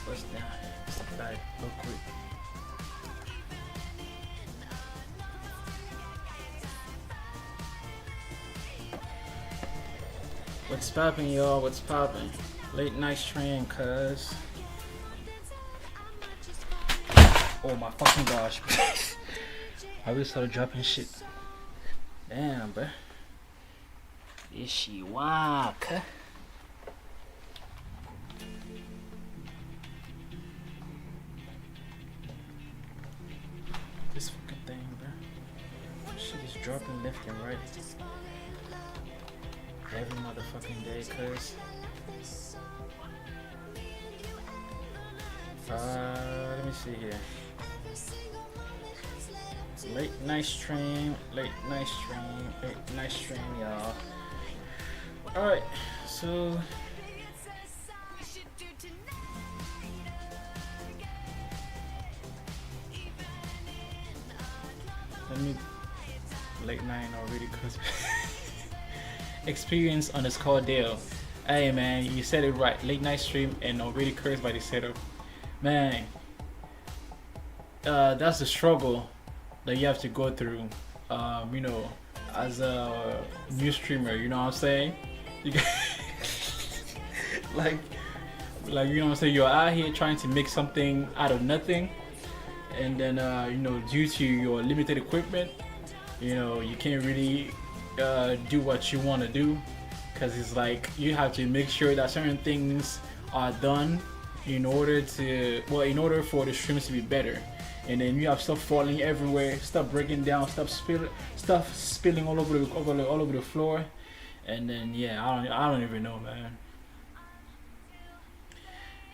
What's that? It's back real quick. What's poppin', y'all? What's poppin'? Late night stream, cuz. Oh my fucking gosh. I really started dropping shit. Damn, bruh. Is she whack? This fucking thing, bruh. Shit is dropping left and right. Every motherfucking day, cuz. Let me see here. Late night stream, y'all. Alright, so let me late night already cuz experience on this call Dale. Hey man, you said it right. Late night stream and already cursed by the setup. Man, that's the struggle that you have to go through, you know, as a new streamer, you know what I'm saying? You like you know what I'm saying, you're out here trying to make something out of nothing, and then you know, due to your limited equipment, you know, you can't really do what you want to do, because it's like you have to make sure that certain things are done in order for the streams to be better. And then you have stuff falling everywhere, stuff breaking down, stuff spilling all over the floor, and then yeah, I don't even know, man.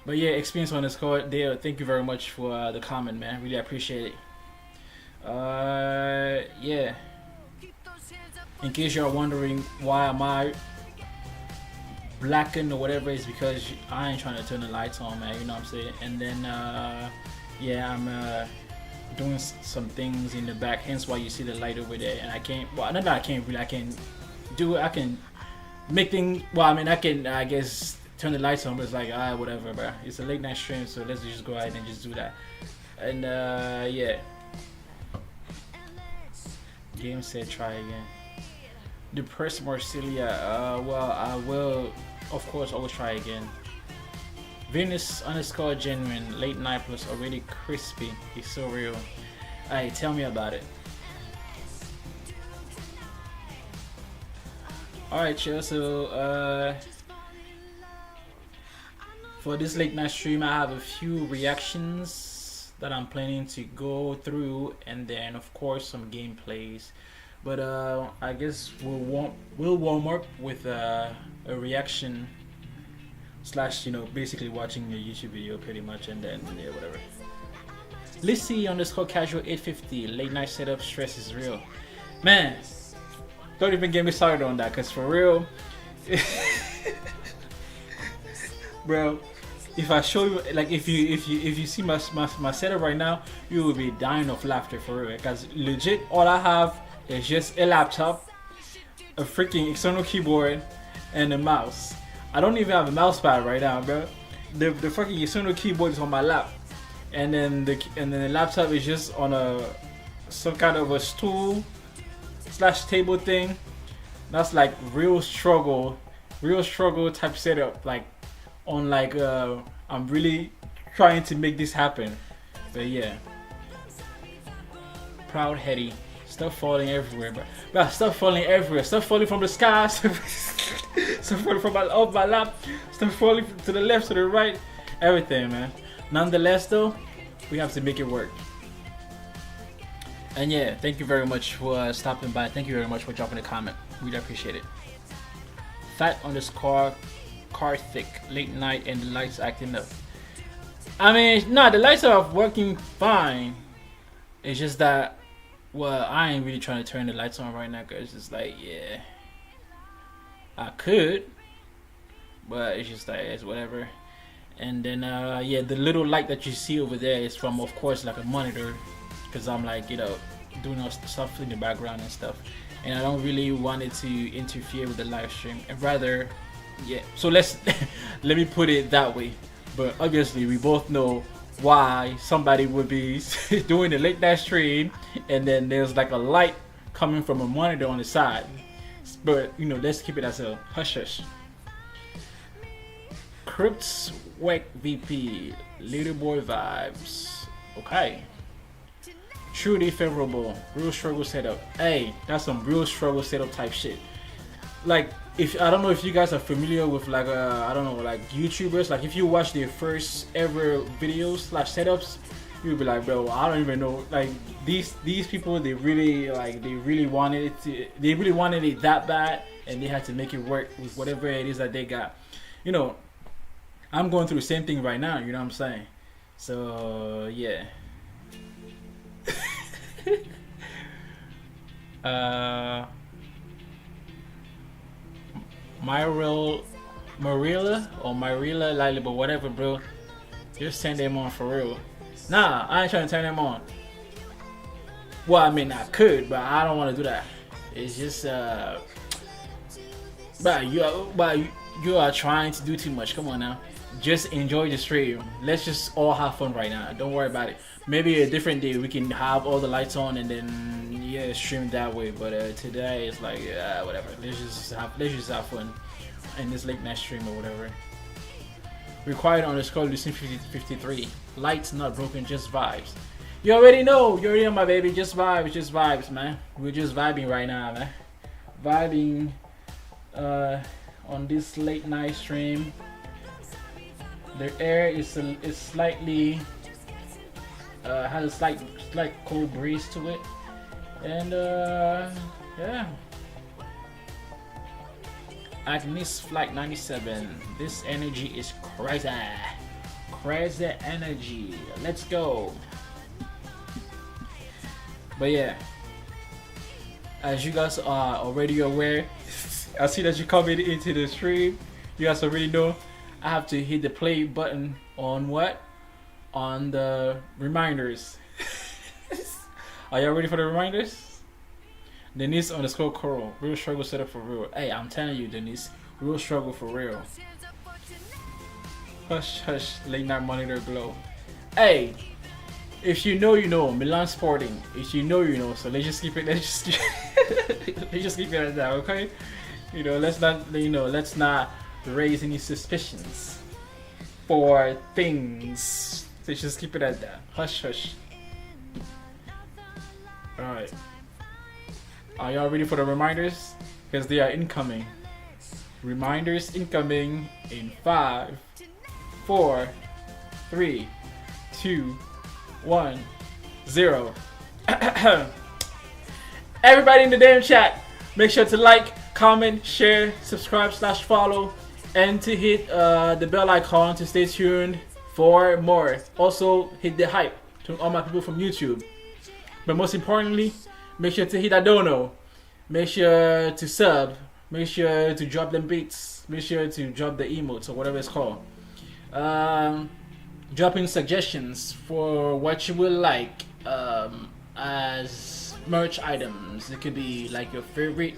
But yeah, experience on this card there. Thank you very much for the comment, man. Really appreciate it. Yeah. In case you're wondering why am I blackened or whatever, it's because I ain't trying to turn the lights on, man. You know what I'm saying? And then yeah, I'm doing some things in the back, hence why you see the light over there. And I can't, well, not that I can't really, I can do it, I can make things, well, I mean, I can, I guess, turn the lights on, but it's like, alright, whatever, bro. It's a late night stream, so let's just go ahead and just do that. And yeah. Game said try again. Depressed Marsilia, well, I will, of course, always try again. Venus _ genuine, late night plus already crispy. He's so real. Hey, tell me about it. Alright, chill. So, for this late night stream, I have a few reactions that I'm planning to go through, and then, of course, some gameplays. But I guess we'll warm up with a reaction / you know, basically watching a YouTube video pretty much, and then yeah, whatever. Lissy _ casual 850, late night setup stress is real. Man, don't even get me started on that, cause for real, bro, if I show you, like, if you see my setup right now, you will be dying of laughter for real. Cause legit, all I have is just a laptop, a freaking external keyboard, and a mouse. I don't even have a mouse pad right now, bro. The fucking external keyboard is on my lap, and then the laptop is just on some kind of a stool / table thing. That's like real struggle type setup. Like on like I'm really trying to make this happen. But yeah, proud heady. Stuff falling everywhere, bro. Stuff falling everywhere. Stuff falling from the sky. Stuff falling from off my lap. Stuff falling to the left, to the right. Everything, man. Nonetheless, though, we have to make it work. And yeah, thank you very much for stopping by. Thank you very much for dropping a comment. Really appreciate it. Fat _ car thick, late night, and the lights acting up. I mean, no, the lights are working fine. It's just that, well, I ain't really trying to turn the lights on right now, cause it's like, yeah, I could, but it's just like, it's whatever. And then yeah, the little light that you see over there is from, of course, like a monitor, because I'm like, you know, doing all stuff in the background and stuff, and I don't really want it to interfere with the live stream, and rather, yeah, so let me put it that way. But obviously, we both know why somebody would be doing the late night stream, and then there's like a light coming from a monitor on the side. But you know, let's keep it as a hush hush. Crypts Wek VP, leaderboard vibes. Okay. Truly favorable. Real struggle setup. Hey, that's some real struggle setup type shit. Like, if I don't know if you guys are familiar with like I don't know, like YouTubers. Like if you watch their first ever videos slash setups, you'll be like, bro, I don't even know. Like these people, they really wanted it that bad, and they had to make it work with whatever it is that they got. You know, I'm going through the same thing right now. You know what I'm saying? So yeah. Marilla, Lily, but whatever, bro. Just turn them on for real. Nah, I ain't trying to turn them on. Well, I mean, I could, but I don't want to do that. It's just, but you are trying to do too much. Come on now. Just enjoy the stream. Let's just all have fun right now. Don't worry about it. Maybe a different day we can have all the lights on and then yeah, stream that way. But today it's like whatever. Let's just have fun in this late night stream or whatever. Required underscore Lucien 53. Lights not broken, just vibes. You already know. You already know, my baby. Just vibes, man. We're just vibing right now, man. Vibing on this late night stream. The air is slightly has a slight cold breeze to it, and yeah. Agnes Flight 97. This energy is crazy energy. Let's go. But yeah, as you guys are already aware, I see that you coming into the stream. You guys already know I have to hit the play button on what? On the reminders. Are y'all ready for the reminders? Denise underscore Coral. Real struggle setup for real. Hey, I'm telling you, Denise. Real struggle for real. Hush, hush. Late night monitor glow. Hey, if you know, you know. Milan Sporting. If you know, you know. So let's just keep it. Let's just keep it at that, okay? You know, let's not raise any suspicions for things. So just keep it at that. Hush, hush. Alright. Are y'all ready for the reminders? Because they are incoming. Reminders incoming in 5, 4, 3, 2, 1, 0. Everybody in the damn chat, make sure to like, comment, share, subscribe / follow, and to hit the bell icon to stay tuned for more. Also hit the hype to all my people from YouTube. But most importantly, make sure to hit that dono. Make sure to sub. Make sure to drop them beats. Make sure to drop the emotes or whatever it's called. Drop in suggestions for what you would like as merch items. It could be like your favorite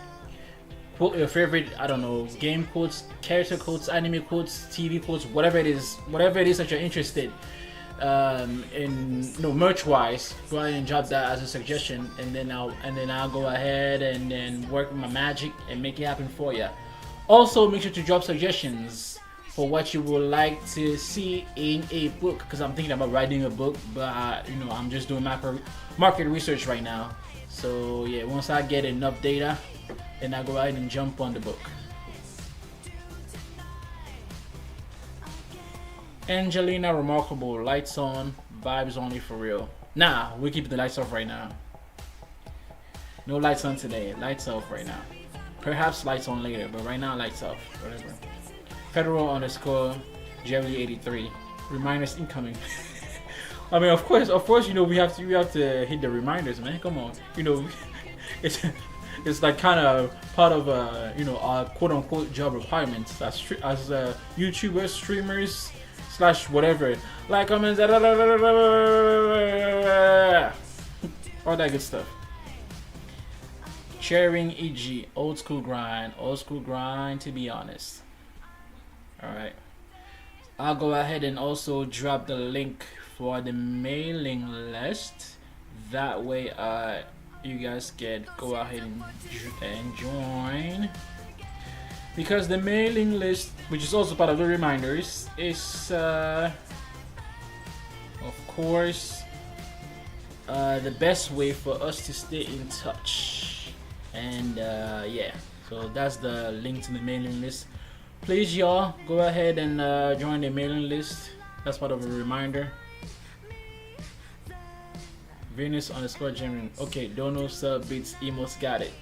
quote, your favorite, I don't know, game quotes, character quotes, anime quotes, TV quotes, whatever it is that you're interested in, merch wise. Go ahead and drop that as a suggestion, and then I'll go ahead and then work with my magic and make it happen for you. Also, make sure to drop suggestions for what you would like to see in a book, because I'm thinking about writing a book, but I'm just doing market research right now. So yeah, once I get enough data, then I go ahead and jump on the book. Angelina Remarkable, lights on, vibes only for real. Nah, we keep the lights off right now. No lights on today, lights off right now. Perhaps lights on later, but right now lights off, whatever. Federal underscore Jerry 83. Reminders incoming. I mean, of course, we have to hit the reminders, man. Come on, it's like kind of part of our quote unquote job requirements as YouTubers, streamers / whatever. Like, comments, all that good stuff. Sharing, e.g. old school grind to be honest. Alright, I'll go ahead and also drop the link for the mailing list. That way, you guys can go ahead and join. Because the mailing list, which is also part of the reminders, is of course the best way for us to stay in touch. And yeah, so that's the link to the mailing list. Please, y'all, go ahead and join the mailing list. That's part of a reminder. Venus_genuine. Okay, Dono sub beats emos, got it.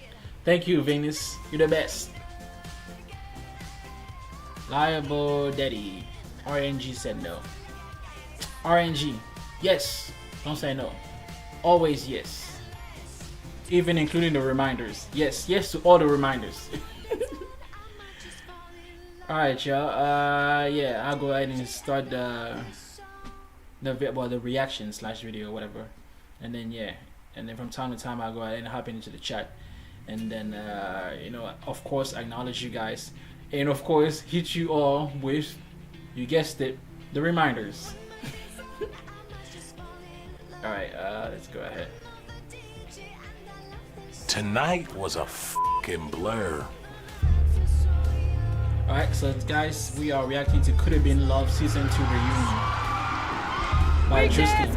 Thank you, Venus. You're the best. Liable Daddy. RNG said no. RNG. Yes. Don't say no. Always yes. Even including the reminders. Yes. Yes to all the reminders. Alright, y'all. Yeah, I'll go ahead and start the reaction / video or whatever. And then yeah. And then from time to time I'll go ahead and hop into the chat. And then you know, of course acknowledge you guys. And of course hit you all with, you guessed it, the reminders. Alright, let's go ahead. Tonight was a fucking blur. Alright, so guys, we are reacting to Could Have Been Love Season 2 Reunion by Tristan.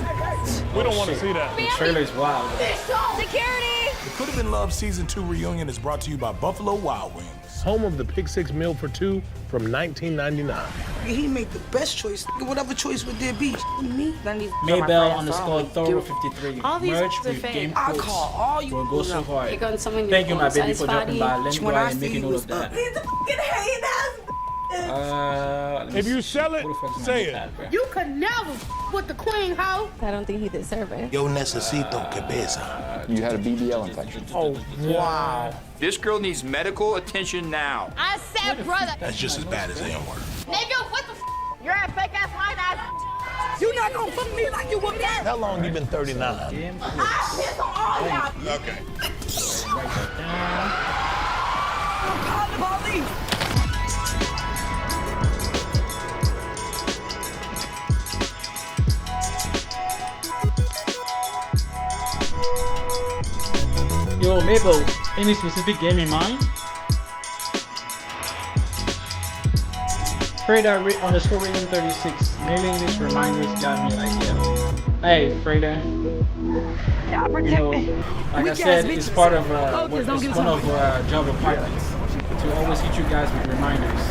We don't want to see that. The trailer's wild. Security! The Could Have Been Love Season 2 reunion is brought to you by Buffalo Wild Wings. Home of the Pick Six meal for two from 1999. He made the best choice. Whatever choice would there be? Me? Maybell_Thorough53. All these Merch are with fake. game I quotes call all you. will go so hard. Pick on someone Thank you, my baby, size for dropping by. Let me go When ahead I and make see a note you of that. the fucking haters. Let me If you see. sell it, What the fuck is my say it. notepad, bro? You could never with the queen, hoe. I don't think he deserves it. Yo necesito que pesa. You had a BBL infection. Oh, wow. This girl needs medical attention now. I said, brother. That's just as bad as the N-word. Nigga, what the f? You're a fake ass white ass. You not gonna fuck me like you would that. How long you been 39? Game I piss on all y'all. Okay. Write that down. Call the police. Yo, Mabel, any specific game in mind? Freda_Rating36. Mailing list reminders got me like, yeah. Hey, Freda. You know, like I said, it's part of it's one of our job requirements to always hit you guys with reminders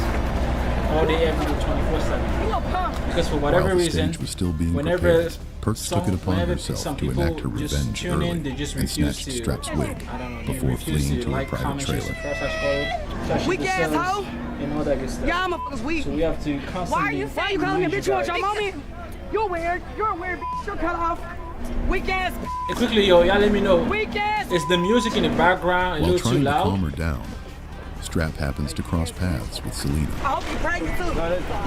all day, every day, 24/7. Because for whatever While the reason, stage was still being whenever prepared, Perks took it upon herself some to people enact her just revenge tune early in, they just and refuse snatched to, Strap's wig I don't know, they before refuse fleeing to to a like, private comment, share, trailer. subscribe, follow, Weak ass hoe. and all that good stuff. Y'all motherfuckers weak. So we have to constantly. Why you calling me a bitch? You want your guys. mommy? You're weird. You're a weird bitch. You're cut off. Weak ass. Hey, quickly, yo, y'all let me know. Weak ass. Is the music in the background a While little too trying to calm loud? her down, Strap happens to cross paths with Selena. I hope you're pregnant too.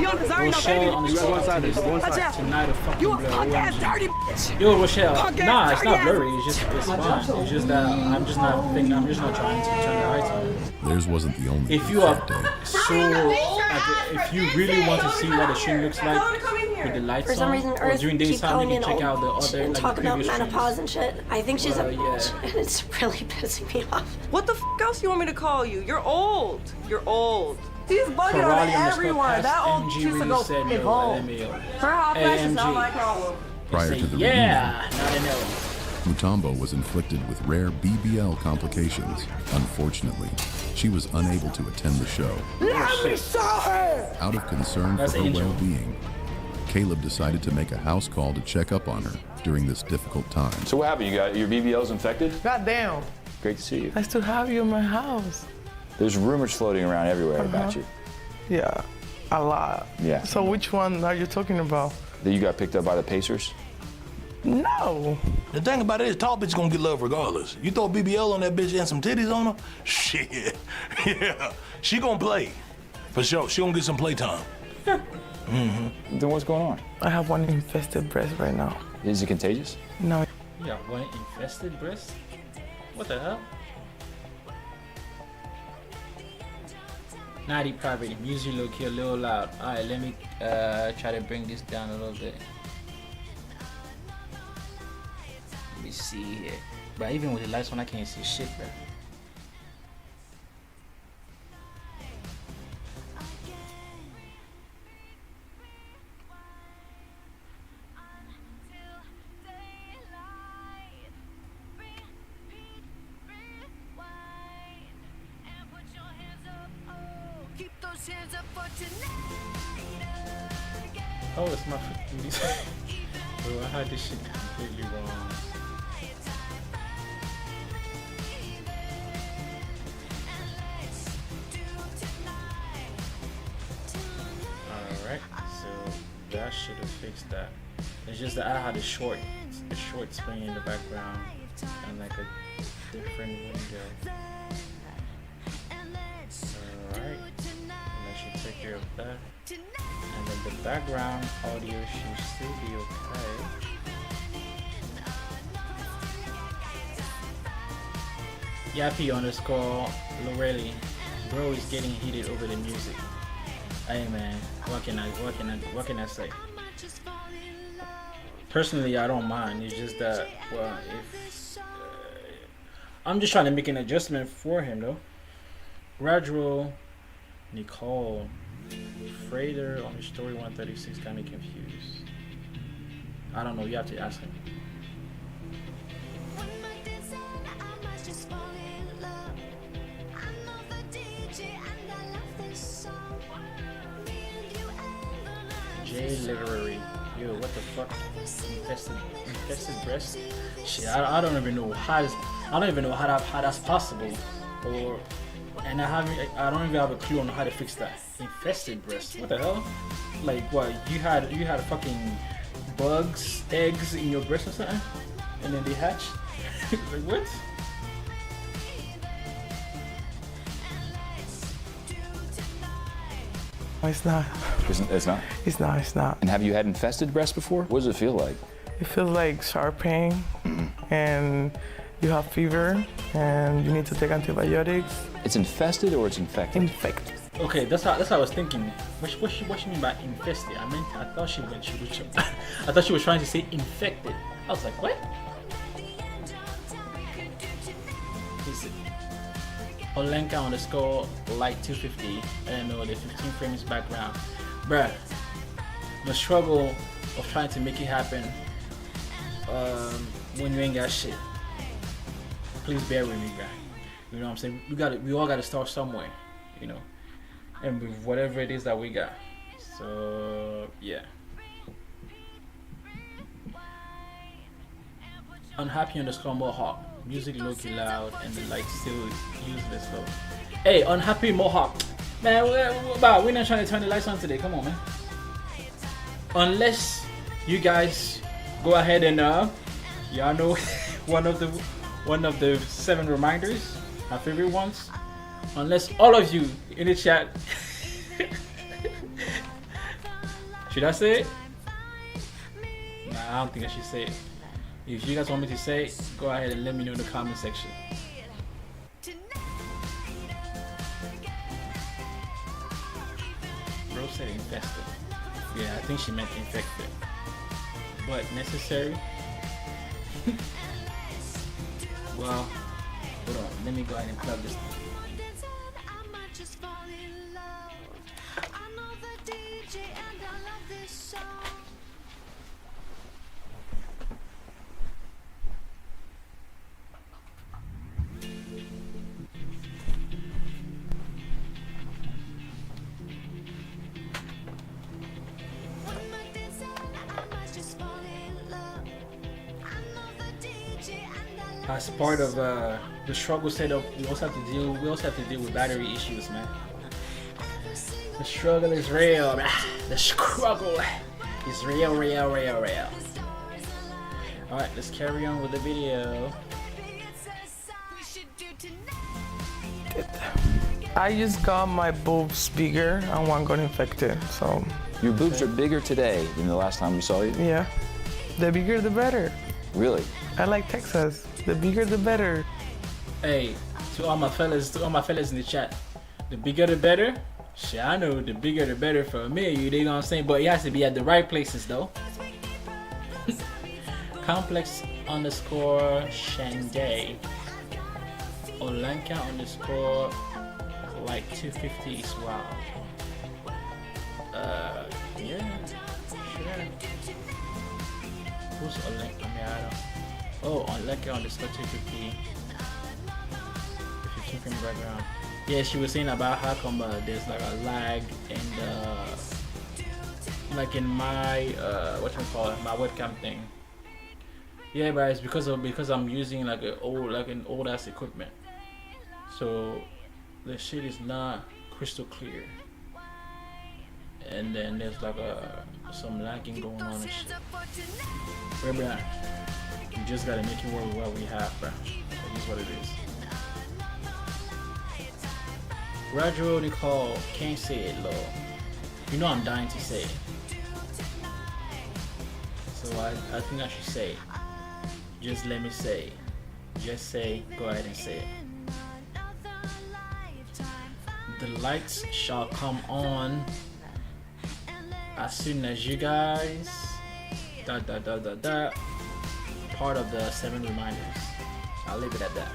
You don't deserve no Rochelle on the baby. spot to this Watch out. tonight of fucking You a blood. punk ass OMG. dirty bitch. Yo, Rochelle. Punk ass, Nah, it's not dirty ass. blurry. It's fine. It's just that I'm just not trying to turn the lights on. Theirs wasn't the only If thing you are that day. if you really want to see what the stream looks like with the lights For some on, reason, or Earth during keeps daytime, calling you in can check out the old other and like talk the about previous menopause streams. and shit. I think she's a Well, bitch, yeah. and it's really pissing me off. What the f else you want me to call you? You're old. You're old. He's bugging on Karali everyone. That old MG used to really go said f***ing no, home. LMAO. Her hot flashes AMG. sound like normal. Prior Say to the yeah, not an L. reunion, Mutombo was inflicted with rare BBL complications. Unfortunately, she was unable to attend the show. Let me show her. Out of concern That's for her Angel. well-being, Caleb decided to make a house call to check up on her during this difficult time. So what happened? You got your BBLs infected? Goddamn. Great to see you. I still have you in my house. There's rumors floating around everywhere about you. Yeah, a lot. Yeah. So which one are you talking about? That you got picked up by the Pacers? No. The thing about it is, tall bitch gonna get love regardless. You throw a BBL on that bitch and some titties on her, shit. Yeah, she gonna play. For sure, she gonna get some playtime. Then what's going on? I have one infested breast right now. Is it contagious? No. You got one infested breast? What the hell? Naughty property. Music low key a little loud. Alright, let me try to bring this down a little bit. Let me see here. But even with the lights on, I can't see shit, bro. Oh, it's my bro, I had this shit completely wrong. Alright, so that should have fixed that. It's just that I had a short screen in the background and like a different window. Alright, and that should take care of that. And then the background audio should still be okay. Yappy _Lorelli. Bro is getting heated over the music. Hey man, what can I say? Personally, I don't mind. It's just that, well, if I'm just trying to make an adjustment for him though. Gradual, Nicole, Frater on the story 136 got me confused. I don't know. You have to ask him. J Literary. Yo, what the fuck? Infested breast? Shit, I don't even know how that's possible. And I don't even have a clue on how to fix that. Infested breast. What the hell? Like what? You had fucking bugs, eggs in your breast or something, and then they hatch. Like what? It's not. It's not? It's not. And have you had infested breasts before? What does it feel like? It feels like sharp pain, and you have fever, and you need to take antibiotics. It's infested or it's infected? Infected. Okay, that's what I was thinking. What she mean by infested? I thought she was trying to say infected. I was like, what? Olenka _ light 250 and the 15 frames background. Bruh, the struggle of trying to make it happen when you ain't got shit. Please bear with me, bruh. You know what I'm saying? We all gotta start somewhere, you know. And with whatever it is that we got. So yeah. Unhappy _ Mohawk. Music low-key loud and the light still useless though. Hey, Unhappy Mohawk. Man, we're not trying to turn the lights on today. Come on, man. Unless you guys go ahead and y'all know one of the 7 reminders, my favorite ones. Unless all of you in the chat should I say it? Nah, I don't think I should say it. If you guys want me to say it, go ahead and let me know in the comment section. Bro said infested. Yeah, I think she meant infected. But necessary? Well, hold on. Let me go ahead and plug this thing. As part of the struggle setup, we also have to deal with battery issues, man. The struggle is real, man. The struggle is real. Alright, let's carry on with the video. I just got my boobs bigger and one got infected, so. Your boobs are bigger today than the last time we saw you? Yeah. The bigger the better. Really? I like Texas. The bigger the better. Hey, to all my fellas in the chat, the bigger the better. Shit, I know the bigger the better for me. You dig what I'm saying? But it has to be at the right places though. Complex underscore Shanday. Olanka underscore like 250 is wild. Yeah, sure. Who's Olanka? Oh, Olanka underscore 250. 15 from background. Yeah, she was saying about how come there's like a lag and like in my my webcam thing. Yeah, but it's because I'm using like an old ass equipment, so the shit is not crystal clear, and then there's like some lagging going on and shit. Bro, you just gotta make it work with what we have, bro. That is what it is. Gradual Nicole, can't say it, low. You know I'm dying to say it, so I think I should say it. Just let me say it. Just say, go ahead and say it. The lights shall come on as soon as you guys part of the 7 reminders. I'll leave it at that.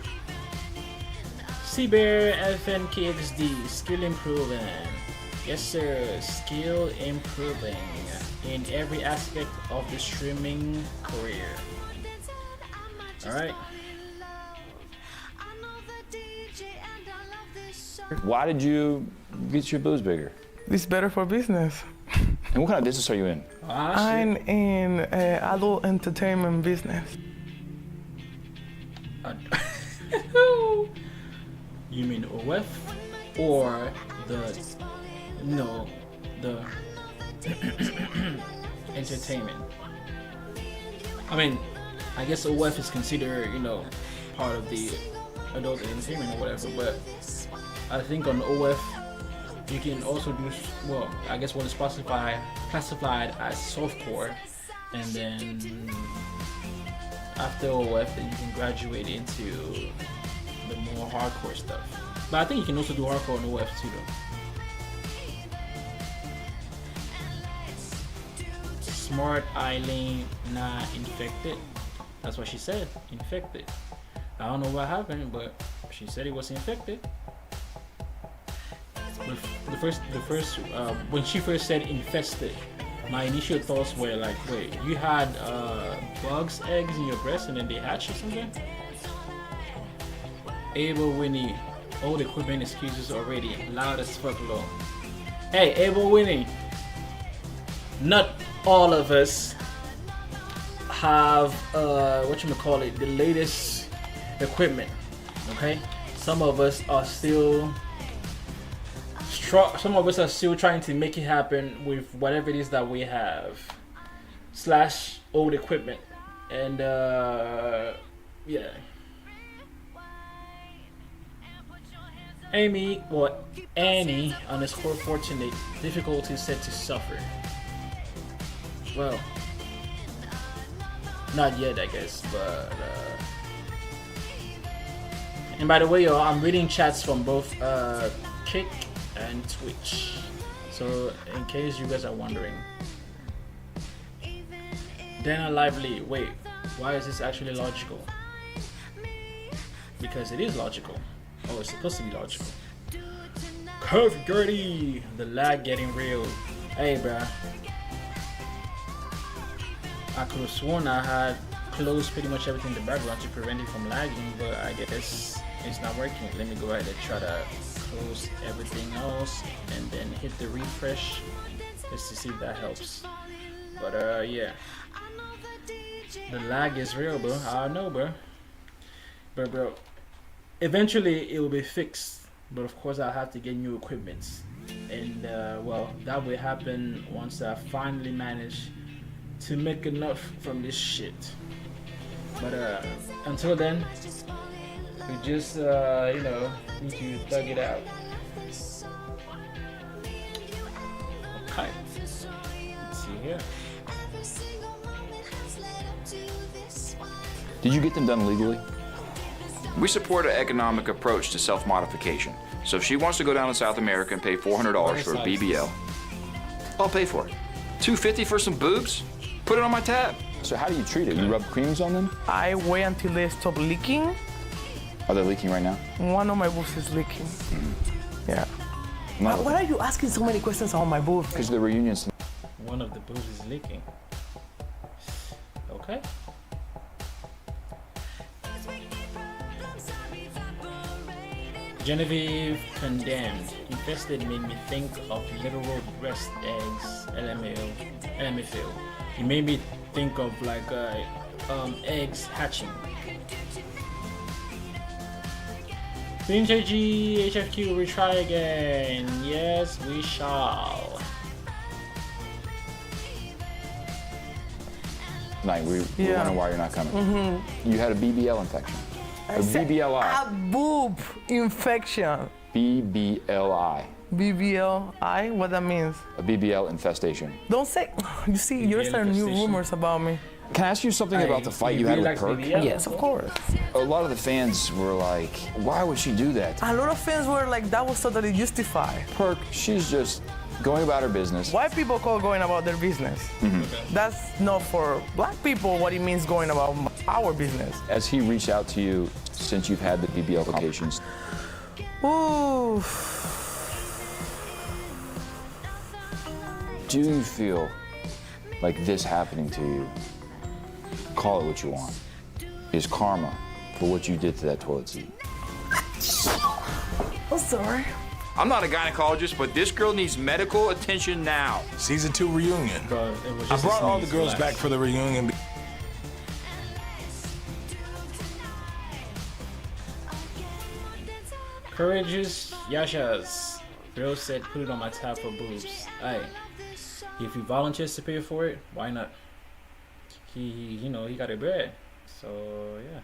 Seabear FNKXD, skill improving. Yes sir, skill improving in every aspect of the streaming career. Alright. Why did you get your boobs bigger? It's better for business. And what kind of business are you in? I'm in adult entertainment business. You mean OF or the entertainment? I mean, I guess OF is considered, part of the adult entertainment or whatever, but I think on OF you can also do, I guess what is classified as softcore, and then after OF then you can graduate into the more hardcore stuff. But I think you can also do hardcore on OF too though. Smart Eileen, not infected. That's what she said, infected. I don't know what happened, but she said it was infected. The first when she first said infested, my initial thoughts were like, wait, you had bugs, eggs in your breast and then they hatched or something? Abel Winnie, old equipment excuses already, loud as fuck low. Hey, Abel Winnie, not all of us have the latest equipment, okay? Some of us are still trying to make it happen with whatever it is that we have / old equipment, and yeah. Annie underscore fortunate, difficulty said to suffer. Well, not yet, I guess, but and by the way, y'all, I'm reading chats from both Kick and Twitch, so in case you guys are wondering. Dana Lively, wait, why is this actually logical? Because it is logical. Oh, it's supposed to be logical. Curve Gertie, the lag getting real. Hey, bruh. I could have sworn I had closed pretty much everything in the background to prevent it from lagging, but I guess it's not working. Let me go ahead and try to close everything else and then hit the refresh just to see if that helps. But yeah, the lag is real, bro. I know, bro. But bro, eventually it will be fixed. But of course I'll have to get new equipment, and well, that will happen once I finally manage to make enough from this shit. But until then, we just need to thug it out. Okay, let's see here. Did you get them done legally? We support an economic approach to self-modification. So if she wants to go down to South America and pay $400 for a BBL, I'll pay for it. $250 for some boobs? Put it on my tab. So how do you treat it? You rub creams on them? I wait until they stop leaking. Are they leaking right now? One of my boobs is leaking. Yeah. No. Why are you asking so many questions on my boobs? Because the reunions. One of the boobs is leaking. Okay. Genevieve condemned. Infested made me think of literal breast eggs. LMFAO. It made me think of like eggs hatching. Queen JG HFQ, we try again. Yes, we shall. Like, we wonder why you're not coming. You had a BBL infection. A BBLI. A boob infection. BBLI. BBLI? What that means? A BBL infestation. Don't say. You see, you're starting new rumors about me. Can I ask you something about the fight you had with Perk? Yes, of course. A lot of the fans were like, why would she do that? A lot of fans were like, that was totally justified. Perk, she's just going about her business. White people call going about their business. That's not for black people what it means going about our business. As he reached out to you since you've had the BBL applications. Ooh. Do you feel like this happening to you, call it what you want, is karma for what you did to that toilet seat? I'm sorry. I'm not a gynecologist, but this girl needs medical attention now. Season 2 reunion. Bro, it was I just a brought all the sneeze, girls relax. back for the reunion. Courageous Yashas. Bill said put it on my tab for boobs. Aye. If he volunteers to pay for it, why not? He got a bread. So yeah.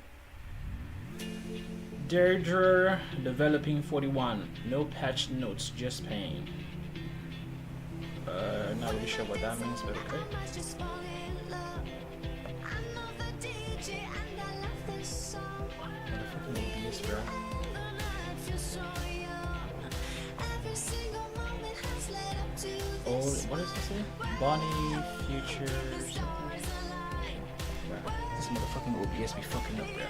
Deirdre developing 41. No patch notes, just pain. Not really sure what that means, but okay. Motherfucking OBS, bro. Oh, what does it say? Bonnie Future something? Wow, this motherfucking OBS be fucking up, bro. God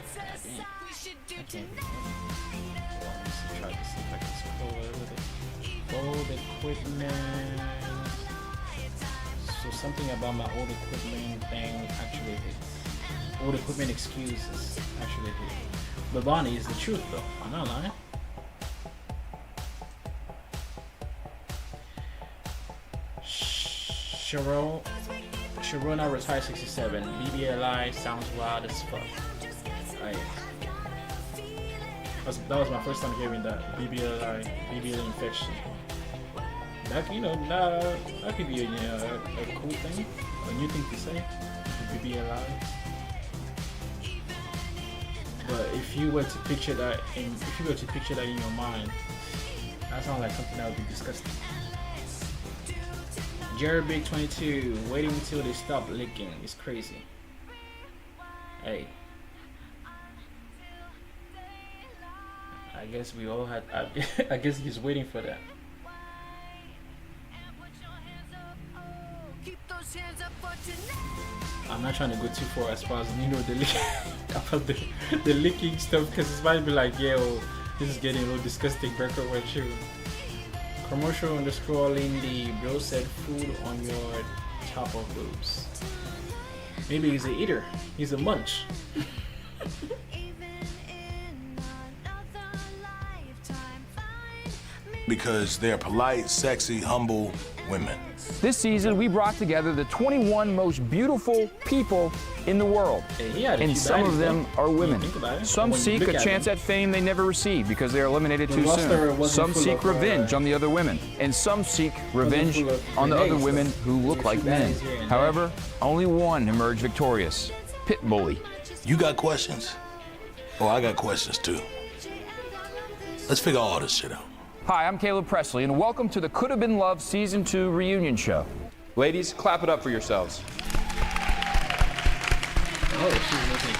damn. I can't read it. Let's try to see if I can scroll with it. Old equipment. So something about my old equipment thing actually hit. Old equipment excuses actually hit. But Bonnie is the truth though. I'm not lying. Sharona retired 67. BBLI sounds wild as fuck. That was my first time hearing that. BBL infection. That that could be a cool thing, a new thing to say. BBLI. But if you were to picture that in your mind, that sounds like something that would be disgusting. Jared Big 22, waiting until they stop licking is crazy. Hey. I guess we all had, I guess he's waiting for that. I'm not trying to go too far as far as, about the licking stuff, because it might be like, yo, this is getting a little disgusting, Brecker, what you. Commercial _ Lindy, bro said food on your top of boobs. Maybe he's a eater. He's a munch. Because they're polite, sexy, humble women. This season, we brought together the 21 most beautiful people in the world. And some of them are women. Some seek a chance at fame they never received because they are eliminated too soon. Some seek revenge on the other women. And some seek revenge on the other women who look like men. However, only one emerged victorious. Pit Bully. You got questions? Oh, I got questions too. Let's figure all this shit out. Hi, I'm Caleb Presley, and welcome to the Could Have Been Love Season 2 reunion show. Ladies, clap it up for yourselves. Oh, she's looking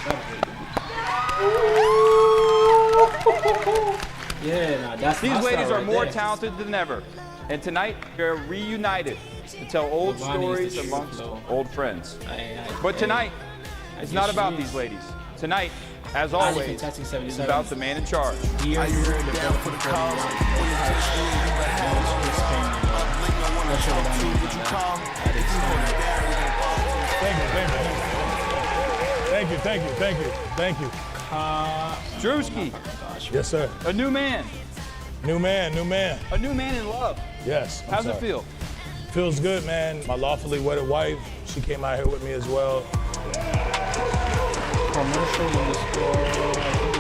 Yeah, nah, that's These my ladies style are right more there. talented than ever. And tonight, they're reunited to tell old Giovanni is stories the truth, amongst though. old friends. But Hey, tonight, I it's guess not she about is. these ladies. Tonight, as Ali always, Fantastic is 77. about the man in charge. Here, Are you you're ready the down for the cause? When you touch me, you better have it. Link no one to talk to. Would you call? Thank you. Drewski, Yes, sir. a new man. New man. A new man in love. Yes. How's it feel? Feels good, man. My lawfully wedded wife, she came out here with me as well. commercial on the store. I think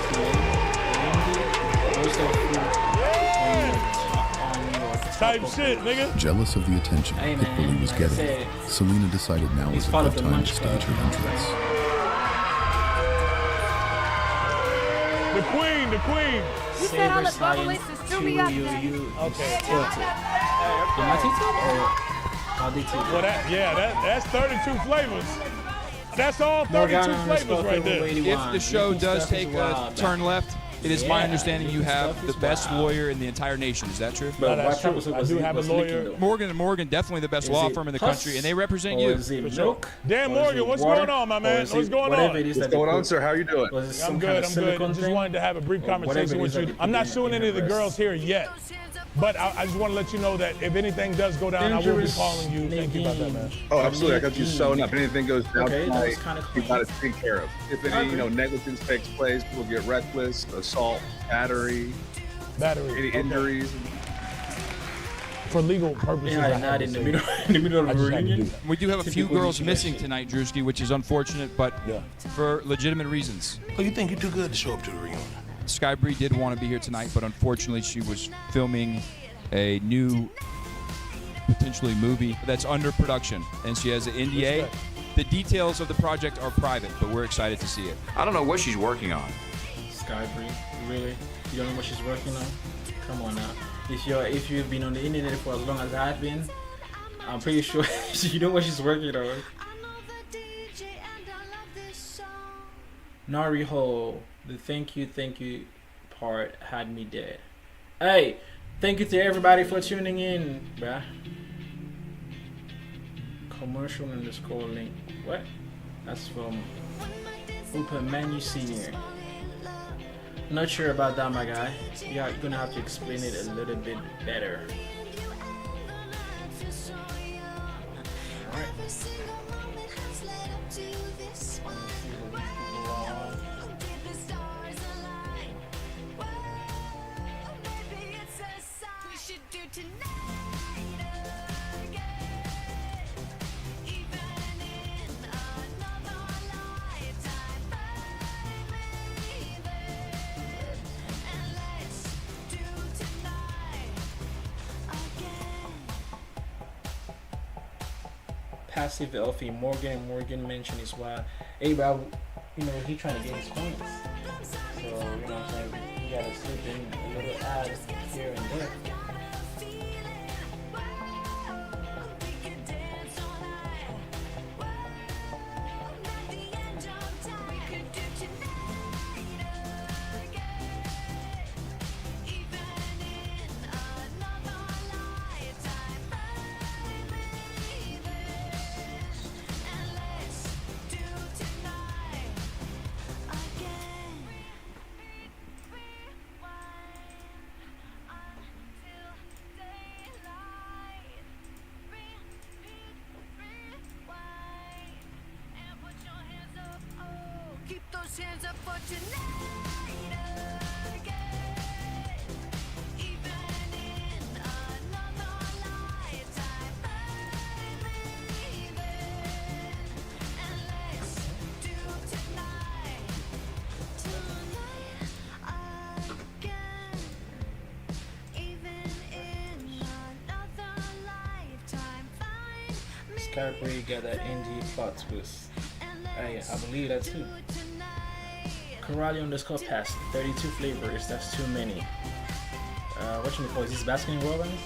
it's Type shit, nigga. Jealous of the attention Hey, Pitbull man, was like I getting, said, Selena decided now he's was a part good of the time to Munch stage Club. her entrance. The queen. You said all the bubblies to still be up there. Okay. Tilted. Am I tilted or are they tilted? Well, that's 32 flavors. That's all 32 flavors right there. If the show does take a turn left, it is my understanding you have the best lawyer in the entire nation. Is that true? But that's true. I do have a lawyer. Morgan & Morgan, definitely the best law firm in the country, and they represent you. Dan Morgan, what's going on, my man? What's going on? What's going on, sir? How you doing? I'm good. I just wanted to have a brief conversation with you. I'm not suing any of the girls here yet, but I just want to let you know that if anything does go down, I will be calling you. Thank you about that, man. Oh, absolutely. I got you sewn up. If anything goes down Okay, tonight, that's kind of you cool. got it taken care of. If any, negligence takes place, people get reckless, assault, battery, any injuries. For legal purposes. Yeah, not in the middle of a reunion. We do have a few girls missing tonight, Drewski, which is unfortunate, but for legitimate reasons. Oh, you think you're too good to show up to the reunion? Sky Bree did want to be here tonight, but unfortunately she was filming a new, potentially movie that's under production, and she has an NDA. The details of the project are private, but we're excited to see it. I don't know what she's working on. Skybree, really? You don't know what she's working on? Come on now. If you've been on the internet for as long as I've been, I'm pretty sure you know what she's working on. Nariho, the thank you part had me dead. Hey, thank you to everybody for tuning in, bruh. Commercial _ link. What? That's from Open Menu Senior. Not sure about that, my guy. Yeah, you're gonna have to explain it a little bit better. Alright. Passive Elfie, Morgan mentioned is why, hey bro, he trying to get his coins. So, you know what I'm saying? You gotta slip in a little ad here and there. Skybree got that indie plot twist. Hey, I believe that too. Karali _ pass 32 flavors. That's too many. Whatchamacallit, is this Baskin Robbins?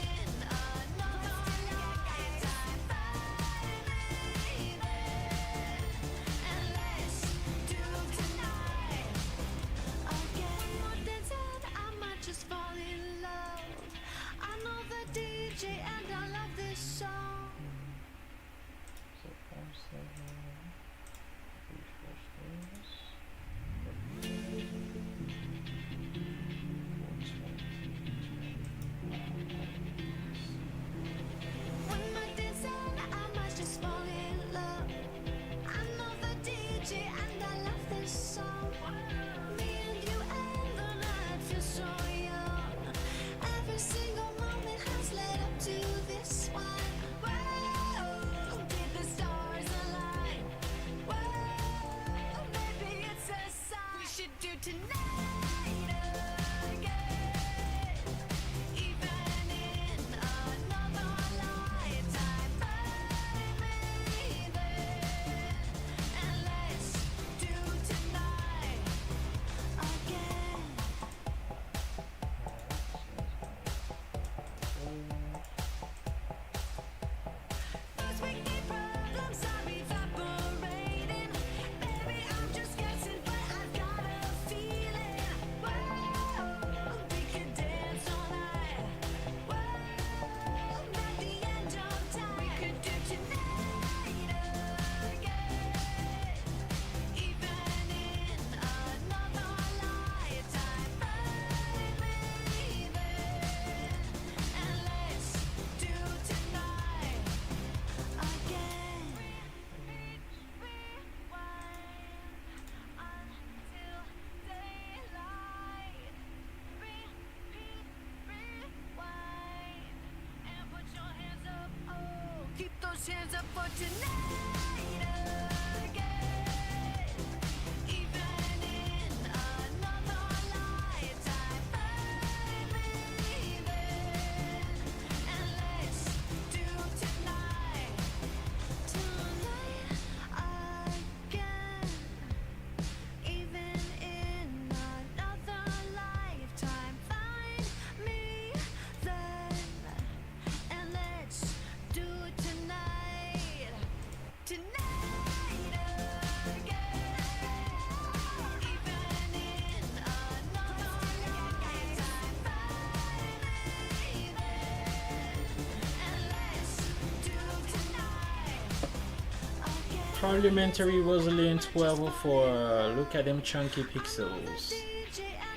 Parliamentary Rosalind 1204. Look at them chunky pixels.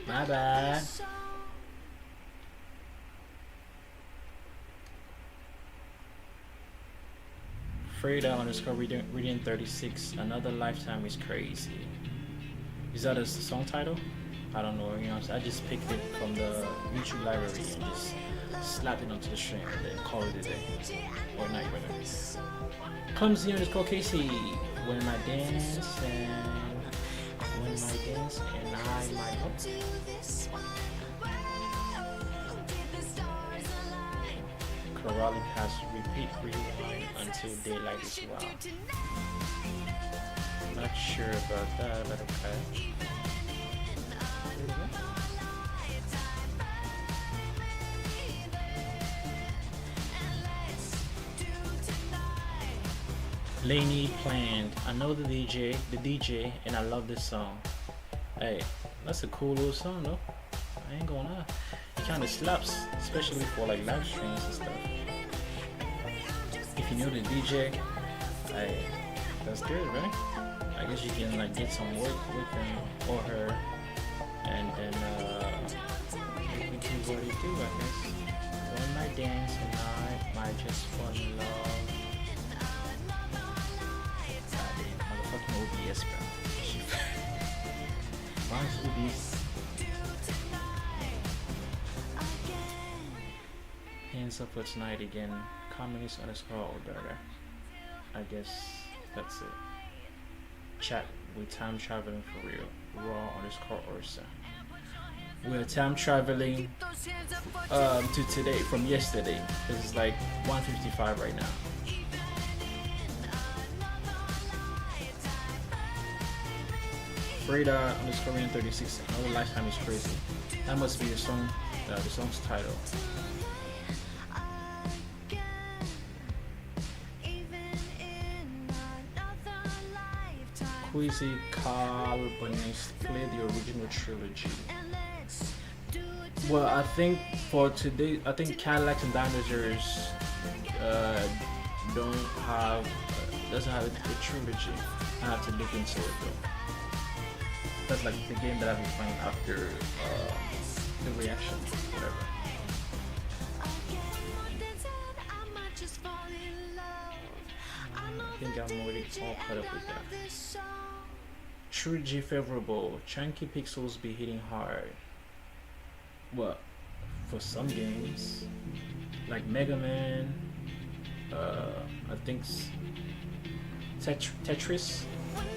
My bad. Freda underscore reading 36. Another lifetime is crazy. Is that a song title? I don't know. You know, I just picked it from the YouTube library and just slapped it onto the string and then called it a day or night, whatever. Clumsy underscore Casey. When my dance and I might hope. Corralling has repeat rewind until daylight is wow. Not sure about that, but okay. Laney planned. I know the DJ, and I love this song. Hey, that's a cool little song, though. I ain't gonna lie. It kind of slaps, especially for like live streams and stuff. If you know the DJ, hey, that's good, right? I guess you can like get some work with him or her, and then we can do what you do, I guess. When my dance and I might just fall in love. OBS, bro. Mine's OBS. Hands up for tonight again. Communist underscore older. I guess that's it. Chat with time traveling for real. Raw underscore Ursa. We're time traveling to today from yesterday. This is like 1:55 right now. Freda underscore 36. Another lifetime is crazy. That must be the song, the song's title. Quizzy Carbonist played the original trilogy. Well, I think for today, I think Cadillacs and Dinosaurs doesn't have a trilogy. I have to look into it though. That's like the game that I've been playing after the reaction, whatever. I think I'm already all caught up with that. Trilogy favorable. Chunky pixels be hitting hard. Well, for some games, like Mega Man, I think Tetris,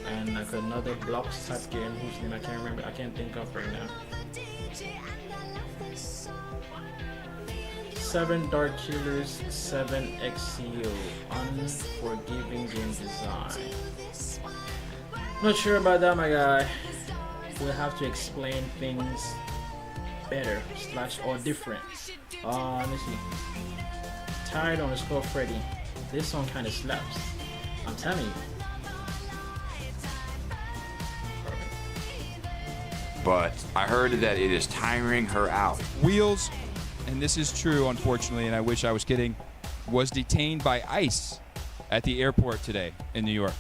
and like another blocks type game whose name I can't remember. I can't think of right now. 7 Dark Killers, 7 XCO, unforgiving game design. Not sure about that, my guy. We'll have to explain things better / or different. Let me see. Tired underscore Freddy. This song kind of slaps. I'm telling you. But I heard that it is tiring her out. Wheels, and this is true, unfortunately, and I wish I was kidding, was detained by ICE at the airport today in New York,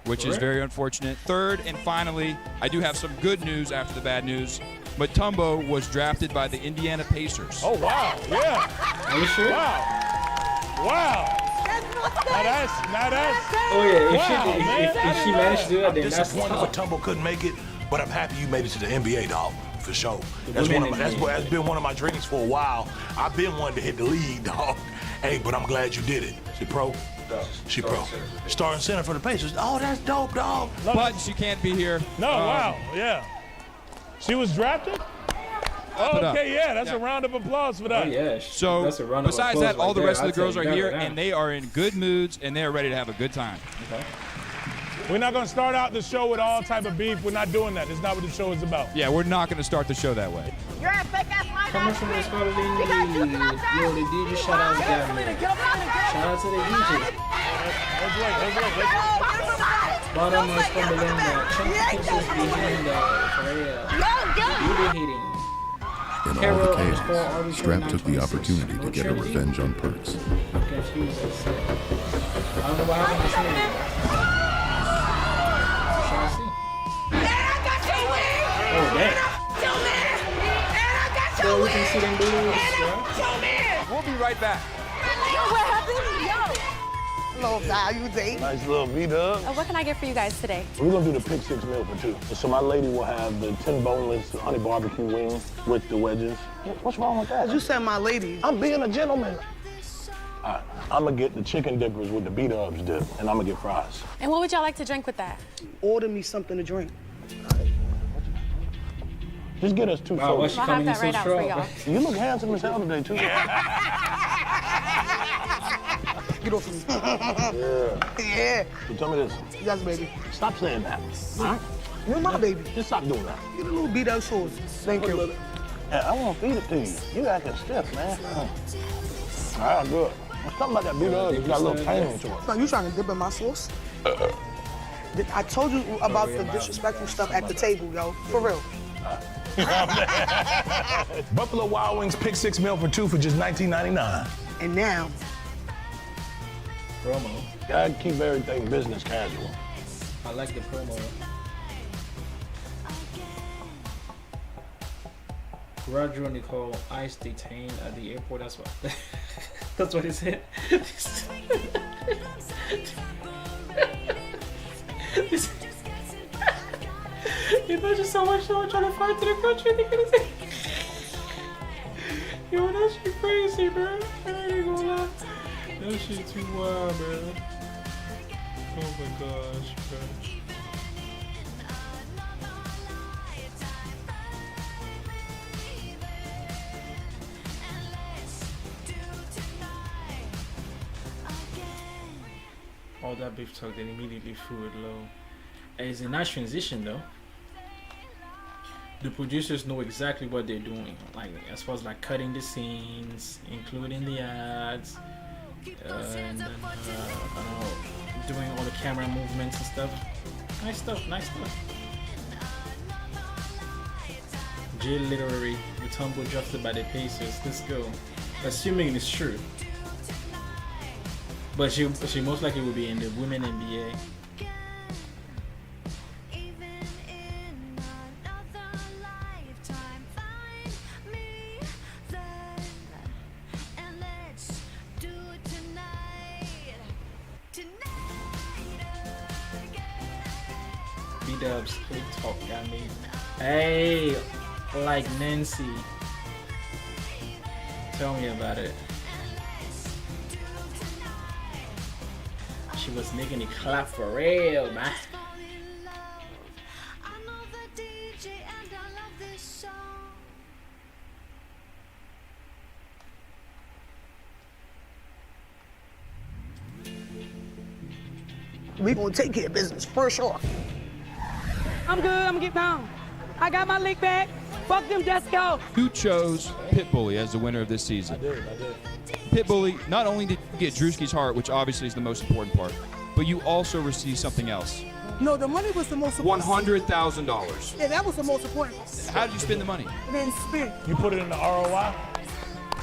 which is very unfortunate. Third, and finally, I do have some good news after the bad news. Mutombo was drafted by the Indiana Pacers. Oh, wow. Yeah. Are you sure? Wow. Wow. Not us. Oh, yeah. If she managed to do that, then that's disappointed Mutombo couldn't make it, but I'm happy you made it to the NBA, dog. For sure. That's been one of my dreams for a while. I've been wanting to hit the league, dog. Hey, but I'm glad you did it. See, pro, She pro. Starting center for the Pacers. Oh, that's dope, dog. But she can't be here. No, wow, yeah. She was drafted? Oh, okay, yeah, that's a round of applause for that. Oh, yeah. So, That's a round of besides applause that, all right the there. rest of I'll the girls tell are you that here, right now. and they are in good moods, and they are ready to have a good time. Okay. We're not going to start out the show with all type of beef. We're not doing that. That's not what the show is about. Yeah, we're not going to start the show that way. You're a fake ass liar. Commercial is called Yo, the DJ shout out guy, man. Shout out to the DJ. Bottom is from Belinda. Chunk Pixels be hitting for real. You be hitting. In all the chaos, Strap took the opportunity to get her revenge on Perks. I'm confused. I don't know what happened to me. Shall I see? Oh, damn. So we can see them boobs, yeah? We'll be right back. Yo, what happened? Yo. Hello, how you doing? Nice little B-dub. What can I get for you guys today? We're gonna do the pick 6 meal for 2. So my lady will have the 10 boneless honey barbecue wings with the wedges. What's wrong with that? You said my lady. I'm being a gentleman. All right, I'm gonna get the chicken dippers with the B-dubs dip, and I'm gonna get fries. And what would y'all like to drink with that? Order me something to drink. Just get us 2 Wow, what's sodas. she coming in so right out for strong? y'all. You look handsome as hell today, too. Get off of me. Yeah. Yeah. So tell me this. Yes, baby. Stop saying that. All right? You're my baby. Just stop doing that. Get a little beat up shorts. Thank you. Yeah, I want to feed it to you. You acting stiff, man. All right, good. Something about that B-dub, you got a little tang to it. So you trying to dip in my sauce? I told you about the disrespectful stuff at the table, yo. For real. Buffalo Wild Wings pick 6 meal for 2 for just $19.99. And now, Promo. Gotta keep everything business casual. I like the promo. Roger Nicole, ICE detained at the airport. That's what. That's what he said. Imagine someone trying to fight to the country. They're gonna say, yo, that shit crazy, bro. I ain't gonna lie. That shit too wild, bro. Oh my gosh, bro. All that beef talk, then immediately threw it low. It's a nice transition though. The producers know exactly what they're doing, like as far as like cutting the scenes, including the ads, and then I don't know, doing all the camera movements and stuff. Nice stuff, nice stuff. J Literary, Mutombo drafted by the Pacers. Let's go. Assuming it's true. But she most likely will be in the Women NBA. B-dubs, big talk got me. Hey, like Nancy. Tell me about it. She was making it clap for real, man. we gonna take care of business for sure. I'm good, I'm gonna get down. I got my lick back. Fuck them, let's go. Who chose Pitbully as the winner of this season? I did. Pitbully, not only did you get Drewski's heart, which obviously is the most important part, but you also received something else. No, the money was the most important. $100,000. Yeah, that was the most important. How did you spend the money? I didn't spend. You put it in the ROI?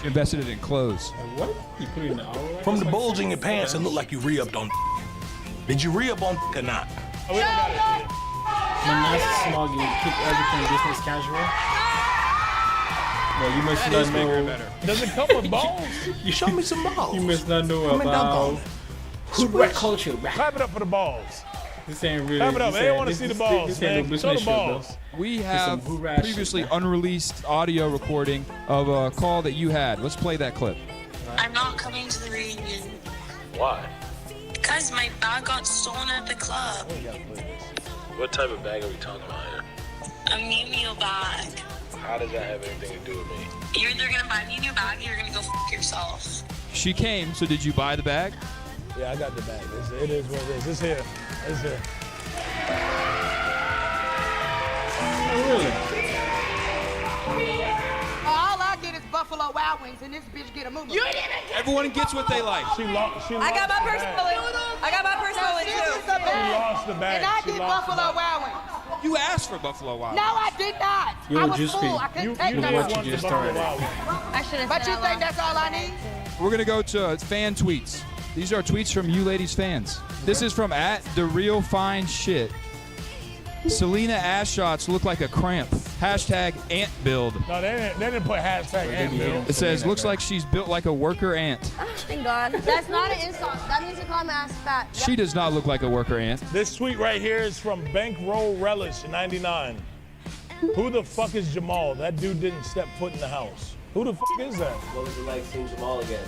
You invested it in clothes. What? You put it in the ROI? From the bulge in your pants, it looked like you re-upped on. Did you re-up on or not? Oh, we don't got it. Manasa Smoggy, keep everything business casual. Well, you must not know. Does it come with balls? You show me some balls. You must not know Come and dunk on about it. hood rat culture. Clap it up for the balls. This ain't really. Clap it up. this They ain't- want to this- see the this- balls, this ain't no man. business Show the show, balls. though. We Some have hood rat previously shit, man. unreleased audio recording of a call that you had. Let's play that clip. I'm not coming to the reunion. Why? Guys, my bag got stolen at the club. What type of bag are we talking about here? A Miu Miu bag. How does that have anything to do with me? You're either gonna buy a Miu Miu bag or you're gonna go f yourself. She came, so did you buy the bag? Yeah, I got the bag. It is what it is. It's here. It's here. Oh, really? All I get is Buffalo Wild Wings, and this bitch get a moo. You didn't get Everyone gets what they like. She lost. I got my purse stolen. I got my purse stolen This too. is the bag. She lost the bag. And I She get lost the Buffalo bag. Wild Wings. You asked for Buffalo Wild. No, I did not. Yo, I was Juice full. P, I couldn't take you that. what you just started. I should have. But you think that's all I need? We're gonna go to fan tweets. These are tweets from you ladies fans. This is from @TheRealFineShit. Selena ass shots look like a cramp. #ant build. No, they didn't put #ant build. It says looks like she's built like a worker ant. Thank God. That's not an insult. That means to call my ass fat. She does not look like a worker ant. This tweet right here is from Bankroll Relish 99. Who the fuck is Jamal? That dude didn't step foot in the house. Who the fuck is that? What was it like seeing Jamal again?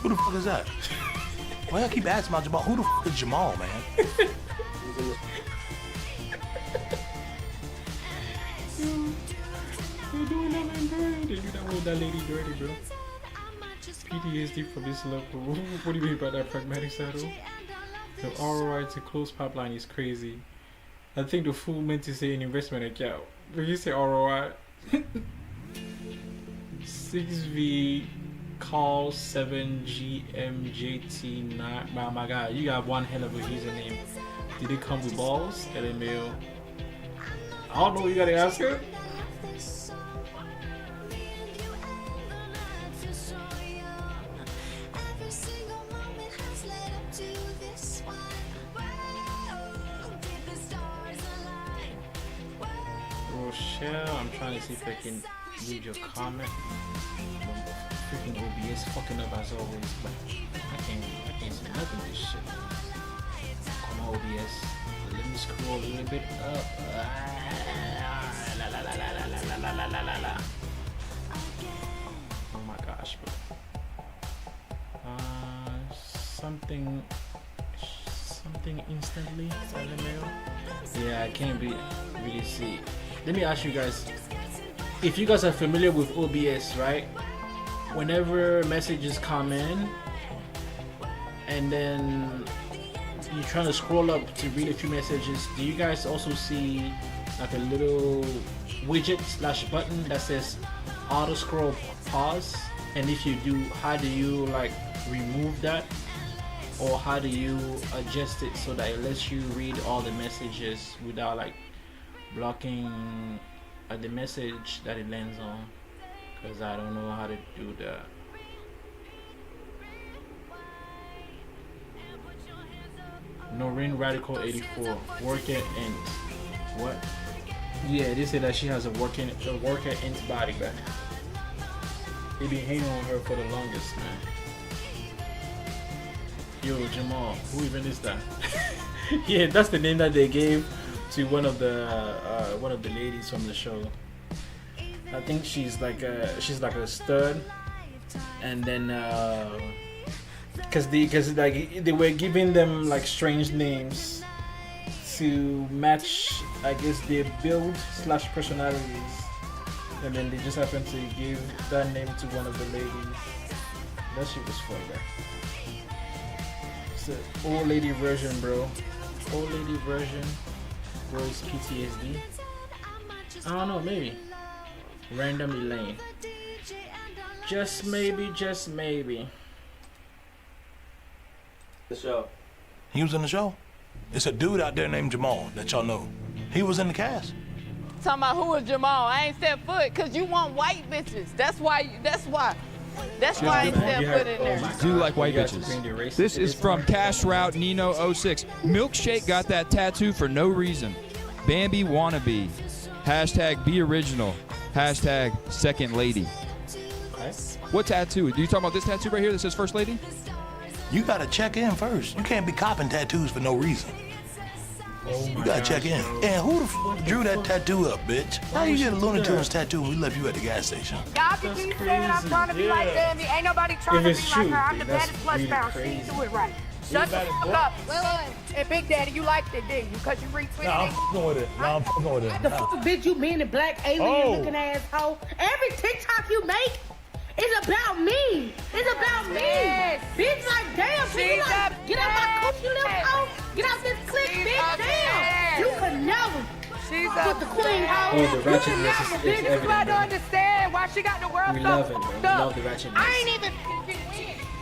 Who the fuck is that? Why y'all keep asking about Jamal? Who the fuck is Jamal, man? You're doing that man dirty. They do that with that lady dirty, bro. PTSD from this level. What do you mean by that pragmatic saddle? The ROI to close pipeline is crazy. I think the fool meant to say an investment account. When you say ROI, 6V call 7GMJT9. Oh my god, you got one hell of a username. Did it come with balls? LMAO. I don't know what you gotta ask her. Rochelle, I'm trying to see if I can read your comment. Freaking OBS fucking up as always, but I can't see nothing of this shit. Come on, OBS. Let me scroll a little bit up. Oh my gosh, bro. Something instantly. Yeah, I can't really see. Let me ask you guys, if you guys are familiar with OBS, right? Whenever messages come in and then you're trying to scroll up to read a few messages, do you guys also see like a little widget / button that says auto scroll pause? And if you do, how do you like remove that? Or how do you adjust it so that it lets you read all the messages without like blocking the message that it lands on? Because I don't know how to do that. Noreen Radical 84 worker int. What? Yeah, they say that she has a worker int body, but they been hating on her for the longest, man. Yo, Jamal, who even is that? Yeah, that's the name that they gave to one of the ladies from the show. I think she's like a stud, and then because they were giving them like strange names to match, I guess, their build / personalities, and then they just happened to give that name to one of the ladies. That shit was fun, bro. It's an old lady version, bro. Old lady version. Boys PTSD. I don't know, maybe. Random Elaine. Just maybe. The show. He was in the show? It's a dude out there named Jamal that y'all know. He was in the cast. Talking about who is Jamal? I ain't set foot because you want white bitches. That's why I ain't set foot in there. Do like white bitches. This is from Cash Route Nino 06. Milkshake got that tattoo for no reason. Bambi wannabe. #be original. #second lady. What tattoo? Do you talking about this tattoo right here that says First Lady? You gotta check in first. You can't be copping tattoos for no reason. You gotta check in. And who the f drew that tattoo up, bitch? How you get a Looney Tunes tattoo when we left you at the gas station? Y'all can keep saying I'm trying to be like Bambi. Ain't nobody trying to be like her. I'm the baddest plus bounce. She do it right. Shut the fuck up. Wait. Hey, Big Daddy, you liked it, didn't you? Because you retweeted Nah, I'm it. fucking with it. Nah, I'm fucking with it. The Nah. fuck, bitch, you mean the black alien looking asshole. Every TikTok you make is about me. It's about me. Bitch, like, damn, bitch, you like, get out my coochie little hoe. Get out this clique, bitch, damn. You could never. She's put the queen hoe. Oh, the ratchetness is Bitch, evident. this is why I don't understand why she got the world We so love it, bro. We fucked up. love the ratchetness. I ain't even win.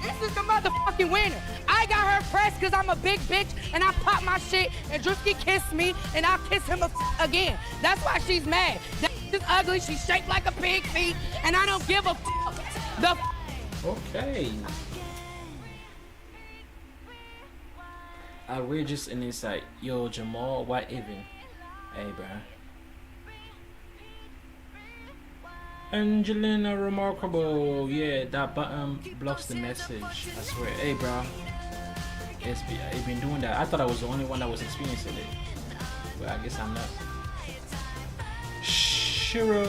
This is the motherfucking winner. I got her pressed because I'm a big bitch and I pop my shit and Drewski kissed me and I'll kiss him again. That's why she's mad. That is ugly. She's shaped like a pig feet and I don't give a the Okay. Outrageous and insight. Yo, Jamal, why even? Hey, bruh. Angelina Remarkable. Yeah, that button blocks the message. I swear. Hey, bro. It's been doing that. I thought I was the only one that was experiencing it. But I guess I'm not. Shiro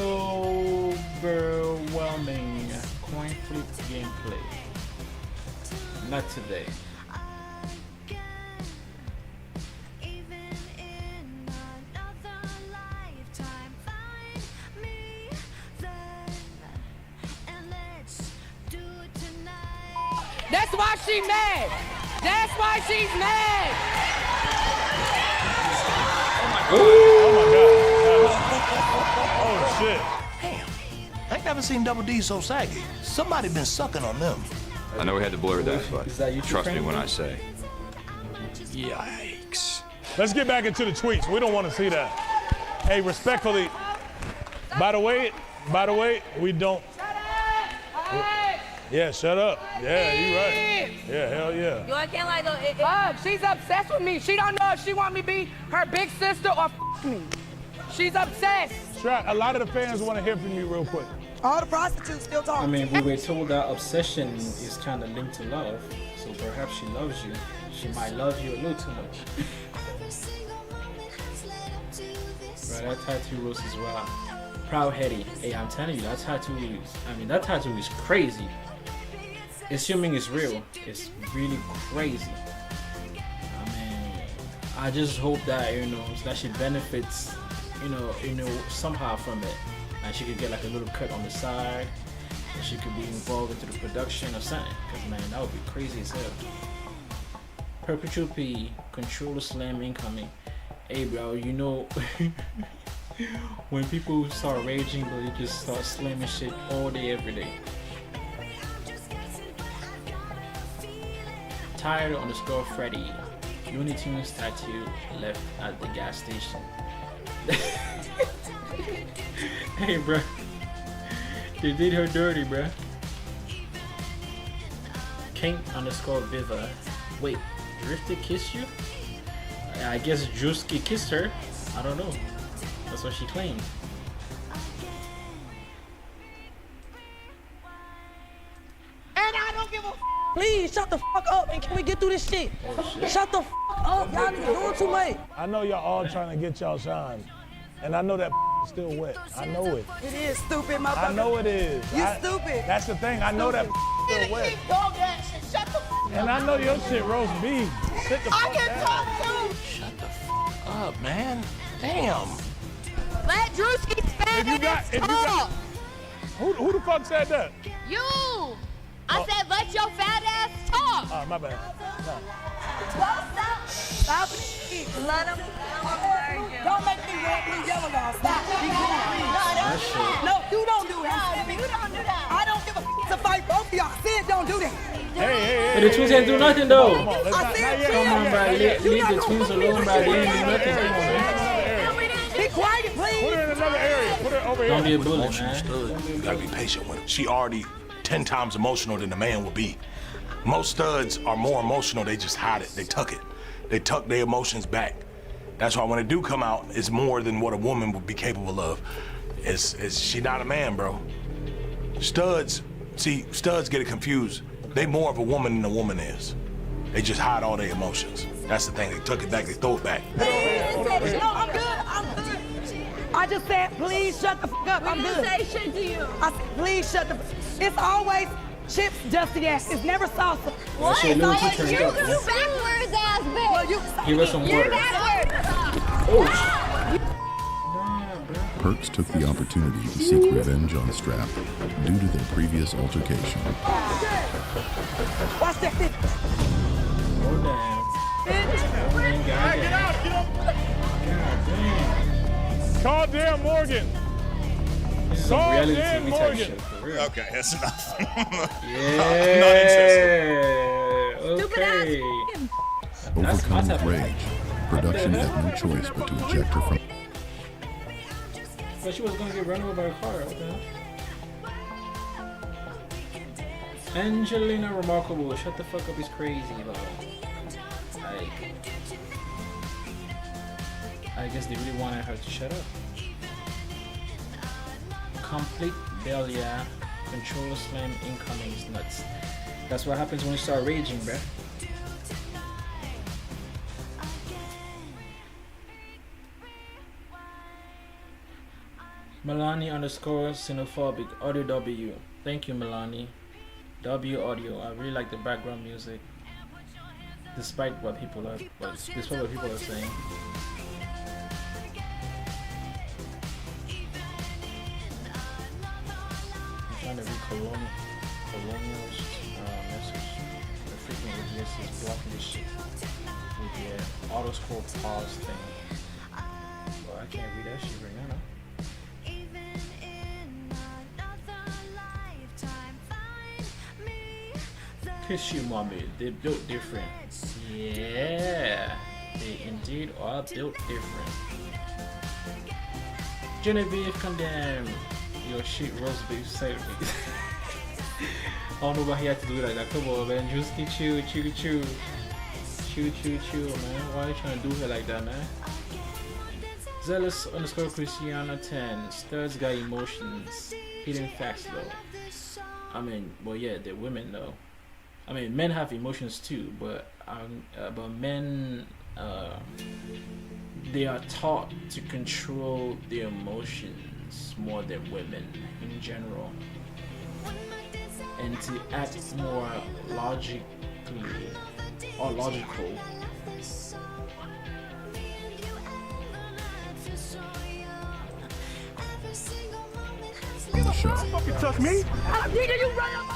overwhelming coin flip gameplay. Not today. That's why she mad. That's why she's mad. Oh shit. Damn. I ain't never seen Double D so saggy. Somebody been sucking on them. I know we had to blur that, but you trust me when I say. Yikes. Let's get back into the tweets. We don't want to see that. Hey, respectfully, by the way, we don't. Yeah, shut up. Yeah, you right. Yeah, hell yeah. Yo, I can't lie though. She's obsessed with me. She don't know if she want me to be her big sister or me. She's obsessed. Strat, a lot of the fans want to hear from you real quick. All the prostitutes still talking. I mean, we were told that obsession is kind of linked to love, so perhaps she loves you. She might love you a little too much. Right, that tattoo rose as well. Proud Hetty. Hey, I'm telling you, that tattoo is crazy. Assuming it's real, it's really crazy. I mean, I just hope that that she benefits, somehow from it, and she could get like a little cut on the side, and she could be involved into the production or something. Cause man, that would be crazy as hell. Perpetual P, Controller Slam incoming. Hey, bro, when people start raging, but they just start slamming shit all day, every day. Tired _ Freddy. Looney Tunes tattoo left at the gas station. Hey, bro. They did her dirty, bro. King _ Viva. Wait, Drifter kissed you? I guess Drewski kissed her. I don't know. That's what she claimed. And I don't give a Please shut the fuck up and can we get through this shit? Shut the fuck up. Y'all niggas doing too much. I know y'all all trying to get y'all shine. And I know that is still wet. I know it. It is stupid, motherfucker. I know it is. You stupid. That's the thing. I know that still wet. Shut the fuck And I know your shit roast beef. Sit the fuck down. talk too. Shut the fuck up, man. Damn. Let Drewski stand If you got, who the fuck said that? You. I said let your fat ass talk. Oh, my bad. Stop it. Let him. Don't make me red, blue, yellow now. Stop. Be cool, please. No, you don't do that. You don't do that. I don't give a to fight both of y'all. Sid don't do that. Hey. But the twins ain't do nothing though. Come on, Come on, bro. Leave the twins alone, bro. They ain't do nothing. Come on, man. Be quiet, please. Put her in another area. Put her over here. Don't be a bully, Emotional man. stud. You gotta be patient with her. She already 10 times emotional than a man would be. Most studs are more emotional. They just hide it. They tuck it. They tuck their emotions back. That's why when it do come out, it's more than what a woman would be capable of. She not a man, bro. Studs get it confused. They more of a woman than a woman is. They just hide all their emotions. That's the thing. They tuck it back. They throw it back. No, I'm good. I'm good. I just said, please shut the fuck up. I'm good. I didn't say shit to you. I said, please shut the. It's always chips, dusty ass. It's never salsa. What? You backwards, ass bitch. Well, you, give us some You're water. backwards. Perks took the opportunity to seek revenge on Strap due to their previous altercation. Watch that bitch. Oh, damn. Get out. Call Dan Morgan. This is a reality Dan TV type Morgan. shit, for real. Okay, that's enough. Yeah. Not interested. Okay. Overcome with rage, production had no choice but to eject her from. But she was gonna get run over by a car. What the hell? Angelina Remarkable, shut the fuck up, it's crazy, bro. Like, I guess they really wanted her to shut up. Complete Delia, controller slam incoming is nuts. That's what happens when you start raging, bruh. Milani underscore xenophobic audio W. Thank you, Milani. W audio. I really like the background music, despite what people are saying. I'm trying to read Colonial's message. The freaking idiots is blocking this shit with the auto scroll pause thing. Well, I can't read that shit right now. Kiss you, mommy. They're built different. Yeah, they indeed are built different. Genevieve condemn your shit roast beef sandwich. I don't know why he had to do it like that. Come on, man. Juicy, chill, man. Why are you trying to do her like that, man? Zealous underscore Christiana 10. Studs got emotions. Hidden facts though. I mean, well, yeah, they're women though. I mean, men have emotions too, but men, they are taught to control their emotions more than women in general, and to act more logical. On the show. You took me?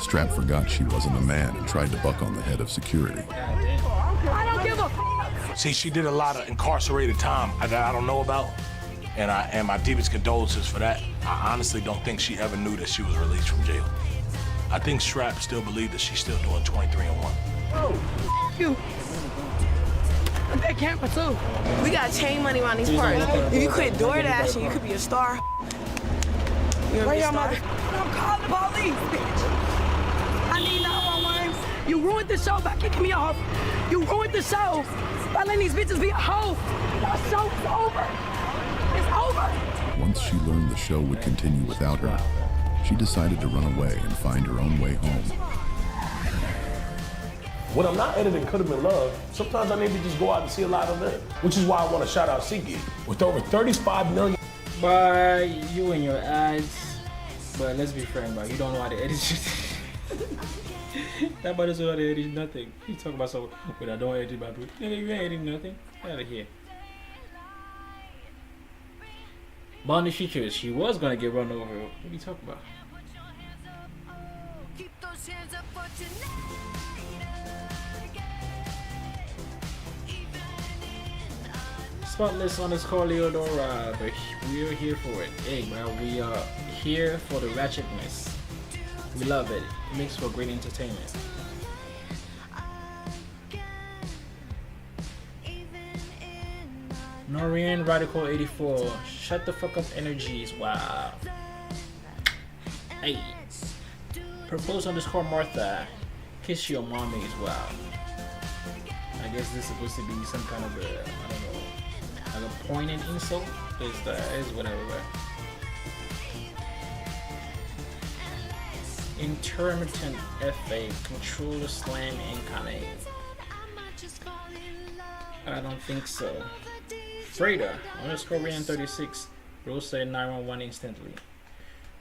Strap forgot she wasn't a man and tried to buck on the head of security. I don't give a f. See, she did a lot of incarcerated time that I don't know about, and my deepest condolences for that. I honestly don't think she ever knew that she was released from jail. I think Strap still believed that she's still doing 23 and 1. Oh, you. That camera too. We got chain money around these parts. If you quit DoorDash, you could be a star. You wanna be a star? I'm calling the police, bitch. I need 911. You ruined the show by kicking me off. You ruined the show by letting these bitches be a hoe. Our show's over. It's over. Once she learned the show would continue without her, she decided to run away and find her own way home. When I'm not editing Could Have Been Love, sometimes I need to just go out and see a live event, which is why I want to shout out SeatGeek. With over 35 million. But you and your ads, but let's be frank, bro. You don't know how to edit shit. That boy doesn't know how to edit nothing. He talking about something, but I don't edit my bro. Nigga, you ain't editing nothing. Get out of here. But in the future, she was gonna get run over. What are you talking about? Spotless underscore Leodora, but we are here for it. Hey, man, we are here for the ratchetness. We love it. It makes for great entertainment. Norian Radical 84. Shut the fuck up energies. Wow. Hey. Propose underscore Martha. Kiss your mommies. Wow. I guess this is supposed to be some kind of a, I don't know, like a pointed insult. Is whatever. Intermittent FA controller slam incoming. I don't think so. Freda underscore Rian 36. Rose 911 instantly.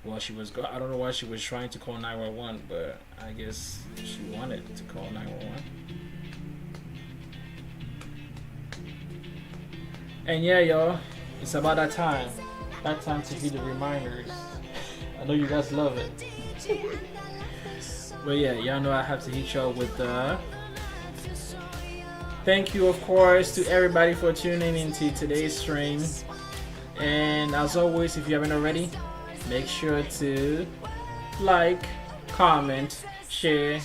Well, I don't know why she was trying to call 911, but I guess she wanted to call 911. And yeah, y'all, it's about that time. That time to hit the reminders. I know you guys love it. But yeah, y'all know I have to hit y'all with thank you, of course, to everybody for tuning into today's stream. And as always, if you haven't already, make sure to like, comment, share,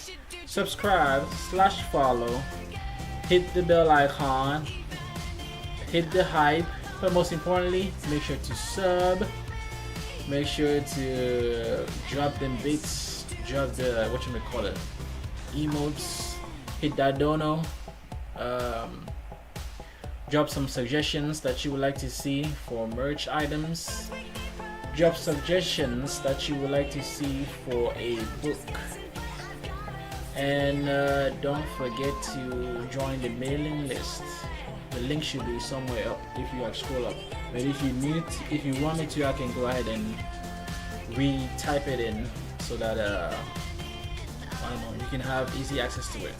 subscribe, /follow, hit the bell icon, hit the hype, but most importantly, make sure to sub, make sure to drop them bits, drop the, emotes, hit that dono, drop some suggestions that you would like to see for merch items, drop suggestions that you would like to see for a book, and don't forget to join the mailing list. The link should be somewhere up if you scroll up, but if you want me to, I can go ahead and re-type it in so that I don't know, you can have easy access to it.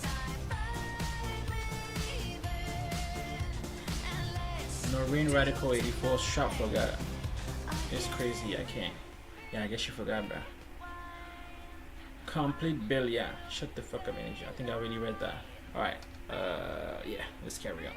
Noreen Radical 84 shop forgot. It's crazy, I can't. Yeah, I guess you forgot, bruh. Complete bill, yeah. Shut the fuck up, energy. I think I already read that. Alright, yeah, let's carry on.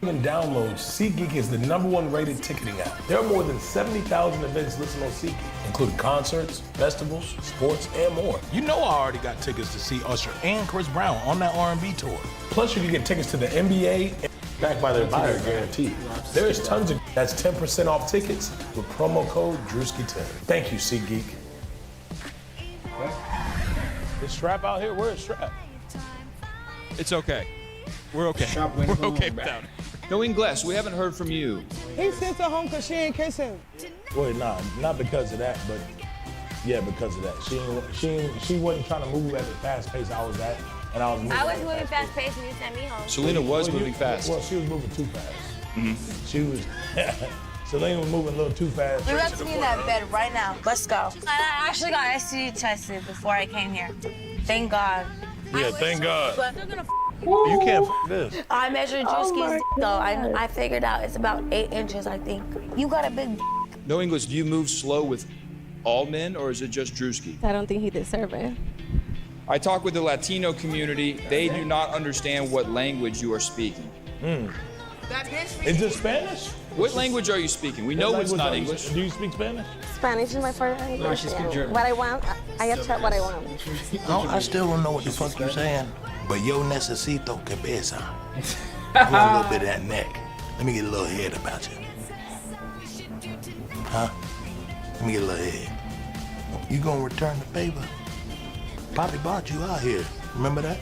And download, SeatGeek is the #1 rated ticketing app. There are more than 70,000 events listed on SeatGeek, including concerts, festivals, sports, and more. You know I already got tickets to see Usher and Chris Brown on that R&B tour. Plus, you can get tickets to the NBA, backed by their buyer guarantee. There is tons of, that's 10% off tickets with promo code Drewski10. Thank you, SeatGeek. The strap out here, where's strap? It's okay. We're okay. We're okay without it. No Ingles, we haven't heard from you. He sent her home because she ain't kiss him. Well, nah, not because of that, but yeah, because of that. She wasn't trying to move at the fast pace I was at, and I was moving. I was moving fast paced when you sent me home. Selena was moving fast. Well, she was moving too fast. She was. Selena was moving a little too fast. You left me in that bed right now. Let's go. I actually got STD tested before I came here. Thank God. Yeah, thank God. But they're gonna you can't this. I measured Drewski's though. I figured out it's about 8 inches, I think. You got a big No English, do you move slow with all men or is it just Drewski? I don't think he deserves it. I talk with the Latino community. They do not understand what language you are speaking. Is it Spanish? What language are you speaking? We know it's not English. Do you speak Spanish? Spanish is my first language. No, she speaks German. What I want, I accept what I want. I still don't know what the fuck you're saying, but yo necesito cabeza. I want a little bit of that neck. Let me get a little head about you. Huh? Let me get a little head. You gonna return the favor? Poppy brought you out here. Remember that?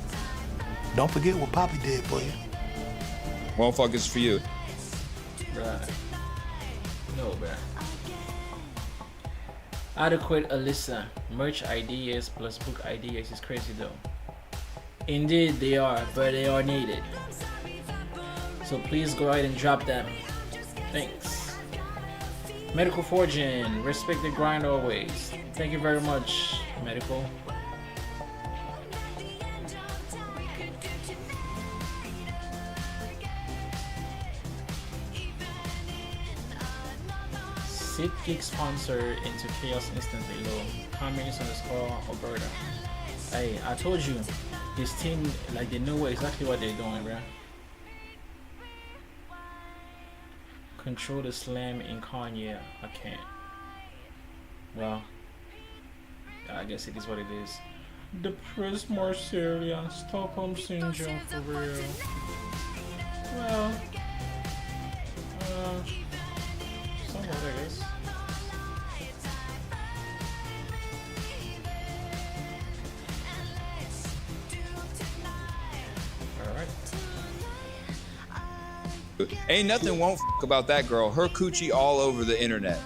Don't forget what Poppy did for you. Well, fuck is for you. Right. No, bruh. Adequate Alyssa. Merch ideas plus book ideas is crazy though. Indeed they are, but they are needed. So please go ahead and drop them. Thanks. Medical Fortune. Respect the grind always. Thank you very much, Medical. SeatGeek sponsor into chaos instantly low. Communist_Alberta. Hey, I told you, his team, like, they know exactly what they're doing, bruh. Control the slam in Kanye. I can't. Well, I guess it is what it is. Depressed Marcelia, Stockholm Syndrome for real. Well, somewhat, I guess. Ain't nothing won't f about that girl. Her coochie all over the internet.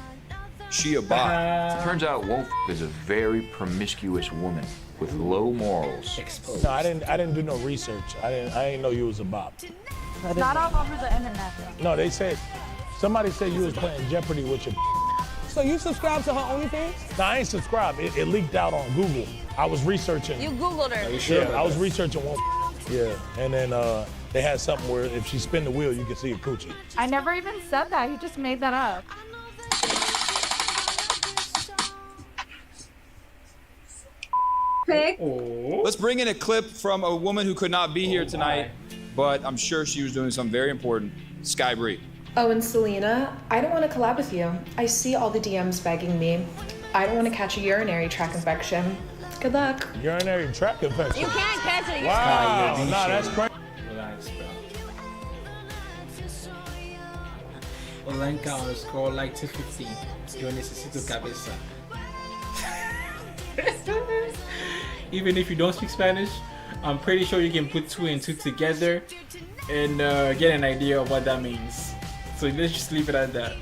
She a bot. Turns out Wolf is a very promiscuous woman with low morals. No, I didn't do no research. I didn't know you was a bop. Not all over the internet though. No, they said somebody said you was playing Jeopardy with your. So you subscribe to her OnlyFans? No, I ain't subscribed. It leaked out on Google. I was researching. You Googled her. Yeah, I was researching one. Yeah, and then they had something where if she spin the wheel, you can see a coochie. I never even said that. He just made that up. Let's bring in a clip from a woman who could not be here tonight, but I'm sure she was doing something very important. Sky Bree. Oh, and Selena, I don't want to collab with you. I see all the DMs begging me. I don't want to catch a urinary tract infection. Good luck. Urinary tract infection? You can't catch it. Wow, no, that's crazy. Relax, bro. Olenka _like 250. Yo necesito cabeza. Even if you don't speak Spanish, I'm pretty sure you can put 2 and 2 together and get an idea of what that means. So let's just leave it at that.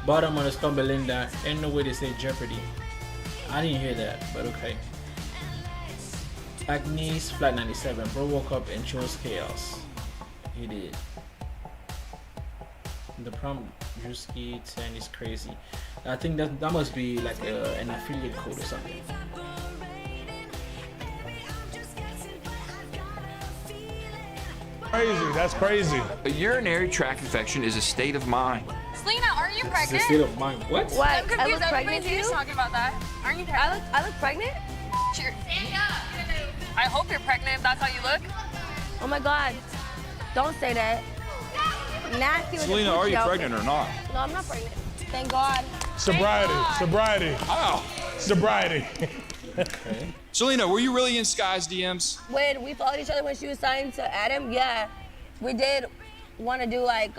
Bottom _ Belinda. Ain't no way to say Jeopardy. I didn't hear that, but okay. Agnes Flat 97. Bro woke up and chose chaos. He did. The prom Drewski 10 is crazy. I think that must be like an affiliate code or something. Crazy, that's crazy. A urinary tract infection is a state of mind. Selena, aren't you pregnant? It's a state of mind. What? What? I I'm confused. look pregnant Everybody's to you? talking about that. Aren't you pregnant? I look pregnant? Sure. I hope you're pregnant if that's how you look. Oh my God. Don't say that. Nasty with Selena, the are you coochie pregnant or not? outfit. No, I'm not pregnant. Thank God. Sobriety, sobriety. Wow. Sobriety. Okay. Selena, were you really in Sky's DMs? When we followed each other when she was signed to Adam, yeah. We did want to do like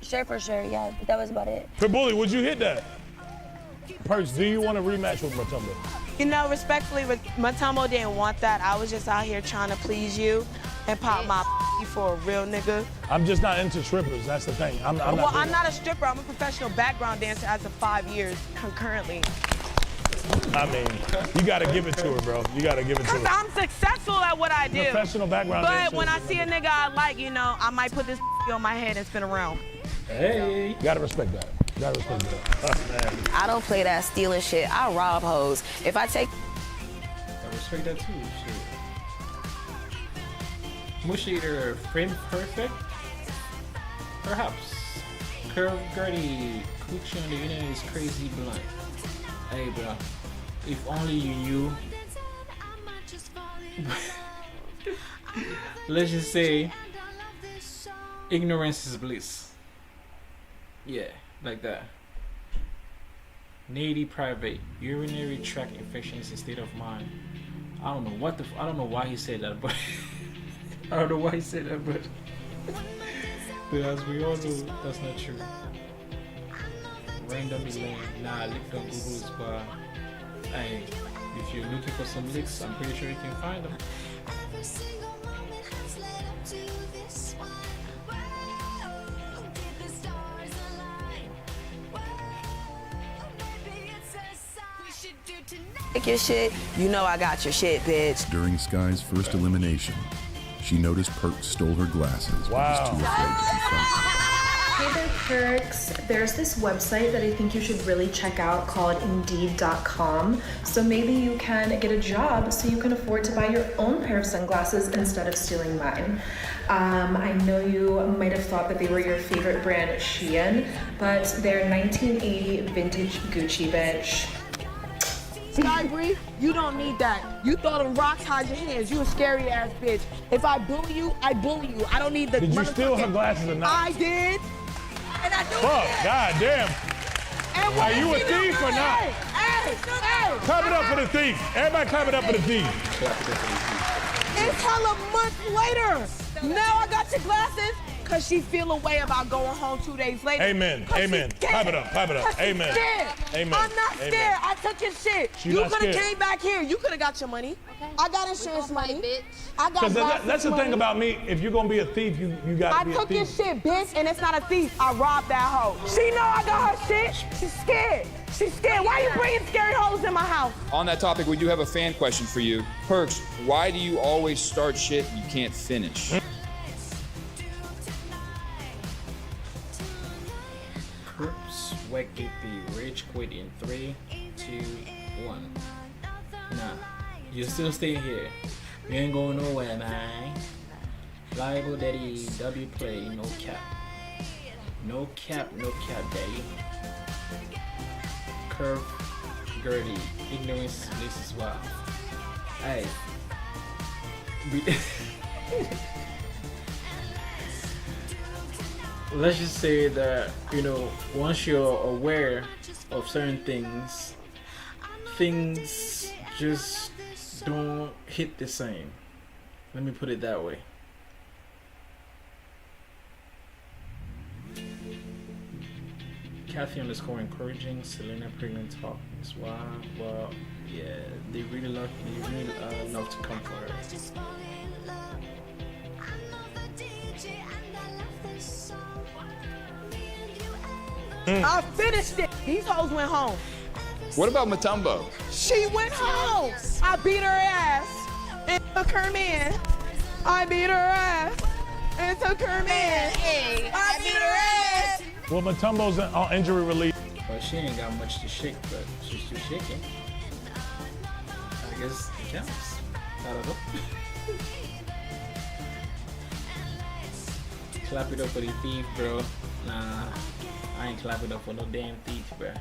shirt for sure, yeah, but that was about it. Bully, would you hit that? Perks, do you want to rematch with Matumbo? You know, respectfully, Matumbo didn't want that. I was just out here trying to please you and pop my for a real nigga. I'm just not into strippers, that's the thing. I'm I'm not a stripper. I'm a professional background dancer as of 5 years concurrently. I mean, you gotta give it to her, bro. You gotta give it to Because her. I'm successful at what I do. Professional background But dancer. when I see a nigga I like, you know, I might put this on my head and spin around. Hey. You gotta respect that. You gotta respect that. Man. I don't play that stealing shit. I rob hoes. If I take... I respect that too. Shit. Mush Eater Frame Perfect? Perhaps. Curve Gertie Coochie on the internet is crazy blunt. Hey bro, if only you knew. Let's just say ignorance is bliss. Yeah, like that. Nady private urinary tract infection is a state of mind. I don't know what I don't know why he said that, but I don't know why he said that, but as we all know, that's not true. Random lane. Nah, I looked on Google's, but hey, if you're looking for some licks, I'm pretty sure you can find them. Take your shit, you know I got your shit, bitch. During Sky's first elimination, she noticed Perk stole her glasses, but was too afraid to confront her. Hey there, Perks. There's this website that I think you should really check out called Indeed.com. So maybe you can get a job so you can afford to buy your own pair of sunglasses instead of stealing mine. I know you might have thought that they were your favorite brand, Shein, but they're 1980 vintage Gucci, bitch. Sky Bree, you don't need that. You throw them rocks, hide your hands. You a scary ass bitch. If I bully you, I bully you. I don't need the. Did you steal her glasses or not? I did. And I do Fuck, it. god damn. And Are you a thief or not? Hey, hey. Clap it up for the thief. Everybody clap it up for the thief. It's hella months later. Now I got your glasses. Cause she feel a way about going home 2 days later. Amen. Amen. Clap it up. Clap it up. Amen. Scared. Amen. I'm not scared. Amen. I took your shit. She's You not could have scared. came back here. You could have got your money. Okay. I got insurance money. I got Because glasses that's the money. thing about me. If you're gonna be a thief, you gotta I be a took your thief. shit, bitch, and it's not a thief. I robbed that hoe. She know I got her shit. She's scared. She's scared. Why you bringing scary hoes in my house? On that topic, we do have a fan question for you. Perks, why do you always start shit you can't finish? Wake it be rich quit in 3, 2, 1. Nah, you're still staying here. You ain't going nowhere, man. Liable daddy, W play, no cap. No cap, daddy. Curve, Gertie, ignorance, this is wild. Hey. Let's just say that, you know, once you're aware of certain things, things just don't hit the same. Let me put it that way. Kathy _ encouraging Selena pregnant talk is wow. Well, yeah, they really love to come for her. I finished it. These hoes went home. What about Matumbo? She went home. I beat her ass and took her man. I beat her ass and took her man. I beat her ass. Well, Matumbo's on injury relief. Well, she ain't got much to shake, but she's still shaking. I guess it counts. I don't know. Clap it up for the thief, bro. Nah, I ain't clapping up for no damn thief, bro.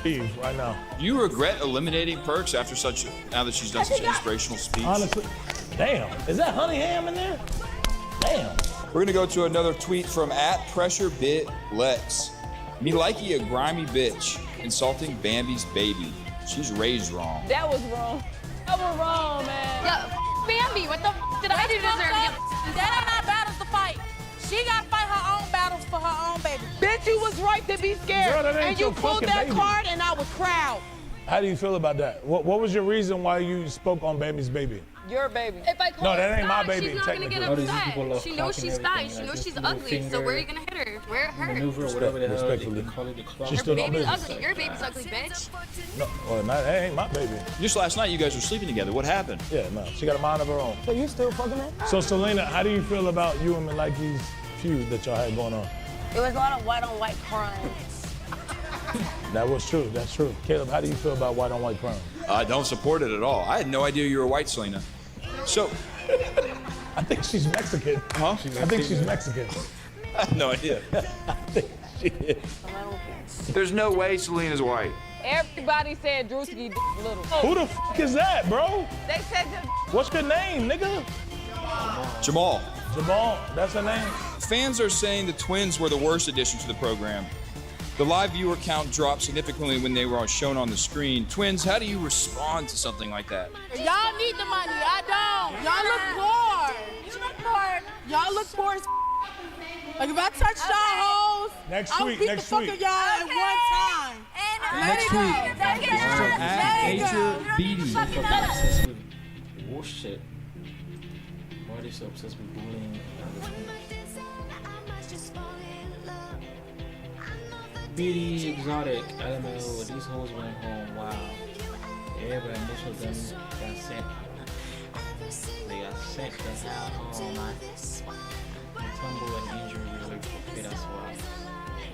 Right now. You regret eliminating Perks now that she's done such an inspirational speech? Honestly, damn. Is that honey ham in there? Damn. We're gonna go to another tweet from @PressureBitLex. Me likey a grimy bitch, insulting Bambi's baby. She's raised wrong. That was wrong. That was wrong, man. Yeah, Bambi, what the did I do to deserve to get? That ain't our battles to fight. She got to fight her own battles for her own baby. Bitch, you was right to be scared. Girl, that ain't and you your pulled fucking that baby. card and I was proud. How do you feel about that? What was your reason why you spoke on Bambi's baby? Your baby. If I call No, that her ain't my Sky, baby, she's not gonna get technically. upset. She knows she's Sky. She knows she's ugly. So where are you gonna hit her? Where it hurts. Maneuver, whatever the hell they Respectfully. call it, the club. She's Her still baby's not ugly. Your baby's ugly, bitch. No, well, that ain't my baby. Just last night, you guys were sleeping together. What happened? Yeah, no, she got a mind of her own. So you still fucking her? So, Selena, how do you feel about you and Malaki's feud that y'all had going on? It was a lot of white on white crime. That was true. That's true. Caleb, how do you feel about white on white crime? I don't support it at all. I had no idea you were white, Selena. So, I think she's Mexican. Huh? I think she's Mexican. I have no idea. I think she is. There's no way Selena's white. Everybody said Drewski little. Who the f is that, bro? They said What's your name, nigga? Jamal. Jamal, that's her name. Fans are saying the twins were the worst addition to the program. The live viewer count dropped significantly when they were shown on the screen. Twins, how do you respond to something like that? Y'all need the money. I don't. Y'all look poor. You look poor. Y'all look poor as like if I touch y'all hoes, Next I'll week, beat next the fuck week. of y'all at one time. Next week. This is from @NatureBeaty. Oh shit. Why are they so obsessed with bullying other twins? Beady, exotic, LML, these hoes went home, wow. Yeah, but most of them got sent. They got sent the hell home, man. Matumbo and injury relief, okay, that's why.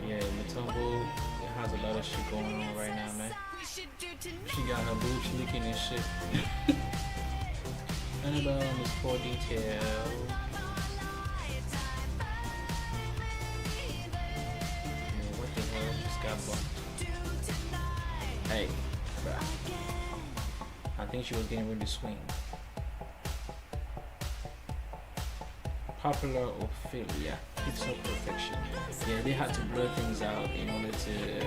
Yeah, Matumbo has a lot of shit going on right now, man. She got her boobs leaking and shit. Annabelle is poor detail. Hey, bruh. I think she was getting ready to swing. Popular Ophelia, pixel perfection. Yeah, they had to blur things out in order to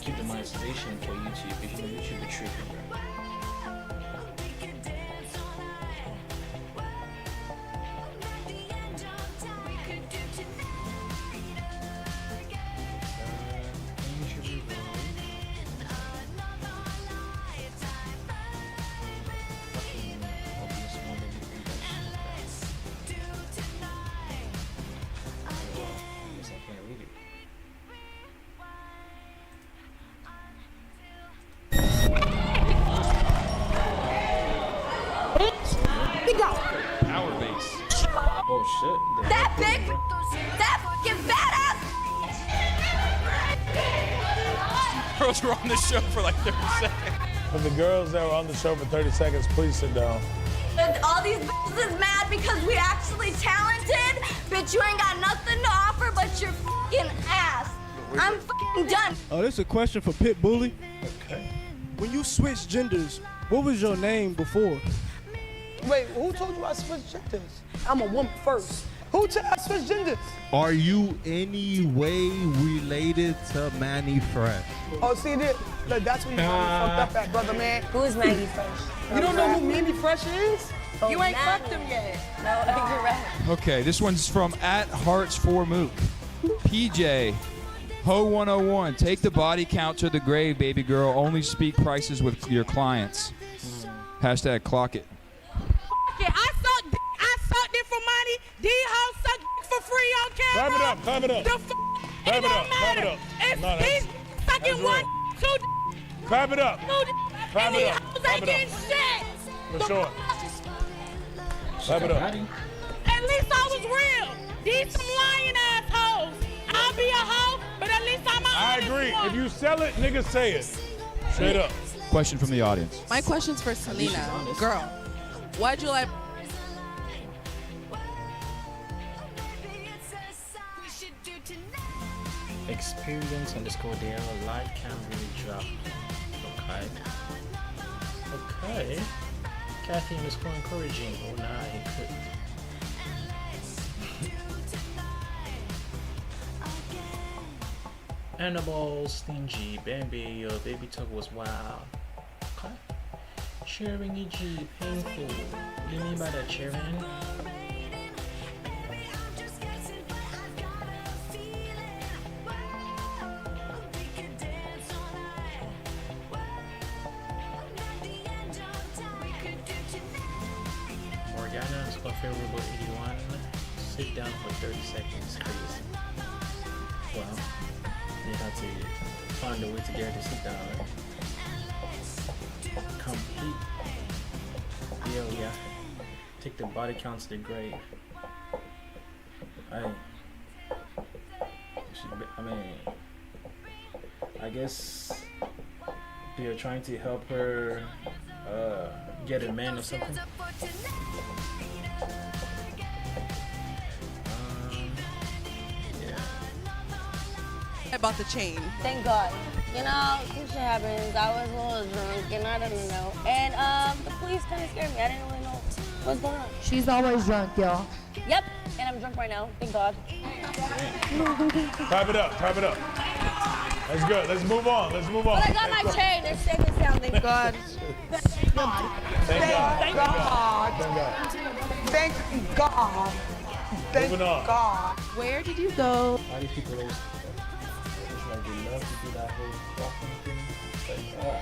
keep the monetization for YouTube. If you know YouTube is tripping, bro. girls were on the show for like 30 seconds. For the girls that were on the show for 30 seconds, please sit down. And all these bitches is mad because we actually talented. Bitch, you ain't got nothing to offer but your fucking ass. I'm fucking done. Oh, this is a question for Pit Bully. Okay. When you switched genders, what was your name before? Wait, who told you I switched genders? I'm a woman first. Who told I switched genders? Are you any way related to Manny Fresh? Oh, see, that's what you fucked up at, brother, man. Who is Maggie Fresh? You don't know who Manny Fresh is? Oh, You ain't Maggie. fucked him yet. No, you're right. Okay, this one's from @Hearts4Mook. PJ, Ho101, take the body count to the grave, baby girl. Only speak prices with your clients. Hashtag clock it. I sucked it for money. These hoes suck dick for free on camera. Clap it up, clap it up. The Clap it don't up, clap it matter. up. It's No, these sucking that's one, two, Clap it up. two, Clap and it these up. hoes Clap ain't it getting up. shit. For sure. Clap it up. At least I was real. These some lying assholes. I'll be a hoe, but at least I'm a I agree. If you sell it, niggas say it. Straight up. Question from the audience. My question's for Selena. Girl, why'd you like... Experience_Dale live cam really drop. Okay. Kathy_encouraging. Oh nah, he couldn't. Annabelle stingy. Bambi, your baby talk was wild. Okay. Sharing EG painful. What do you mean by that, sharing? Morgana is favorable 81. Sit down for 30 seconds. Crazy. Well, you have to find a way to get her to sit down. Complete. Yeah. Take the body count to the grave. I guess they're trying to help her get a man or something. About the chain. Thank God. You know, some shit happens. I was a little drunk and I didn't know. And the police kind of scared me. I didn't really know what's going on. She's always drunk, y'all. Yep. And I'm drunk right now. Thank God. Clap it up, clap it up. That's good. Let's move on. Let's move on. But I got my chain. It's safe and sound. Thank God. Thank God. Thank God. Thank God. Thank Moving on. God. Where did you go? Why these people always, it's like they love to do that whole crossing thing. It's like,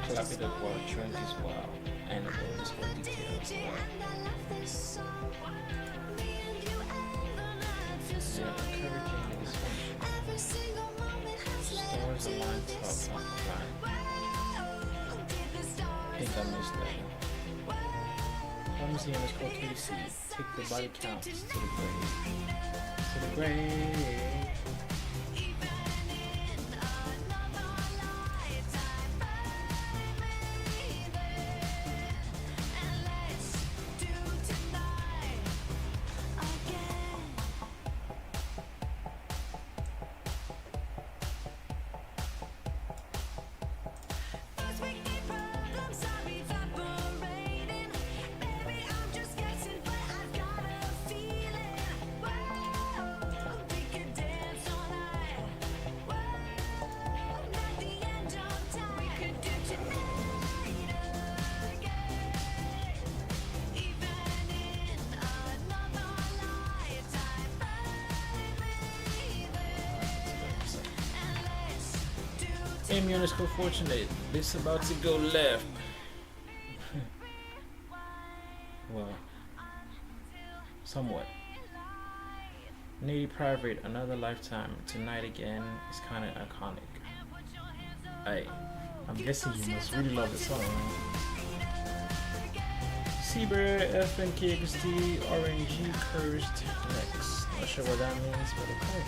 Clap it up while trend is wow. And the bonus for details. Yeah, encouraging this one. Stars align top of line. I think I missed that. Pharmacy underscore KC. Take the body counts to the grave. To the grave. Amy underscore fortunate. This about to go left. Well, somewhat. Nady Private, another lifetime. Tonight again is kind of iconic. I'm guessing you must really love the song. Seabird, FNKXD, RNG, Cursed, next. Not sure what that means, but okay.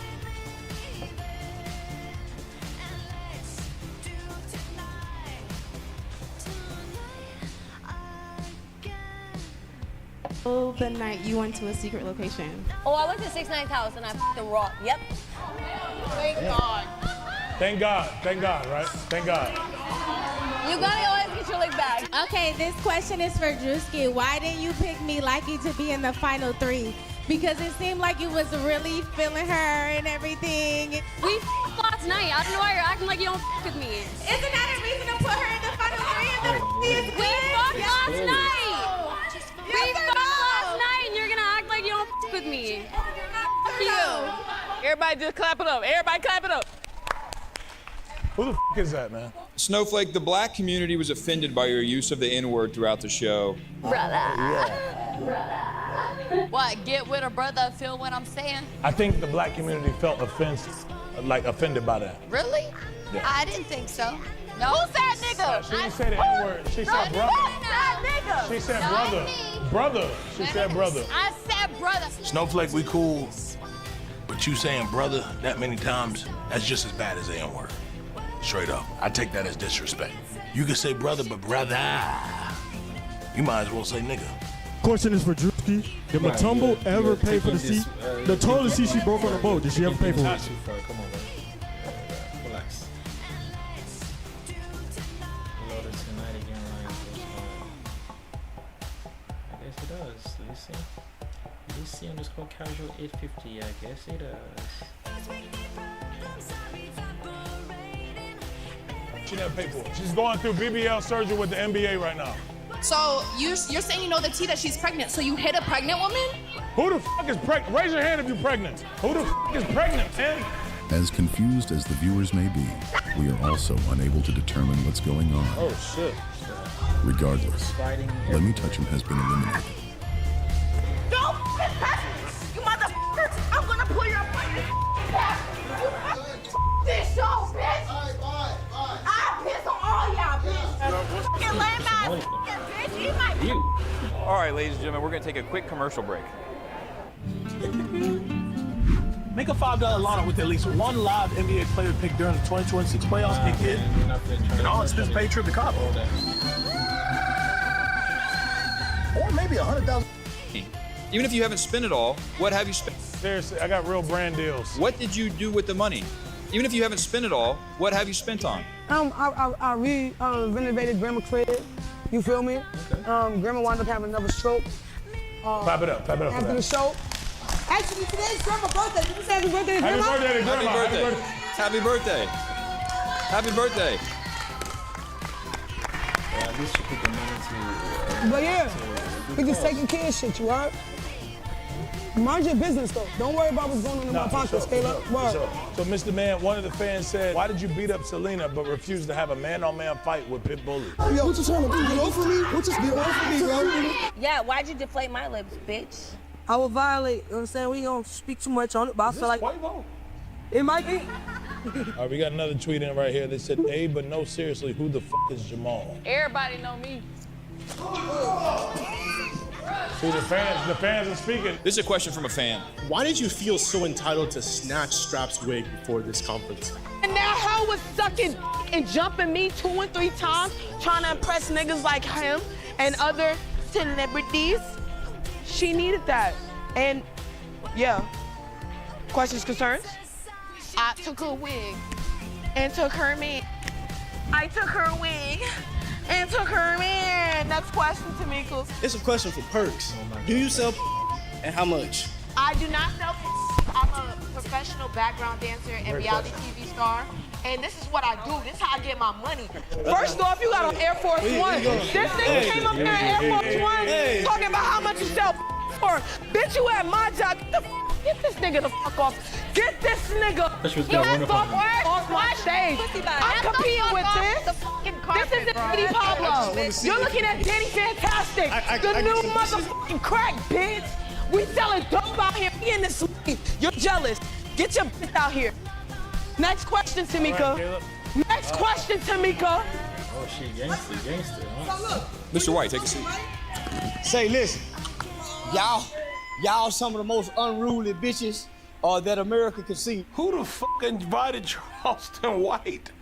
The night you went to a secret location. Oh, I went to 6ix9ine house and I f***ing raw. Yep. Thank God. Thank God. Thank God, right? Thank God. You gotta always get your lick back. Okay, this question is for Drewski. Why didn't you pick me likey to be in the final 3? Because it seemed like you was really feeling her and everything. We f***ed last night. I don't know why you're acting like you don't f*** with me. Isn't that a reason to put her in the final 3? And the We f***ed last night. We f***ed last night and you're gonna act like you don't f*** with me. Fuck you. Everybody just clap it up. Everybody clap it up. Who the f*** is that, man? Snowflake, the black community was offended by your use of the N-word throughout the show. What, get with a brother, feel what I'm saying? I think the black community felt offended by that. Really? Yeah. I didn't think so. No. Who said nigga? She didn't say the N-word. She said brother. She said brother. Brother. She said brother. I said brother. Snowflake, we cool, but you saying brother that many times, that's just as bad as the N-word. Straight up. I take that as disrespect. You can say brother, but brother, you might as well say nigga. Question is for Drewski. Did Matumbo ever pay for the seat? The toilet seat she broke on the boat, did she ever pay for it? Come on, man. Relax. Loaded tonight again, I guess it does. Lucy underscore casual 850. I guess it does. She never paid for it. She's going through BBL surgery with the NBA right now. So you're saying you know the tea that she's pregnant, so you hit a pregnant woman? Who the f*** is pregnant? Raise your hand if you're pregnant. Who the f*** is pregnant, man? As confused as the viewers may be, we are also unable to determine what's going on. Oh, shit. Regardless, Let Me Touch Him has been eliminated. take a quick commercial break. Make a $5 lotto with at least one live NBA player pick during the 2026 playoffs. Pick it. And all expense paid trip to Cabo. Or maybe $100,000. Even if you haven't spent it all, what have you spent? Seriously, I got real brand deals. What did you do with the money? Even if you haven't spent it all, what have you spent on? I renovated Grandma crib. You feel me? Okay. Grandma wound up having another stroke. Clap it up for After that. the show. Actually, today's Grandma's birthday. Did you say happy birthday to Happy Grandma? birthday to Grandma. Happy birthday. Happy birthday. At least you put the money to. But yeah, we just taking care of shit, you alright? Mind your business though. Don't worry about what's going on in my pockets, Caleb. Word. So, Mr. Man, one of the fans said, why did you beat up Selena but refuse to have a man-on-man fight with Pit Bully? Yo, what you trying to do? Get off of me? What you get off of me, bro? Yeah, why'd you deflate my lips, bitch? I will violate, you know what I'm saying? We ain't gonna speak too much on it, but I feel like it might be. All right, we got another tweet in right here. They said, hey, but no, seriously, who the f is Jamal? Everybody know me. See, the fans are speaking. This is a question from a fan. Why did you feel so entitled to snatch Strap's wig before this conference? And that hoe was sucking and jumping me 2 and 3 times, trying to impress niggas like him and other celebrities. She needed that. And yeah, questions, concerns? I took her wig and took her man. I took her wig and took her man. Next question, Tamika. It's a question for Perks. Do you sell and how much? I do not sell. I'm a professional background dancer and reality TV star. And this is what I do. This is how I get my money. First off, you got on Air Force One. This nigga came up here in Air Force One talking about how much you sell for. Bitch, you at my job. Get this nigga the fuck off. Get this nigga off my stage. I'm competing with this. This isn't Diddy Pablo. You're looking at Diddy Fantastic. The new motherfucking crack, bitch. We selling dope out here. We in this league. You're jealous. Get your bitch out here. Next question, Tamika. Next question, Tamika. Oh, she gangster, huh? Mr. White, take a seat. Say, listen, y'all some of the most unruly bitches that America can see. Who the fuck invited Charleston White?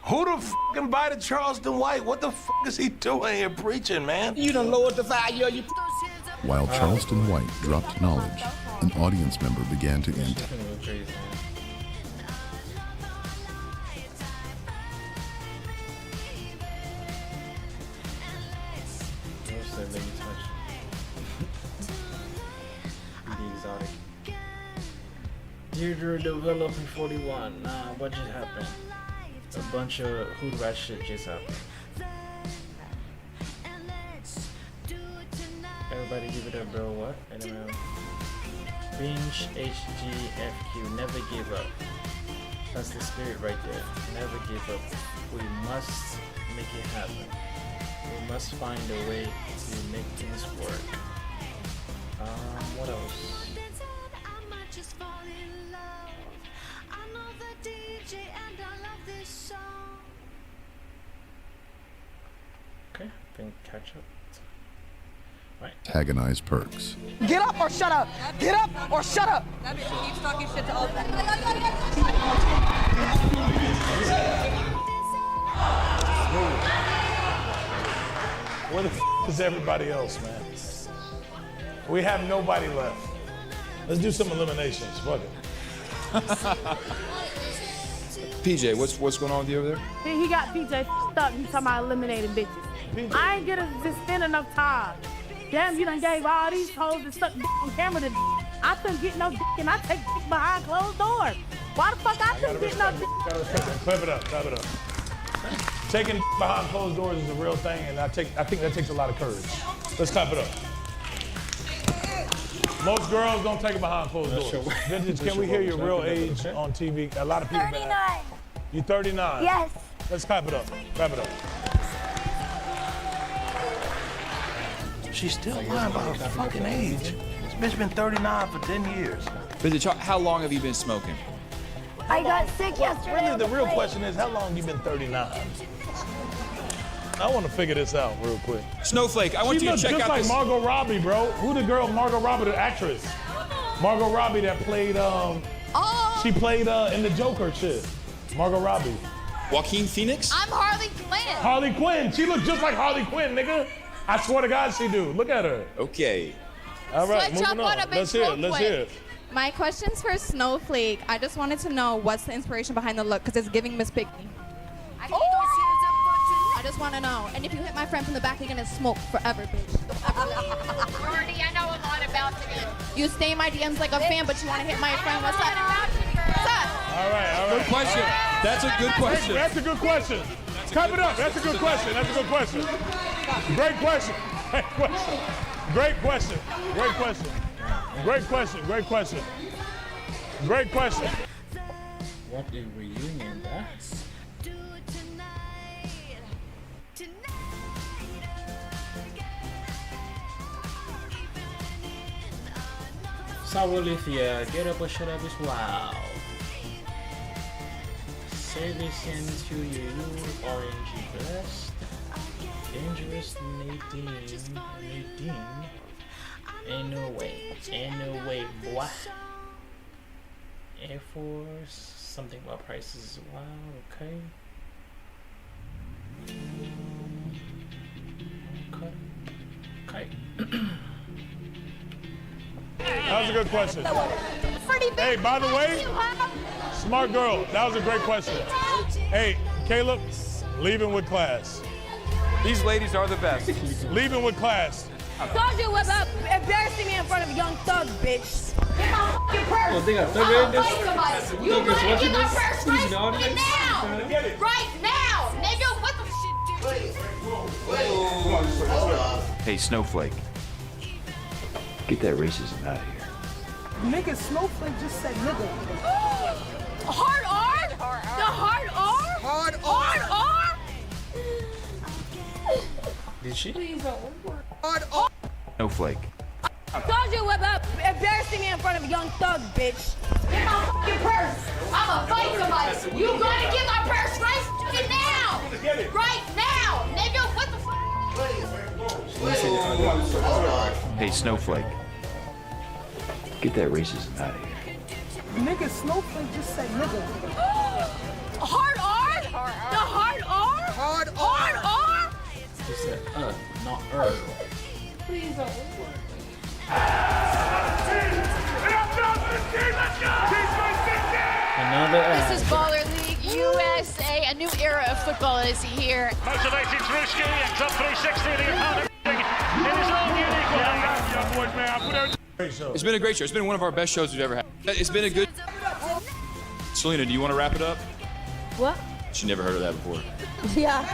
Who the fuck invited Charleston White? What the fuck is he doing here preaching, man? You done lowered the value of your... While Charleston White dropped knowledge, an audience member began to enter. Exotic. Deirdre developing 41. Nah, what just happened? A bunch of hood rat shit just happened. Everybody give it up, bro. What? Anyway. Binge HGFQ. Never give up. That's the spirit right there. Never give up. We must make it happen. We must find a way to make things work. What else? Okay, then catch up. Right. Antagonize Perks. Get up or shut up. Get up or shut up. That bitch keeps talking shit to all of them. Where the f is everybody else, man? We have nobody left. Let's do some eliminations. Fuck it. PJ, what's going on with you over there? He got PJ stuck. He's talking about eliminating bitches. PJ. I ain't gonna just spend enough time. Damn, you done gave all these hoes that suck dick on camera to I couldn't get no dick and I take dick behind closed doors. Why the fuck I couldn't get no dick? Clap it up, clap it up. Taking behind closed doors is a real thing, and I think that takes a lot of courage. Let's clap it up. Most girls don't take it behind closed doors. Vintage, can we hear your real age on TV? A lot of people. 39. You 39? Yes. Let's clap it up. Clap it up. She's still lying about her fucking age. This bitch been 39 for 10 years. Vintage, how long have you been smoking? I got sick yesterday. Really, the real question is, how long have you been 39? I want to figure this out real quick. Snowflake, I want you to check out just this. like Margot Robbie, bro. Who the girl, Margot Robbie, the actress? Margot Robbie that played, she played in the Joker shit. Margot Robbie. Joaquin Phoenix? I'm Harley Quinn. Harley Quinn. She looks just like Harley Quinn, nigga. I swear to God she do. Look at her. Okay. All right, Switch moving up on. on a Let's big hear it. Let's hear it. My question's for Snowflake. I just wanted to know what's the inspiration behind the look, because it's giving Miss Piggy. I just want to know. And if you hit my friend from the back, you're going to smoke forever, bitch. Jordy, I know a lot about you. You stay in my DMs like a fan, but you want to hit my friend. What's up? What's up? All right. Good question. That's a good question. That's a good question. Clap it up. That's a good question. That's a good question. Great question. Great question. Great question. Great question. Great question. Great question. What a reunion, bruh. Sabolithia, get up or shut up is wow. Service into you, orangey blessed. Dangerous Nadine. Ain't no way, boy. Air Force, something about prices. Wow, okay. Okay. That was a good question. Hey, by the way, smart girl, that was a great question. Hey, Caleb, leaving with class. These ladies are the best. Leaving with class. Told you what's up, embarrassing me in front of Young Thug, bitch. Get my fucking purse. Oh, they got Thug in this? You gonna get my purse Who's in the right audience? now. Right now, nigga. What the shit? Hey, Snowflake. Get that racism out of here. Nigga, Snowflake just said nigga. Hard R? The hard R? Hard R? Did she? Hard R. Snowflake. Told you what's up, embarrassing me in front of Young Thug, bitch. Get my fucking purse. I'ma fight somebody. You gonna get my purse right fucking now. Right now, nigga. What the fuck? Hey, Snowflake. Get that racism out of here. Nigga, Snowflake just said nigga. Hard R? The hard R? Hard R? She said, not Please don't. Another ad. This is Baller League USA. A new era of football is here. Motivated Ruski and top 360 in the opponent. It is all unique. It's been a great show. It's been one of our best shows we've ever had. It's been a good... Selena, do you want to wrap it up? What? She never heard of that before. Yeah.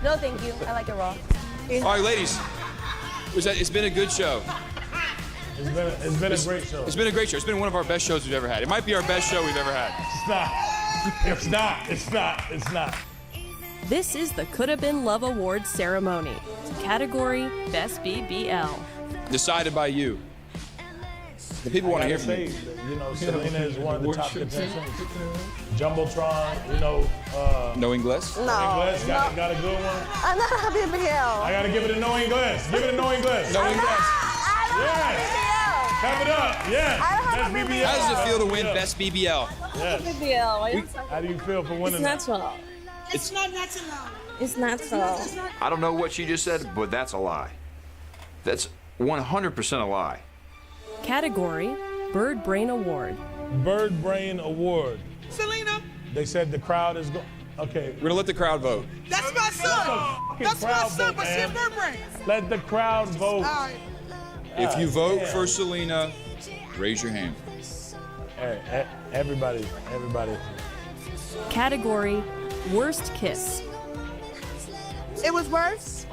No, thank you. I like it raw. All right, ladies. It's been a good show. It's been a great show. It's been a great show. It's been one of our best shows we've ever had. It might be our best show we've ever had. It's not. This is the Coulda Been Love Awards ceremony. Category Best BBL. Decided by you. The people want to hear from you. You know, Selena is one of the top contestants. Jumbotron, you know. No English? No. English, got a good one. I'm not a BBL. I gotta give it a no English. Give it a no English. No English. Yes. Clap it up. Yes. Best BBL. How does it feel to win Best BBL? Yes. BBL. How do you feel for winning? It's natural. It's not natural. It's natural. I don't know what she just said, but that's a lie. That's 100% a lie. Category Bird Brain Award. Bird Brain Award. Selena. They said the crowd is going. Okay. We're gonna let the crowd vote. That's my son. That's my son, but she a bird brain. Let the crowd vote. All right. If you vote for Selena, raise your hand. Hey, everybody. Category Worst Kiss. It was worse?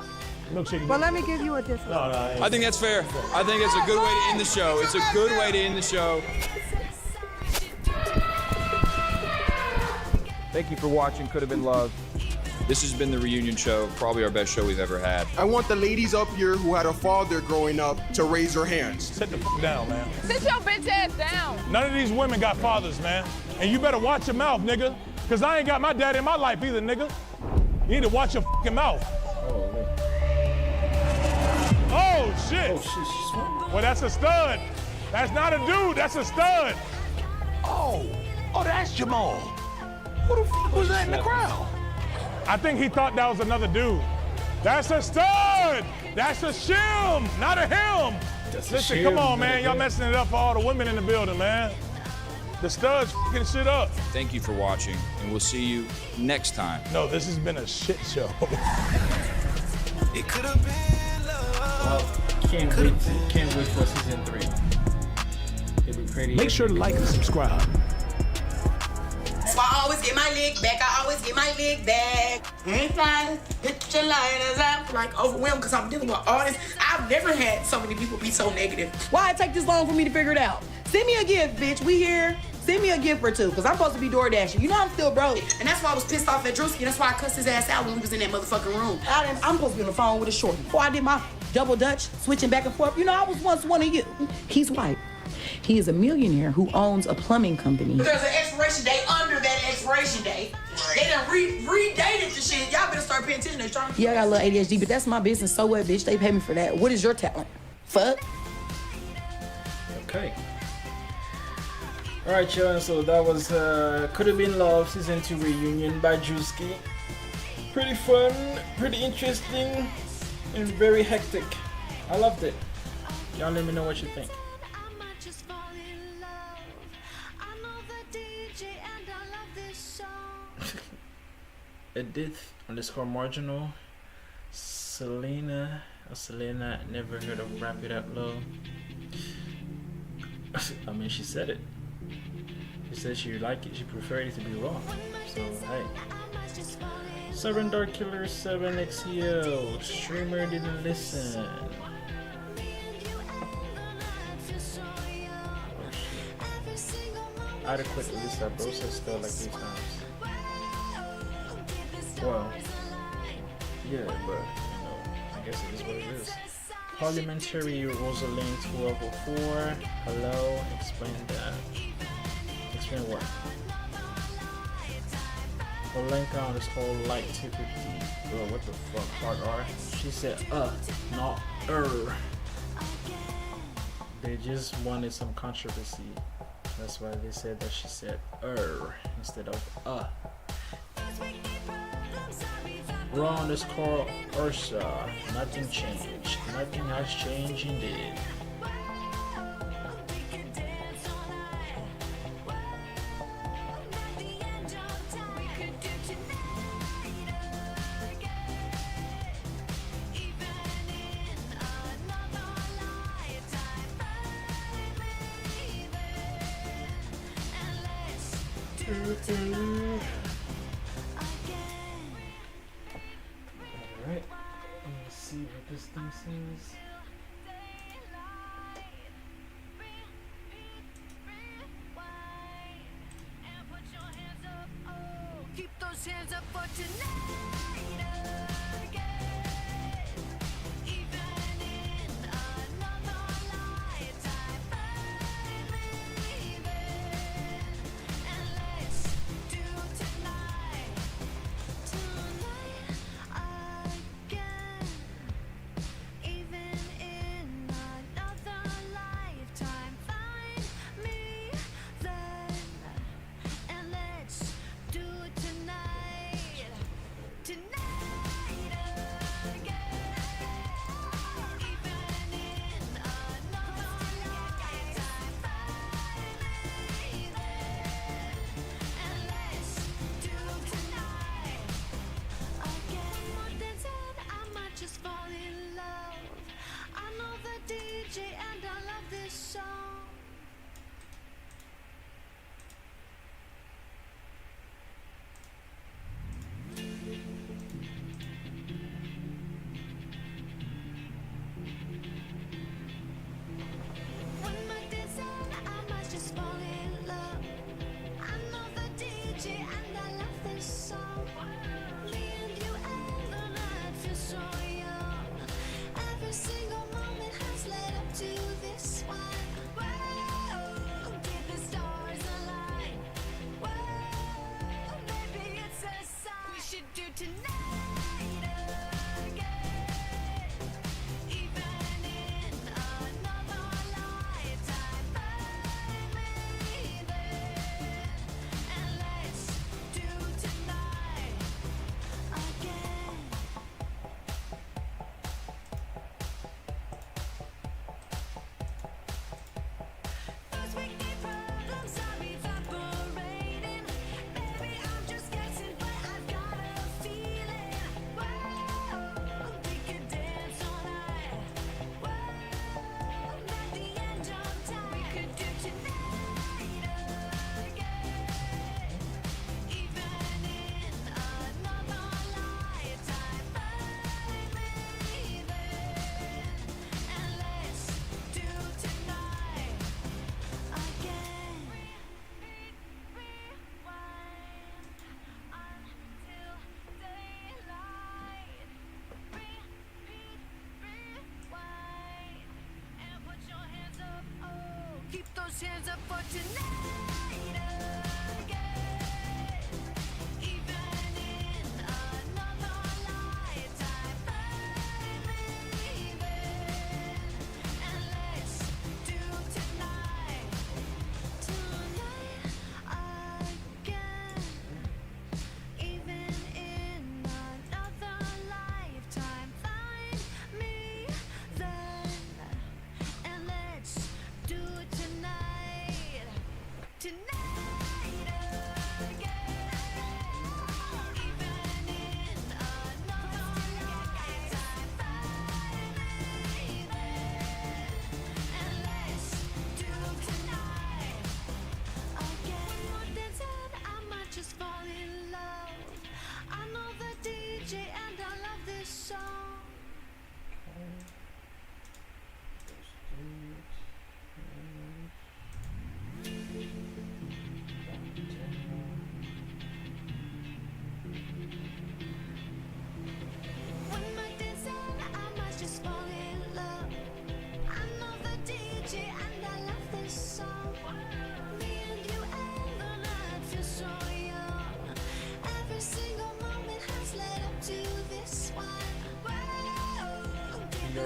Milkshake. Well, let me give you a different. No, I think that's fair. I think it's a good way to end the show. It's a good way to end the show. Thank you for watching Could Have Been Love. This has been the reunion show, probably our best show we've ever had. I want the ladies up here who had a father growing up to raise their hands. Sit the f down, man. Sit your bitch ass down. None of these women got fathers, man. And you better watch your mouth, nigga. Because I ain't got my daddy in my life either, nigga. You need to watch your fucking mouth. Oh, shit. Oh, shit. Well, that's a stud. That's not a dude. That's a stud. Oh, that's Jamal. Who the fuck was that in the crowd? I think he thought that was another dude. That's a stud. That's a shim, not a him. Listen, come on, man. Y'all messing it up for all the women in the building, man. The stud's fucking shit up. Thank you for watching, and we'll see you next time. No, this has been a shit show. It could have been love. Well, can't wait for season 3. It'll be pretty. Make sure to like and subscribe. That's why I always get my leg back. I always get my leg back. Ain't flying, hit your lighters. I'm like overwhelmed because I'm dealing with artists. I've never had so many people be so negative. Why it take this long for me to figure it out? Send me a gift, bitch. We here. Send me a gift or two, because I'm supposed to be door dashing. You know I'm still broke. And that's why I was pissed off at Drewski. That's why I cussed his ass out when we was in that motherfucking room. I'm supposed to be on the phone with a shorty. Before I did my double dutch, switching back and forth, you know, I was once one of you. He's white. He is a millionaire who owns a plumbing company. There's an expiration date under that expiration date. They done redated the shit. Y'all better start paying attention. Yeah, I got a little ADHD, but that's my business. So what, bitch? They pay me for that. What is your talent? Fuck. Okay. Alright, y'all, so that was Could Have Been Love Season 2 reunion by Drewski. Pretty fun, pretty interesting, and very hectic. I loved it. Y'all let me know what you think. Edith _marginal. Selena never heard of Wrap It Up Low. I mean, she said it. She said she liked it. She preferred it to be raw. So hey. 7 Dark Killer 7 XEL. Streamer didn't listen. Adequate Lisa Brosa spelled like 3 times. Well, yeah, but you know, I guess it is what it is. Parliamentary Rosalind 1204. Hello, explain that. Explain what? Olenka on this whole light 250. Bro, what the fuck? Hard R. She said not They just wanted some controversy. That's why they said that she said instead of Raw _ Ursa. Nothing changed. Nothing has changed indeed. Alright, let's see what this thing says. Keep those hands up for tonight.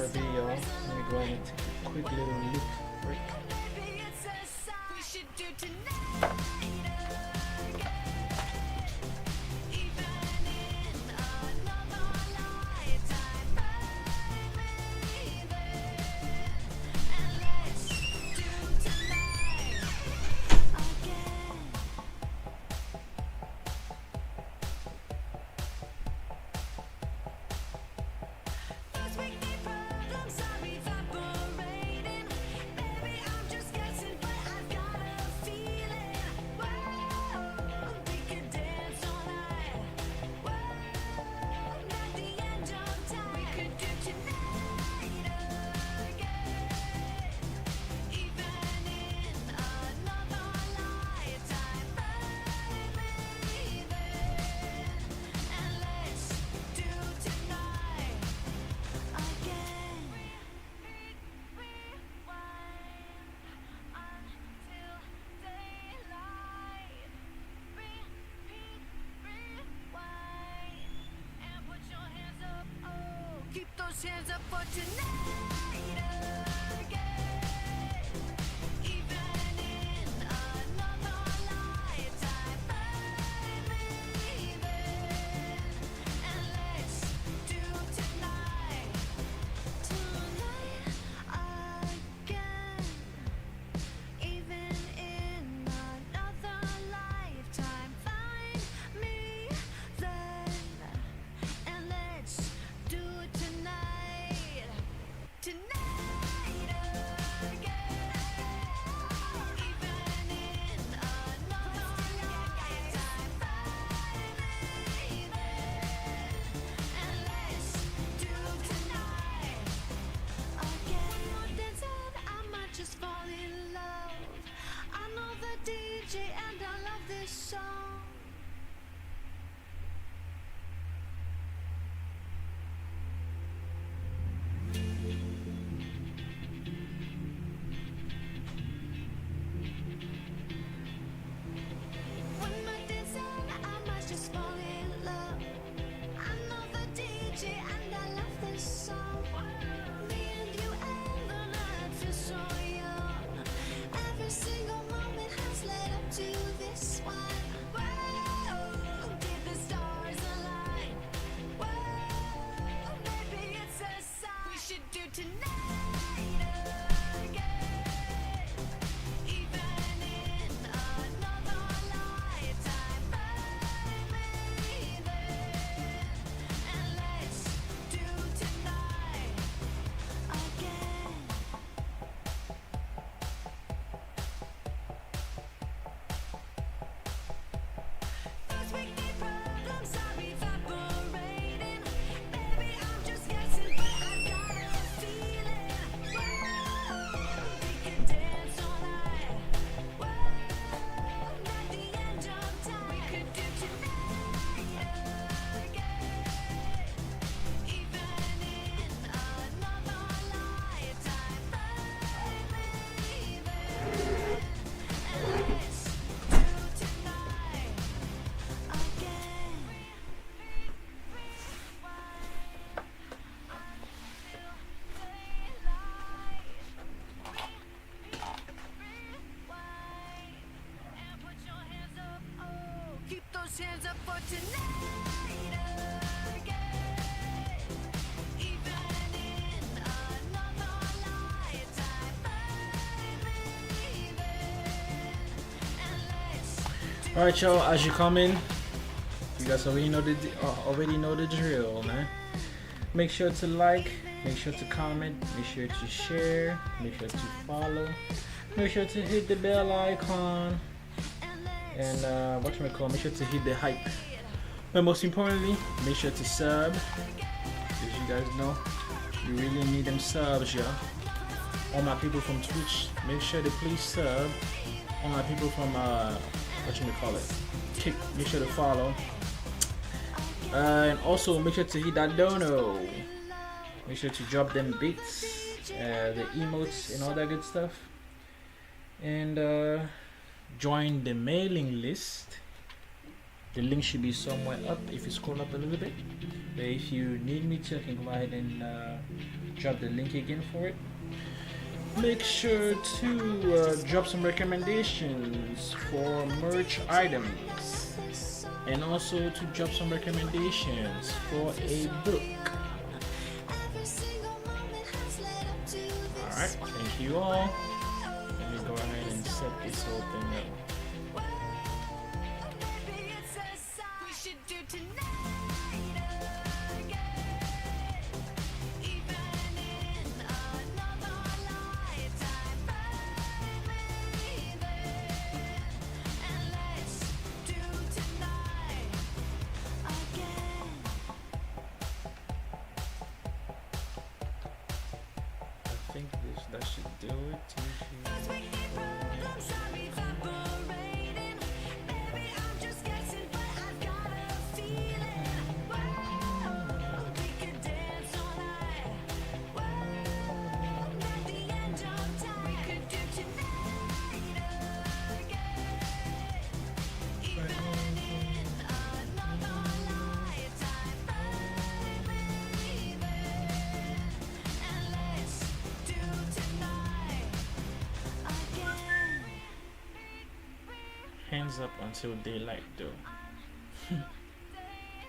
BRB, y'all. Let me go ahead and take a quick little look break. Hands up for tonight again. Even in another lifetime, baby. And let's do tonight again. Even in another lifetime, find me then. And let's do it tonight. Tonight again. Even in another lifetime, baby. And let's do tonight again. One more dance and I might just fall in love. I know the DJ and I love this song. One more dance and I might just fall in love. I know the DJ and I love this song. Me and you and the night feels so young. Every single moment has led up to this one. Whoa, did the stars align? Whoa, maybe it's a sign we should do tonight again. Even in another lifetime, baby. And let's do tonight again. Those wicked problems are evaporating. Baby, I'm just guessing, but I've got a feeling. Whoa, we can dance all night. Whoa, at the end of time, we could do tonight again. Even in another lifetime, baby. And let's do tonight again. Keep those hands up for tonight again. Even in another lifetime, baby. And let's All right, y'all. As you come in, you guys already know the drill, man. Make sure to like, make sure to comment, make sure to share, make sure to follow, make sure to hit the bell icon, and make sure to hit the hype. But most importantly, make sure to sub. As you guys know, you really need them subs, y'all. All my people from Twitch, make sure to please sub. All my people from Kick, make sure to follow. And also make sure to hit that dono. Make sure to drop them beats, the emotes and all that good stuff. And join the mailing list The link should be somewhere up if you scroll up a little bit. But if you need me to, I can go ahead and drop the link again for it. Make sure to drop some recommendations for merch items, and also to drop some recommendations for a book. Alright, thank you all. Let me go ahead and set this whole thing up. I think that should do it. Hands up until daylight though.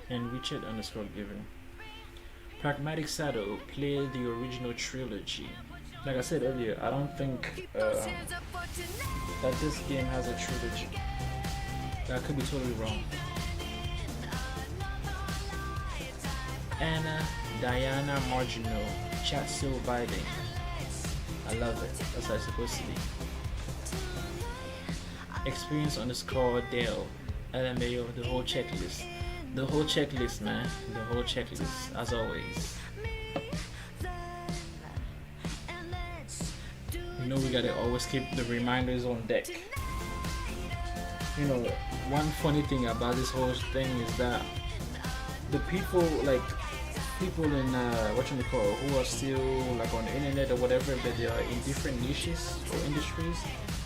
And Richard underscore given. Pragmatic Saddle, play the original trilogy. Like I said earlier, I don't think that this game has a trilogy. That could be totally wrong. Anna Diana Marginal, chat still vibing. I love it. That's how it's supposed to be. Experience underscore Dale, LMAO, the whole checklist. The whole checklist, man. The whole checklist, as always. You know we gotta always keep the reminders on deck. You know, one funny thing about this whole thing is that the people, like, people in who are still like on the internet or whatever, but they are in different niches or industries,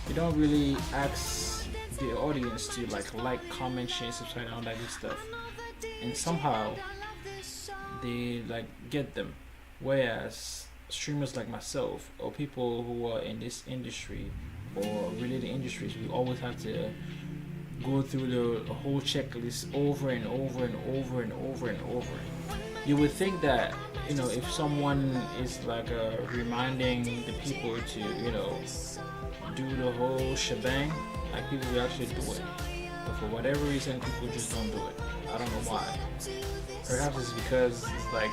they don't really ask the audience to like, comment, share, subscribe, and all that good stuff. And somehow they like get them. Whereas streamers like myself or people who are in this industry or related industries, we always have to go through the whole checklist over and over and over and over and over. You would think that, you know, if someone is like reminding the people to, you know, do the whole shebang, like people will actually do it. But for whatever reason, people just don't do it. I don't know why. Perhaps it's because it's like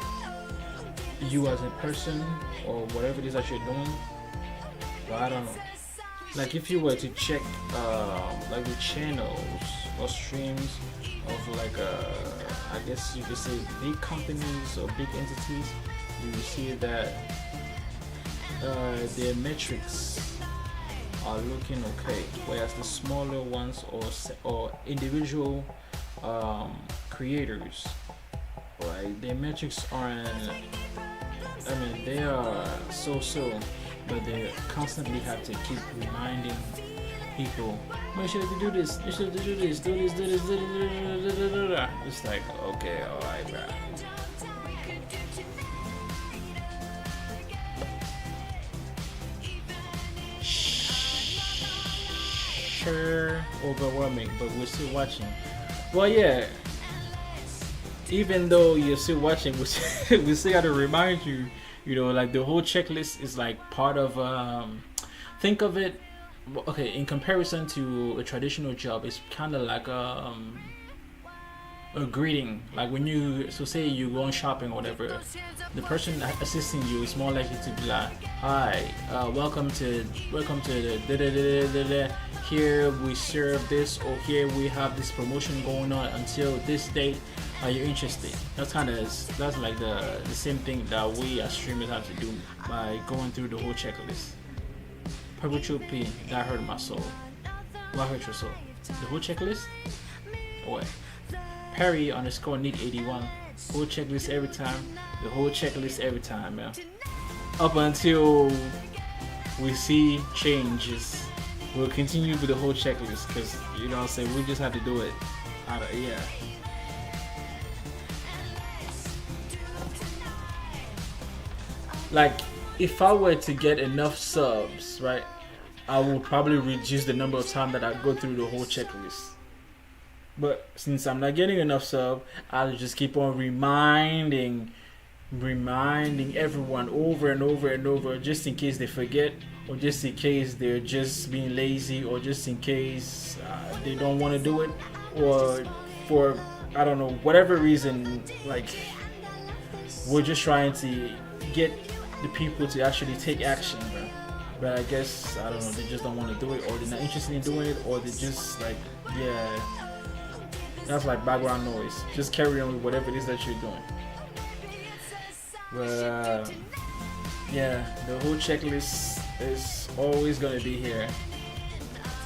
you as a person or whatever it is that you're doing. But I don't know. Like if you were to check like the channels or streams of like I guess you could say big companies or big entities, you will see that their metrics are looking okay, whereas the smaller ones or individual creators, right, their metrics aren't, I mean, they are so, but they constantly have to keep reminding people, make sure to do this, you should do this, do this. It's like, okay, alright, bro. Sure, overwhelming, but we're still watching. Well, yeah, even though you're still watching, we still gotta remind you, you know, like the whole checklist is like part of, think of it, okay, in comparison to a traditional job, it's kind of like a greeting. Like when you, so say you go on shopping or whatever, the person assisting you is more likely to be like, hi, welcome to the here we serve this, or here we have this promotion going on until this date, are you interested? That's like the same thing that we as streamers have to do by going through the whole checklist. Perpetual P, that hurt my soul. What hurt your soul? The whole checklist? What? Perry underscore Nick 81. Whole checklist every time. The whole checklist every time, man. Up until we see changes, we'll continue with the whole checklist, because, you know what I'm saying, we just have to do it. Yeah. Like, if I were to get enough subs, right, I will probably reduce the number of time that I go through the whole checklist. But since I'm not getting enough sub, I'll just keep on reminding everyone over and over and over, just in case they forget, or just in case they're just being lazy, or just in case they don't want to do it, or for, I don't know, whatever reason. Like, we're just trying to get the people to actually take action, bro. But I guess, I don't know, they just don't want to do it, or they're not interested in doing it, or they just like, yeah, that's like background noise. Just carry on with whatever it is that you're doing. But yeah, the whole checklist is always gonna be here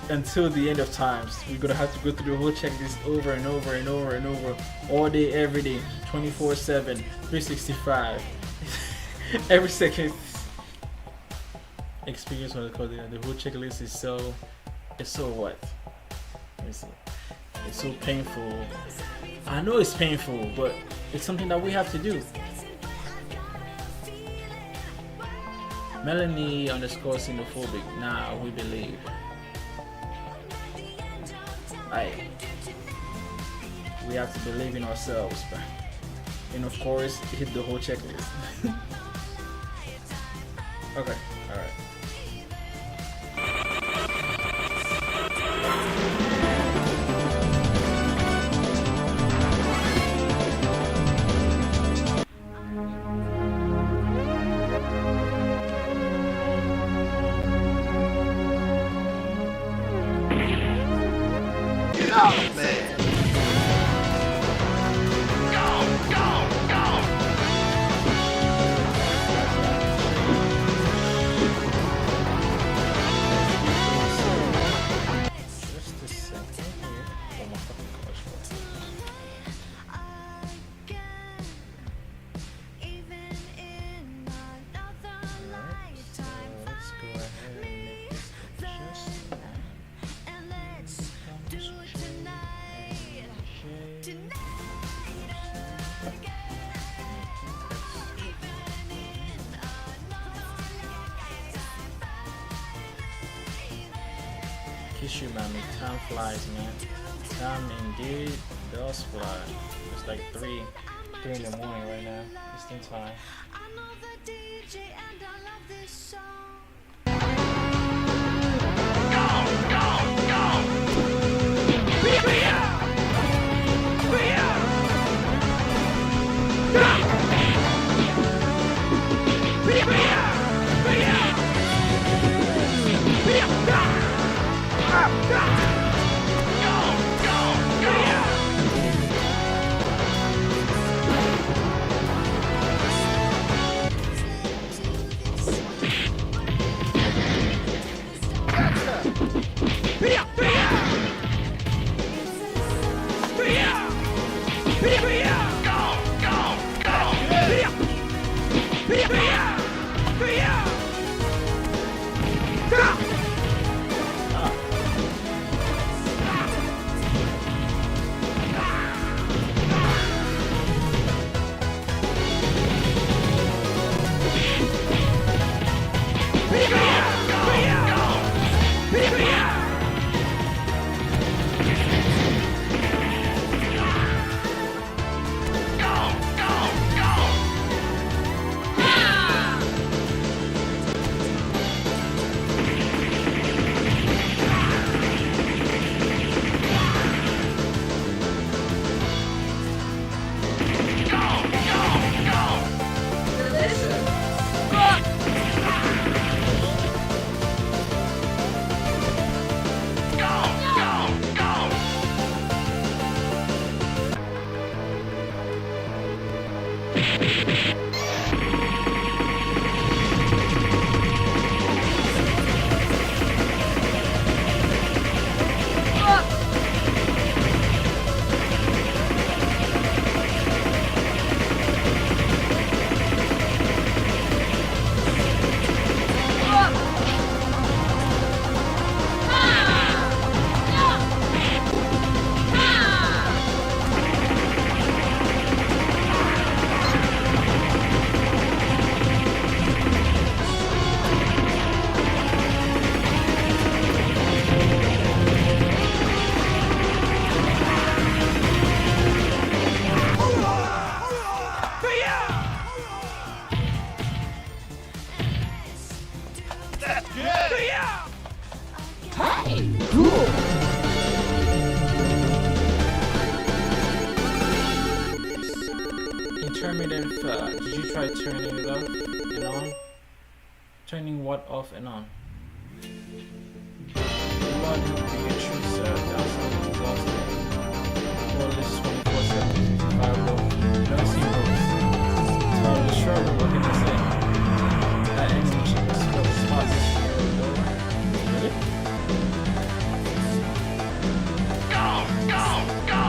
until the end of times. We're gonna have to go through the whole checklist over and over and over and over, all day, every day, 24/7, 365, every second. Experience what it's called. The whole checklist is so what? Let me see. It's so painful. I know it's painful, but it's something that we have to do. Melanie _ xenophobic. Nah, we believe. We have to believe in ourselves, but, and of course, hit the whole checklist. Okay, all right. Oh, man. Kiss you, mommy. Time flies, man. Time indeed does fly. It's like 3 in the morning right now. Eastern time. Intermittent did you try turning it off and on? Turning what off and on? Blood Beatrice, that sounds exhausting. Well, this is 24/7, 5 row. Don't see rows. It's part of the struggle, what can I say? That enemy chick is supposed to spot this year, though. Really? Go! Go! Go!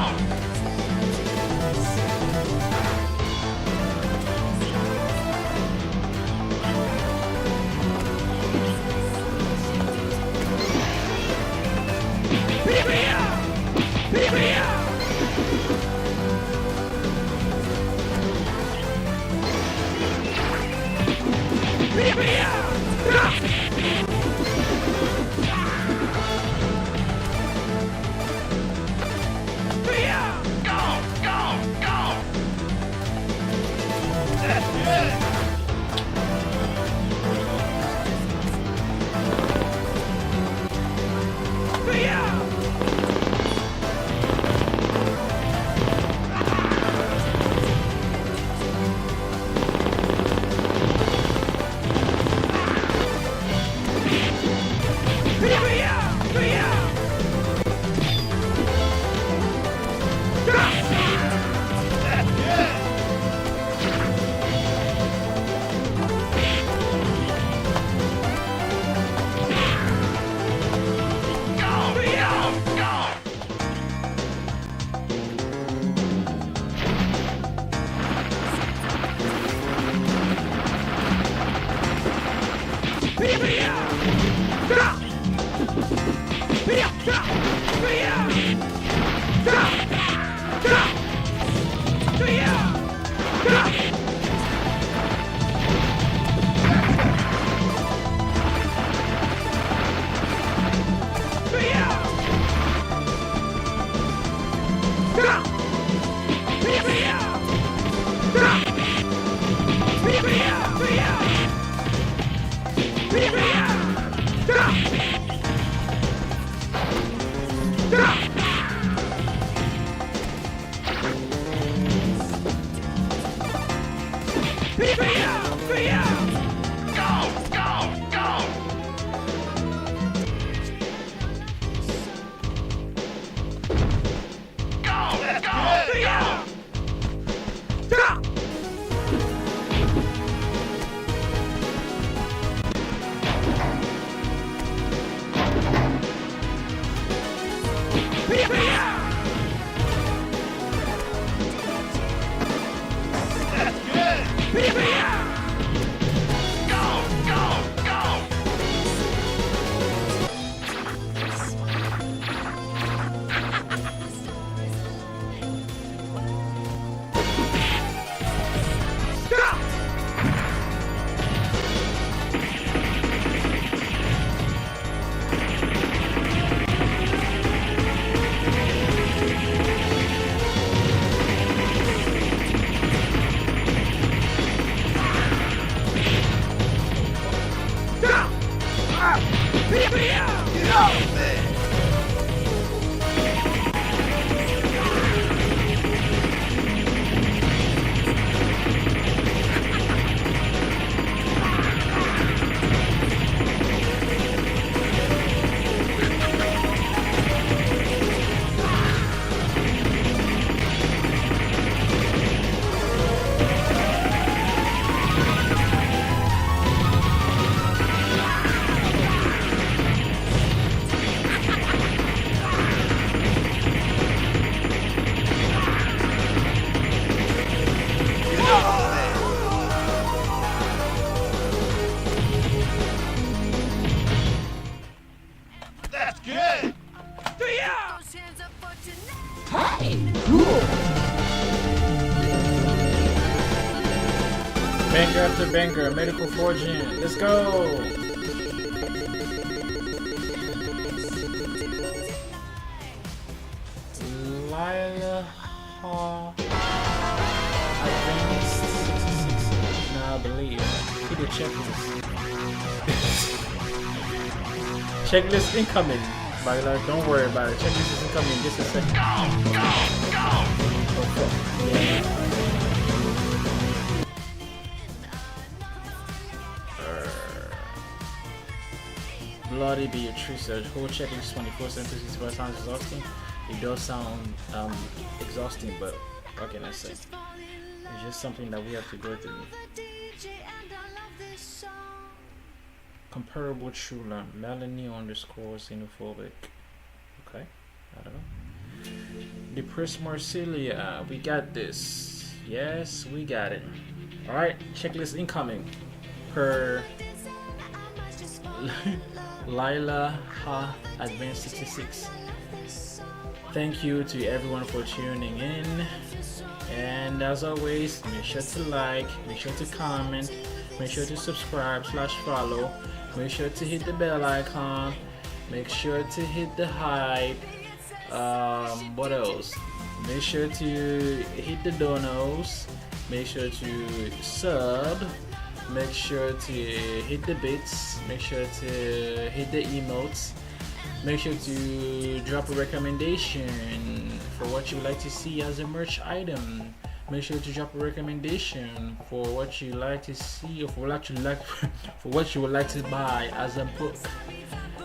Banger after banger, medical forging. Let's go. Lila Advanced 66. Now I believe. He did checklist. Checklist incoming. But like, don't worry about it. Checklist isn't coming in just a second. Bloody Beatrice, the whole checklist 24/7 sounds exhausting. It does sound exhausting, but what can I say? It's just something that we have to go through. Comparable true love, Melanie _ xenophobic. Okay, I don't know. Depressed Marcelia, we got this. Yes, we got it. Alright, checklist incoming. Per Lila Ha Advanced 66. Thank you to everyone for tuning in. And as always, make sure to like, make sure to comment, make sure to subscribe / follow, make sure to hit the bell icon, make sure to hit the hype. What else? Make sure to hit the donos, make sure to sub, make sure to hit the bits, make sure to hit the emotes, make sure to drop a recommendation for what you would like to see as a merch item. Make sure to drop a recommendation for what you like to see or for what you like for what you would like to buy as a book.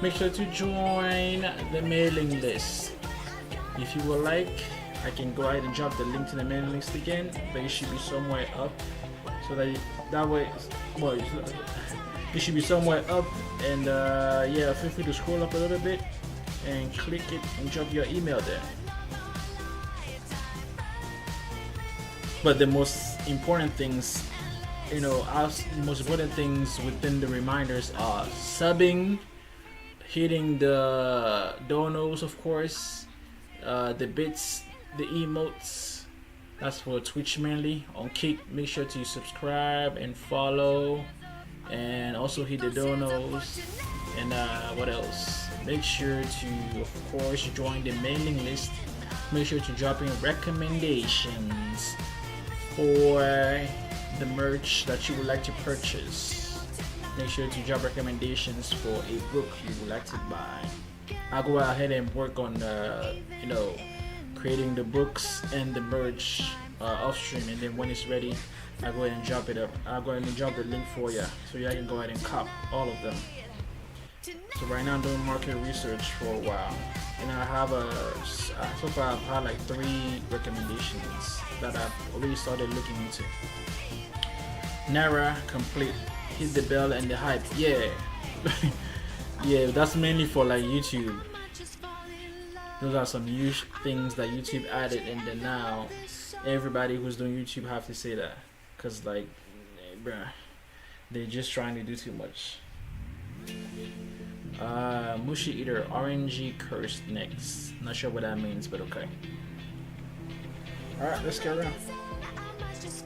Make sure to join the mailing list. If you would like, I can go ahead and drop the link to the mailing list again, but it should be somewhere up so that way, well, it should be somewhere up, and yeah, feel free to scroll up a little bit and click it and drop your email there. But the most important things, you know, the most important things within the reminders are subbing, hitting the donos, of course, the bits, the emotes. That's for Twitch mainly. On Kick, make sure to subscribe and follow, and also hit the donos. And what else? Make sure to, of course, join the mailing list. Make sure to drop in recommendations for the merch that you would like to purchase. Make sure to drop recommendations for a book you would like to buy. I'll go ahead and work on you know, creating the books and the merch off stream, and then when it's ready, I'll go ahead and drop it up. I'll go ahead and drop the link for you so you can go ahead and cop all of them. So right now I'm doing market research for a while, and I have so far I've had like 3 recommendations that I've already started looking into. Nara complete, hit the bell and the hype, yeah. Yeah, that's mainly for like YouTube. Those are some huge things that YouTube added, and then now everybody who's doing YouTube have to say that, cause like, bruh, they're just trying to do too much. Mushy Eater, RNG cursed next. Not sure what that means, but okay. Alright, let's get around. Let's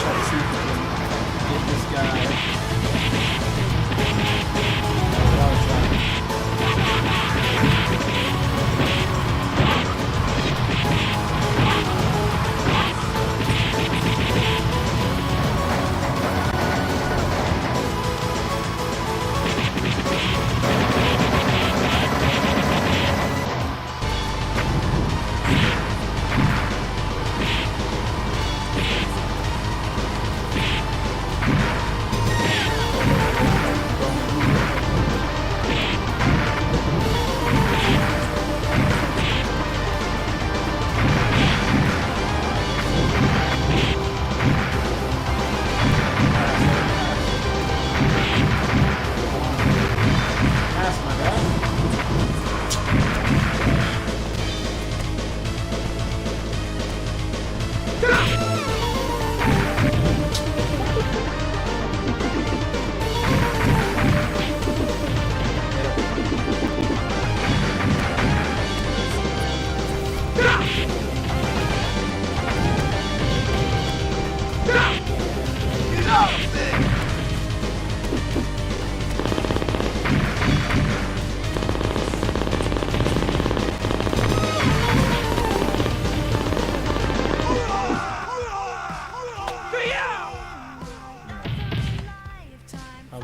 try to see if we can get this guy.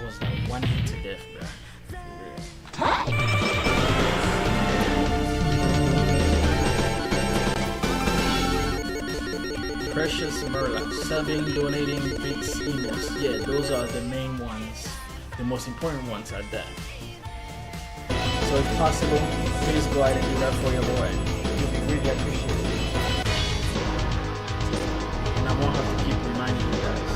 was like 1 hit to death, bro. Precious Merla, subbing, donating, bits, emails. Yeah, those are the main ones. The most important ones are that. So if possible, please go ahead and do that for your boy. You'll be really appreciated. And I won't have to keep reminding you guys.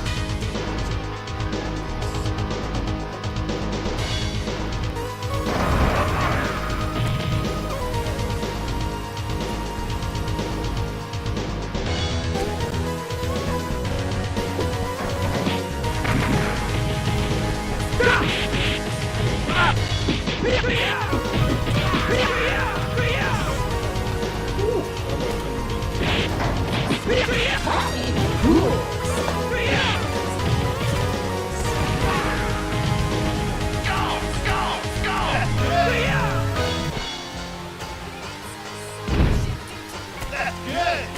Yeah.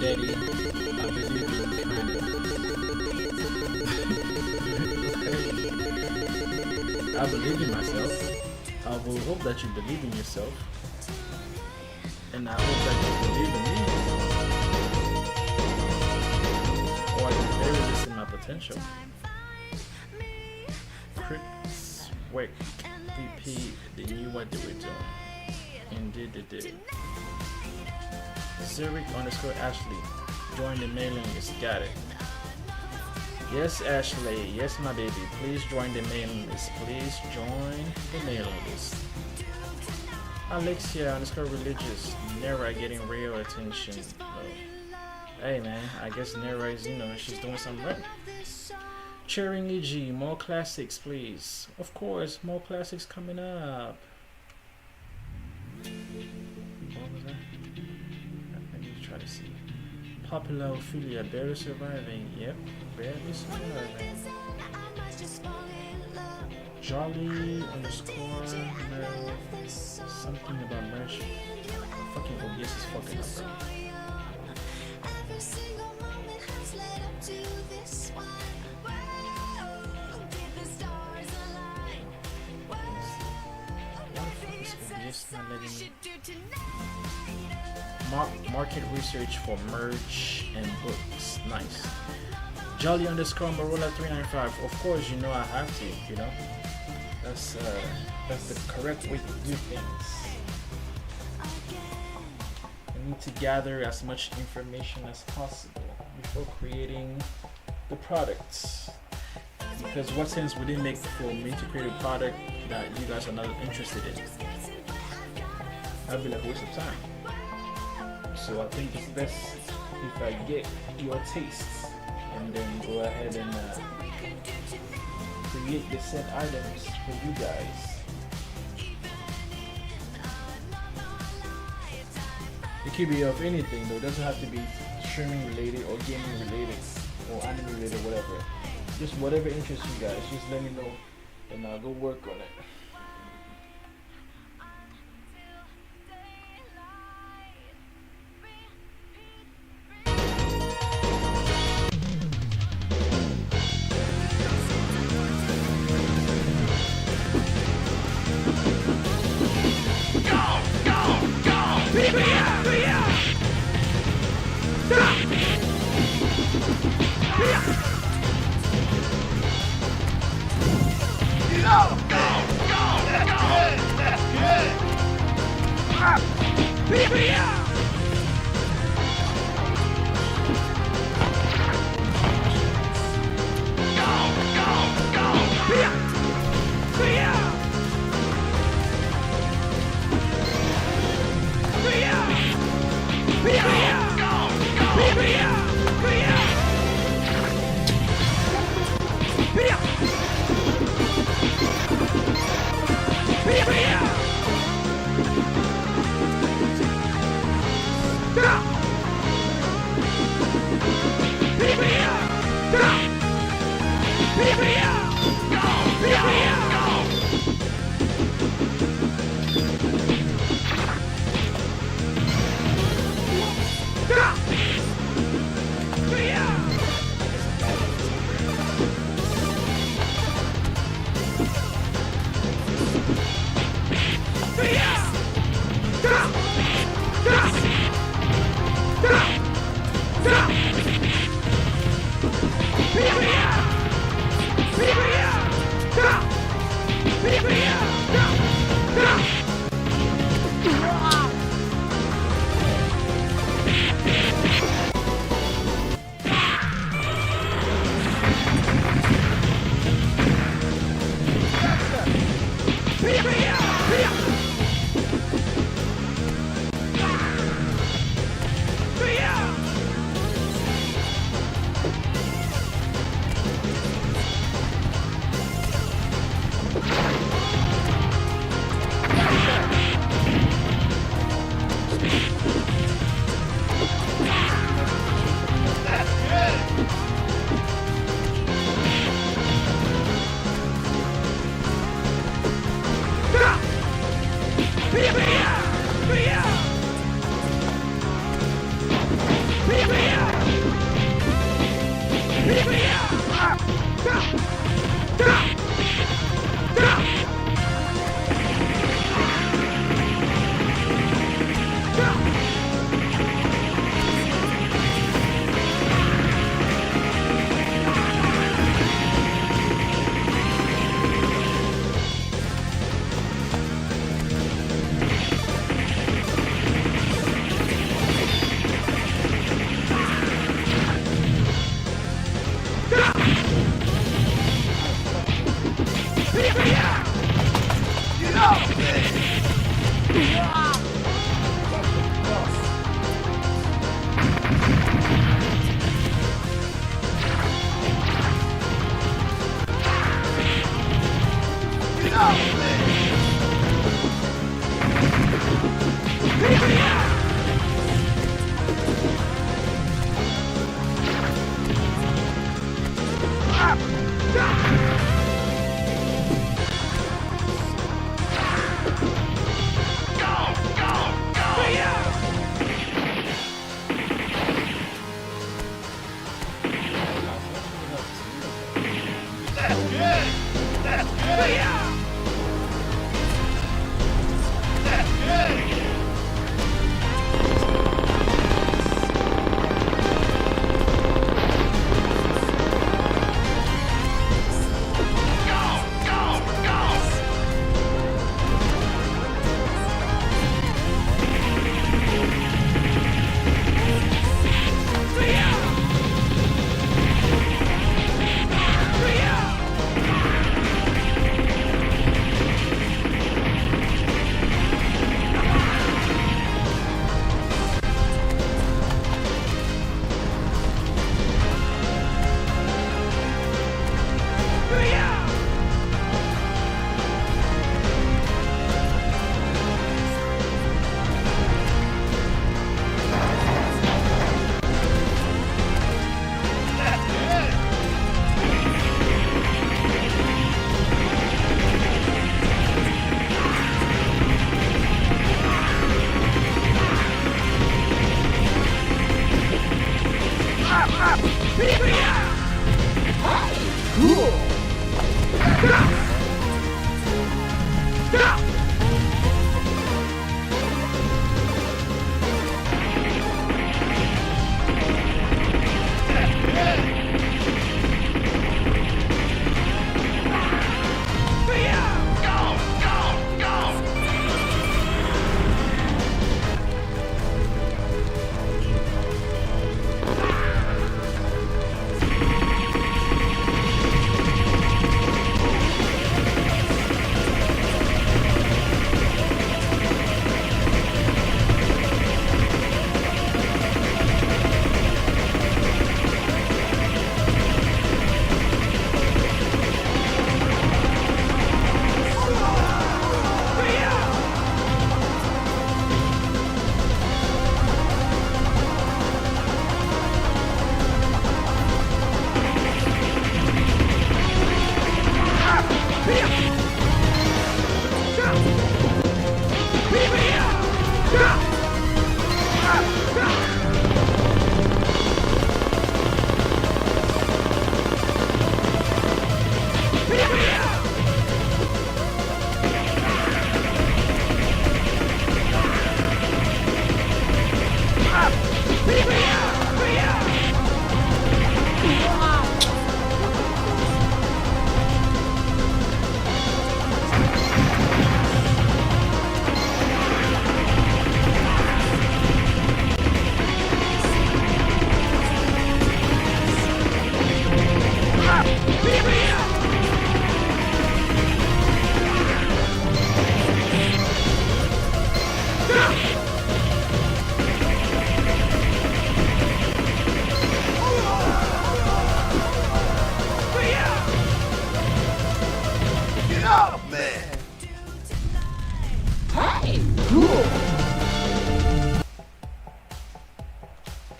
Daddy, I believe in you, kind of. I believe in myself. I will hope that you believe in yourself. And I hope that you believe in me. Or at the very least in my potential. Chris Wick, VP, they knew what they were doing. Indeed they did. Zurich_Ashley, join the mailing list, got it. Yes, Ashley, yes, my baby, please join the mailing list. Please join the mailing list. Alexia_religious, Nera getting real attention. Oh. Hey man, I guess Nera is, she's doing something right. Cheering EG, more classics, please. Of course, more classics coming up. What was that? I need to try to see. Popular Ophelia, barely surviving. Yep, barely surviving. Jolly_Mel, something about merch. Fucking OBS is fucking up. Not letting me. Market research for merch and books. Nice. Jolly_Marola395. Of course, I have to. That's the correct way to do things. I need to gather as much information as possible before creating the products. Because what sense would it make for me to create a product that you guys are not interested in? That'd be like a waste of time. So I think it's best if I get your tastes and then go ahead and create the said items for you guys. It could be of anything though. It doesn't have to be streaming related or gaming related or anime related or whatever. Just whatever interests you guys. Just let me know and I'll go work on it. Go!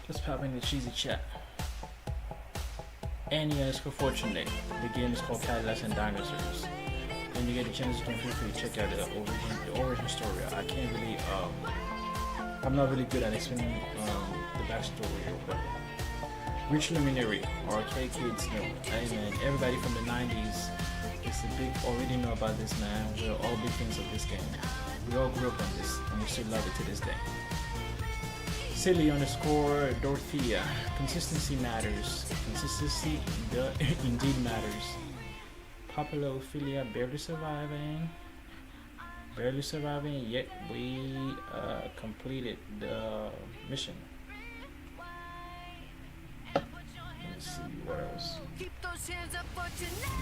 Just pop in the cheesy chat. And yes, unfortunately, the game is called Cadillacs and Dinosaurs. When you get a chance, don't feel free to check out the origin story. I can't really, I'm not really good at explaining the backstory, but Rich Luminary, arcade kids know. Hey man, everybody from the 90s already know about this, man. We're all big fans of this game. We all grew up on this, and we still love it to this day. Silly_ Dorothea. Consistency matters. Consistency indeed matters. Populophilia barely surviving. Barely surviving, yet we completed the mission. Let's see what else. Keep those hands up for tonight.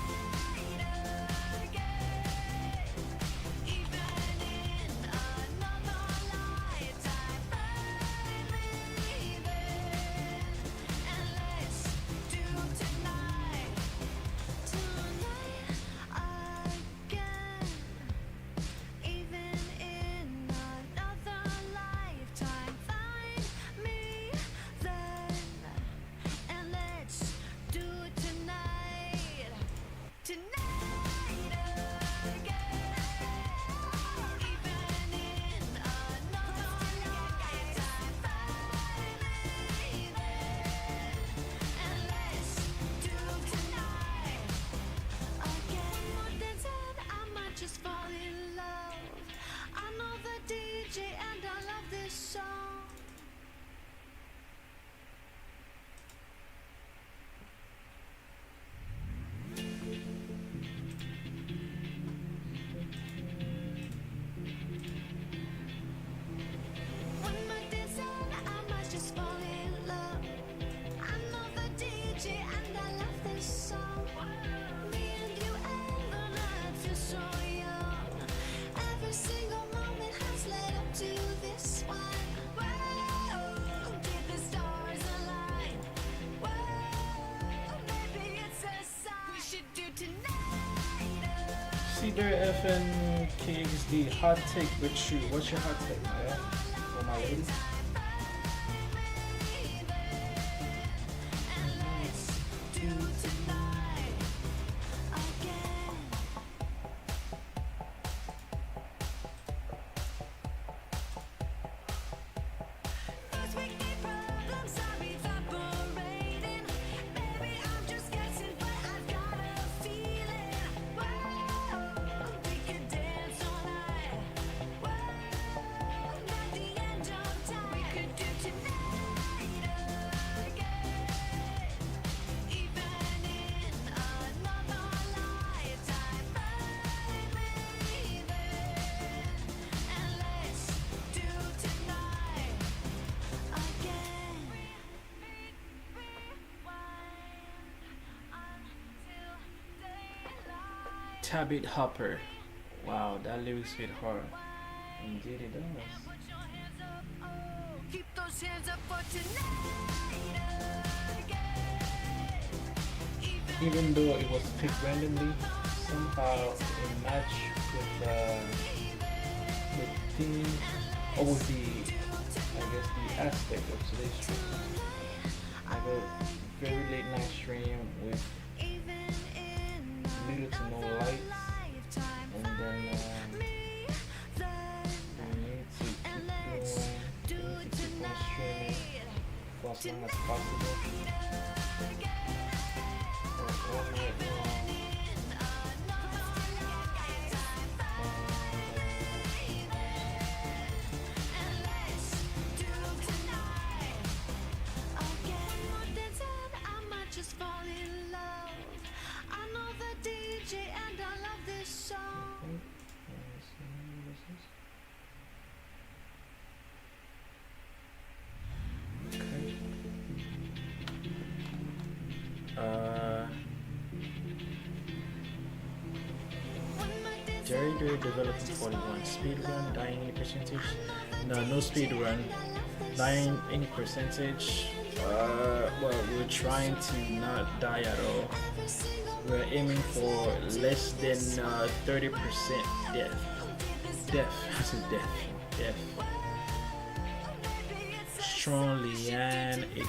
Seabear FN KXD hot take with you. What's your hot take, man? For my lady? Tabit Hopper. Wow, that lyrics hit hard. Indeed it does. Keep those hands up for tonight. Even though it was picked randomly, somehow it matched with theme or with the, I guess, the aspect of today's stream. Like a very late night stream with little to no lights, and then we need to keep on streaming for as long as possible. All night long. Just fall in love. I know the DJ and I love this song. Jerry developing 41 speed run, dying any percentage? No speed run, dying any percentage. Well, we're trying to not die at all. We're aiming for less than 30% death. I said death. Strong Leanne 83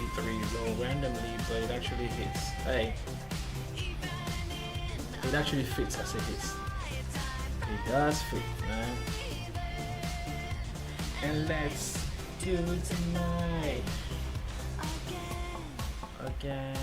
low randomly, but it actually hits. Hey, it actually fits as it hits. It does fit, man. And let's do it tonight. Again.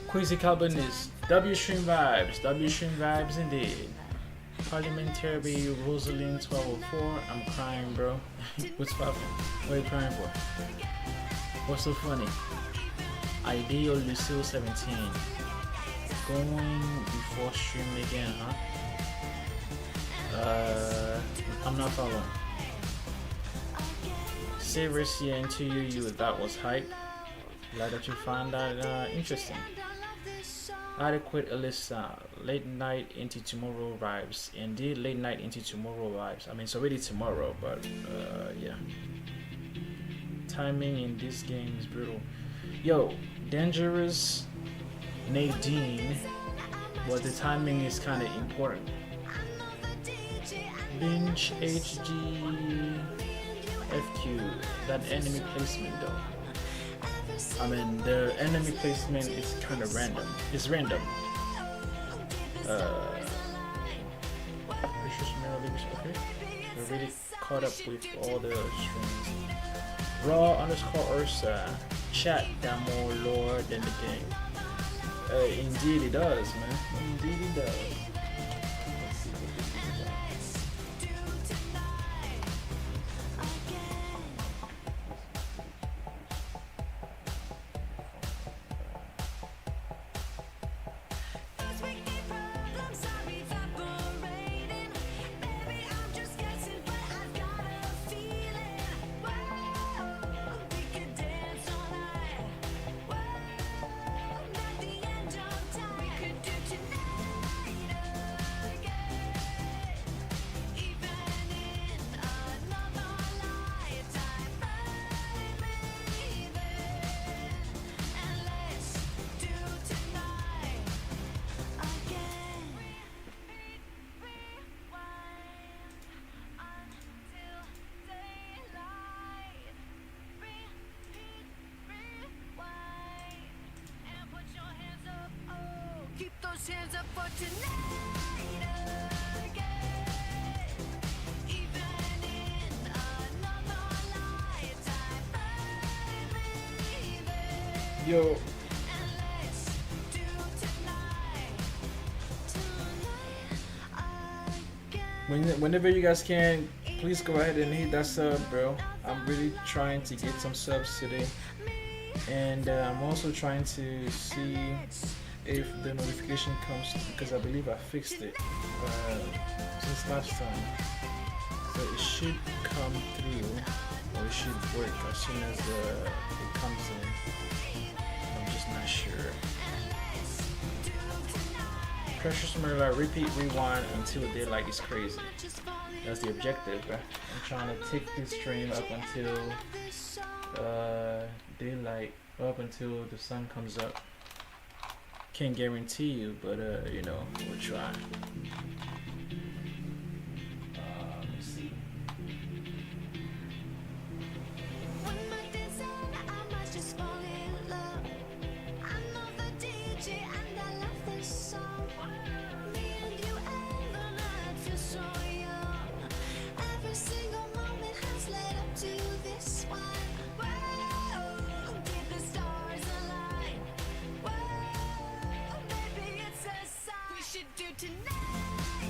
Quincy Calvin is W Stream Vibes indeed. Parliamentary Rosalind 1204. I'm crying, bro. What's poppin'? What are you crying for? What's so funny? Ideal Lucille 17. Going before stream again, huh? I'm not following. Savers here into you that was hype. Glad that you found that interesting. Adequate Alyssa, late night into tomorrow vibes. Indeed, late night into tomorrow vibes. I mean, it's already tomorrow, but yeah. Timing in this game is brutal. Yo, Dangerous Nadine, but the timing is kind of important. Binge HG FQ, that enemy placement though. I mean, the enemy placement is kind of random. It's random. Okay. We're really caught up with all the streams. Raw_Ursa. Chat got more lore than the game. Indeed it does, man. Indeed it does. Hands up for tonight again. Even in another lifetime, baby. Yo. Whenever you guys can, please go ahead and hit that sub, bro. I'm really trying to get some subs today, and I'm also trying to see if the notification comes, because I believe I fixed it since last time, so it should come through, or it should work as soon as it comes in. I'm just not sure. Precious Murder, repeat, rewind until daylight is crazy. That's the objective, bro. I'm trying to take this stream up until daylight, up until the sun comes up. Can't guarantee you, but you know, we'll try. Let's see. Do tonight.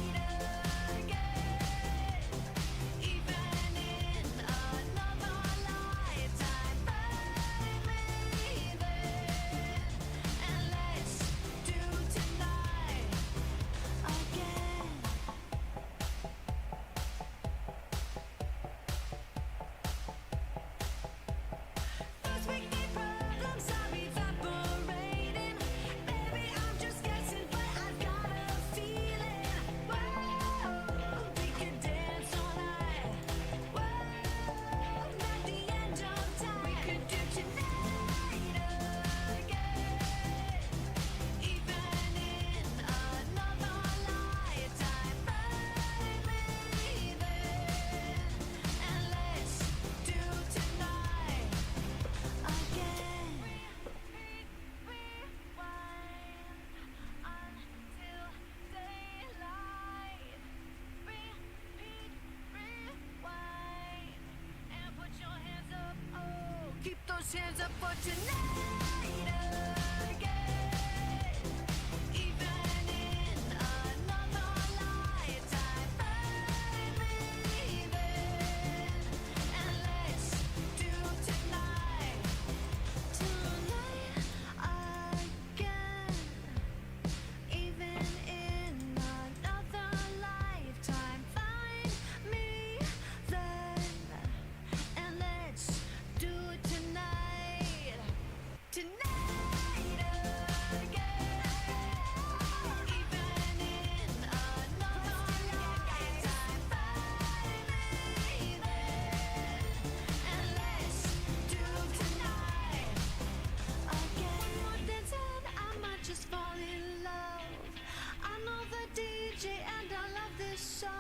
hands up for tonight again. Even in another lifetime, find me there. And let's do tonight again. Even in another lifetime, find me then. And let's do it tonight. Tonight again. Even in another lifetime, find me then. And let's do tonight again. One more dance and I might just fall in love. I know the DJ and I love this song.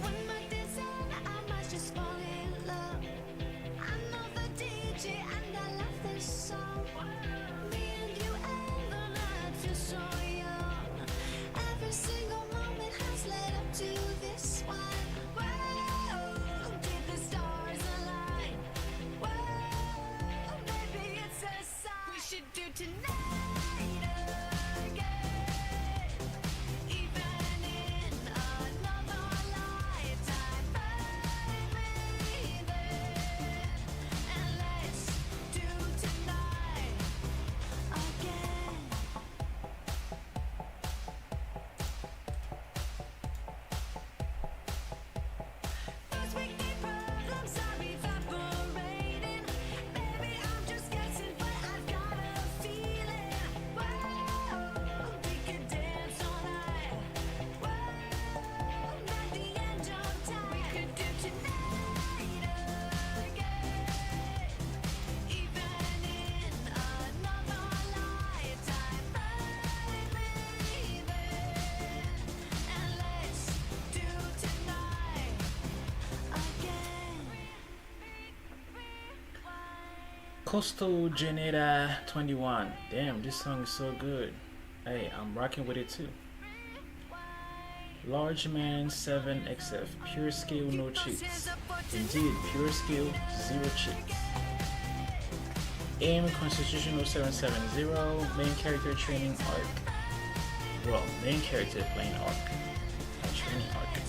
One more dance and I might just fall in love. I know the DJ and I love this song. Me and you and the night feels so young. Every single moment has led up to this one. Whoa, did the stars align? Whoa, maybe it's a sign. We should do tonight again. Even in another lifetime, find me there. And let's do tonight again. First we keep problems are evaporating. Baby, I'm just guessing, but I've got a feeling. Whoa, we could dance all night. Whoa, at the end of time, we could do tonight again. Even in another lifetime, find me there. And let's do tonight again. Coastal Janeda 21. Damn, this song is so good. Hey, I'm rocking with it too. Large Man 7XF. Pure scale, no cheats. Indeed, pure scale, zero cheats. AIM Constitution 0770. Main character training arc. Well, main character playing arc. A training arc.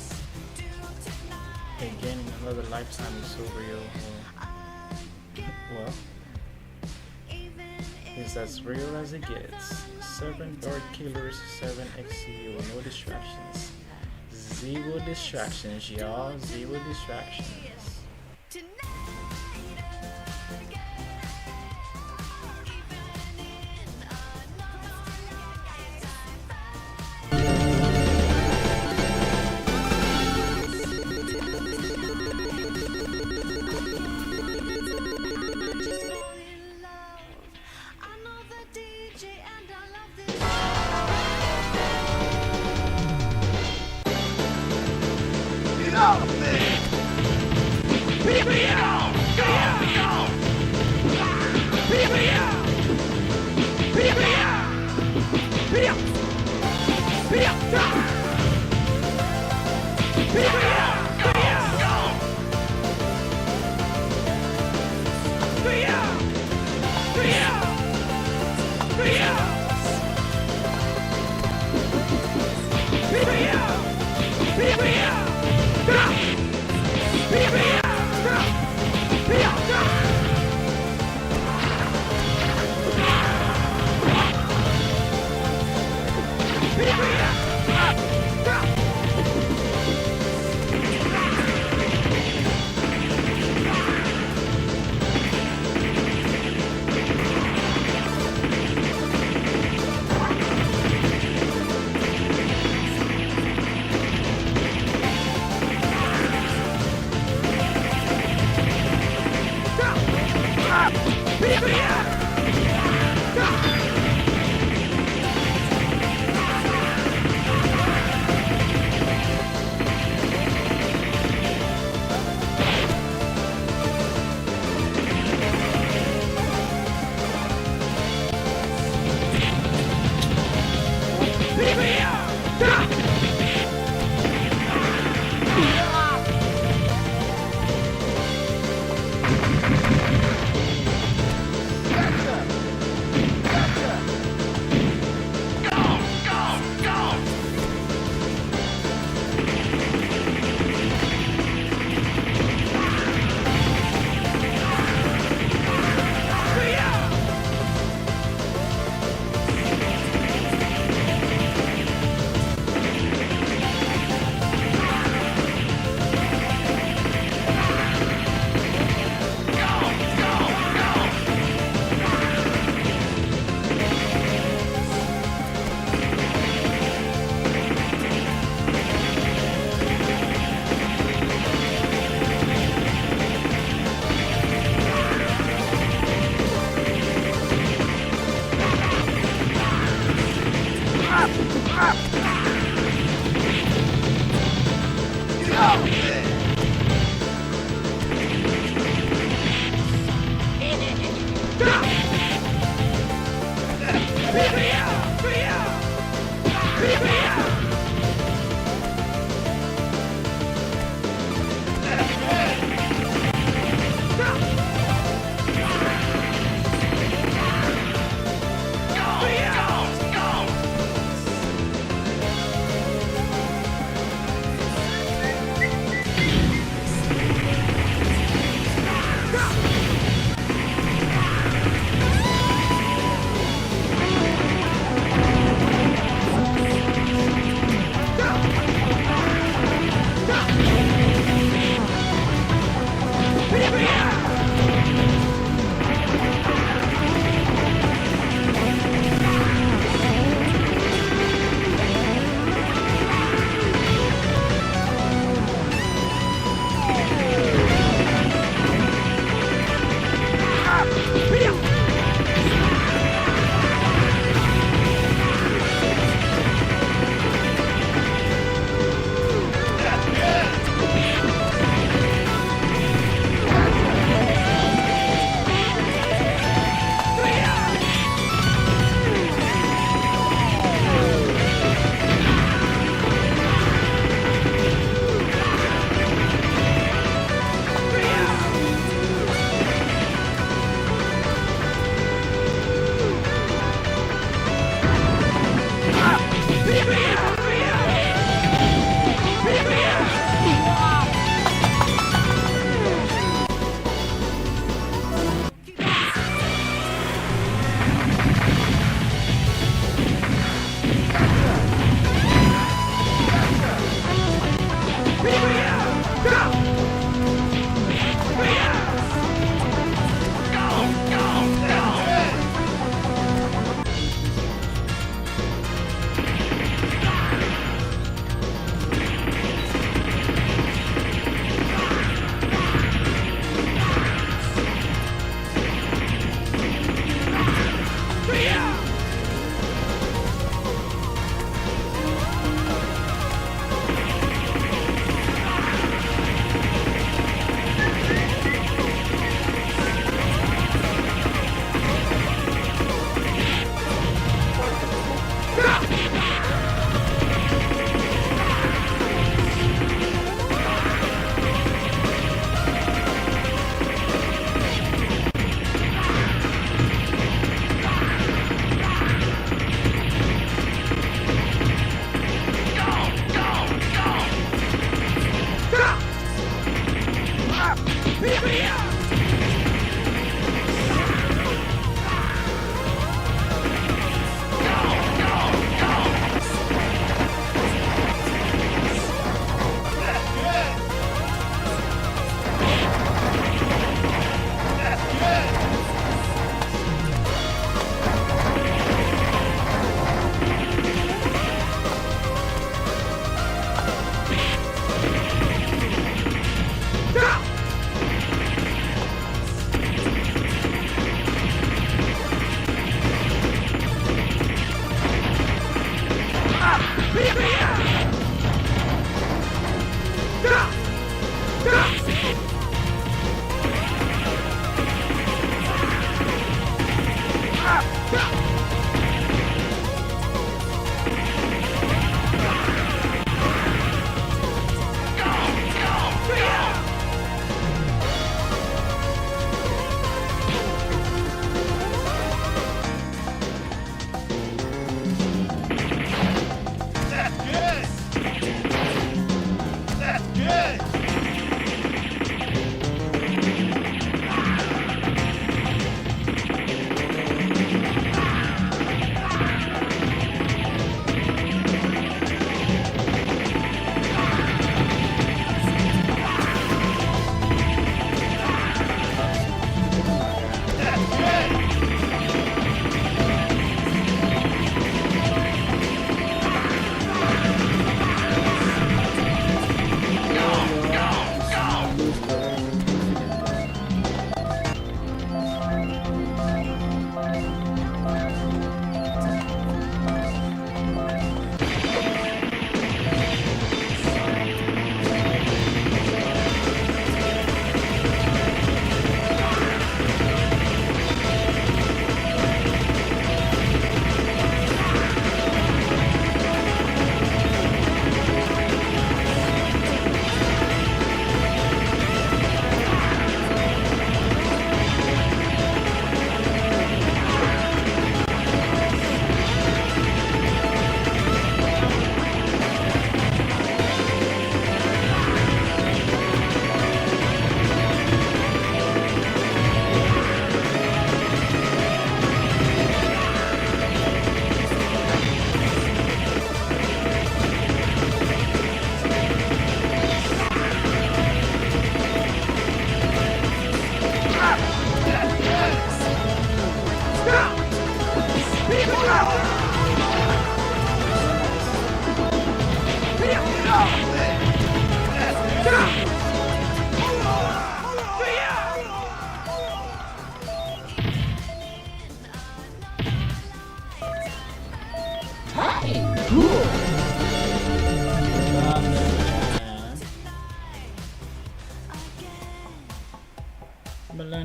Again, in another lifetime is so real. Well, it's as real as it gets. 7 Dark Killers, 7 XCU, no distractions. Zero distractions, y'all. Zero distractions.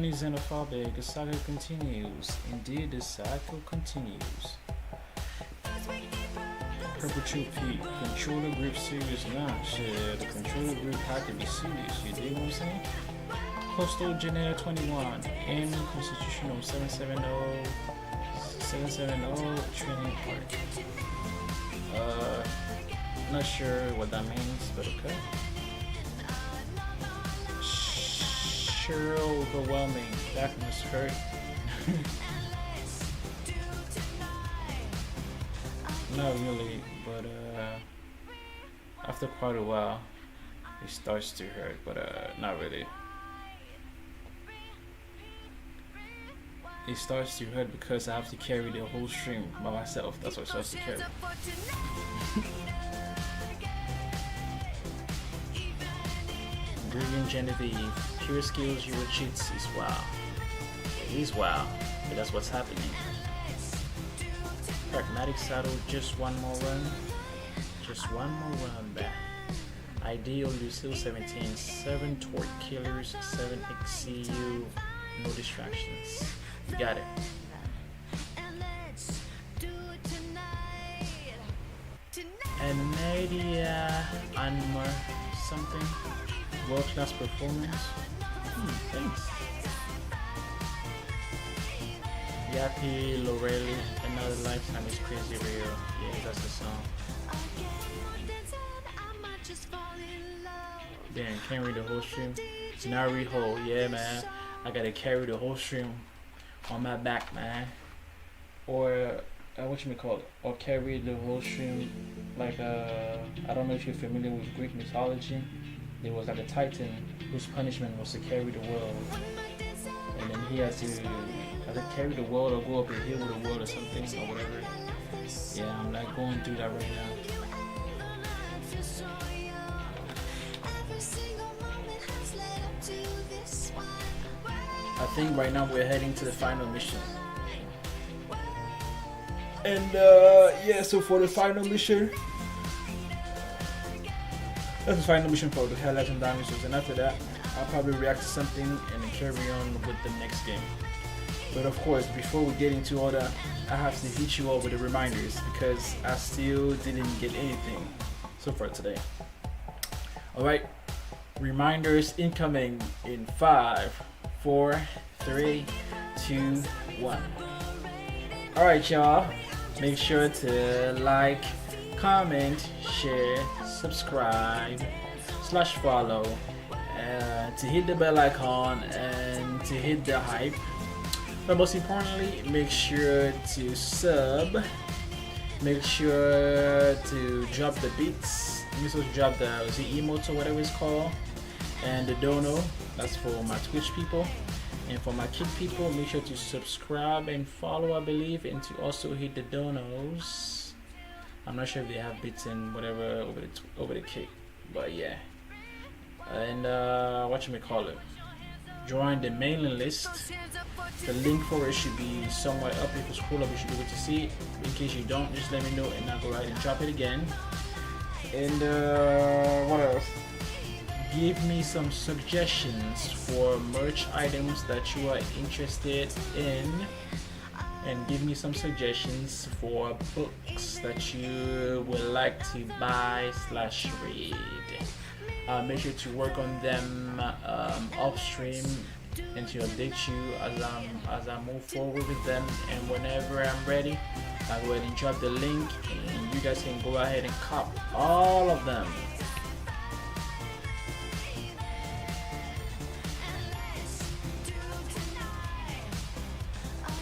any xenophobic. The saga continues. Indeed, the cycle continues. Perpetual peak. Controller group serious. Nah, shit. The controller group had to be serious. You dig what I'm saying? Coastal Genera 21. M Constitutional 770. 770 Training Park. Not sure what that means, but okay. Sure, overwhelming. That must hurt. Not really, but after quite a while, it starts to hurt, but not really. It starts to hurt because I have to carry the whole stream by myself. That's what it starts to carry. Brilliant Genevieve. Pure skills you with cheats is wow. It is wow, but that's what's happening. Pragmatic saddle, just one more run. Just one more run back. Ideal Lucille 17, 7 torque killers, 7 XCU, no distractions. You got it. And Nadia Anmar something. World class performance. Thanks. Yappy Lorelli, another lifetime is crazy real. Yeah, that's the song. Damn, can't read the whole stream. Nari Ho, yeah man. I gotta carry the whole stream on my back, man. Or what you may call it? Or carry the whole stream like I don't know if you're familiar with Greek mythology. There was like a titan whose punishment was to carry the world, and then he has to either carry the world or go up a hill with the world or something or whatever. Yeah, I'm like going through that right now. I think right now we're heading to the final mission. And yeah, so for the final mission, that's the final mission for the highlights and dinosaurs, and after that I'll probably react to something and then carry on with the next game. But of course, before we get into all that, I have to hit you all with the reminders because I still didn't get anything so far today. Alright, reminders incoming in 5, 4, 3, 2, 1. Alright y'all, make sure to like, comment, share, subscribe, /follow, to hit the bell icon and to hit the hype. But most importantly, make sure to sub, make sure to drop the beats, make sure to drop the emotes or whatever it's called, and the dono, that's for my Twitch people. And for my Kick people, make sure to subscribe and follow, I believe, and to also hit the donos. I'm not sure if they have bits in whatever over the Kick, but yeah. And what you may call it, join the mailing list. The link for it should be somewhere up. If you scroll up, you should be able to see it. In case you don't, just let me know and I'll go ahead and drop it again. And what else? Give me some suggestions for merch items that you are interested in, and give me some suggestions for books that you would like to buy/read. Make sure to work on them off stream and to update you as I move forward with them. And whenever I'm ready, I'll go ahead and drop the link, and you guys can go ahead and cop all of them.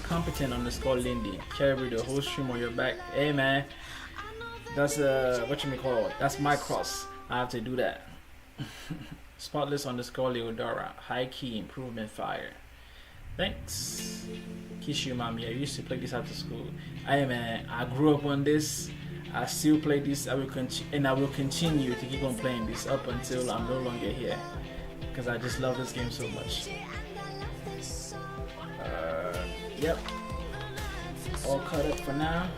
Competent _ Lindy, carry the whole stream on your back. Hey man, that's what you may call it. That's my cross. I have to do that. Spotless _ Leodora, high key improvement fire. Thanks. Kiss you, mommy. I used to play this after school. Hey man, I grew up on this. I still play this. I will continue to keep on playing this up until I'm no longer here, because I just love this game so much. Yep, all cut up for now.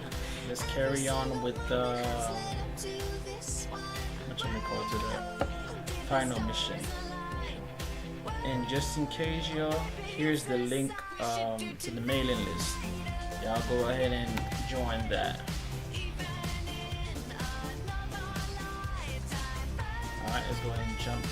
Let's carry on with the what you may call it, the final mission. And just in case, y'all, here's the link to the mailing list. Y'all go ahead and join that. Alright, let's go ahead and jump.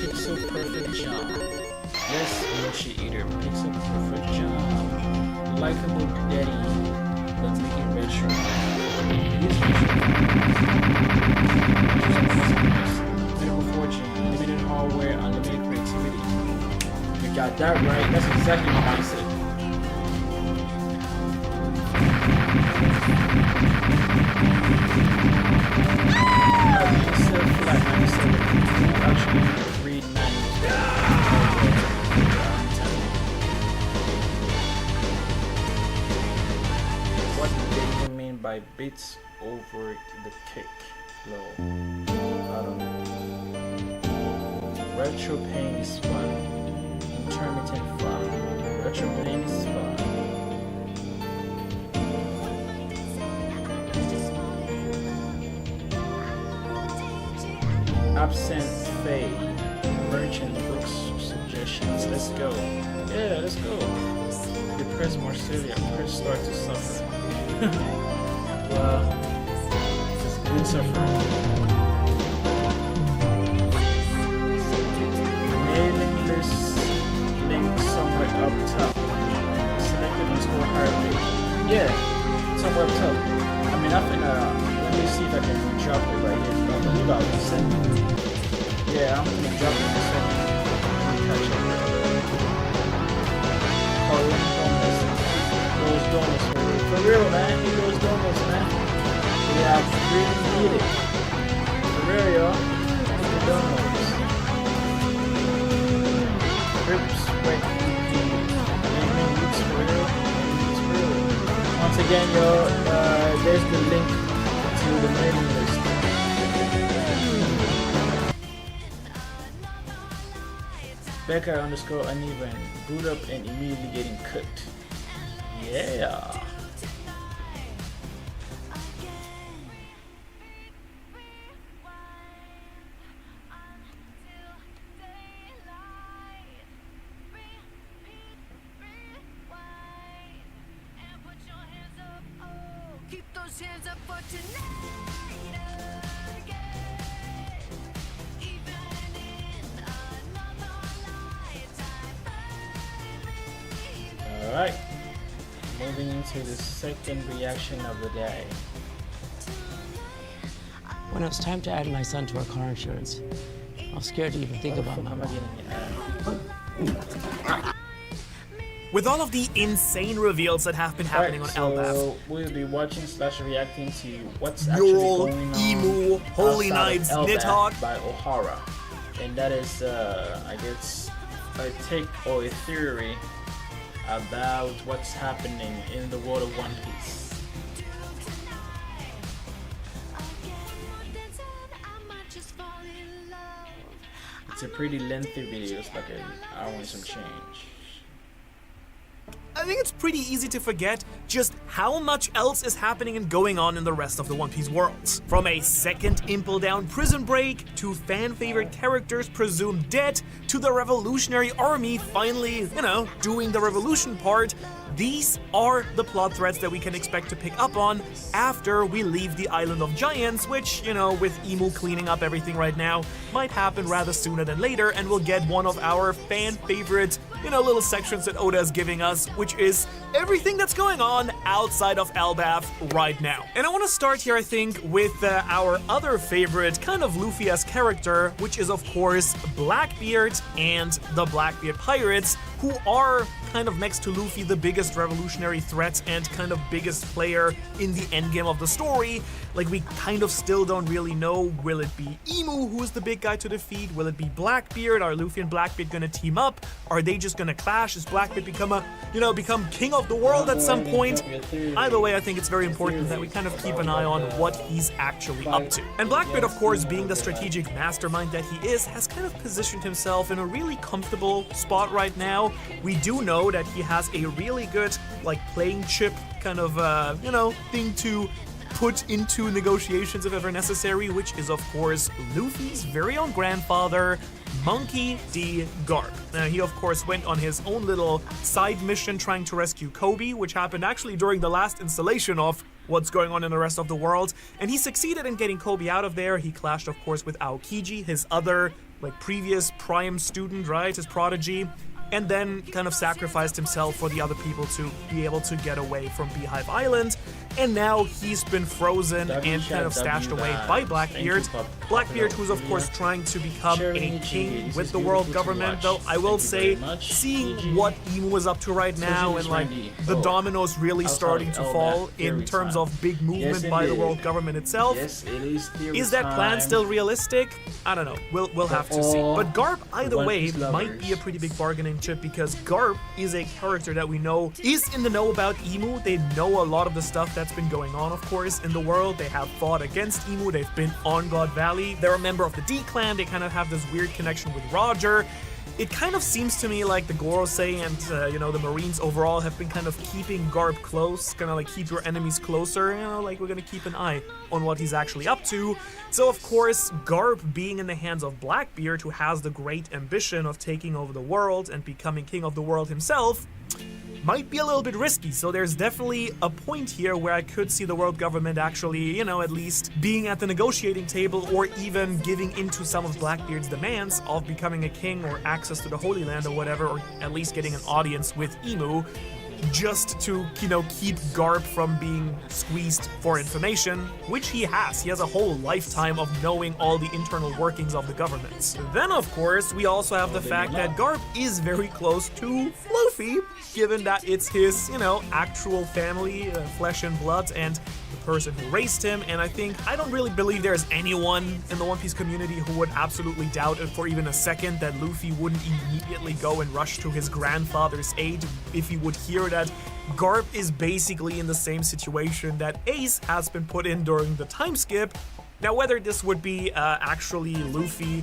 Pixel perfect job. Yes, Mochi Eater, pixel perfect job. Likeable daddy, let's make it retro. Medical fortune, limited hardware, unlimited creativity. You got that right, that's exactly my mindset. What do you mean by bits over the kick? Low. I don't know. Retro pain is fun. Intermittent fun. Retro pain is fun. Absent fade. Merchant books suggestions. Let's go. Yeah, let's go. Depressed Marcelia. Press start to suffer. Well, it's good suffering. Mailing list link somewhere up top. Selected on score higher rate. Yeah, somewhere up top. I mean, I think, let me see if I can drop it right here. I believe I will send it. Yeah, I'm gonna drop it in a second. Catch up. Those donuts for real, man. Eat those donuts, man. Yeah, I really need it. For real, y'all. Eat the donuts. Rips, wait. It's for real. It's real. Once again, y'all, there's the link to the mailing list. Becca underscore uneven. Boot up and immediately getting cooked. Yeah. Alright, moving into the second reaction of the day. When it was time to add my son to our car insurance, I was scared to even think about my mom. With all of the insane reveals that have been happening on LBAF, we'll be watching / reacting to what's actually going on. Emu, Holy Knights, Nidhogg by O'Hara, and that is, I guess, a take or a theory about what's happening in the world of One Piece. It's a pretty lengthy video, it's like an hour and some change. I think it's pretty easy to forget just how much else is happening and going on in the rest of the One Piece worlds. From a second Impel Down prison break, to fan-favorite characters presumed dead, to the Revolutionary Army finally, doing the revolution part, these are the plot threads that we can expect to pick up on after we leave the Island of Giants, which, with Emu cleaning up everything right now, might happen rather sooner than later, and we'll get one of our fan-favorite little sections that Oda is giving us, which is everything that's going on outside of Elbaf right now. And I want to start here, I think, with our other favorite kind of Luffy-esque character, which is, of course, Blackbeard and the Blackbeard Pirates, who are kind of next to Luffy the biggest revolutionary threat and kind of biggest player in the endgame of the story. Like, we kind of still don't really know, will it be Emu who is the big guy to defeat? Will it be Blackbeard? Are Luffy and Blackbeard gonna team up? Are they just gonna clash? Is Blackbeard become king of the world at some point? Either way, I think it's very important that we kind of keep an eye on what he's actually up to. And Blackbeard, of course, being the strategic mastermind that he is, has kind of positioned himself in a really comfortable spot right now. We do know that he has a really good, like, playing chip kind of, thing to put into negotiations if ever necessary, which is, of course, Luffy's very own grandfather, Monkey D. Garp. Now, he, of course, went on his own little side mission trying to rescue Kobe, which happened actually during the last installation of what's going on in the rest of the world, and he succeeded in getting Kobe out of there. He clashed, of course, with Aokiji, his other, like, previous prime student, right, his prodigy, and then kind of sacrificed himself for the other people to be able to get away from Beehive Island. And now he's been frozen and kind of stashed away by Blackbeard. Blackbeard, who's of course trying to become a king with the world government, though I will say, seeing what Emu is up to right now and like the dominoes really starting to fall in terms of big movement by the world government itself, is that plan still realistic? I don't know. We'll have to see. But Garp, either way, might be a pretty big bargaining chip because Garp is a character that we know is in the know about Emu. They know a lot of the stuff that's been going on, of course, in the world. They have fought against Emu. They've been on God Valley. They're a member of the D-Clan. They kind of have this weird connection with Roger. It kind of seems to me like the Gorosei and, the Marines overall have been kind of keeping Garp close, kind of like keep your enemies closer, like we're gonna keep an eye on what he's actually up to. So, of course, Garp being in the hands of Blackbeard, who has the great ambition of taking over the world and becoming king of the world himself, might be a little bit risky. So there's definitely a point here where I could see the world government actually, at least being at the negotiating table or even giving into some of Blackbeard's demands of becoming a king or access to the Holy Land or whatever, or at least getting an audience with Emu, just to, keep Garp from being squeezed for information, which he has. He has a whole lifetime of knowing all the internal workings of the government. Then, of course, we also have the fact that Garp is very close to Luffy, given that it's his, actual family, flesh and blood, and the person who raised him. And I don't really believe there's anyone in the One Piece community who would absolutely doubt it for even a second that Luffy wouldn't immediately go and rush to his grandfather's aid if he would hear that Garp is basically in the same situation that Ace has been put in during the time skip. Now, whether this would be actually Luffy,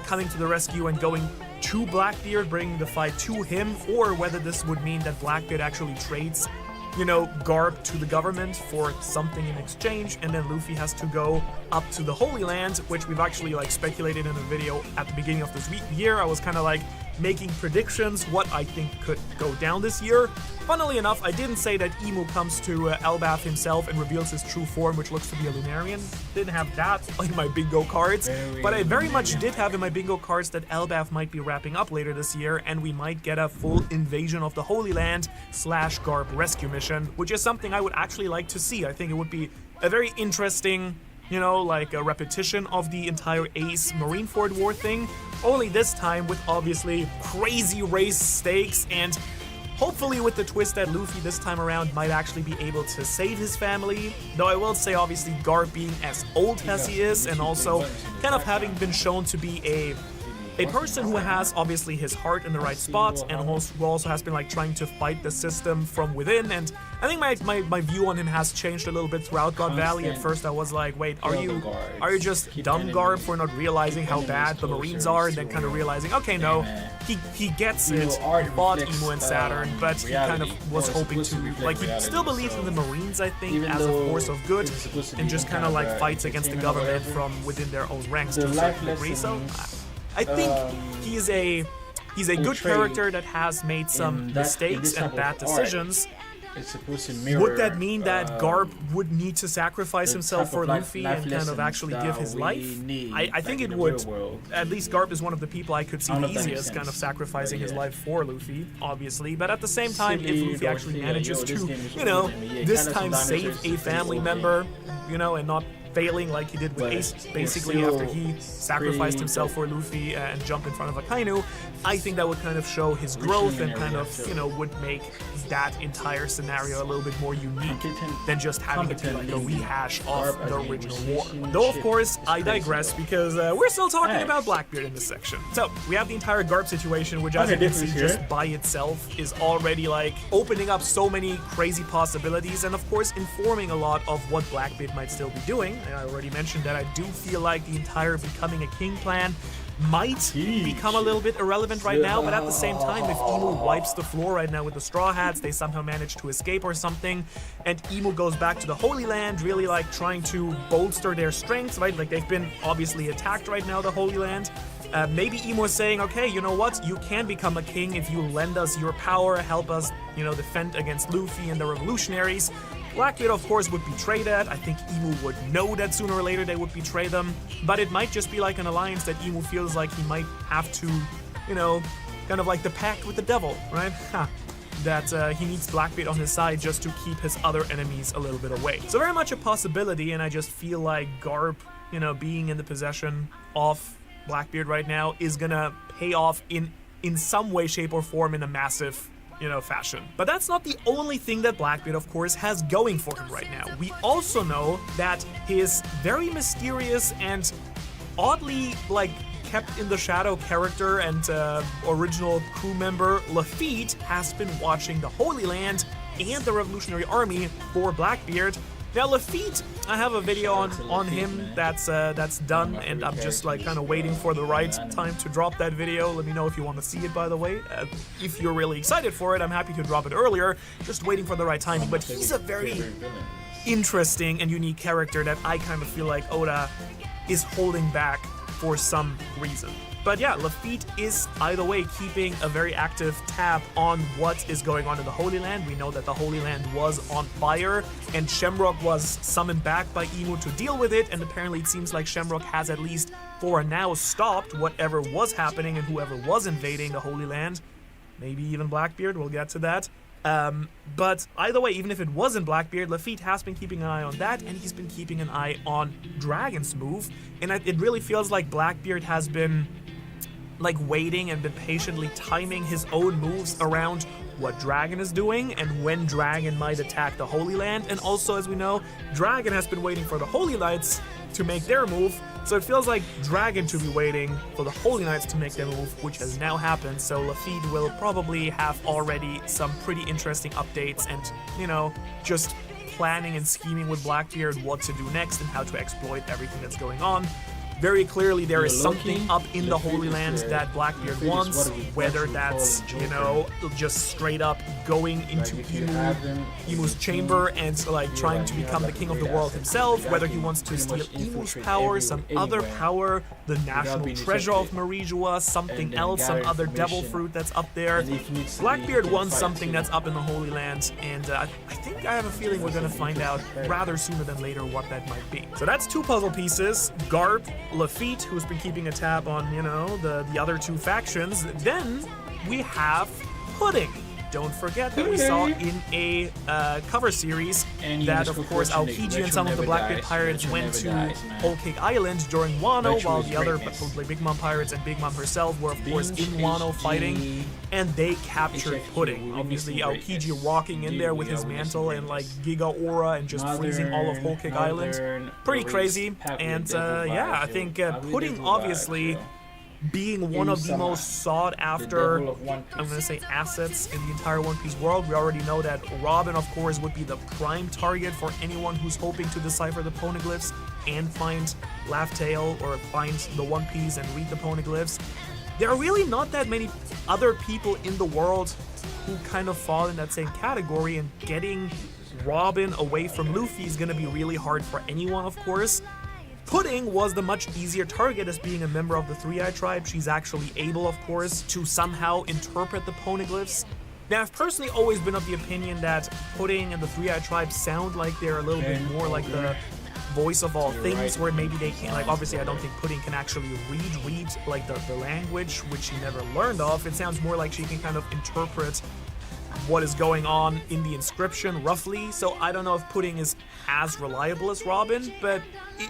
coming to the rescue and going to Blackbeard, bringing the fight to him, or whether this would mean that Blackbeard actually trades, Garp to the government for something in exchange, and then Luffy has to go up to the Holy Land, which we've actually speculated in a video at the beginning of this year. I was kind of making predictions what I think could go down this year. Funnily enough, I didn't say that Emu comes to Elbaf himself and reveals his true form, which looks to be a Lunarian. Didn't have that in my bingo cards, but I very much did have in my bingo cards that Elbaf might be wrapping up later this year, and we might get a full invasion of the Holy Land / Garp rescue mission, which is something I would actually like to see. I think it would be a very interesting, a repetition of the entire Ace Marineford War thing, only this time with obviously crazy race stakes, and hopefully with the twist that Luffy this time around might actually be able to save his family. Though I will say, obviously, Garp being as old as he is, and also kind of having been shown to be a person who has obviously his heart in the right spot, and who also has been trying to fight the system from within. And I think my view on him has changed a little bit throughout God Valley. At first I was like, wait, are you just dumb Garp for not realizing how bad the Marines are, and then kind of realizing, okay, no, he gets it. He fought Emu and Saturn, but he kind of was hoping to, he still believes in the Marines, I think, as a force of good, and just kind of fights against the government from within their own ranks to a certain degree. So I think he's a good character that has made some mistakes and bad decisions, it's supposed to mirror. Would that mean that Garp would need to sacrifice himself for Luffy and kind of actually give his life? I think it would. At least Garp is one of the people I could see the easiest kind of sacrificing his life for Luffy, obviously. But at the same time, if Luffy actually manages to, this time save a family member, and not failing like he did with Ace, basically after he sacrificed himself for Luffy and jumped in front of Akainu, I think that would kind of show his growth and kind of, would make that entire scenario a little bit more unique than just having it be like a rehash of the original war. Though, of course, I digress because we're still talking about Blackbeard in this section. So, we have the entire Garp situation, which as you can see just by itself is already like opening up so many crazy possibilities and of course informing a lot of what Blackbeard might still be doing. And I already mentioned that I do feel like the entire becoming a king plan might become a little bit irrelevant right now, but at the same time, if Emu wipes the floor right now with the Straw Hats, they somehow manage to escape or something, and Emu goes back to the Holy Land, really like trying to bolster their strength, right? Like they've been obviously attacked right now, the Holy Land. Maybe Emu is saying, okay, you know what? You can become a king if you lend us your power, help us, defend against Luffy and the revolutionaries. Blackbeard, of course, would betray that. I think Emu would know that sooner or later they would betray them. But it might just be like an alliance that Emu feels like he might have to, kind of like the pact with the devil, right? That he needs Blackbeard on his side just to keep his other enemies a little bit away. So very much a possibility, and I just feel like Garp, being in the possession of Blackbeard right now is gonna pay off in some way, shape, or form in a massive fashion. But that's not the only thing that Blackbeard, of course, has going for him right now. We also know that his very mysterious and oddly, kept in the shadow character and original crew member Lafitte has been watching the Holy Land and the Revolutionary Army for Blackbeard. Now Lafitte, I have a video on him that's done, and I'm just kind of waiting for the right time to drop that video. Let me know if you want to see it, by the way. If you're really excited for it, I'm happy to drop it earlier. Just waiting for the right timing. But he's a very interesting and unique character that I kind of feel like Oda is holding back for some reason. But yeah, Lafitte is either way keeping a very active tab on what is going on in the Holy Land. We know that the Holy Land was on fire and Shamrock was summoned back by Emu to deal with it, and apparently it seems like Shamrock has at least for now stopped whatever was happening and whoever was invading the Holy Land. Maybe even Blackbeard, we'll get to that. But either way, even if it wasn't Blackbeard, Lafitte has been keeping an eye on that, and he's been keeping an eye on Dragon's move, and it really feels like Blackbeard has been waiting and been patiently timing his own moves around what Dragon is doing and when Dragon might attack the Holy Land. And also, as we know, Dragon has been waiting for the Holy Knights to make their move, so it feels like Dragon to be waiting for the Holy Knights to make their move, which has now happened. So Lafitte will probably have already some pretty interesting updates and, just planning and scheming with Blackbeard what to do next and how to exploit everything that's going on. Very clearly, there is something up in the Holy Land that Blackbeard wants, whether that's, just straight up going into Emu's chamber and trying to become the king of the world himself, whether he wants to steal Emu's power, some other power, the national treasure of Marijua, something else, some other devil fruit that's up there. Blackbeard wants something that's up in the Holy Land, and I think I have a feeling we're going to find out rather sooner than later what that might be. So that's two puzzle pieces. Garp, Lafitte, who's been keeping a tab on, the other two factions. Then we have Pudding. Don't forget that we saw in a cover series that, of course, Aokiji and some of the Blackbeard pirates went to Whole Cake Island during Wano, while the other Big Mom pirates and Big Mom herself were, of course, in Wano fighting, and they captured Pudding. Obviously, Aokiji walking in there with his mantle and Giga Aura and just freezing all of Whole Cake Island. Pretty crazy. And yeah, I think Pudding, obviously, being one of the most sought after, I'm going to say, assets in the entire One Piece world. We already know that Robin, of course, would be the prime target for anyone who's hoping to decipher the poneglyphs and find Laugh Tale or find the One Piece and read the poneglyphs. There are really not that many other people in the world who kind of fall in that same category, and getting Robin away from Luffy is going to be really hard for anyone, of course. Pudding was the much easier target as being a member of the Three-Eye Tribe. She's actually able, of course, to somehow interpret the poneglyphs. Now, I've personally always been of the opinion that Pudding and the Three-Eyed Tribe sound like they're a little bit more like the voice of all things, where maybe they can't, like, obviously I don't think Pudding can actually read like the language, which she never learned of. It sounds more like she can kind of interpret what is going on in the inscription roughly, so I don't know if Pudding is as reliable as Robin, but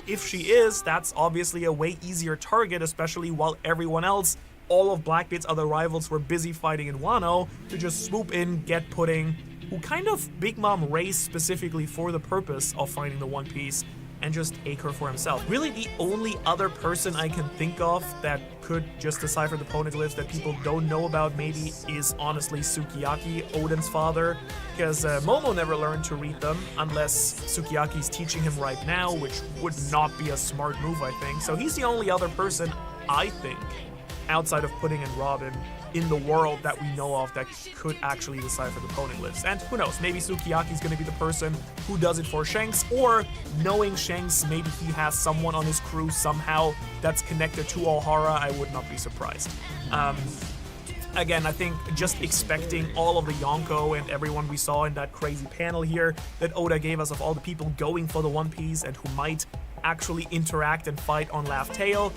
if she is, that's obviously a way easier target, especially while everyone else, all of Blackbeard's other rivals, were busy fighting in Wano, to just swoop in, get Pudding, who kind of Big Mom raised specifically for the purpose of finding the One Piece, and just take her for himself. Really, the only other person I can think of that could just decipher the poneglyphs that people don't know about maybe is honestly Sukiyaki, Oden's father, because Momo never learned to read them unless Sukiyaki's teaching him right now, which would not be a smart move, I think. So he's the only other person, I think, outside of Pudding and Robin, in the world that we know of that could actually decipher the poneglyphs. And who knows, maybe Sukiyaki's gonna be the person who does it for Shanks, or knowing Shanks, maybe he has someone on his crew somehow that's connected to Ohara. I would not be surprised. Again, I think just expecting all of the Yonko and everyone we saw in that crazy panel here that Oda gave us of all the people going for the One Piece and who might actually interact and fight on Laugh Tale.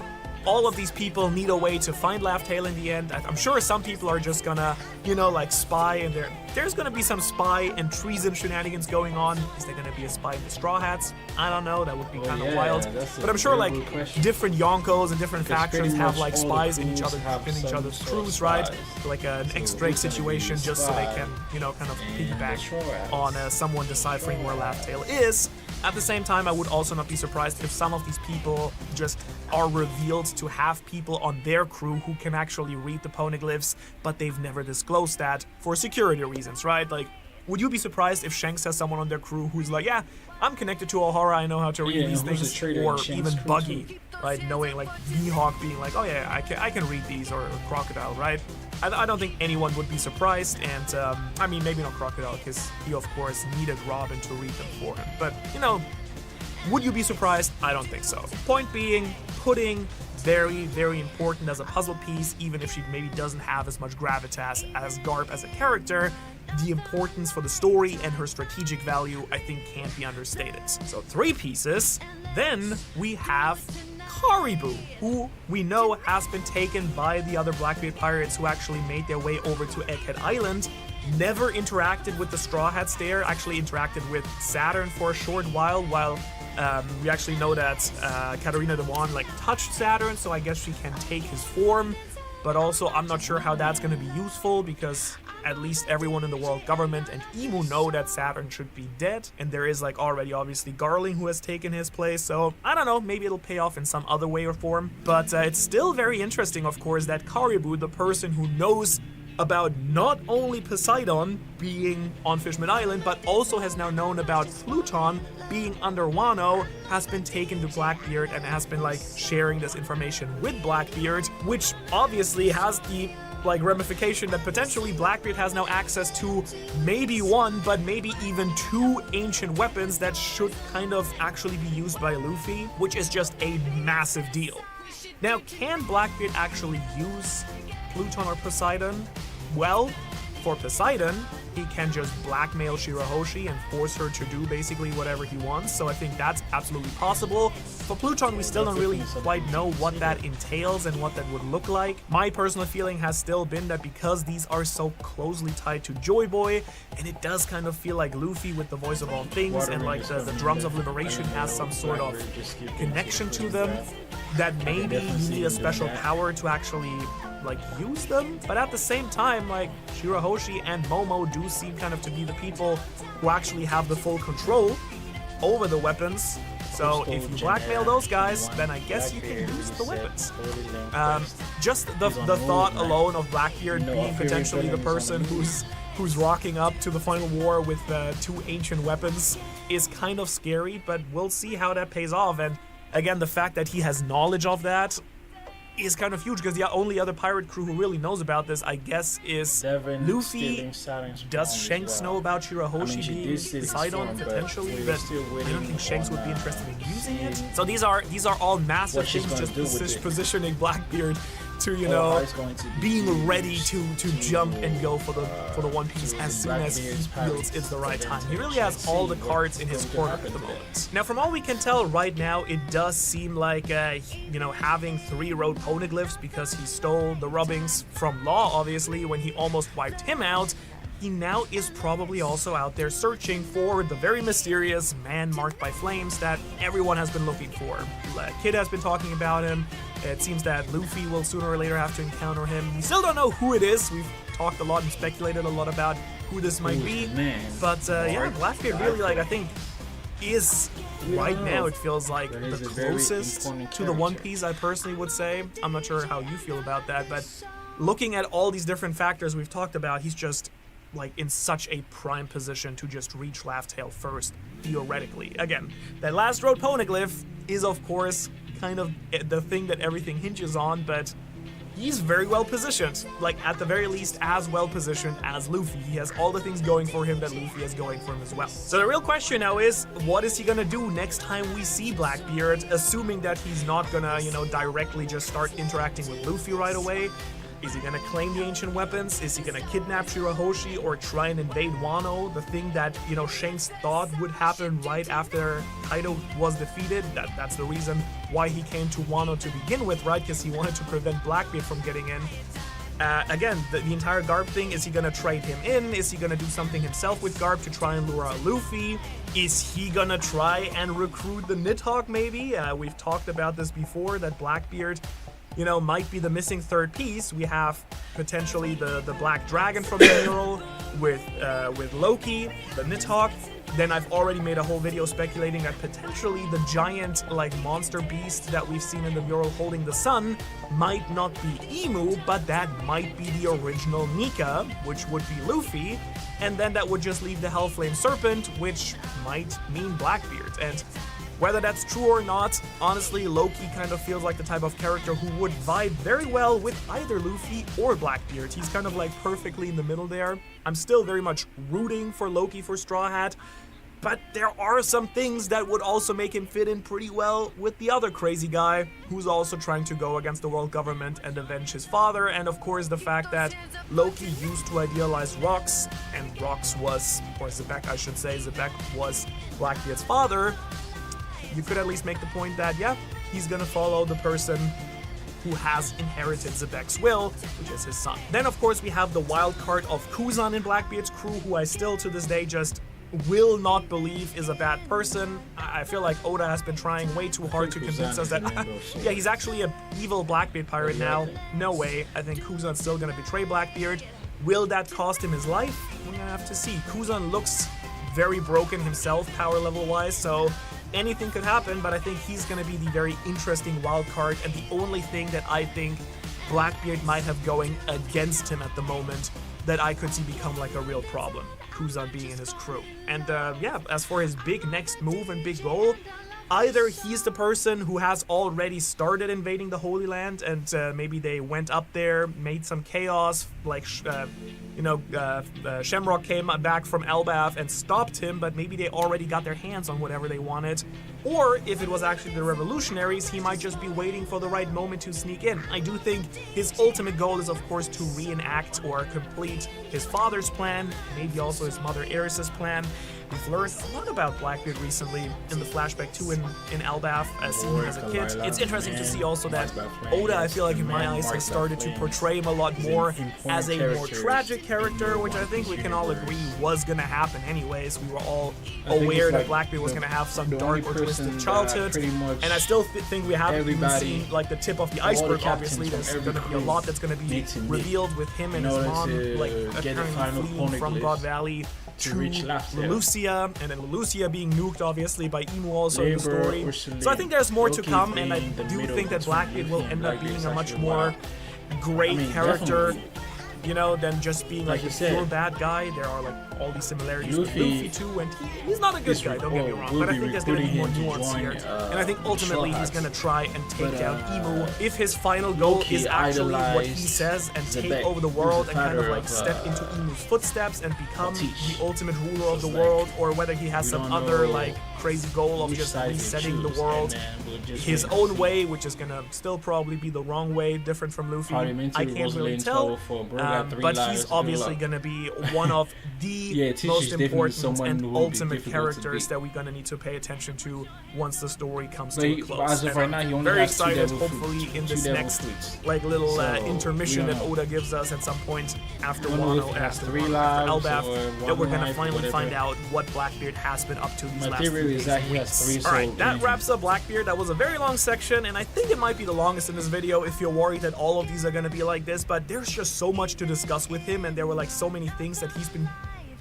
All of these people need a way to find Laugh Tale in the end. I'm sure some people are just gonna, you know, like spy, and there's gonna be some spy and treason shenanigans going on. Is there gonna be a spy in the Straw Hats? I don't know, that would be kind of wild. But I'm sure like different Yonkos and different factions have like spies in each other's crews, right? Like an X-Drake situation, just so they can, you know, kind of piggyback on someone deciphering where Laugh Tale is. At the same time, I would also not be surprised if some of these people just are revealed to have people on their crew who can actually read the poneglyphs, but they've never disclosed that for security reasons, right? Like, would you be surprised if Shanks has someone on their crew who's like, yeah, I'm connected to Ohara, I know how to read these things, or even Buggy, right? Knowing like Mihawk being like, oh yeah, I can read these, or Crocodile, right? I don't think anyone would be surprised, and I mean, maybe not Crocodile, because he of course needed Robin to read them for him, but you know, would you be surprised? I don't think so. Point being, Pudding, very, very important as a puzzle piece, even if she maybe doesn't have as much gravitas as Garp as a character. The importance for the story and her strategic value, I think, can't be understated. So 3 pieces. Then we have Caribou, who we know has been taken by the other Blackbeard pirates who actually made their way over to Egghead Island. Never interacted with the Straw Hats there, actually interacted with Saturn for a short while we actually know that Katarina Dewan like touched Saturn, so I guess she can take his form. But also, I'm not sure how that's going to be useful, because at least everyone in the world government and Emu know that Saturn should be dead, and there is like already obviously Garling who has taken his place, so I don't know, maybe it'll pay off in some other way or form. But it's still very interesting, of course, that Caribou, the person who knows about not only Poseidon being on Fishman Island, but also has now known about Pluton being under Wano, has been taken to Blackbeard and has been like sharing this information with Blackbeard, which obviously has the like ramification that potentially Blackbeard has now access to maybe 1, but maybe even 2 ancient weapons that should kind of actually be used by Luffy, which is just a massive deal. Now, can Blackbeard actually use Pluton or Poseidon? Well, for Poseidon, he can just blackmail Shirahoshi and force her to do basically whatever he wants, so I think that's absolutely possible. For Pluton, we still don't really quite know what that entails and what that would look like. My personal feeling has still been that because these are so closely tied to Joy Boy, and it does kind of feel like Luffy with the voice of all things, and like the Drums of Liberation has some sort of connection to them, that maybe you need a special power to actually like use them. But at the same time, like Shirahoshi and Momo do seem kind of to be the people who actually have the full control over the weapons. So if you blackmail those guys, then I guess you can use the weapons. Just the thought alone of Blackbeard being potentially the person who's rocking up to the final war with 2 ancient weapons is kind of scary, but we'll see how that pays off. And again, the fact that he has knowledge of that is kind of huge, because the only other pirate crew who really knows about this, I guess, is Luffy. Does Shanks know about Shirahoshi being Poseidon potentially? But I don't think Shanks would be interested in using it. So these are all massive things, just positioning Blackbeard to, you or know, how it's going to be being used ready to jump and go for the One Piece as soon as he Blackbeard's feels it's the right time. He really advantage has all the and see cards in what's his going to corner at the happen there. moment. Now, from all we can tell right now, it does seem like, you know, having 3 road poneglyphs because he stole the rubbings from Law, obviously, when he almost wiped him out. He now is probably also out there searching for the very mysterious man marked by flames that everyone has been looking for. Kid has been talking about him. It seems that Luffy will sooner or later have to encounter him. We still don't know who it is. We've talked a lot and speculated a lot about who this might be. But yeah, Blackbeard really, like, I think is right now, it feels like That the is a very closest important to the One character. Piece, I personally would say. I'm not sure how you feel about that, but looking at all these different factors we've talked about, he's just like in such a prime position to just reach Laugh Tale first, theoretically. Again, that last road poneglyph is of course kind of the thing that everything hinges on, but he's very well positioned, like at the very least as well positioned as Luffy. He has all the things going for him that Luffy has going for him as well. So the real question now is, what is he gonna do next time we see Blackbeard, assuming that he's not gonna, you know, directly just start interacting with Luffy right away? Is he gonna claim the ancient weapons? Is he gonna kidnap Shirahoshi or try and invade Wano? The thing that, you know, Shanks thought would happen right after Kaido was defeated. That's the reason why he came to Wano to begin with, right? Because he wanted to prevent Blackbeard from getting in. Again, the entire Garp thing, is he gonna trade him in? Is he gonna do something himself with Garp to try and lure out Luffy? Is he gonna try and recruit the Nidhogg maybe? We've talked about this before, that Blackbeard, you know, might be the missing third piece. We have potentially the Black Dragon from the mural with Loki, the Nidhogg. Then I've already made a whole video speculating that potentially the giant, like, monster beast that we've seen in the mural holding the sun might not be Emu, but that might be the original Nika, which would be Luffy. And then that would just leave the Hellflame Serpent, which might mean Blackbeard. And whether that's true or not, honestly, Loki kind of feels like the type of character who would vibe very well with either Luffy or Blackbeard. He's kind of like perfectly in the middle there. I'm still very much rooting for Loki for Straw Hat, but there are some things that would also make him fit in pretty well with the other crazy guy who's also trying to go against the world government and avenge his father. And of course the fact that Loki used to idealize Rox, and Rox was, or Zebek I should say, Zebek was Blackbeard's father. You could at least make the point that, yeah, he's gonna follow the person who has inherited Zebek's will, which is his son. Then, of course, we have the wild card of Kuzan in Blackbeard's crew, who I still, to this day, just will not believe is a bad person. I feel like Oda has been trying way too hard to convince us that, yeah, he's actually an evil Blackbeard pirate now. No way. I think Kuzan's still gonna betray Blackbeard. Will that cost him his life? We're gonna have to see. Kuzan looks very broken himself, power level wise, so anything could happen, but I think he's going to be the very interesting wild card, and the only thing that I think Blackbeard might have going against him at the moment that I could see become like a real problem, Kuzan being in his crew. And yeah, as for his big next move and big goal, either he's the person who has already started invading the Holy Land, and maybe they went up there, made some chaos, like, Shamrock came back from Elbaf and stopped him, but maybe they already got their hands on whatever they wanted. Or if it was actually the revolutionaries, he might just be waiting for the right moment to sneak in. I do think his ultimate goal is, of course, to reenact or complete his father's plan, maybe also his mother Eris's plan. We've learned a lot about Blackbeard recently in the flashback 2 in Elbaf, as seen him as a kid. It's interesting to see also that Oda, I feel like in my eyes, has started to portray him a lot more as a more tragic character, which I think we can all agree was gonna happen anyways. We were all aware that Blackbeard was gonna have some dark or twisted childhood, and I still think we haven't even seen like the tip of the iceberg. Obviously, there's gonna be a lot that's gonna be revealed with him and his mom, like apparently fleeing from God Valley to Lucia, and then Lucia being nuked obviously by Emu also in the story. So I think there's more to come, and I do think that Blackbeard will end up being a much more great character you know, than just being like Like you a said, pure bad guy. There are like all these similarities with Luffy Luffy too, and he's not a good guy, don't get me wrong, but I think there's going to be more nuance here. And I think ultimately he's going to try and take down Emu if his final goal Loki is actually what he idolized says and take Zebek, over the who's world the and kind of father like of, step into Emu's footsteps and become the ultimate ruler of the like, world, or whether he has we some don't other know like crazy goal of which just side he resetting the choose, world and then we'll just his wait own and see. way, which is gonna still probably be the wrong way, different from Luffy. Probably meant to I be can't really Rosalind's tell, power for bro got 3 but lives, he's good obviously luck. gonna be one of the Yeah, Tishi's most definitely important someone and who will be ultimate difficult to characters beat. that we're gonna need to pay attention to once the story comes But to he- a but close. as of And right I'm now, he only very has 2 excited, devil hopefully, fruits, in 2 this devil next fruits. like little So, intermission we that don't know. Oda gives us at some point after We don't know if Wano, he has after 3 Wano, lives after Elbaf, or that we're 1 gonna life, finally whatever. find out what Blackbeard has been up to these My last few theory is days that and he has weeks. 3, so Alright, that easy. wraps up Blackbeard. That was a very long section, and I think it might be the longest in this video if you're worried that all of these are gonna be like this, but there's just so much to discuss with him, and there were like so many things that he's been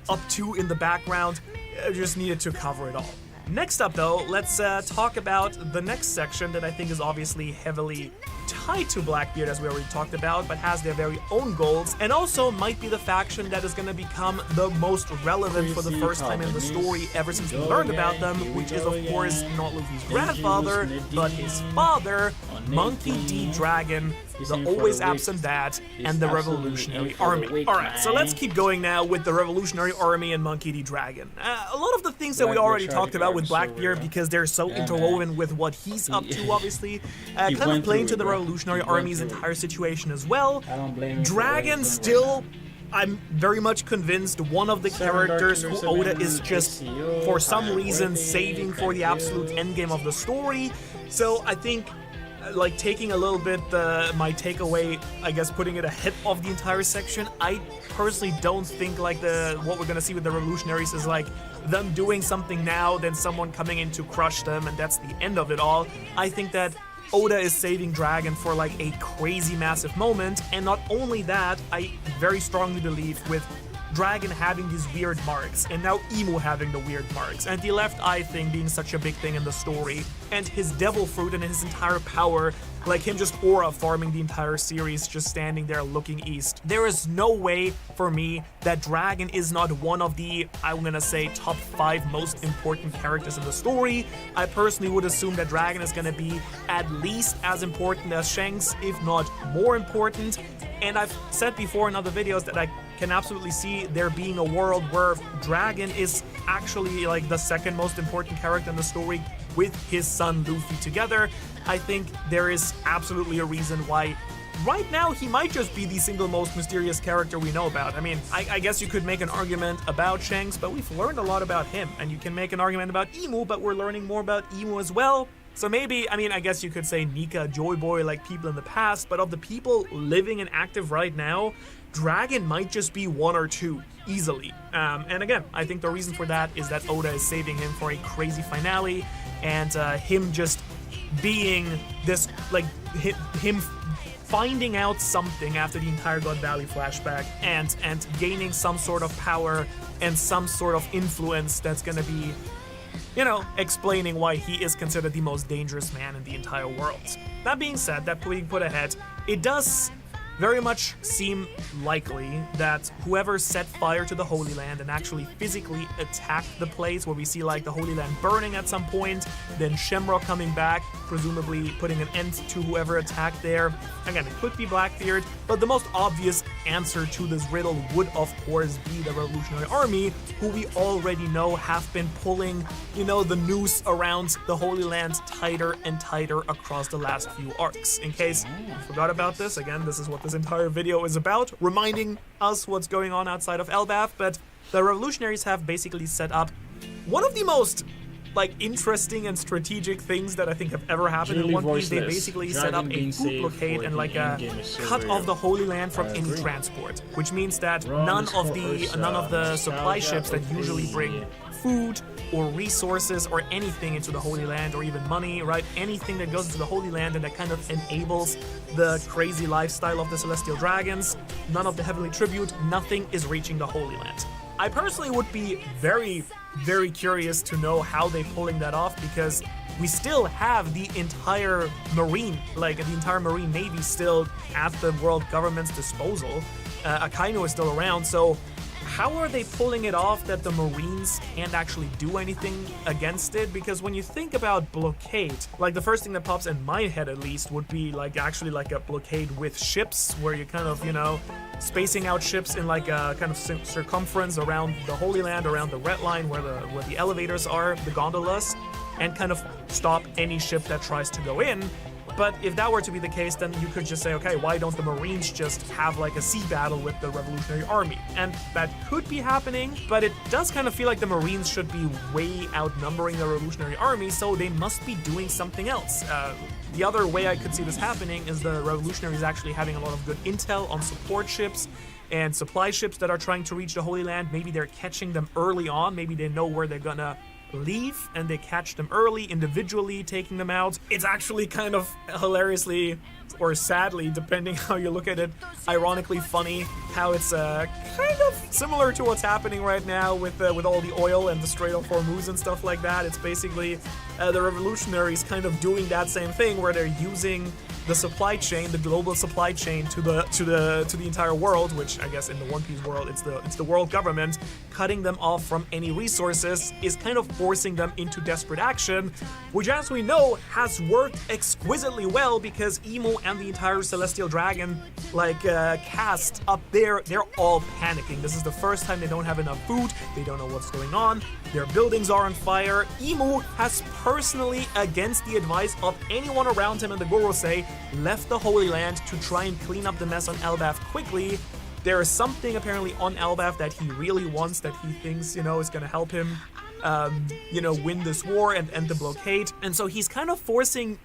up to in the background. I just needed to cover it all. Next up though, let's talk about the next section that I think is obviously heavily tied to Blackbeard, as we already talked about, but has their very own goals, and also might be the faction that is going to become the most relevant for the first time in the story ever since we learned about them, which is of course not Luffy's grandfather, but his father, Monkey D. Dragon, the always absent dad, and the Revolutionary Army. Alright, so let's keep going now with the Revolutionary Army and Monkey D. Dragon. A lot of the things that we already talked about with Blackbeard, because they're so interwoven with what he's up to, obviously, kind of playing to the Revolutionary Army's entire situation as well. Dragon still, I'm very much convinced, one of the characters who Oda is just, for some reason, saving for the absolute endgame of the story. So I think, like, taking a little bit my takeaway, I guess putting it ahead of the entire section, I personally don't think like what we're gonna see with the Revolutionaries is like them doing something now, then someone coming in to crush them, and that's the end of it all. I think that Oda is saving Dragon for like a crazy massive moment, and not only that, I very strongly believe with Dragon having these weird marks, and now Emu having the weird marks, and the left eye thing being such a big thing in the story, and his devil fruit and his entire power, like him just aura farming the entire series, just standing there looking east. There is no way for me that Dragon is not one of the, I'm gonna say, top 5 most important characters in the story. I personally would assume that Dragon is gonna be at least as important as Shanks, if not more important. And I've said before in other videos that I can absolutely see there being a world where Dragon is actually like the second most important character in the story with his son Luffy together. I think there is absolutely a reason why right now he might just be the single most mysterious character we know about. I mean, I guess you could make an argument about Shanks, but we've learned a lot about him, and you can make an argument about Emu, but we're learning more about Emu as well. So maybe, I mean, I guess you could say Nika, Joy Boy, like people in the past, but of the people living and active right now, Dragon might just be 1 or 2, easily. And again, I think the reason for that is that Oda is saving him for a crazy finale, and him just being this, like, him finding out something after the entire God Valley flashback, and gaining some sort of power and some sort of influence that's gonna be, you know, explaining why he is considered the most dangerous man in the entire world. That being said, that being put ahead, it does very much seem likely that whoever set fire to the Holy Land and actually physically attacked the place, where we see like the Holy Land burning at some point, then Shamrock coming back, presumably putting an end to whoever attacked there. Again, it could be Blackbeard, but the most obvious answer to this riddle would of course be the Revolutionary Army, who we already know have been pulling, you know, the noose around the Holy Land tighter and tighter across the last few arcs. In case you forgot about this, again, this is what this entire video is about, reminding us what's going on outside of Elbaf. But the Revolutionaries have basically set up one of the most like interesting and strategic things that I think have ever happened in One Piece. They basically set up a food blockade and like a cut off the Holy Land from any transport, which means that none of the supply ships that usually bring food or resources or anything into the Holy Land, or even money, right? Anything that goes into the Holy Land and that kind of enables the crazy lifestyle of the Celestial Dragons, none of the Heavenly Tribute, nothing is reaching the Holy Land. I personally would be very, very curious to know how they're pulling that off, because we still have the entire Marine, like the entire Marine Navy still at the world government's disposal. Akainu is still around, so how are they pulling it off that the Marines can't actually do anything against it? Because when you think about blockade, like the first thing that pops in my head at least would be like actually like a blockade with ships, where you kind of, you know, spacing out ships in like a kind of circumference around the Holy Land, around the Red Line where the elevators are, the gondolas, and kind of stop any ship that tries to go in. But if that were to be the case, then you could just say, okay, why don't the Marines just have like a sea battle with the Revolutionary Army? And that could be happening, but it does kind of feel like the Marines should be way outnumbering the Revolutionary Army, so they must be doing something else. The other way I could see this happening is the Revolutionaries actually having a lot of good intel on support ships and supply ships that are trying to reach the Holy Land. Maybe they're catching them early on, maybe they know where they're gonna leave and they catch them early, individually taking them out. It's actually kind of hilariously, or sadly, depending how you look at it, ironically funny how it's kind of similar to what's happening right now with all the oil and the Strait of Hormuz and stuff like that. It's basically the revolutionaries kind of doing that same thing, where they're using the supply chain, the global supply chain, to the entire world, which I guess in the One Piece world it's the world government, cutting them off from any resources is kind of forcing them into desperate action, which, as we know, has worked exquisitely well, because Emo and the entire Celestial Dragon cast up there, they're all panicking. This is the first time they don't have enough food, they don't know what's going on, their buildings are on fire. Emo has personally, against the advice of anyone around him in the Gorosei, left the Holy Land to try and clean up the mess on Elbaf quickly. There is something apparently on Elbaf that he really wants, that he thinks, is going to help him, win this war and end the blockade. And so he's kind of forcing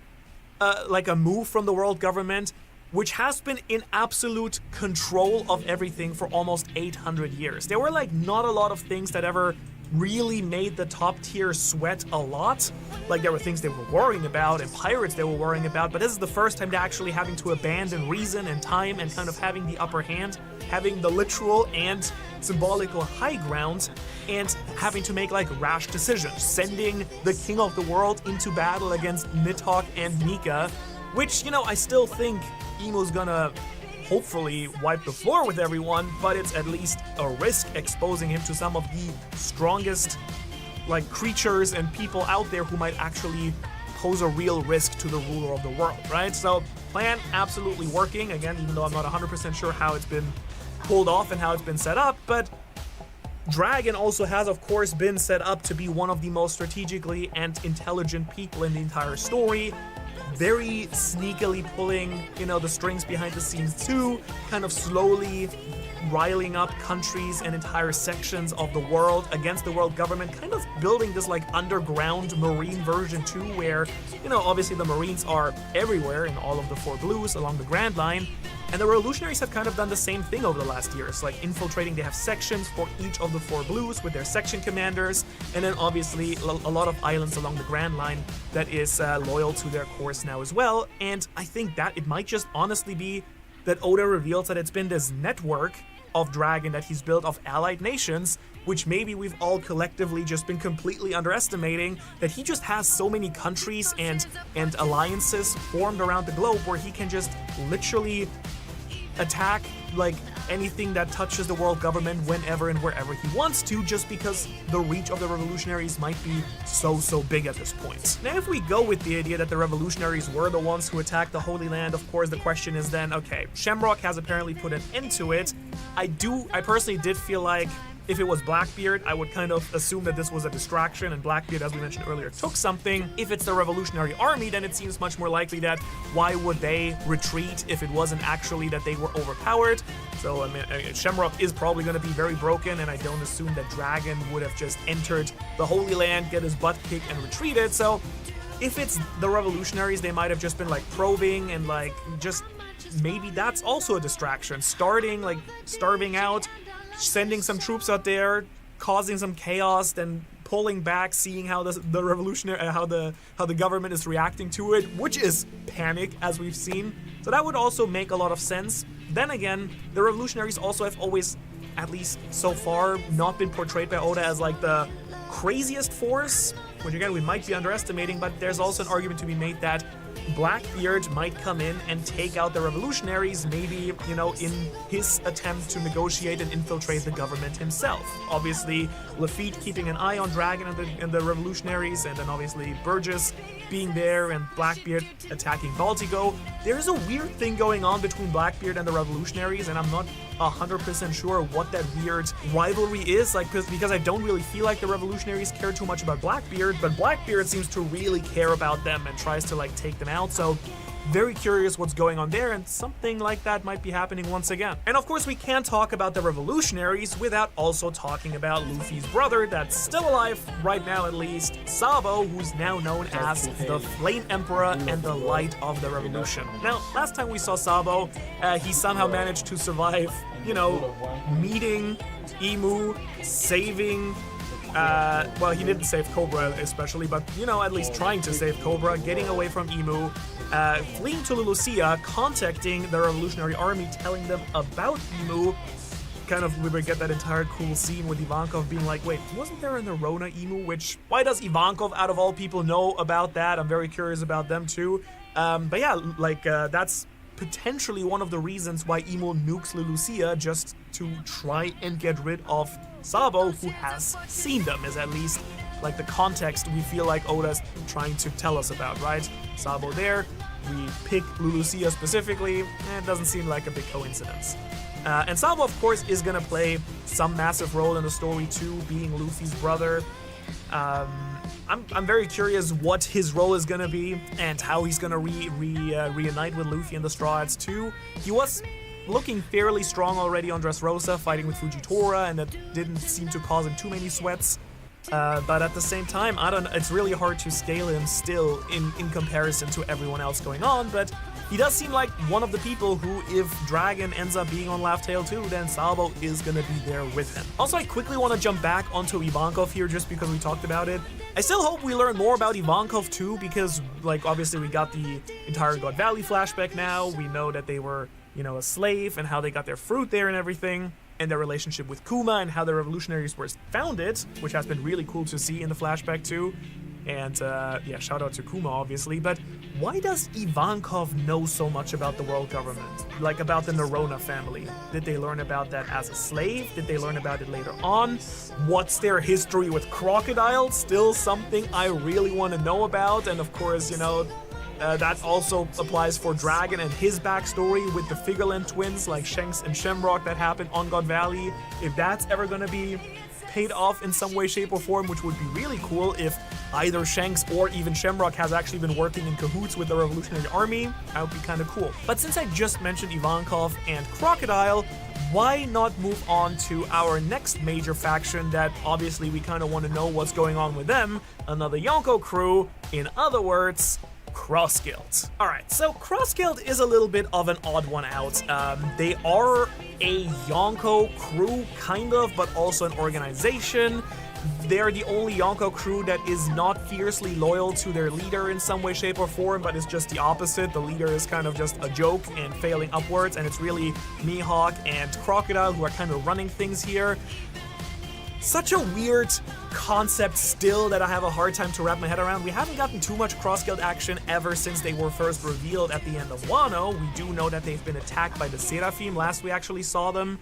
a move from the world government, which has been in absolute control of everything for almost 800 years. There were not a lot of things that ever really made the top tier sweat a lot. There were things they were worrying about and pirates they were worrying about, but this is the first time they're actually having to abandon reason and time and kind of having the upper hand, having the literal and symbolical high ground, and having to make rash decisions, sending the king of the world into battle against Nidhogg and Nika, which, I still think Emo's gonna hopefully wipe the floor with everyone, but it's at least a risk exposing him to some of the strongest creatures and people out there who might actually pose a real risk to the ruler of the world, right? So plan absolutely working, again, even though I'm not 100% sure how it's been pulled off and how it's been set up, but Dragon also has, of course, been set up to be one of the most strategically and intelligent people in the entire story, very sneakily pulling, the strings behind the scenes too, kind of slowly riling up countries and entire sections of the world against the world government, kind of building this underground marine version too, where, obviously the Marines are everywhere in all of the Four Blues along the Grand Line, and the Revolutionaries have kind of done the same thing over the last years, infiltrating. They have sections for each of the Four Blues with their section commanders, and then obviously a lot of islands along the Grand Line that is loyal to their course now as well. And I think that it might just honestly be that Oda reveals that it's been this network of Dragon that he's built of allied nations, which maybe we've all collectively just been completely underestimating, that he just has so many countries and alliances formed around the globe where he can just literally attack anything that touches the world government whenever and wherever he wants to, just because the reach of the revolutionaries might be so big at this point. Now, if we go with the idea that the revolutionaries were the ones who attacked the Holy Land, of course the question is then, okay, Shamrock has apparently put an end to it. I personally did feel like if it was Blackbeard, I would kind of assume that this was a distraction, and Blackbeard, as we mentioned earlier, took something. If it's the Revolutionary Army, then it seems much more likely that why would they retreat if it wasn't actually that they were overpowered? So, I mean, Shamrock is probably going to be very broken, and I don't assume that Dragon would have just entered the Holy Land, get his butt kicked, and retreated. So, if it's the Revolutionaries, they might have just been probing and just maybe that's also a distraction. Starving out, sending some troops out there, causing some chaos, then pulling back, seeing how the revolutionary, how the government is reacting to it, which is panic, as we've seen. So that would also make a lot of sense. Then again, the revolutionaries also have always, at least so far, not been portrayed by Oda as the craziest force, which again we might be underestimating, but there's also an argument to be made that Blackbeard might come in and take out the revolutionaries, maybe, you know, in his attempt to negotiate and infiltrate the government himself. Obviously, Lafitte keeping an eye on Dragon and the revolutionaries, and then obviously Burgess being there and Blackbeard attacking Baltigo. There's a weird thing going on between Blackbeard and the revolutionaries, and I'm not 100% sure what that weird rivalry is, like, because I don't really feel like the revolutionaries care too much about Blackbeard, but Blackbeard seems to really care about them and tries to like take them out, so very curious what's going on there, and something like that might be happening once again. And of course we can't talk about the revolutionaries without also talking about Luffy's brother that's still alive right now, at least, Sabo, who's now known as the Flame Emperor and the Light of the Revolution. Now, last time we saw Sabo, he somehow managed to survive, you know, meeting Imu, saving well, he didn't save Cobra especially, but, you know, at least trying to save Cobra, getting away from Imu, fleeing to Lucia, contacting the Revolutionary Army, telling them about Imu. Kind of, we would get that entire cool scene with Ivankov being like, wait, wasn't there an Arona Imu? Which, why does Ivankov, out of all people, know about that? I'm very curious about them too. But yeah, like, that's potentially one of the reasons why Imo nukes Lucia, just to try and get rid of Sabo, who has seen them, is at least like the context we feel like Oda's trying to tell us about, right? Sabo there, we pick Lucia specifically, and it doesn't seem like a big coincidence. And Sabo, of course, is gonna play some massive role in the story too, being Luffy's brother. I'm very curious what his role is gonna be and how he's gonna reunite with Luffy and the Straw Hats too. He was looking fairly strong already on Dressrosa, fighting with Fujitora, and that didn't seem to cause him too many sweats. But at the same time, I don't know, it's really hard to scale him still in comparison to everyone else going on, but he does seem like one of the people who, if Dragon ends up being on Laugh Tale too, then Sabo is gonna be there with him. Also, I quickly want to jump back onto Ivankov here just because we talked about it. I still hope we learn more about Ivankov too, because, like, obviously we got the entire God Valley flashback now. We know that they were, you know, a slave and how they got their fruit there and everything, and their relationship with Kuma and how the revolutionaries were founded, which has been really cool to see in the flashback too. And yeah, shout out to Kuma, obviously. But why does Ivankov know so much about the world government? Like, about the Nerona family? Did they learn about that as a slave? Did they learn about it later on? What's their history with crocodiles? Still something I really want to know about. And of course, you know, that also applies for Dragon and his backstory with the Figureland twins, like Shanks and Shamrock, that happened on God Valley. If that's ever gonna be paid off in some way, shape, or form, which would be really cool if either Shanks or even Shamrock has actually been working in cahoots with the Revolutionary Army, that would be kind of cool. But since I just mentioned Ivankov and Crocodile, why not move on to our next major faction that obviously we kind of want to know what's going on with them, another Yonko crew, in other words, Cross Guild. Alright, so Cross Guild is a little bit of an odd one out. They are a Yonko crew, kind of, but also an organization. They're the only Yonko crew that is not fiercely loyal to their leader in some way, shape, or form, but it's just the opposite. The leader is kind of just a joke and failing upwards, and it's really Mihawk and Crocodile who are kind of running things here. Such a weird concept still that I have a hard time to wrap my head around. We haven't gotten too much Cross Guild action ever since they were first revealed at the end of Wano. We do know that they've been attacked by the Seraphim last we actually saw them.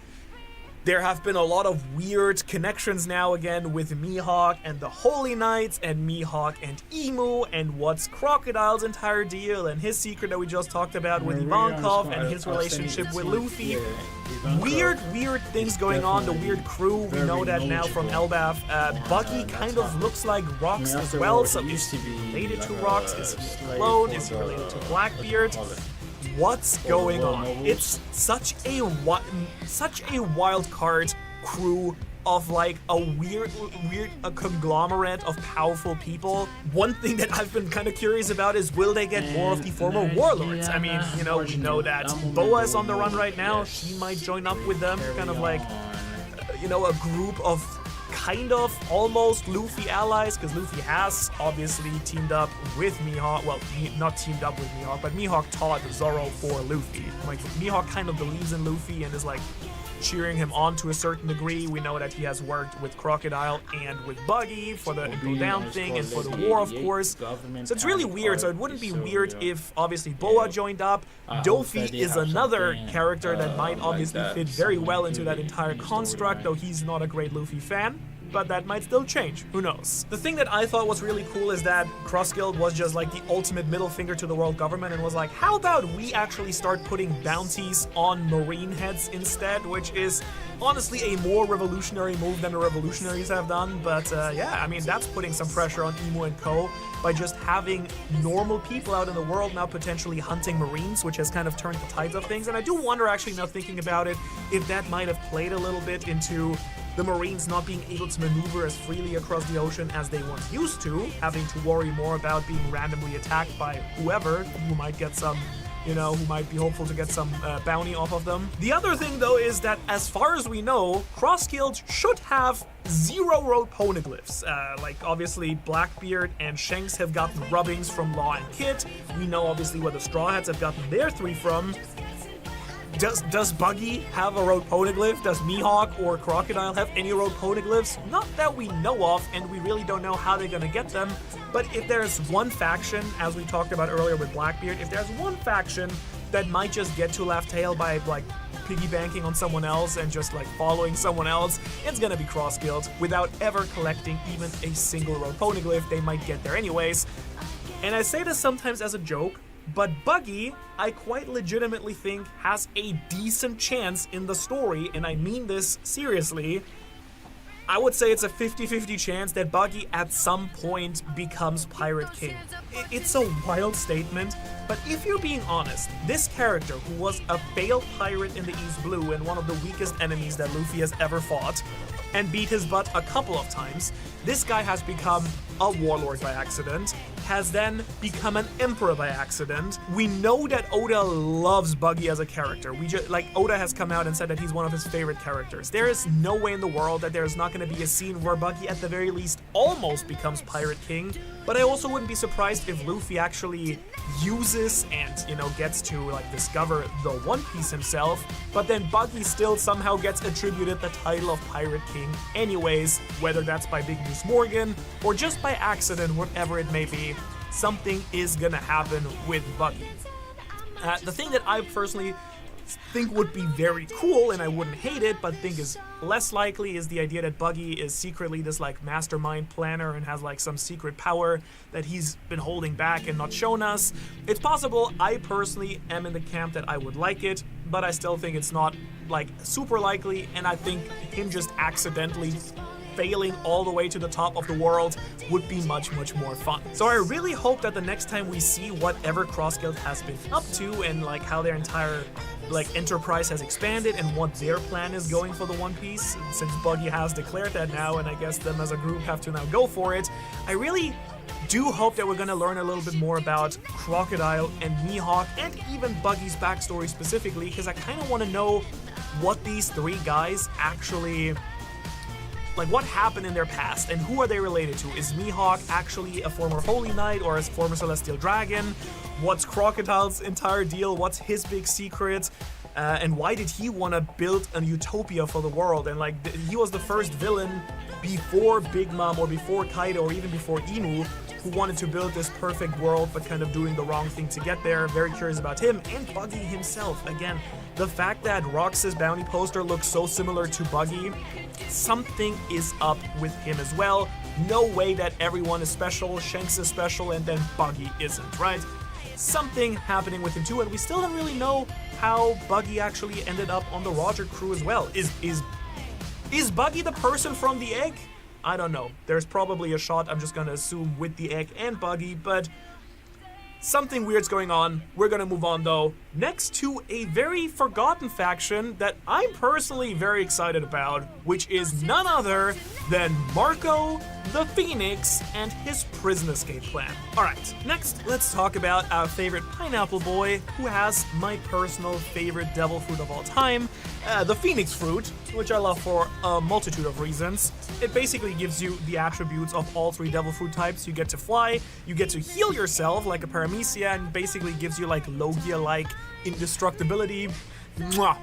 There have been a lot of weird connections now again with Mihawk and the Holy Knights and Mihawk and Imu and what's Crocodile's entire deal and his secret that we just talked about with Ivankov and his relationship with Luffy. Weird things going on, the weird crew. We know that now from Elbaf. Buggy kind of looks like Rocks as well, so is he related to Rocks? Is he a clone? Is he related to Blackbeard? What's going on? It's such a wild card crew of like a weird conglomerate of powerful people. One thing that I've been kind of curious about is, will they get more of the former warlords? I mean, you know, we know that Boa is on the run right now. He might join up with them, kind of like, you know, a group of kind of almost Luffy allies, because Luffy has obviously teamed up with Mihawk. Well, not teamed up with Mihawk, but Mihawk taught Zoro for Luffy. Like, Mihawk kind of believes in Luffy and is like cheering him on to a certain degree. We know that he has worked with Crocodile and with Buggy for the Impel Down thing and for the war, of course. So it's really weird. So it wouldn't be weird if obviously Boa joined up. Dofi is another character that might obviously fit very well into that entire construct, though he's not a great Luffy fan. But that might still change, who knows. The thing that I thought was really cool is that Cross Guild was just like the ultimate middle finger to the world government and was like, how about we actually start putting bounties on Marine heads instead, which is honestly a more revolutionary move than the revolutionaries have done. But yeah, I mean, that's putting some pressure on Emu and Co. by just having normal people out in the world now potentially hunting Marines, which has kind of turned the tides of things. And I do wonder, actually, now thinking about it, if that might have played a little bit into the Marines not being able to maneuver as freely across the ocean as they once used to, having to worry more about being randomly attacked by whoever who might get some, you know, who might be hopeful to get some bounty off of them. The other thing, though, is that as far as we know, Cross Guild should have 0 road poneglyphs. Like, obviously, Blackbeard and Shanks have gotten rubbings from Law and Kit. We know, obviously, where the Straw Hats have gotten their 3 from. Does Buggy have a road poneglyph? Does Mihawk or Crocodile have any road poneglyphs? Not that we know of, and we really don't know how they're gonna get them. But if there's one faction, as we talked about earlier with Blackbeard, if there's one faction that might just get to Laugh Tale by, like, piggy banking on someone else and just, like, following someone else, it's gonna be Cross Guild. Without ever collecting even a single road poneglyph, they might get there anyways. And I say this sometimes as a joke, but Buggy, I quite legitimately think, has a decent chance in the story, and I mean this seriously. I would say it's a 50-50 chance that Buggy at some point becomes Pirate King. It's a wild statement, but if you're being honest, this character, who was a failed pirate in the East Blue and one of the weakest enemies that Luffy has ever fought, and beat his butt a couple of times, this guy has become a warlord by accident, has then become an emperor by accident. We know that Oda loves Buggy as a character. Oda has come out and said that he's one of his favorite characters. There is no way in the world that there's not going to be a scene where Buggy at the very least almost becomes Pirate King, but I also wouldn't be surprised if Luffy actually uses and, you know, gets to, like, discover the One Piece himself, but then Buggy still somehow gets attributed the title of Pirate King anyways, whether that's by Big Moose Morgan or just by accident, whatever it may be. Something is gonna happen with Buggy. The thing that I personally think would be very cool, and I wouldn't hate it, but think is less likely, is the idea that Buggy is secretly this, like, mastermind planner and has, like, some secret power that he's been holding back and not shown us. It's possible. I personally am in the camp that I would like it, but I still think it's not, like, super likely, and I think him just accidentally failing all the way to the top of the world would be much, much more fun. So I really hope that the next time we see whatever Cross Guild has been up to and, like, how their entire, like, enterprise has expanded and what their plan is going for the One Piece, since Buggy has declared that now, and I guess them as a group have to now go for it, I really do hope that we're going to learn a little bit more about Crocodile and Mihawk and even Buggy's backstory specifically, because I kind of want to know what these 3 guys actually, like, what happened in their past and who are they related to? Is Mihawk actually a former Holy Knight or a former Celestial Dragon? What's Crocodile's entire deal? What's his big secret? And why did he want to build a utopia for the world? And, like, he was the first villain before Big Mom or before Kaido or even before Inu, who wanted to build this perfect world but kind of doing the wrong thing to get there. Very curious about him. And Buggy himself. Again, the fact that Rox's bounty poster looks so similar to Buggy, something is up with him as well. No way that everyone is special, Shanks is special, and then Buggy isn't, right? Something happening with him too, and we still don't really know how Buggy actually ended up on the Roger crew as well. Is Buggy the person from the egg? I don't know. There's probably a shot, I'm just gonna assume, with the egg and Buggy, but something weird's going on. We're gonna move on, though, next to a very forgotten faction that I'm personally very excited about, which is none other than Marco the Phoenix and his prison escape plan. Alright, next let's talk about our favorite pineapple boy, who has my personal favorite devil fruit of all time, the Phoenix fruit, which I love for a multitude of reasons. It basically gives you the attributes of all 3 devil fruit types. You get to fly, you get to heal yourself like a Paramecia, and basically gives you, like, Logia-like indestructibility. Mwah.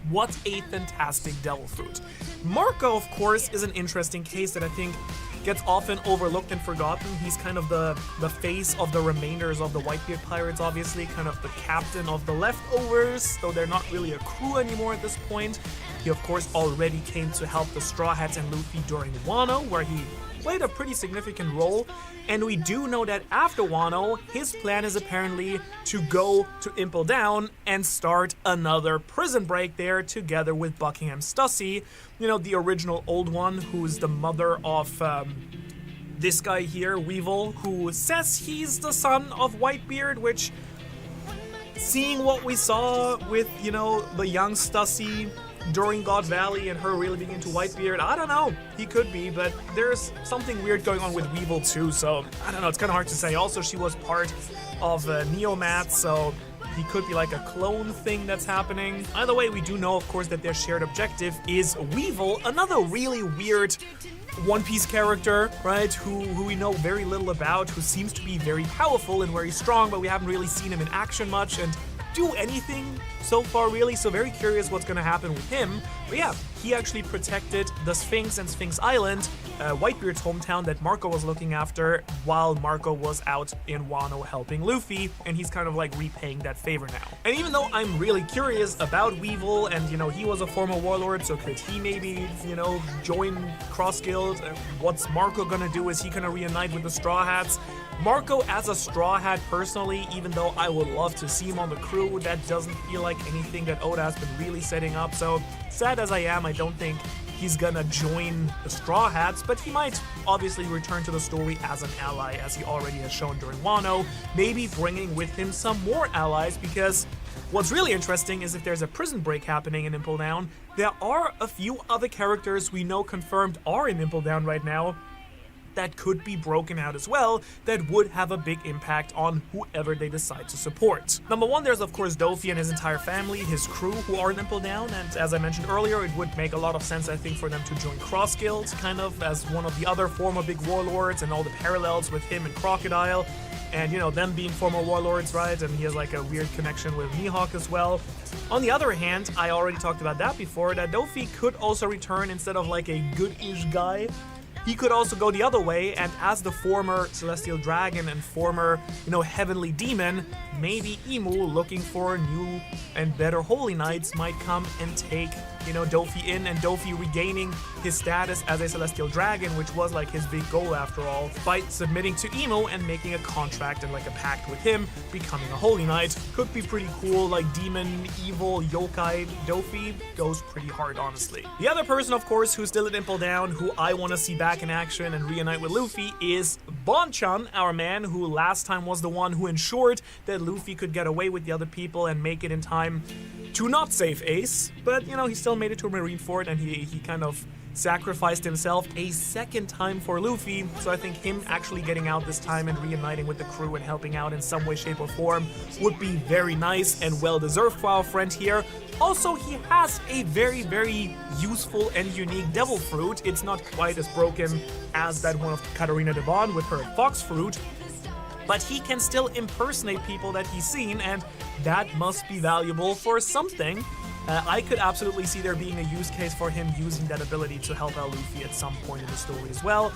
What a fantastic devil fruit. Marco, of course, is an interesting case that I think gets often overlooked and forgotten. He's kind of the face of the remainders of the Whitebeard Pirates, obviously, kind of the captain of the leftovers, though they're not really a crew anymore at this point. He, of course, already came to help the Straw Hats and Luffy during Wano, where he played a pretty significant role. And we do know that after Wano, his plan is apparently to go to Impel Down and start another prison break there together with Buckingham Stussy, you know, the original old one, who's the mother of this guy here, Weevil, who says he's the son of Whitebeard, which, seeing what we saw with, you know, the young Stussy during God Valley and her really being into Whitebeard, I don't know. He could be, but there's something weird going on with Weevil too, so I don't know. It's kind of hard to say. Also, she was part of Neomat, so he could be like a clone thing that's happening. Either way, we do know, of course, that their shared objective is Weevil, another really weird One Piece character, right, who we know very little about, who seems to be very powerful and very strong, but we haven't really seen him in action much and do anything so far, really, so very curious what's gonna happen with him. But yeah, he actually protected the Sphinx and Sphinx Island, Whitebeard's hometown that Marco was looking after while Marco was out in Wano helping Luffy, and he's kind of like repaying that favor now. And even though I'm really curious about Weevil, and you know, he was a former warlord, so could he maybe, you know, join Cross Guild? What's Marco gonna do? Is he gonna reunite with the Straw Hats? Marco as a Straw Hat, personally, even though I would love to see him on the crew, that doesn't feel like anything that Oda has been really setting up. So sad as I am, I don't think he's gonna join the Straw Hats, but he might obviously return to the story as an ally, as he already has shown during Wano, maybe bringing with him some more allies, because what's really interesting is if there's a prison break happening in Impel Down, there are a few other characters we know confirmed are in Impel Down right now that could be broken out as well, that would have a big impact on whoever they decide to support. Number one, there's of course Dofi and his entire family, his crew, who are in Impel Down, and as I mentioned earlier, it would make a lot of sense, I think, for them to join Cross Guild, kind of as one of the other former big warlords, and all the parallels with him and Crocodile, and you know, them being former warlords, right, and he has like a weird connection with Mihawk as well. On the other hand, I already talked about that before, that Dofi could also return instead of like a good-ish guy. He could also go the other way, and as the former Celestial Dragon and former, you know, Heavenly Demon, maybe Imu, looking for new and better Holy Knights, might come and take, you know, Dofi in, and Dofi regaining his status as a Celestial Dragon, which was like his big goal after all, by submitting to Imu and making a contract and like a pact with him, becoming a Holy Knight. Could be pretty cool, like demon, evil, yokai Dofi goes pretty hard, honestly. The other person, of course, who's still at Impel Down, who I want to see back in action and reunite with Luffy, is Bonchan, our man who last time was the one who ensured that Luffy could get away with the other people and make it in time to not save Ace, but you know, he still made it to Marineford, and he kind of sacrificed himself a second time for Luffy, so I think him actually getting out this time and reuniting with the crew and helping out in some way, shape, or form would be very nice and well-deserved for our friend here. Also, he has a very, very useful and unique devil fruit. It's not quite as broken as that one of Katarina Devon with her fox fruit, but he can still impersonate people that he's seen, and that must be valuable for something. I could absolutely see there being a use case for him using that ability to help out Luffy at some point in the story as well,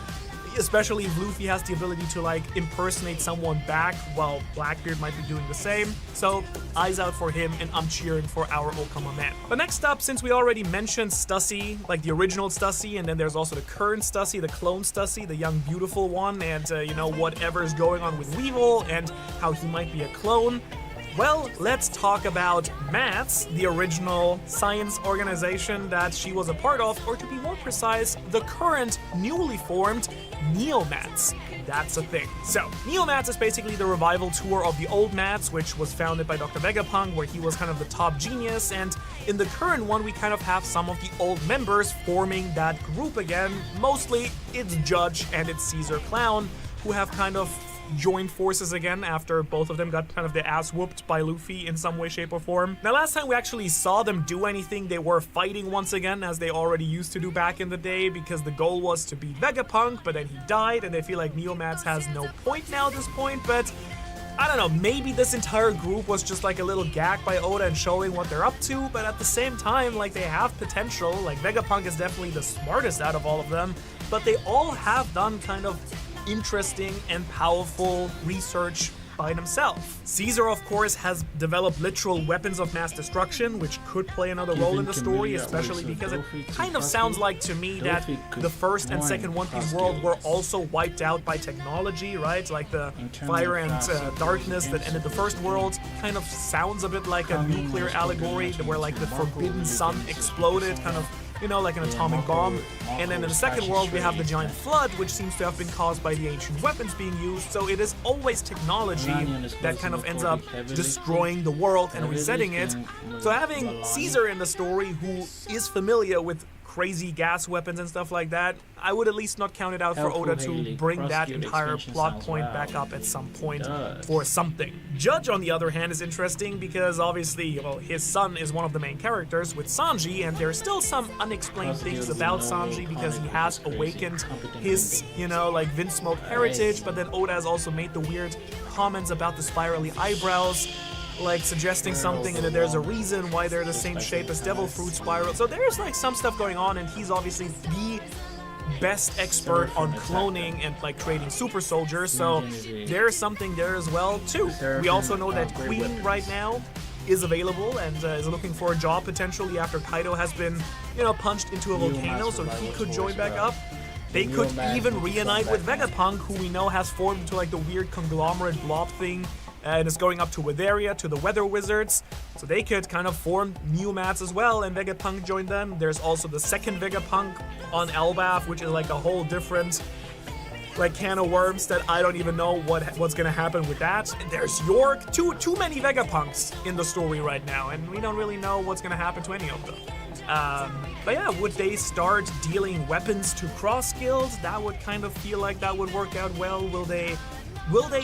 especially if Luffy has the ability to like impersonate someone back, while Blackbeard might be doing the same. So eyes out for him, and I'm cheering for our Okama man. But next up, since we already mentioned Stussy, like the original Stussy, and then there's also the current Stussy, the clone Stussy, the young beautiful one, and you know, whatever's going on with Weevil and how he might be a clone. Well, let's talk about MATS, the original science organization that she was a part of, or to be more precise, the current newly formed Neomats. That's a thing. So, Neomats is basically the revival tour of the old Mats, which was founded by Dr. Vegapunk, where he was kind of the top genius, and in the current one, we kind of have some of the old members forming that group again. Mostly, it's Judge and it's Caesar Clown, who have kind of joined forces again after both of them got kind of their ass whooped by Luffy in some way, shape, or form. Now, last time we actually saw them do anything, they were fighting once again, as they already used to do back in the day, because the goal was to beat Vegapunk, but then he died, and they feel like Neomats has no point now at this point, but I don't know, maybe this entire group was just like a little gag by Oda and showing what they're up to, but at the same time, like, they have potential. Like, Vegapunk is definitely the smartest out of all of them, but they all have done kind of interesting and powerful research by themselves. Caesar, of course, has developed literal weapons of mass destruction, which could play another role in the story, especially because it kind of sounds like to me that the first and second One Piece world were also wiped out by technology, right? Like the fire and darkness that ended the first world kind of sounds a bit like a nuclear allegory where like the forbidden sun exploded, kind of, you know, like an atomic bomb. And then in the second world, we have the giant flood, which seems to have been caused by the ancient weapons being used. So it is always technology that kind of ends up destroying the world and resetting it. So having Caesar in the story, who is familiar with crazy gas weapons and stuff like that, I would at least not count it out for Oda to bring that entire plot point back up at some point for something. Judge, on the other hand, is interesting because obviously, well, his son is one of the main characters with Sanji, and there's still some unexplained things about Sanji because he has awakened his, you know, like Vinsmoke heritage, but then Oda has also made the weird comments about the spirally eyebrows, like suggesting something, and that there's a reason why they're the same shape as Devil Fruit Spiral. So there's like some stuff going on, and he's obviously the best expert on cloning and like creating super soldiers. So there's something there as well too. We also know that Queen right now is available and is looking for a job potentially after Kaido has been, you know, punched into a volcano, so he could join back up. They could even reunite with Vegapunk, who we know has formed into like the weird conglomerate blob thing, and is going up to Witheria, to the Weather Wizards. So they could kind of form new mats as well, and Vegapunk joined them. There's also the second Vegapunk on Elbaf, which is like a whole different like can of worms that I don't even know what's gonna happen with that. And there's York. Too many Vegapunks in the story right now, and we don't really know what's gonna happen to any of them. But yeah, would they start dealing weapons to cross guilds? That would kind of feel like that would work out well. Will they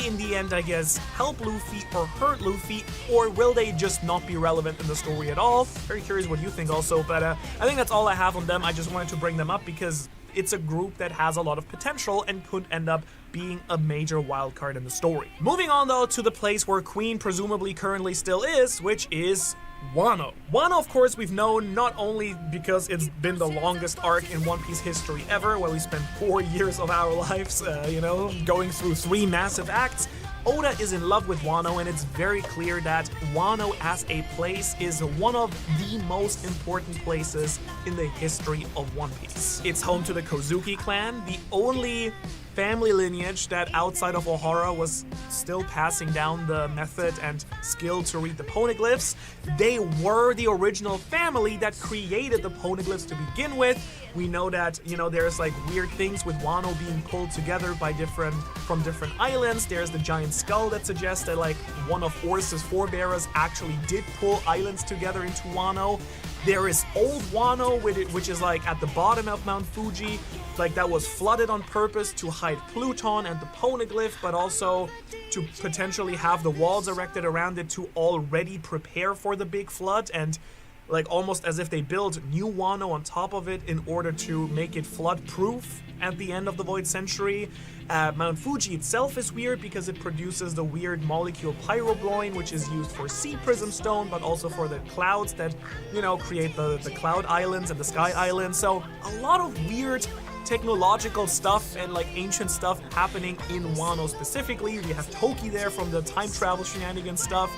in the end, I guess, help Luffy or hurt Luffy, or will they just not be relevant in the story at all? Very curious what you think also, but I think that's all I have on them. I just wanted to bring them up because it's a group that has a lot of potential and could end up being a major wildcard in the story. Moving on though to the place where Queen presumably currently still is, which is Wano. Wano, of course, we've known not only because it's been the longest arc in One Piece history ever, where we spent 4 years of our lives, you know, going through 3 massive acts. Oda is in love with Wano, and it's very clear that Wano as a place is one of the most important places in the history of One Piece. It's home to the Kozuki clan, the only family lineage that outside of Ohara was still passing down the method and skill to read the poneglyphs. They were the original family that created the poneglyphs to begin with. We know that, you know, there's like weird things with Wano being pulled together by from different islands. There's the giant skull that suggests that like one of Oris's forebearers actually did pull islands together into Wano. There is Old Wano, which is like at the bottom of Mount Fuji, like that was flooded on purpose to hide Pluton and the poneglyph, but also to potentially have the walls erected around it to already prepare for the big flood, and like almost as if they built new Wano on top of it in order to make it flood proof at the end of the Void Century. Mount Fuji itself is weird because it produces the weird molecule pyrogloin, which is used for sea prism stone, but also for the clouds that, you know, create the cloud islands and the sky islands. So a lot of weird technological stuff and like ancient stuff happening in Wano specifically. We have Toki there from the time travel shenanigans stuff.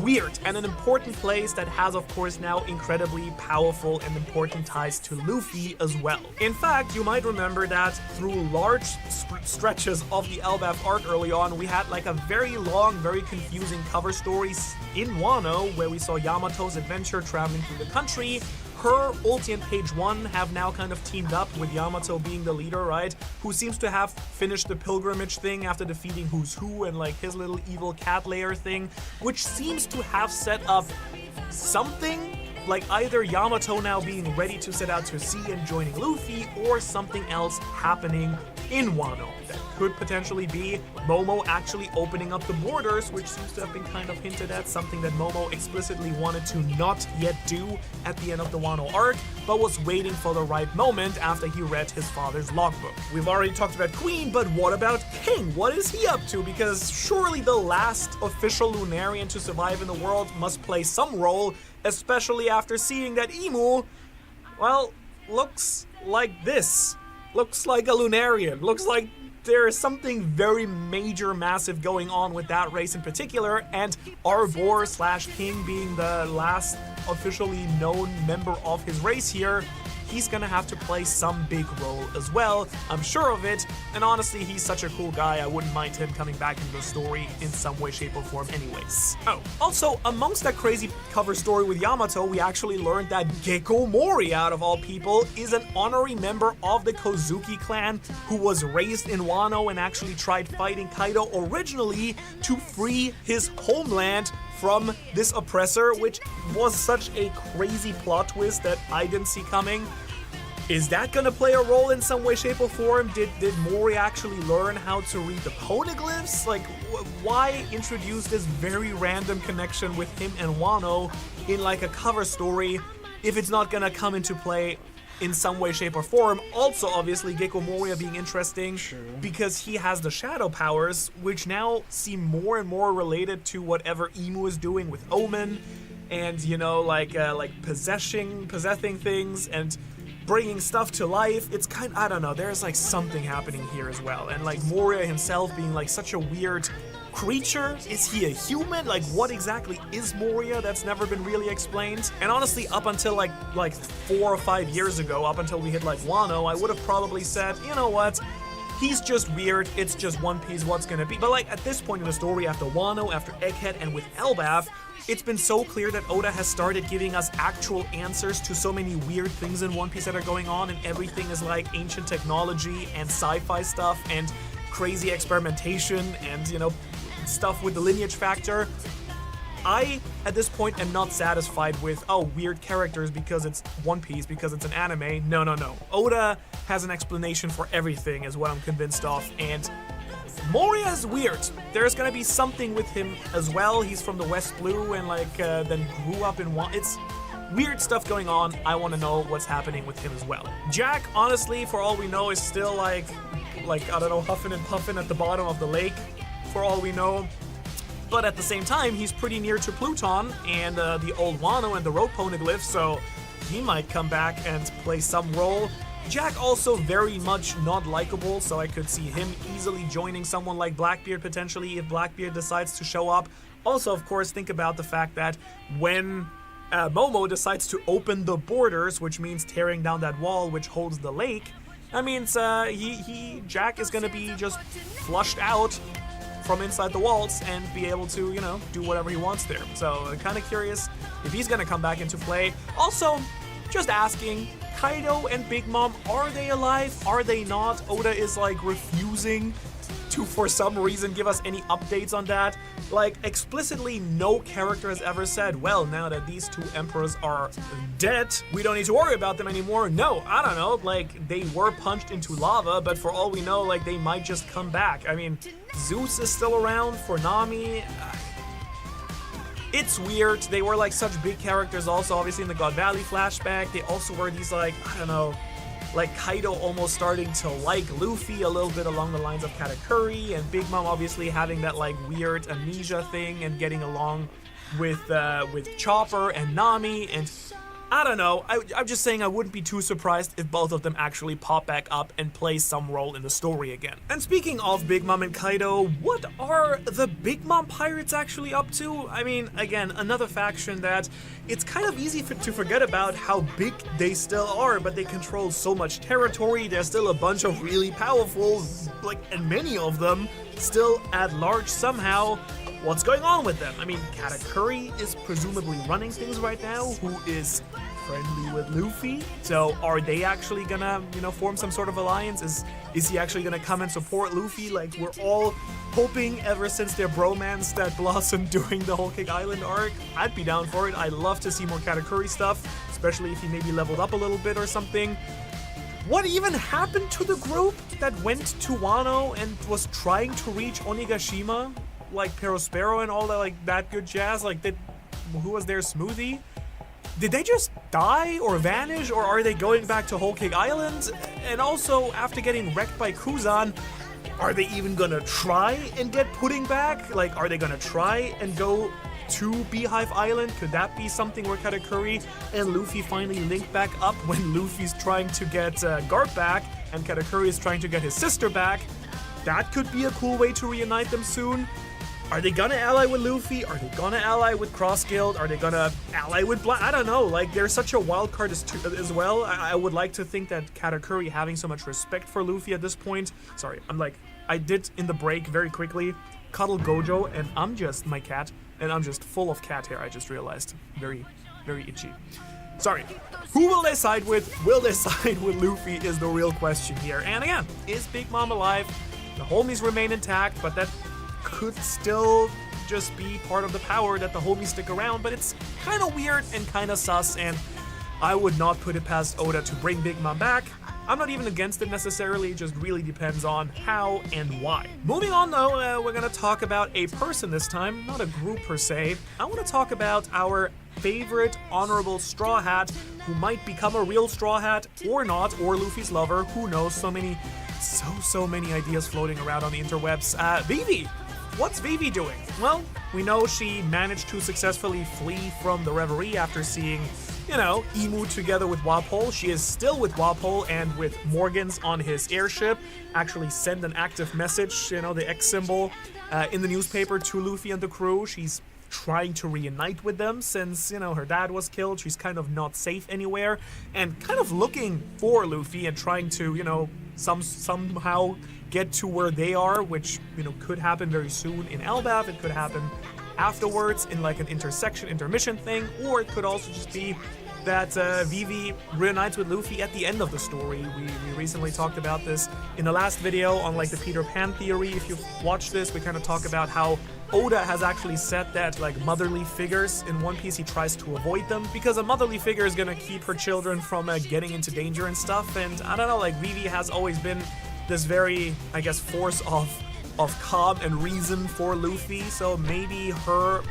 Weird, and an important place that has, of course, now incredibly powerful and important ties to Luffy as well. In fact, you might remember that through large stretches of the Elbaf arc early on, we had like a very long, very confusing cover stories in Wano where we saw Yamato's adventure traveling through the country. Her, Ulti, and Page 1 have now kind of teamed up with Yamato being the leader, right? Who seems to have finished the pilgrimage thing after defeating Who's Who and like his little evil cat lair thing, which seems to have set up something like either Yamato now being ready to set out to sea and joining Luffy, or something else happening in Wano. That could potentially be Momo actually opening up the borders, which seems to have been kind of hinted at, something that Momo explicitly wanted to not yet do at the end of the Wano arc, but was waiting for the right moment after he read his father's logbook. We've already talked about Queen, but what about King? What is he up to? Because surely the last official Lunarian to survive in the world must play some role, especially after seeing that Imu, well, looks like this. Looks like a Lunarian. Looks like there is something very major, massive going on with that race in particular, and Arbor/King being the last officially known member of his race here, he's gonna have to play some big role as well. I'm sure of it, and honestly, he's such a cool guy, I wouldn't mind him coming back into the story in some way, shape, or form anyways. Oh, also, amongst that crazy cover story with Yamato, we actually learned that Gecko Mori, out of all people, is an honorary member of the Kozuki clan who was raised in Wano and actually tried fighting Kaido originally to free his homeland from this oppressor, which was such a crazy plot twist that I didn't see coming. Is that gonna play a role in some way, shape, or form? Did Mori actually learn how to read the poneglyphs? Like, why introduce this very random connection with him and Wano in like a cover story if it's not gonna come into play in some way, shape, or form? Also, obviously, Gecko Moria being interesting because he has the shadow powers, which now seem more and more related to whatever Imu is doing with Omen, and you know, like possessing things and bringing stuff to life. It's kind of, I don't know, there's like something happening here as well, and like Moria himself being like such a weird creature. Is he a human? Like, what exactly is Moria? That's never been really explained. And honestly, up until like 4 or 5 years ago, up until we hit like Wano, I would have probably said, you know what, he's just weird, it's just One Piece, what's gonna be? But like at this point in the story, after Wano, after Egghead, and with Elbaf, it's been so clear that Oda has started giving us actual answers to so many weird things in One Piece that are going on, and everything is like ancient technology and sci-fi stuff and crazy experimentation and, you know, stuff with the lineage factor. I, at this point, am not satisfied with, oh, weird characters because it's One Piece, because it's an anime. No. Oda has an explanation for everything, is what I'm convinced of, and Moria is weird. There's gonna be something with him as well. He's from the West Blue and like then grew up in It's weird stuff going on. I want to know what's happening with him as well. Jack, honestly, for all we know, is still like I don't know, huffing and puffing at the bottom of the lake, for all we know. But at the same time, he's pretty near to Pluton and the old Wano and the road poneglyph, so he might come back and play some role. Jack also very much not likable, so I could see him easily joining someone like Blackbeard potentially if Blackbeard decides to show up. Also, of course, think about the fact that when Momo decides to open the borders, which means tearing down that wall which holds the lake, that means Jack is gonna be just flushed out from inside the walls and be able to, you know, do whatever he wants there. So kind of curious if he's gonna come back into play. Also, just asking, Kaido and Big Mom, are they alive? Are they not? Oda is like refusing to, for some reason, give us any updates on that. Like, explicitly, no character has ever said, well, now that these two emperors are dead, we don't need to worry about them anymore. No, I don't know, like, they were punched into lava, but for all we know, like, they might just come back. I mean, Zeus is still around for Nami. It's weird. They were like such big characters also, obviously in the God Valley flashback. They also were these like, I don't know, like Kaido almost starting to like Luffy a little bit along the lines of Katakuri, and Big Mom obviously having that like weird amnesia thing and getting along with Chopper and Nami, and I don't know, I'm just saying I wouldn't be too surprised if both of them actually pop back up and play some role in the story again. And speaking of Big Mom and Kaido, what are the Big Mom Pirates actually up to? I mean, again, another faction that it's kind of easy to forget about how big they still are, but they control so much territory. There's still a bunch of really powerful, like, and many of them still at large somehow. What's going on with them? I mean, Katakuri is presumably running things right now, who is friendly with Luffy. So are they actually gonna, you know, form some sort of alliance? Is he actually gonna come and support Luffy? Like, we're all hoping ever since their bromance that blossomed during the whole Kick Island arc. I'd be down for it. I'd love to see more Katakuri stuff, especially if he maybe leveled up a little bit or something. What even happened to the group that went to Wano and was trying to reach Onigashima? Like Perospero and all that, like that good jazz? Like, who was their Smoothie? Did they just die or vanish, or are they going back to Whole Cake Island? And also, after getting wrecked by Kuzan, are they even gonna try and get Pudding back? Like, are they gonna try and go to Beehive Island? Could that be something where Katakuri and Luffy finally link back up when Luffy's trying to get Garp back and Katakuri is trying to get his sister back? That could be a cool way to reunite them soon. Are they gonna ally with Luffy? Are they gonna ally with Cross Guild? Are they gonna ally with Black? I don't know. Like, there's such a wild card as well. I would like to think that Katakuri, having so much respect for Luffy at this point. Sorry, I did in the break very quickly cuddle Gojo, and I'm just my cat, and I'm just full of cat hair. I just realized, very, very itchy. Sorry. Who will they side with? Will they side with Luffy is the real question here. And again, is Big Mom alive? The homies remain intact, but that could still just be part of the power that the homies stick around, but it's kind of weird and kind of sus, and I would not put it past Oda to bring Big Mom back. I'm not even against it necessarily, it just really depends on how and why. Moving on though, we're gonna talk about a person this time, not a group per se. I want to talk about our favorite honorable Straw Hat who might become a real Straw Hat or not, or Luffy's lover, who knows, so many ideas floating around on the interwebs. Vivi! What's Vivi doing? Well, we know she managed to successfully flee from the Reverie after seeing, you know, Imu together with Wapol. She is still with Wapol and with Morgans on his airship. Actually send an active message, you know, the X symbol, in the newspaper to Luffy and the crew. She's trying to reunite with them since, you know, her dad was killed. She's kind of not safe anywhere and kind of looking for Luffy and trying to, you know, somehow get to where they are, which, you know, could happen very soon in Elbaf. It could happen afterwards in like an intermission thing, or it could also just be that Vivi reunites with Luffy at the end of the story. We recently talked about this in the last video on like the Peter Pan theory. If you've watched this, we kind of talk about how Oda has actually said that like motherly figures in One Piece, he tries to avoid them because a motherly figure is gonna keep her children from getting into danger and stuff. And I don't know, like Vivi has always been this very, I guess, force of calm and reason for Luffy. So maybe her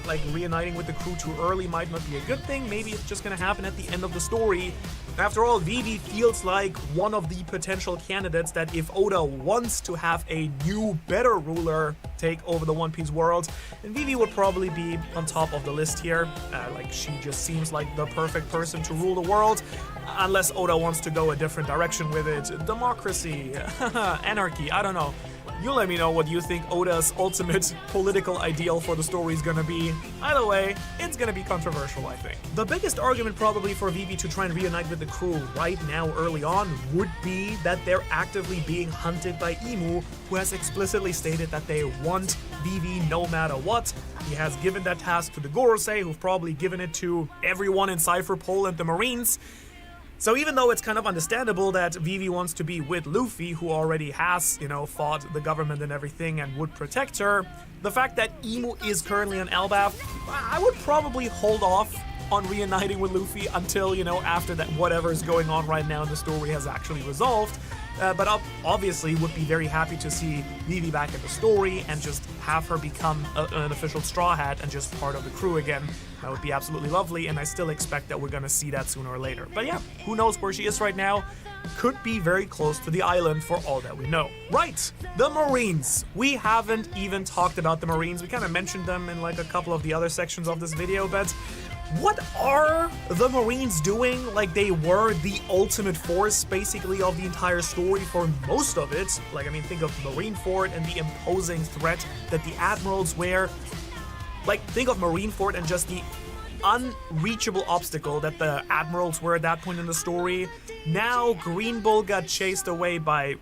like reuniting with the crew too early might not be a good thing. Maybe it's just gonna happen at the end of the story. After all, Vivi feels like one of the potential candidates that if Oda wants to have a new, better ruler take over the One Piece world, and Vivi would probably be on top of the list here. Like, she just seems like the perfect person to rule the world, unless Oda wants to go a different direction with it. Democracy, anarchy, I don't know. You let me know what you think Oda's ultimate political ideal for the story is gonna be. Either way, it's gonna be controversial, I think. The biggest argument probably for Vivi to try and reunite with the crew right now early on would be that they're actively being hunted by Imu, who has explicitly stated that they want Vivi no matter what. He has given that task to the Gorosei, who've probably given it to everyone in Cypher Pole and the Marines. So even though it's kind of understandable that Vivi wants to be with Luffy, who already has, you know, fought the government and everything and would protect her, the fact that Imu is currently on Elbaf, I would probably hold off on reuniting with Luffy until, you know, after that whatever is going on right now in the story has actually resolved. But obviously would be very happy to see Vivi back in the story and just have her become an official Straw Hat and just part of the crew again. That would be absolutely lovely, and I still expect that we're gonna see that sooner or later. But yeah, who knows where she is right now? Could be very close to the island for all that we know. Right, the Marines. We haven't even talked about the Marines. We kind of mentioned them in like a couple of the other sections of this video, but what are the Marines doing? Like, they were the ultimate force, basically, of the entire story for most of it. Like, I mean, think of Marineford and the imposing threat that the Admirals were. Like, think of Marineford and just the unreachable obstacle that the Admirals were at that point in the story. Now, Green Bull got chased away by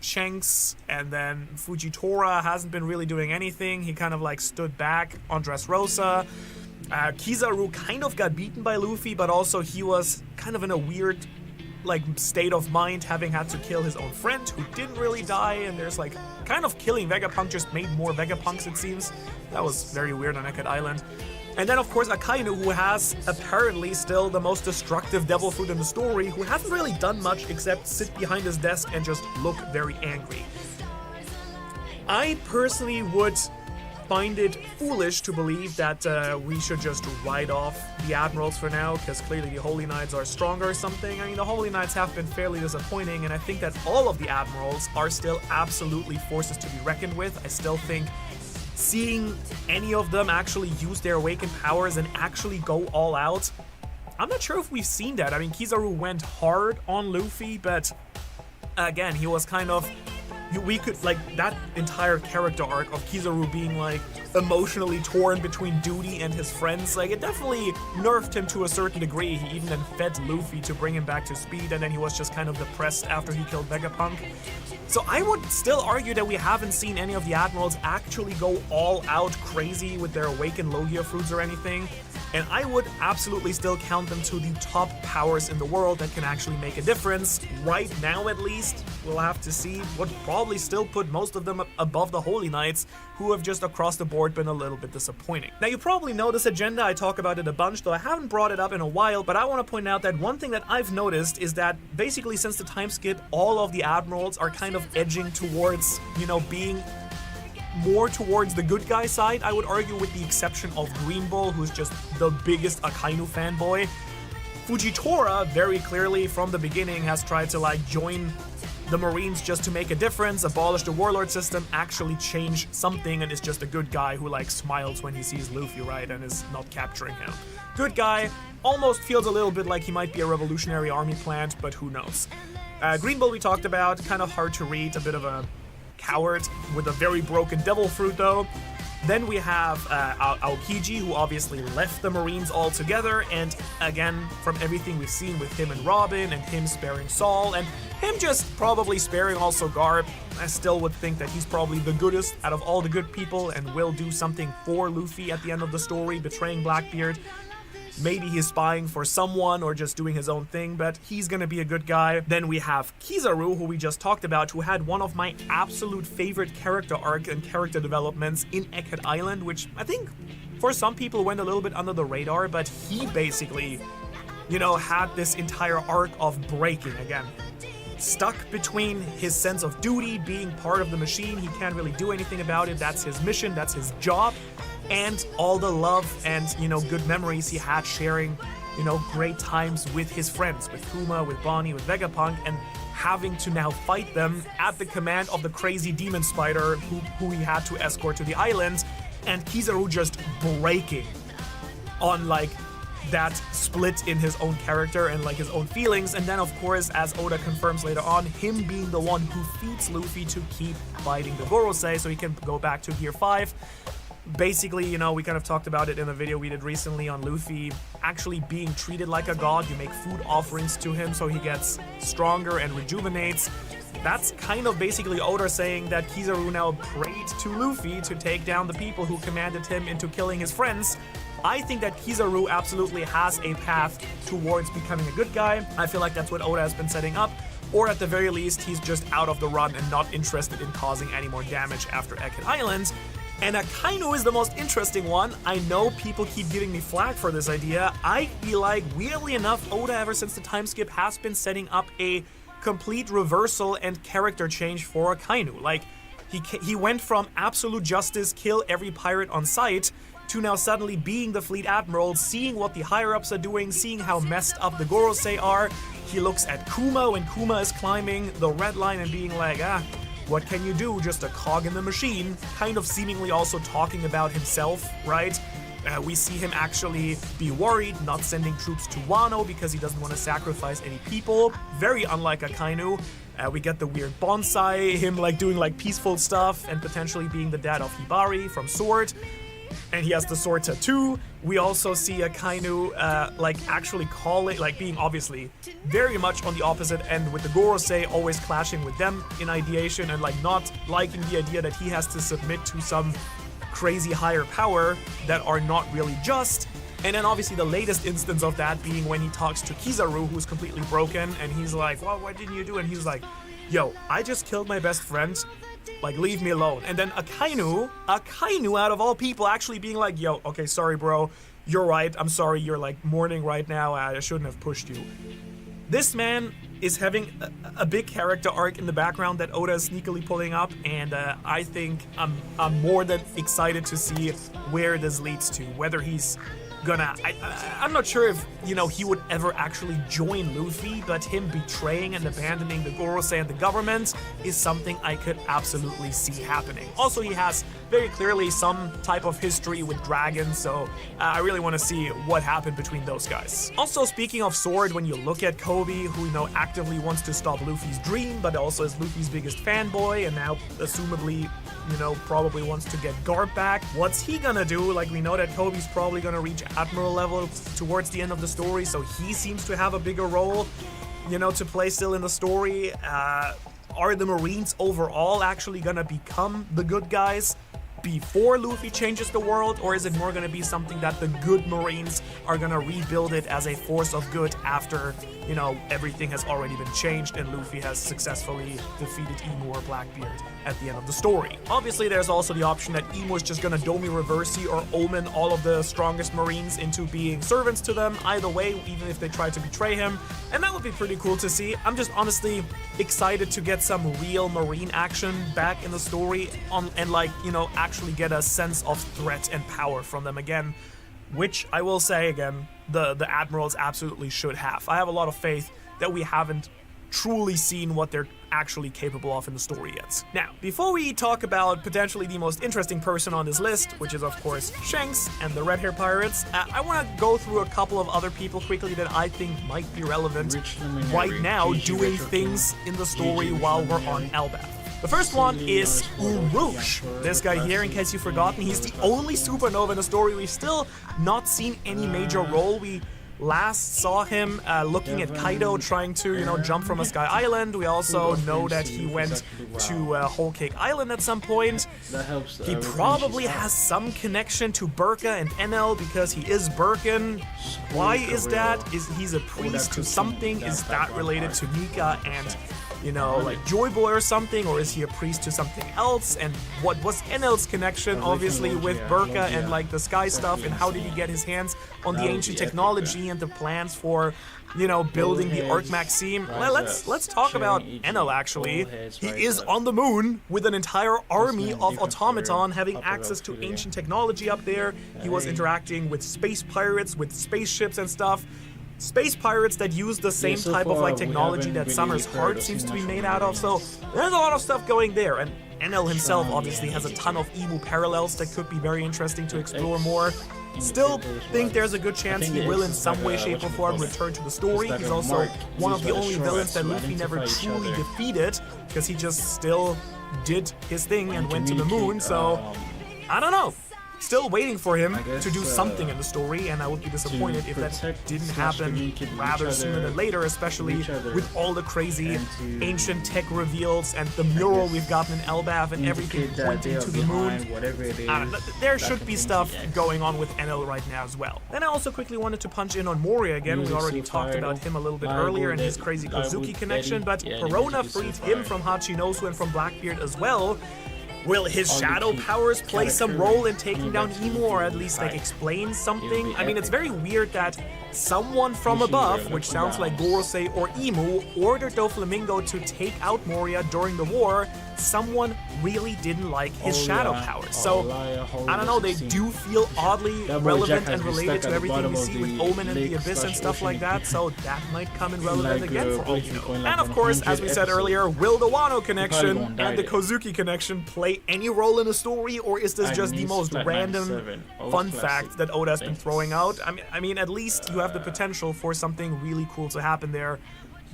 Shanks, and then Fujitora hasn't been really doing anything. He kind of, like, stood back on Dressrosa. Kizaru kind of got beaten by Luffy, but also he was kind of in a weird, like state of mind, having had to kill his own friend who didn't really die, and there's like kind of killing Vegapunk just made more Vegapunks, it seems. That was very weird on Eckert Island. And then of course Akainu, who has apparently still the most destructive devil fruit in the story, who hasn't really done much except sit behind his desk and just look very angry. I personally would find it foolish to believe that we should just write off the Admirals for now, because clearly the Holy Knights are stronger or something. I mean, the Holy Knights have been fairly disappointing, and I think that all of the Admirals are still absolutely forces to be reckoned with. I still think seeing any of them actually use their awakened powers and actually go all out, I'm not sure if we've seen that. I mean, Kizaru went hard on Luffy, but again, he was kind of... we could, like, that entire character arc of Kizaru being, like, emotionally torn between duty and his friends, like, it definitely nerfed him to a certain degree. He even then fed Luffy to bring him back to speed, and then he was just kind of depressed after he killed Vegapunk. So I would still argue that we haven't seen any of the Admirals actually go all out crazy with their awakened Logia fruits or anything. And I would absolutely still count them to the top powers in the world that can actually make a difference. Right now, at least, we'll have to see. Would probably still put most of them above the Holy Knights, who have just across the board been a little bit disappointing. Now, you probably know this agenda. I talk about it a bunch, though I haven't brought it up in a while, but I want to point out that one thing that I've noticed is that basically since the time skip, all of the Admirals are kind of edging towards, you know, being more towards the good guy side, I would argue, with the exception of Green Bull, who's just the biggest Akainu fanboy. Fujitora, very clearly from the beginning, has tried to, like, join the Marines just to make a difference, abolish the warlord system, actually change something, and is just a good guy who, like, smiles when he sees Luffy, right, and is not capturing him. Good guy, almost feels a little bit like he might be a revolutionary army plant, but who knows. Green Bull we talked about, kind of hard to read, a bit of a coward with a very broken devil fruit though. Then we have Aokiji, who obviously left the Marines altogether, and again, from everything we've seen with him and Robin, and him sparing Saul, and him just probably sparing also Garp, I still would think that he's probably the goodest out of all the good people and will do something for Luffy at the end of the story, betraying Blackbeard. Maybe he's spying for someone or just doing his own thing, but he's gonna be a good guy. Then we have Kizaru, who we just talked about, who had one of my absolute favorite character arc and character developments in Eckert Island, which I think for some people went a little bit under the radar, but he basically, you know, had this entire arc of breaking again. Stuck between his sense of duty, being part of the machine, he can't really do anything about it, that's his mission, that's his job, and all the love and, you know, good memories he had sharing, you know, great times with his friends, with Kuma, with Bonnie, with Vegapunk, and having to now fight them at the command of the crazy demon spider who he had to escort to the island, and Kizaru just breaking on, like, that split in his own character and, like, his own feelings. And then, of course, as Oda confirms later on, him being the one who feeds Luffy to keep fighting the Gorosei so he can go back to Gear 5. Basically, you know, we kind of talked about it in a video we did recently on Luffy actually being treated like a god. You make food offerings to him so he gets stronger and rejuvenates. That's kind of basically Oda saying that Kizaru now prayed to Luffy to take down the people who commanded him into killing his friends. I think that Kizaru absolutely has a path towards becoming a good guy. I feel like that's what Oda has been setting up. Or at the very least, he's just out of the run and not interested in causing any more damage after Eckert Island. And Akainu is the most interesting one. I know people keep giving me flack for this idea. I feel like, weirdly enough, Oda, ever since the time skip, has been setting up a complete reversal and character change for Akainu. Like, he went from absolute justice, kill every pirate on sight, to now suddenly being the fleet admiral, seeing what the higher-ups are doing, seeing how messed up the Gorosei are. He looks at Kuma when Kuma is climbing the red line and being like, what can you do? Just a cog in the machine. Kind of seemingly also talking about himself, right? We see him actually be worried, not sending troops to Wano because he doesn't want to sacrifice any people. Very unlike Akainu. We get the weird bonsai, him like doing like peaceful stuff and potentially being the dad of Hibari from Sword. And he has the sword tattoo. We also see Akainu like actually like being obviously very much on the opposite end with the Gorosei, always clashing with them in ideation and like not liking the idea that he has to submit to some crazy higher power that are not really just. And then obviously the latest instance of that being when he talks to Kizaru, who's completely broken, and he's like, well, what didn't you do? And he's like, yo, I just killed my best friend. Like, leave me alone. And then Akainu out of all people actually being like, yo, okay, sorry, bro. You're right. I'm sorry. You're like mourning right now. I shouldn't have pushed you. This man is having a big character arc in the background that Oda is sneakily pulling up, and I think I'm more than excited to see where this leads to. Whether he's gonna, I'm not sure if, you know, he would ever actually join Luffy, but him betraying and abandoning the Gorosei and the government is something I could absolutely see happening. Also, he has very clearly some type of history with dragons, so I really want to see what happened between those guys. Also, speaking of Sword, when you look at Kobe, who, you know, actively wants to stop Luffy's dream, but also is Luffy's biggest fanboy, and now assumably, you know, probably wants to get Garp back. What's he gonna do? Like, we know that Kobe's probably gonna reach Admiral level towards the end of the story, so he seems to have a bigger role, you know, to play still in the story. Are the Marines overall actually gonna become the good guys before Luffy changes the world, or is it more gonna be something that the good Marines are gonna rebuild it as a force of good after, you know, everything has already been changed and Luffy has successfully defeated Emu or Blackbeard at the end of the story? Obviously, there's also the option that Emu is just gonna Domi Reversi or omen all of the strongest Marines into being servants to them, either way, even if they try to betray him, and that would be pretty cool to see. I'm just honestly excited to get some real Marine action back in the story and, like, you know, actually get a sense of threat and power from them again, which I will say again, the admirals absolutely should have. I have a lot of faith that we haven't truly seen what they're actually capable of in the story yet. Now, before we talk about potentially the most interesting person on this list, which is of course Shanks and the Red Hair Pirates, I want to go through a couple of other people quickly that I think might be relevant right now doing things in the story while we're on Elbaf. The first one is Urush. This guy here, in case you've forgotten, he's the only supernova in the story. We've still not seen any major role. We last saw him looking at Kaido trying to, you know, jump from a sky island. We also know that he went to Whole Cake Island at some point. He probably has some connection to Burka and Enel because he is Birkin. Why is that? Is he's a priest to something? Is that related to Nika and, you know, like Joy Boy or something, or is he a priest to something else? And what was Enel's connection, obviously, with Burka and like the sky stuff, and how did he get his hands on the ancient technology and the plans for, you know, building the Arc Maxime? Let's talk about Enel, actually. He is on the moon with an entire army of automaton having access to ancient technology up there. He was interacting with space pirates, with spaceships and stuff. Space pirates that use the same type of like technology that Summer's heart seems to be made out of, so there's a lot of stuff going there, and Enel himself obviously has a ton of Emu parallels that could be very interesting to explore more. Still think there's a good chance he will in some way, shape or form return to the story. He's also one of the only villains that Luffy never truly defeated, because he just still did his thing and went to the moon, so I don't know. Still waiting for him to do something in the story, and I would be disappointed if that didn't happen rather sooner than later, especially with all the crazy ancient tech reveals and the mural we've gotten in Elbaf and everything pointing to the moon. There should be stuff going on with Enel right now as well. Then I also quickly wanted to punch in on Moria again. We already talked about him a little bit earlier and his crazy Kozuki connection, but Perona freed him from Hachinosu and from Blackbeard as well. Will his shadow powers play some role in taking down Emu, or at least like explain something? I mean, it's very weird that someone from above, which sounds like Gorosei or Emu, ordered Doflamingo to take out Moria during the war. Someone really didn't like his shadow powers. So, I don't know, they do feel oddly relevant and related to everything we see with Omen and the Abyss and stuff like that, so that might come in relevant again for all you know. And of course, as we said earlier, will the Wano connection and the Kozuki connection play any role in the story, or is this just the most random fun fact that Oda has been throwing out? I mean, at least you have the potential for something really cool to happen there.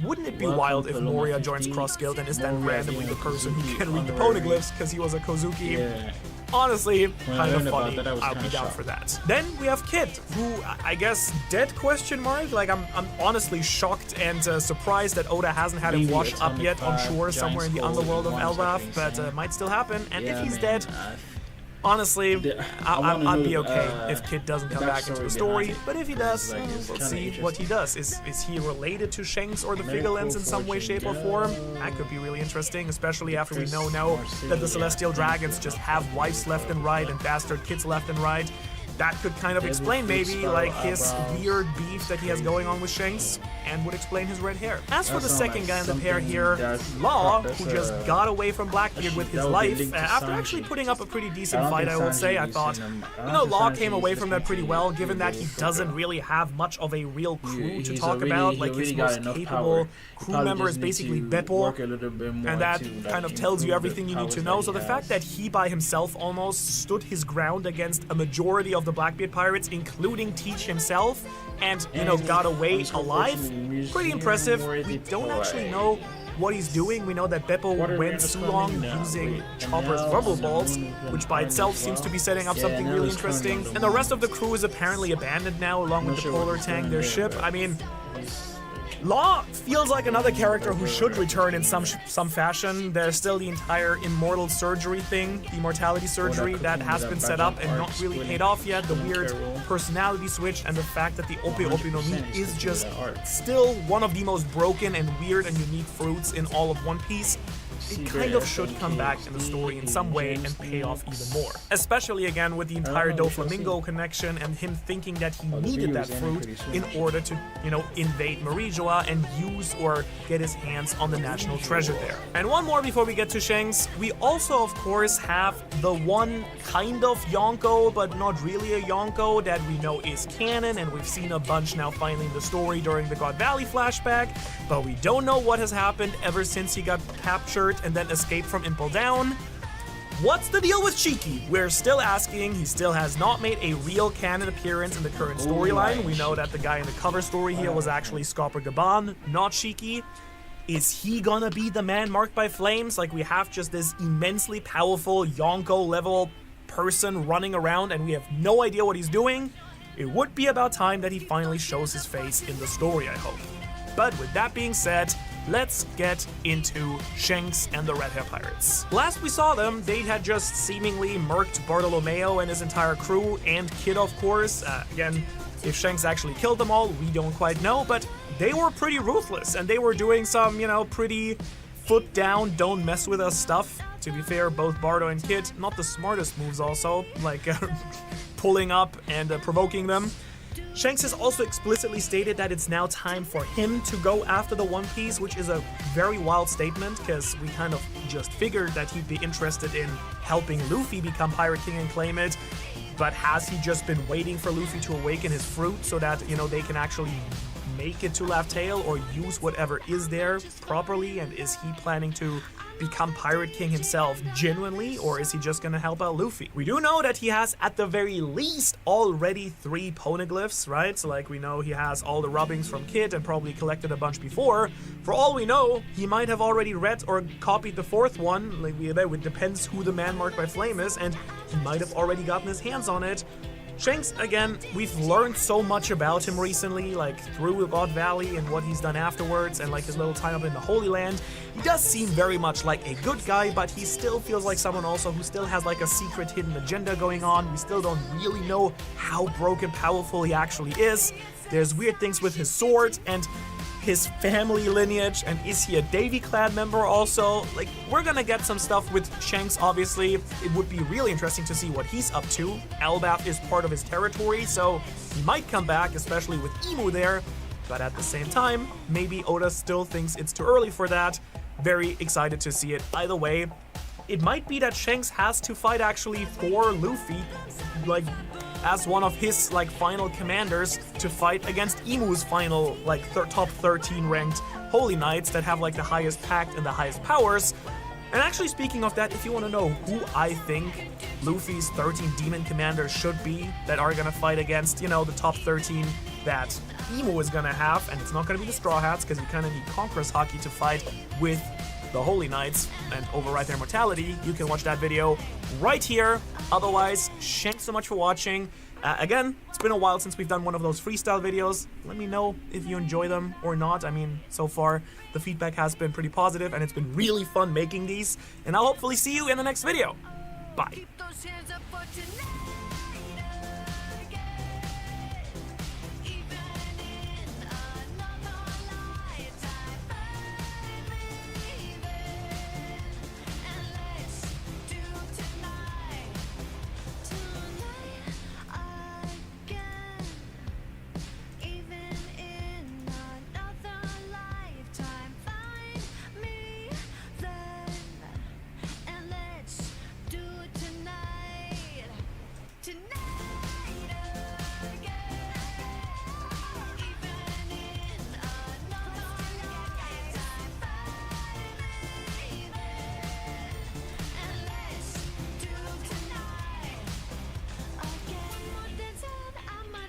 Wouldn't it be wild if Moria joins Cross Guild and is then randomly the person who can read the poneglyphs because he was a Kozuki? Honestly, kind of funny. I'll be down for that. Then we have Kid, who I guess dead question mark. Like I'm honestly shocked and surprised that Oda hasn't had him wash up yet on shore somewhere in the underworld of Elbaf, but might still happen. And if he's dead, Honestly, I'd be okay if Kid doesn't the come back into the backstory story, behind it. but if he does, Like, it's we'll kinda see what he does. Is he related to Shanks or the Medical Figurelens in some way, fortune shape, or form? That could be really interesting, especially after we know now that the Celestial Dragons just have wives left and right and bastard kids left and right. That could kind of explain maybe like his weird beef that he has going on with Shanks, and would explain his red hair. As for the second guy in the pair here, Law, who just got away from Blackbeard with his life after actually putting up a pretty decent fight, I would say. I thought, you know, Law came away from that pretty well, given that he doesn't really have much of a real crew to talk about. Like, his most capable crew member is basically Beppo, and that kind of tells you everything you need to know. So the fact that he by himself almost stood his ground against a majority of the Blackbeard pirates, including Teach himself, and, you know, got away alive, pretty impressive. We don't actually know what he's doing. We know that Beppo went too long using Chopper's rubble balls, which by itself seems to be setting up something really interesting. And the rest of the crew is apparently abandoned now, along with the Polar Tank, their ship. I mean, Law feels like another character who should return in some fashion. There's still the entire immortal surgery thing, the immortality surgery that has been set up and not really paid off yet. The weird personality switch and the fact that the Ope Ope no Mi is just still one of the most broken and weird and unique fruits in all of One Piece. It kind of should come back in the story in some way and pay off even more. Especially again with the entire Doflamingo connection and him thinking that he needed that fruit in order to, you know, invade Marijoa and use or get his hands on the national treasure there. And one more before we get to Shanks. We also, of course, have the one kind of Yonko, but not really a Yonko, that we know is canon, and we've seen a bunch now finally in the story during the God Valley flashback, but we don't know what has happened ever since he got captured and then escaped from Impel Down. What's the deal with Shiki? We're still asking. He still has not made a real canon appearance in the current storyline. We know that the guy in the cover story here was actually Scopper Gaban, not Shiki. Is he gonna be the man marked by flames? Like, we have just this immensely powerful Yonko level person running around and we have no idea what he's doing? It would be about time that he finally shows his face in the story, I hope. But with that being said, let's get into Shanks and the Red Hair Pirates. Last we saw them, they had just seemingly murked Bartolomeo and his entire crew, and Kid, of course. Again, if Shanks actually killed them all, we don't quite know, but they were pretty ruthless, and they were doing some, you know, pretty foot down, don't mess with us stuff. To be fair, both Bardo and Kid, not the smartest moves also, like pulling up and provoking them. Shanks has also explicitly stated that it's now time for him to go after the One Piece, which is a very wild statement, because we kind of just figured that he'd be interested in helping Luffy become Pirate King and claim it. But has he just been waiting for Luffy to awaken his fruit so that, you know, they can actually make it to Laugh Tale or use whatever is there properly? And is he planning to become Pirate King himself genuinely, or is he just gonna help out Luffy? We do know that he has at the very least already 3 poneglyphs, right? So like we know he has all the rubbings from Kid and probably collected a bunch before. For all we know, he might have already read or copied the 4th one. Like, it depends who the man marked by flame is, and he might have already gotten his hands on it. Shanks, again, we've learned so much about him recently, like through God Valley and what he's done afterwards, and like his little time up in the Holy Land. He does seem very much like a good guy, but he still feels like someone also who still has like a secret hidden agenda going on. We still don't really know how broken powerful he actually is. There's weird things with his sword and his family lineage, and is he a Davy Clan member also? Like, we're gonna get some stuff with Shanks, obviously. It would be really interesting to see what he's up to. Elbaf is part of his territory, so he might come back, especially with Emu there. But at the same time, maybe Oda still thinks it's too early for that. Very excited to see it. Either way, it might be that Shanks has to fight actually for Luffy, like, as one of his like final commanders to fight against Emu's final like top 13 ranked Holy Knights that have like the highest pact and the highest powers. And actually, speaking of that, if you want to know who I think Luffy's 13 demon commanders should be that are gonna fight against, you know, the top 13 that Emu is gonna have, and it's not gonna be the Straw Hats because you kind of need Conqueror's Haki to fight with the Holy Knights and override their mortality, you can watch that video right here. Otherwise, thanks so much for watching. Again, it's been a while since we've done one of those freestyle videos. Let me know if you enjoy them or not. I mean, so far, the feedback has been pretty positive and it's been really fun making these. And I'll hopefully see you in the next video. Bye.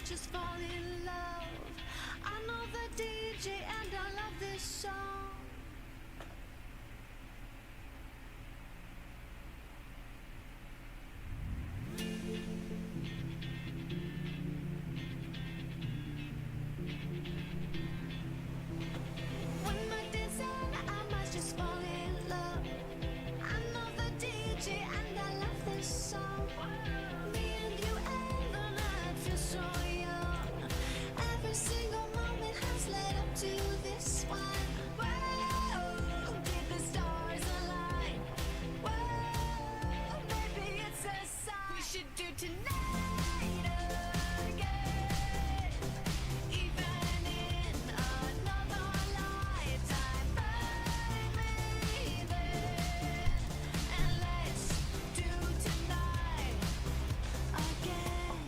Just fall in love. I know the DJ and I love this song. When my dance on, I might just fall in love. I know the DJ and I love this song. Me and you and the night feel so young. Every single moment has led up to this one. Whoa, did the stars align? Whoa, baby, it's a sign we should do tonight again. Even in another lifetime, find me there. And let's do tonight again.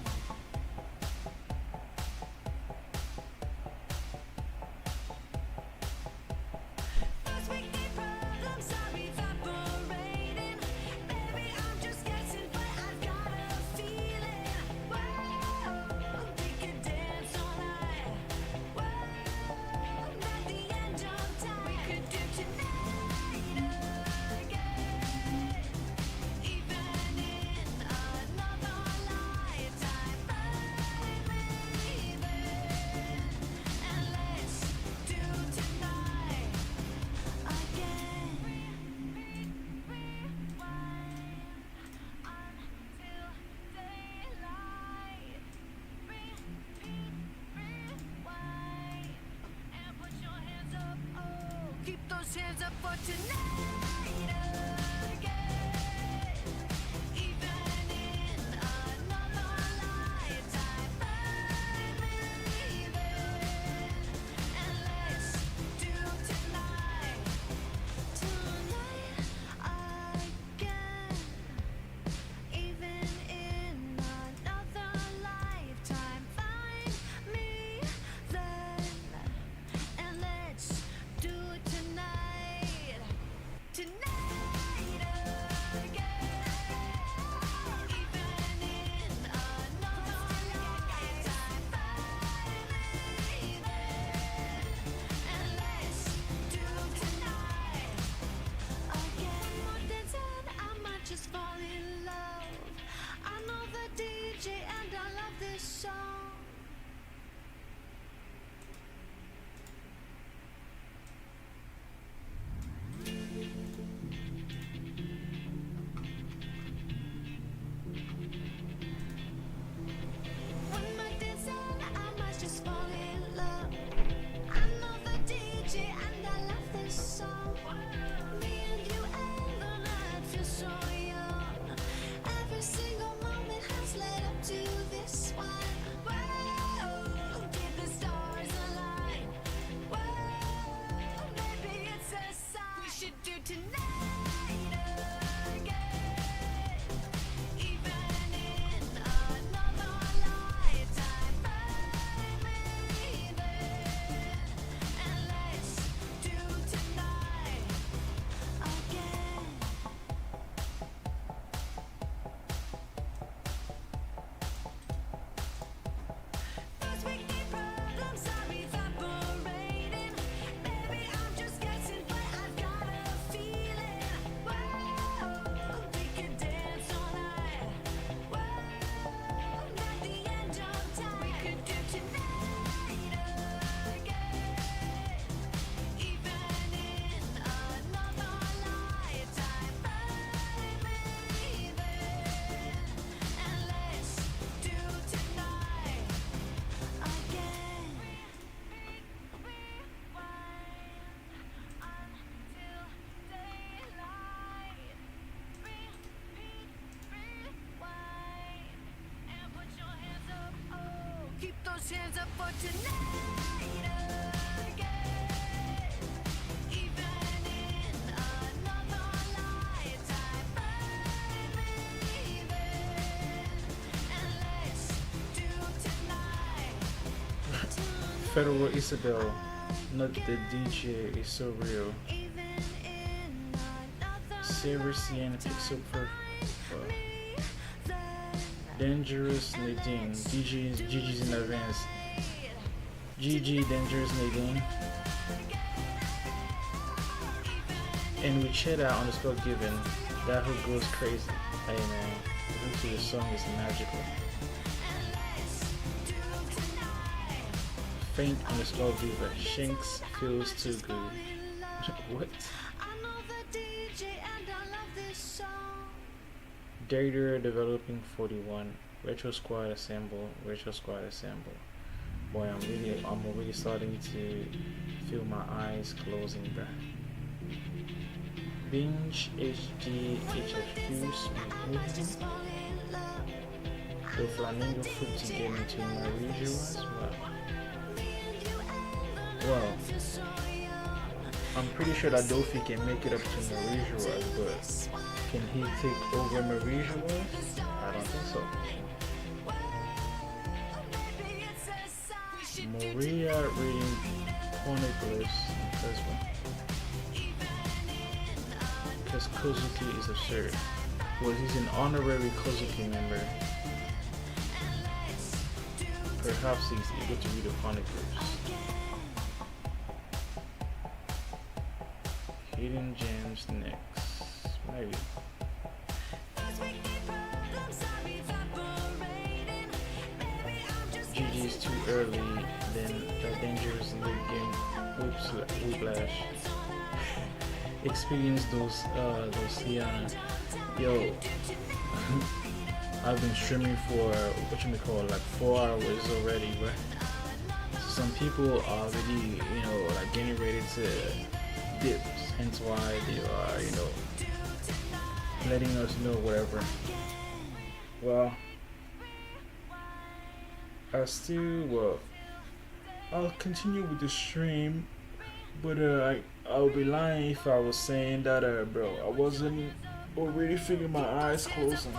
First we get problems, I'm evaporating. Baby, I'm just guessing, but I've got a feeling. Whoa, we could dance all night. Whoa, at the end of time, we could do tonight again. Even in another lifetime, find me there. And let's do tonight again. Until daylight. Rewind and put your hands up. Oh, keep those hands up for tonight again. Even in another lifetime, find me there. And let's do tonight again. Even in another lifetime, find me then. And let's do it tonight Federal Isabel, not the DJ, is so real. Severcian Pixel Dangerous Nadine, GG's in advance. GG Dangerous Nadine. And with Cheddar underscore given, that who goes crazy. Hey man, listen to the song is magical. Faint underscore Viva, Shanks feels too good. What? Data developing 41. Retro Squad assemble. Retro Squad assemble. Boy, I'm already starting to feel my eyes closing, bruh. Binge HD HFQ smooth. The flamingo foot to get into my regions. Well, I'm pretty sure that Dofi can make it up to Marie-Joie, but can he take over Marie-Joie? I don't think so. Maria reading Poneglyphs in first one. Because Kozuki is absurd. Well, he's an honorary Kozuki member. Perhaps he's able to read the Poneglyphs. Hidden gems next. Maybe. GG is too early, then the dangerous late game whiplash. Experience those yo. I've been streaming for like 4 hours already, right? So some people are already, like getting ready to dip. Hence why they are, letting us know whatever. Well, I'll continue with the stream, but I'll be lying if I was saying that, bro, I wasn't already feeling my eyes closing.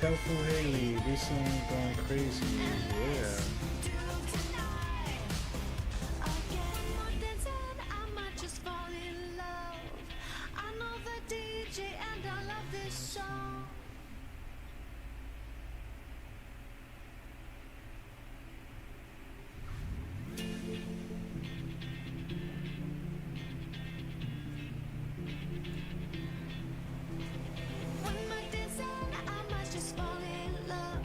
Helpful Haley, this song going crazy. Yeah. I might just fall in love. I know the DJ and I love this song. When my dancing, I might just fall in love.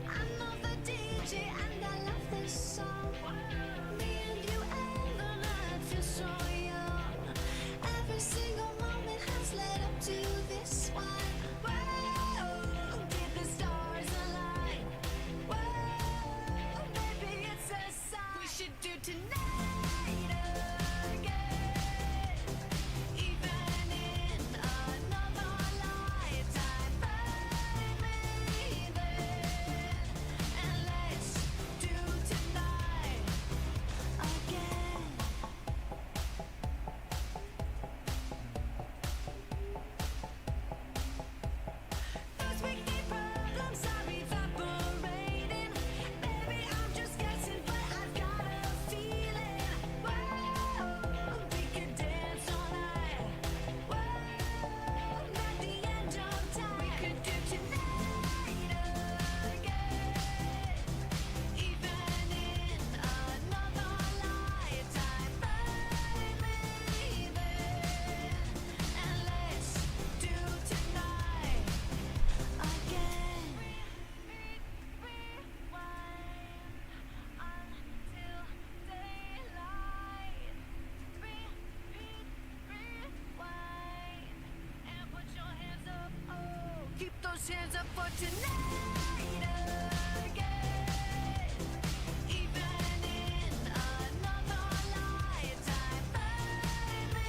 I know the DJ and I love this song. Me and you and the night feel so young. Every single moment has led up to this one. Whoa, did the stars align? Whoa, maybe it's a sign we should do tonight again. Even in another lifetime, find me there. And let's do tonight again. Those wicked problems are evaporating. Baby, I'm just guessing, but I've got a feeling. Whoa, we could dance all night. Whoa, at the end of time, we could do tonight again. Even in another lifetime, find me there. And let's do tonight again. Keep those hands up for tonight again. Even in another lifetime, find me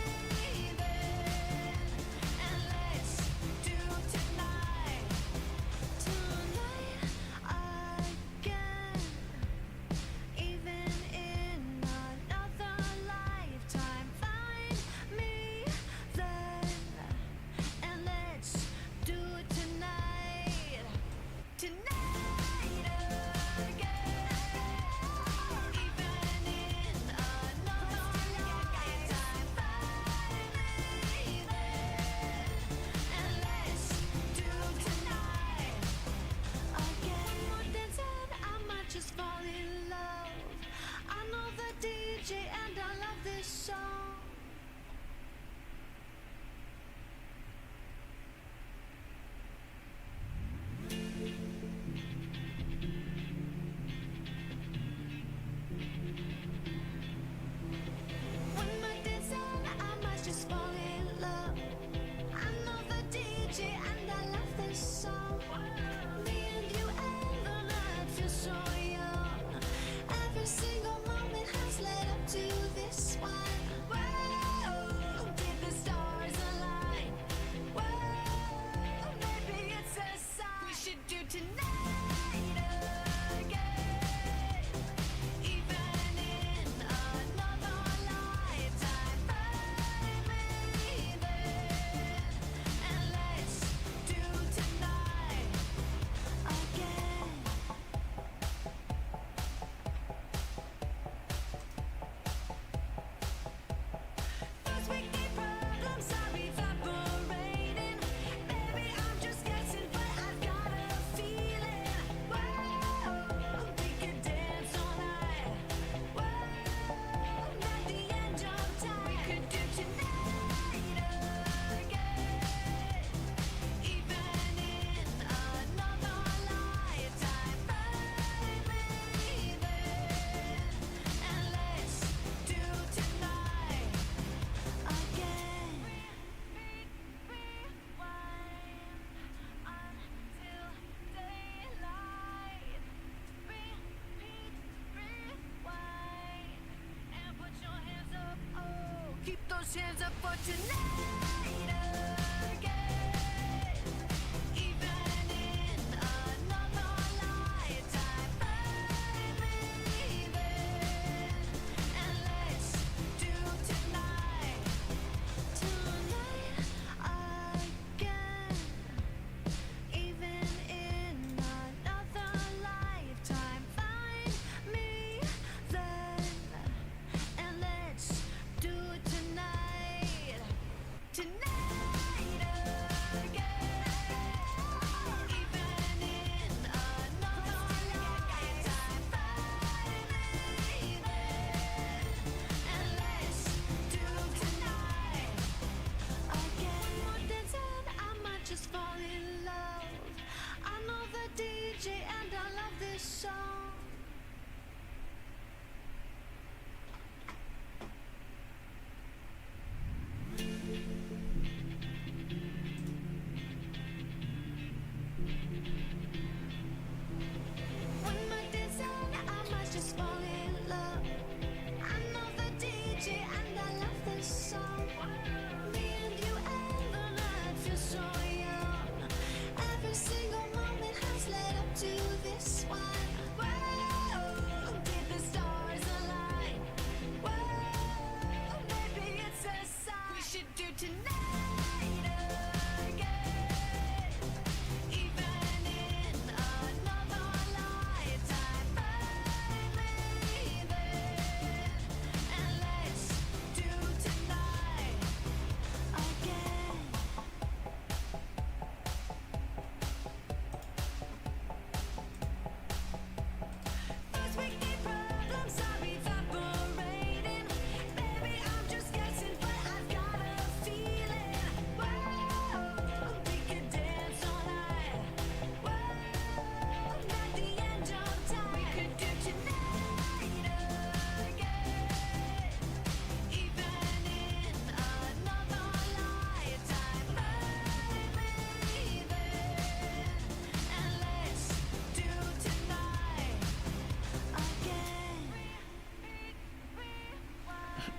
there. And let's do tonight again. Even in another lifetime, find me there. And let's do it tonight. Tonight again. Even in another lifetime, find me there. And let's do tonight again. More than 10, I might just fall in love. I know the DJ and I love this song. When my dancing, I might just fall in love. I know the DJ and I love this song. Me and you and the night feel so young. Every single moment has led up to this one. Whoa, did the stars align? Whoa, maybe it's a sign we should do tonight again. Even in another lifetime, find me there. And let's do tonight again. Those wicked problems are evaporating. Baby, I'm just guessing, but I've got a feeling. Whoa, we could dance all night. Whoa, at the end of time, we could do tonight again. Even in another lifetime, find me there. And let's do tonight again. Keep those hands up for tonight again. Even in another lifetime, find me there. And let's do tonight again. Even in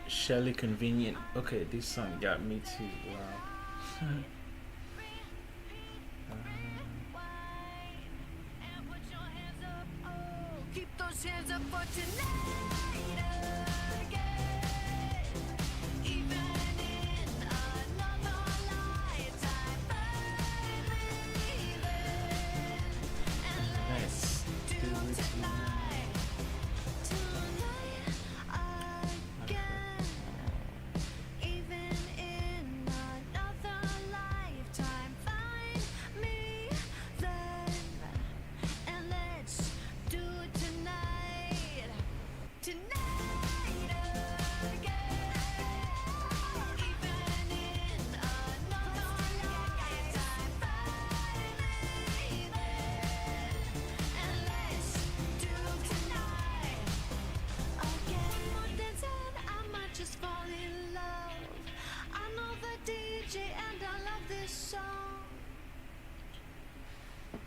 Shelly Convenient. Okay, this song got me too. Wow. Keep those hands up for tonight. Let's do it tonight. Even in another lifetime, find me then, and let's do it tonight. Tonight again. Even in another lifetime, find me then, and let's do tonight again. More dancing, I might just fall in love. I know the DJ and I love this song.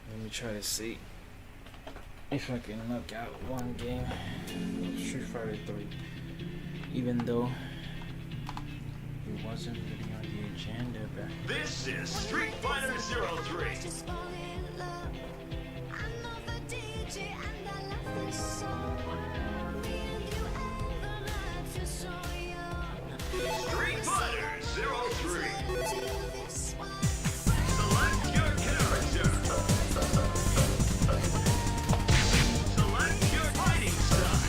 Let me try to see if I can knock out one game of Street Fighter 3, even though it wasn't really on the agenda back. This is Street Fighter 03. Just fall in love. I know the DJ and I love this song. Me and you and the night feel so young. Street Fighter 03. Select your character. Select your fighting style.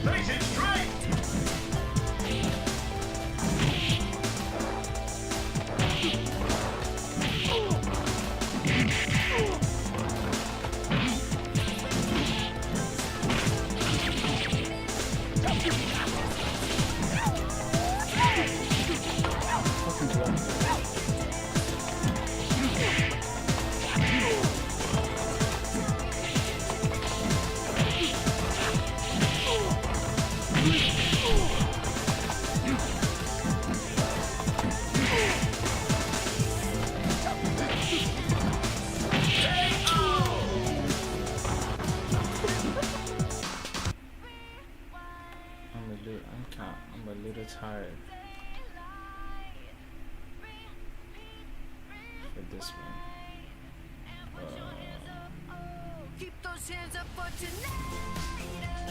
Makes it straight. I'm a little tired for this one.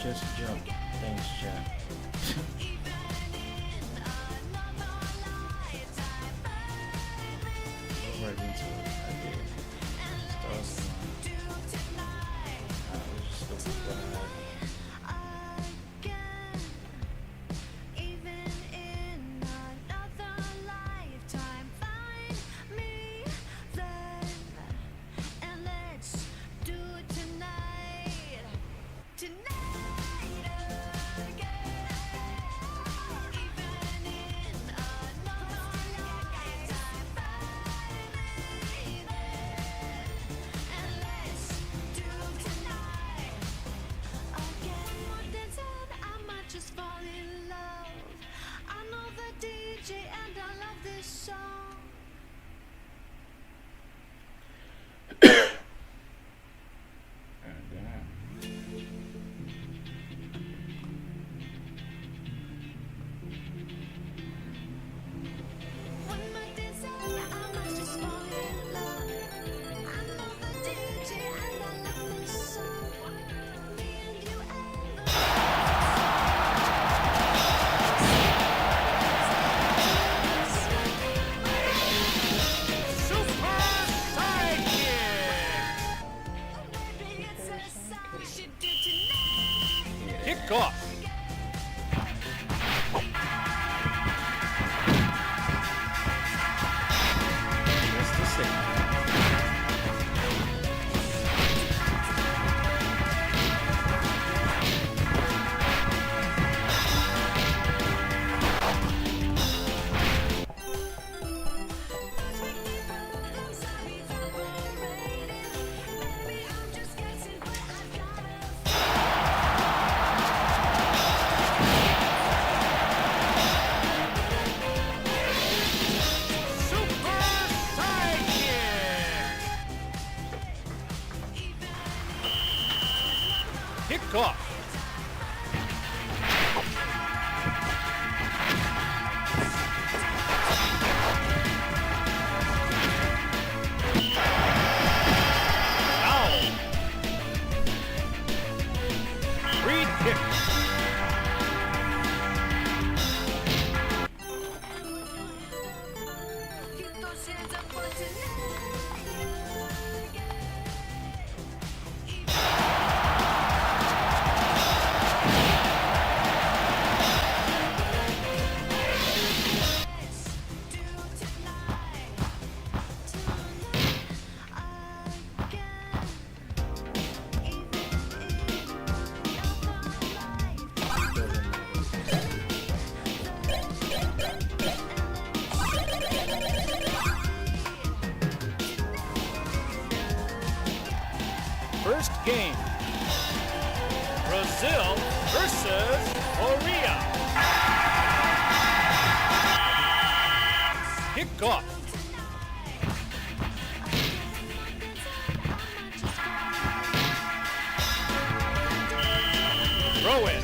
Just jump. Thanks, Jack. Right into it. I did. Let's just go with what I had. Kickoff. What's the signal? Kickoff. Foul. Free kick. First game. Brazil versus Korea. Kickoff. Throw in.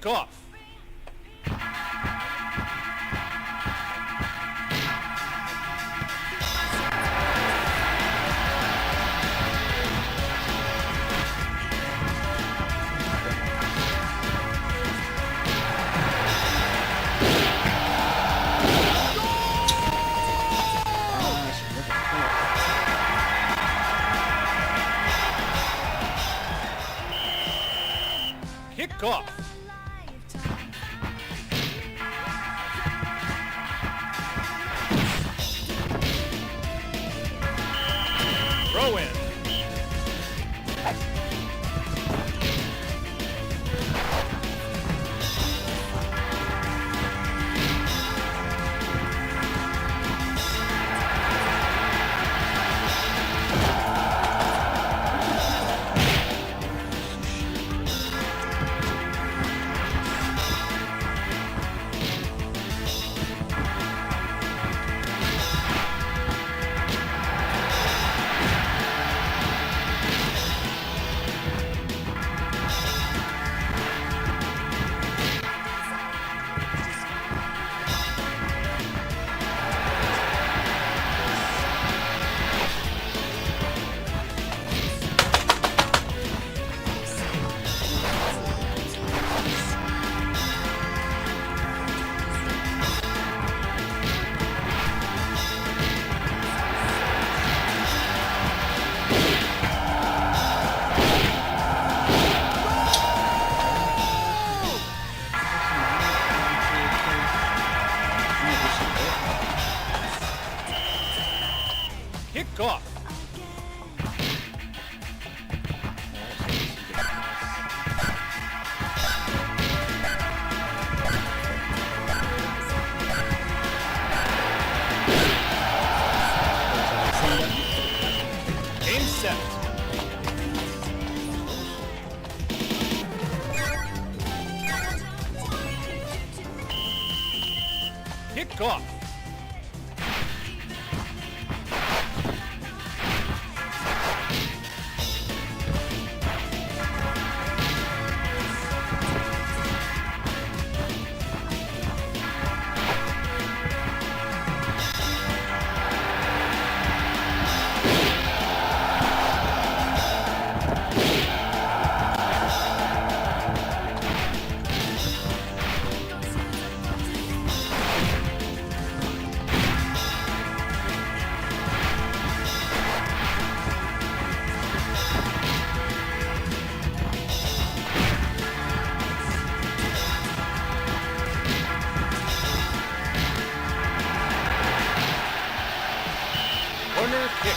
Kickoff. Kickoff. Throw in. Kickoff. Game set. Kickoff. Corner kick.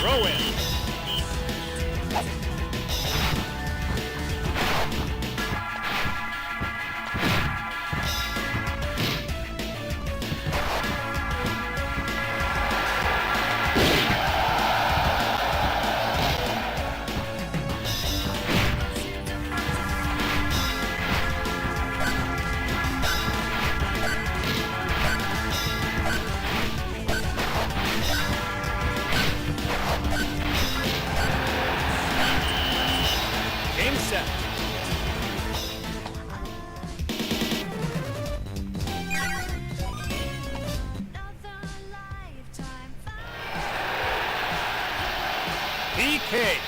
Throw in. Game set. PK.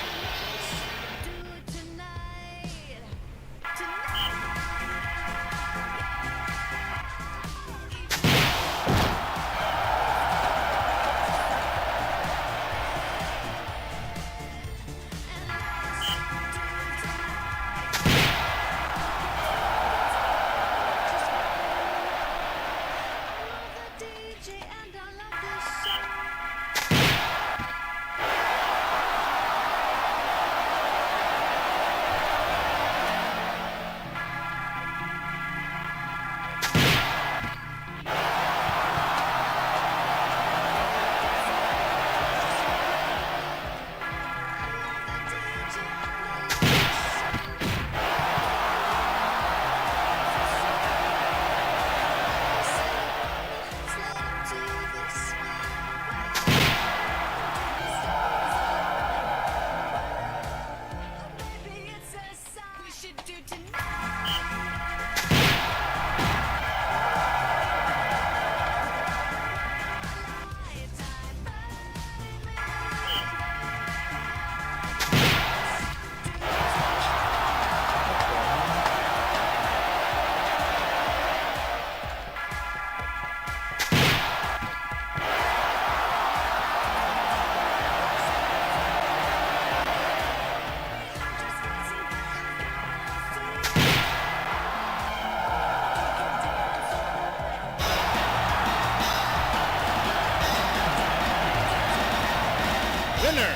Winner.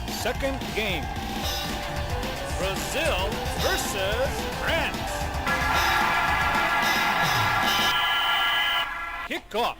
Second game. Brazil versus France. Kickoff.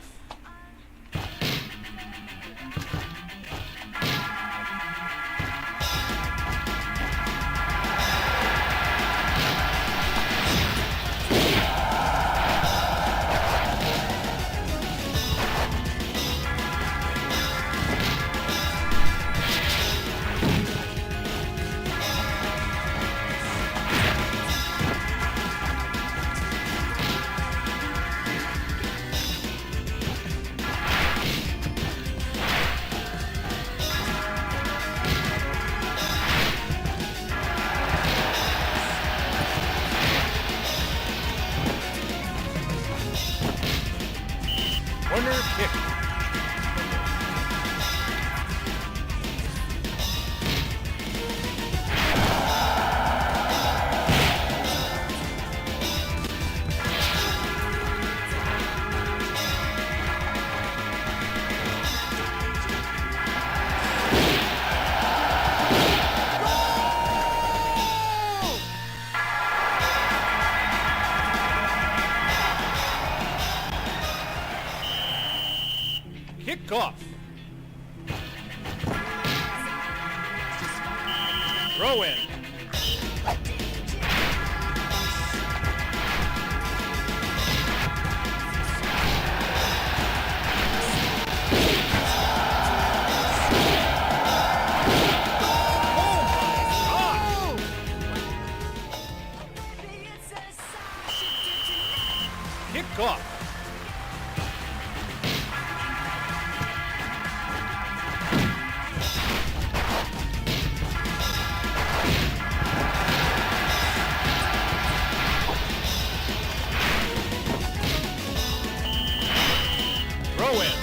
Corner kick. Kickoff. Throw in. Kickoff. Throw in.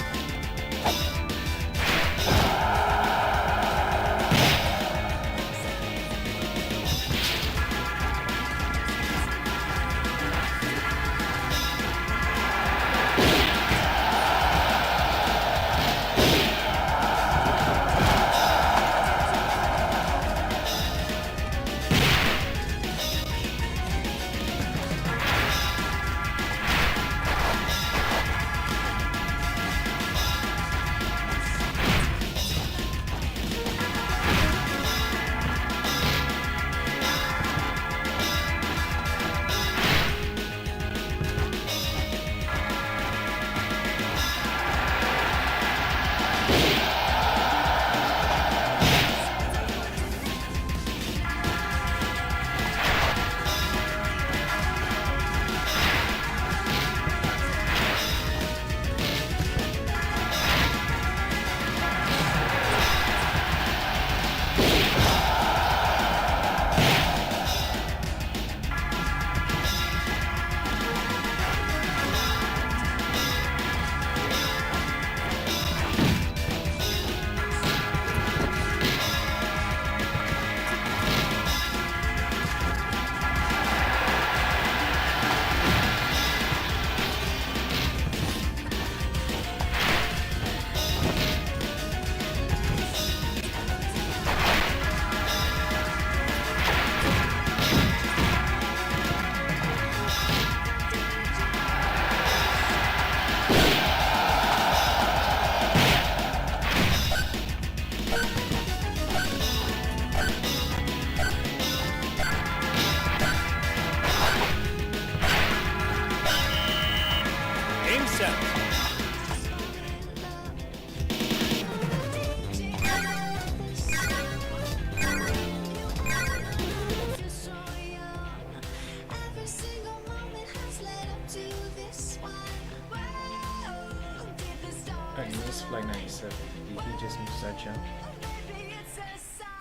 Like he missed flight 97. He just missed that jump. Yeah.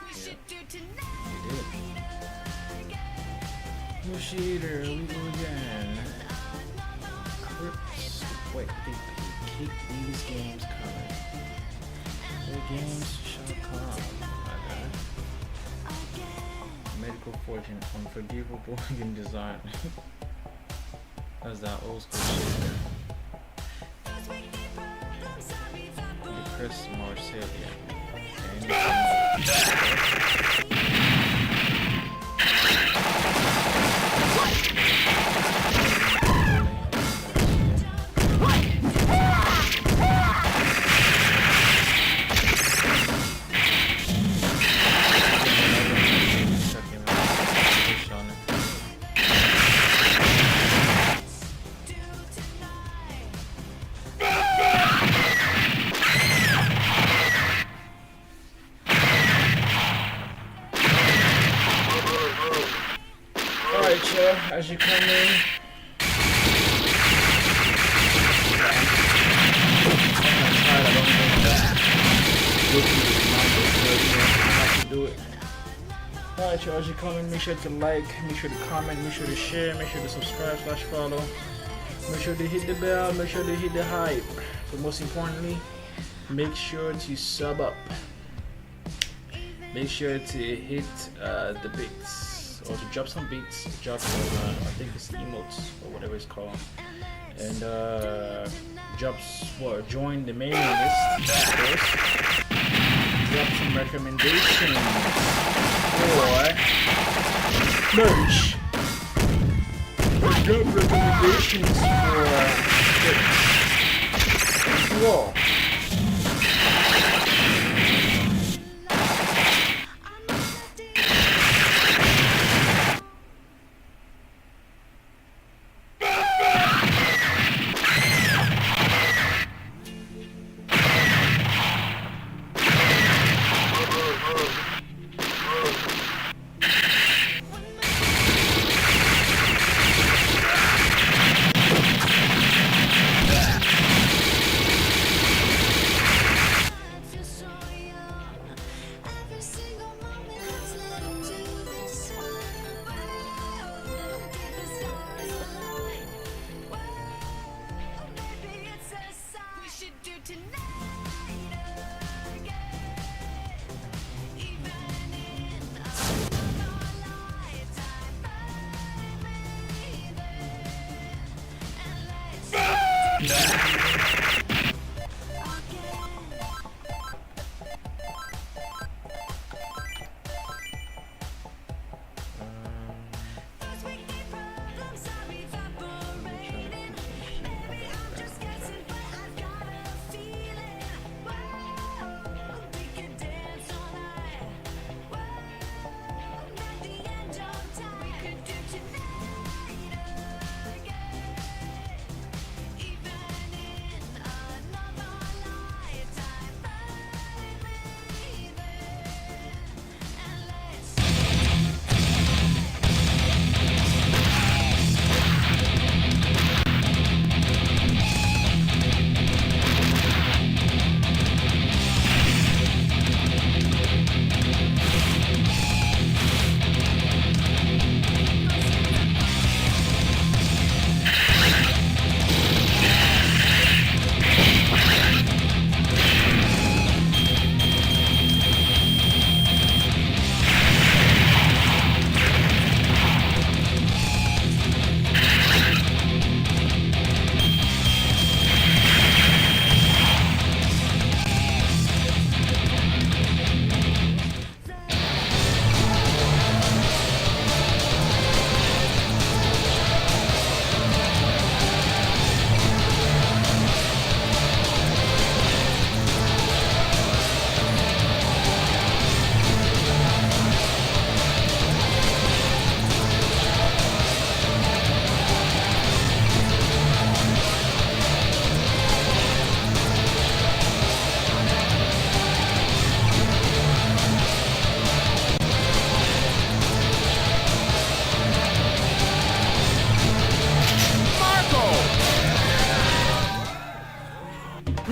He did. Bushido, we go again. Crips. Wait, they keep these games coming. The games shall come. My God. Medical fortune, unforgivable in design. That's that old school shit there. The Chris Marcellia. As you come in, alright, y'all, as you come in, make sure to like, make sure to comment, make sure to share, make sure to subscribe / follow, make sure to hit the bell, make sure to hit the hype, but most importantly, make sure to sub up, make sure to hit the beats. Or to drop some beats, drop some, I think it's emotes or whatever it's called, and join the mailing list, of course. Drop some recommendations for merch. Drop recommendations for tips. Thank you all.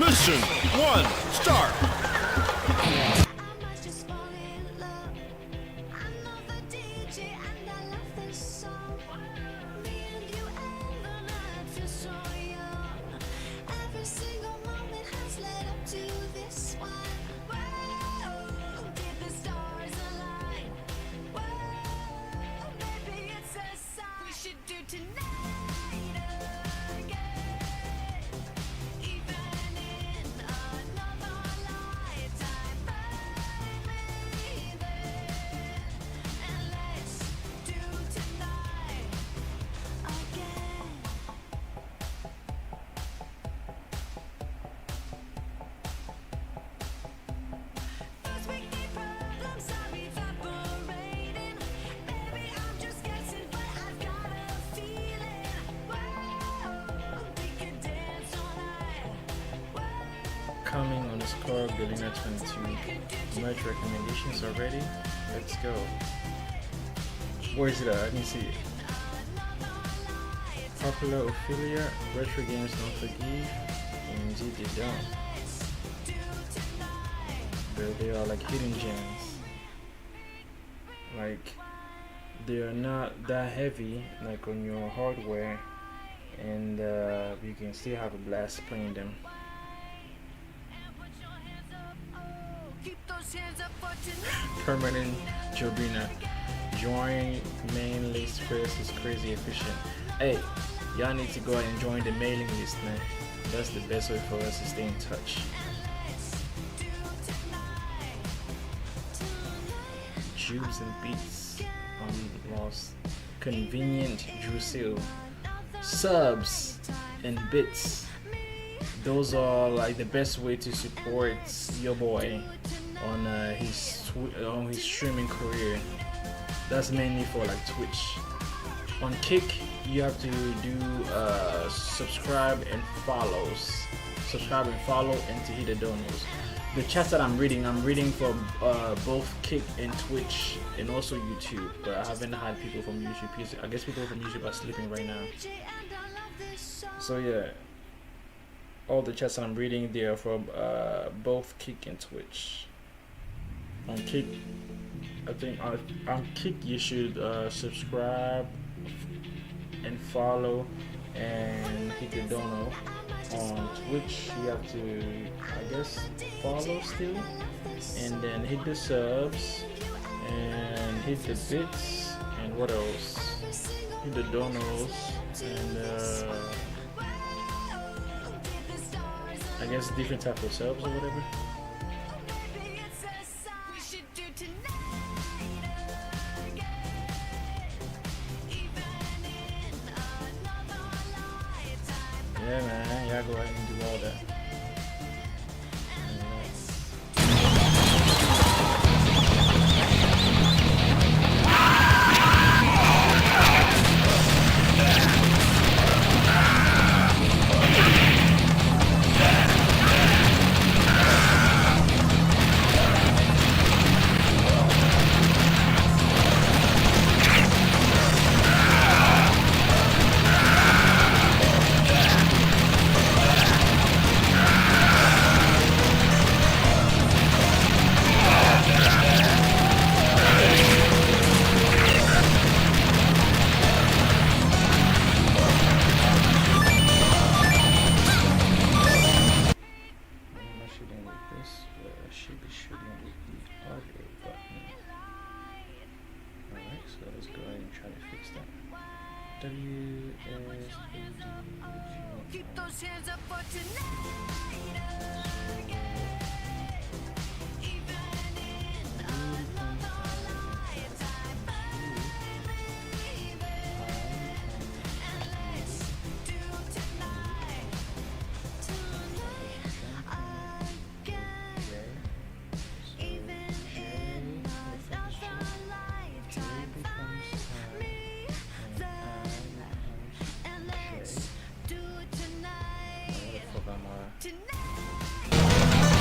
Mission 1, start. Coming on the score, Galena 22. Merch recommendations already. Let's go. Where is it at? I didn't see it. Popular Ophelia, retro games don't forgive. Indeed they don't. They are like hidden gems. Like they are not that heavy like on your hardware, and you can still have a blast playing them. Permanent Jobina. Join main list first is crazy efficient. Hey, y'all need to go ahead and join the mailing list, man. That's the best way for us to stay in touch. Jubes and beats lost. Convenient Drusil. Subs and bits. Those are like the best way to support your boy on his streaming career. That's mainly for like Twitch. On Kick, you have to do subscribe and follows. Subscribe and follow, and to hit the donos. The chats that I'm reading from both Kick and Twitch, and also YouTube. But I haven't had people from YouTube. I guess people from YouTube are sleeping right now. So yeah, all the chats that I'm reading, they are from both Kick and Twitch. On Kick, I think on Kick you should subscribe and follow and hit the dono. On Twitch you have to, I guess, follow still, and then hit the subs and hit the bits, and what else? Hit the donos, and I guess different type of subs or whatever. Yeah, man, y'all go ahead and do all that. Keep those hands up for tonight. Tonight.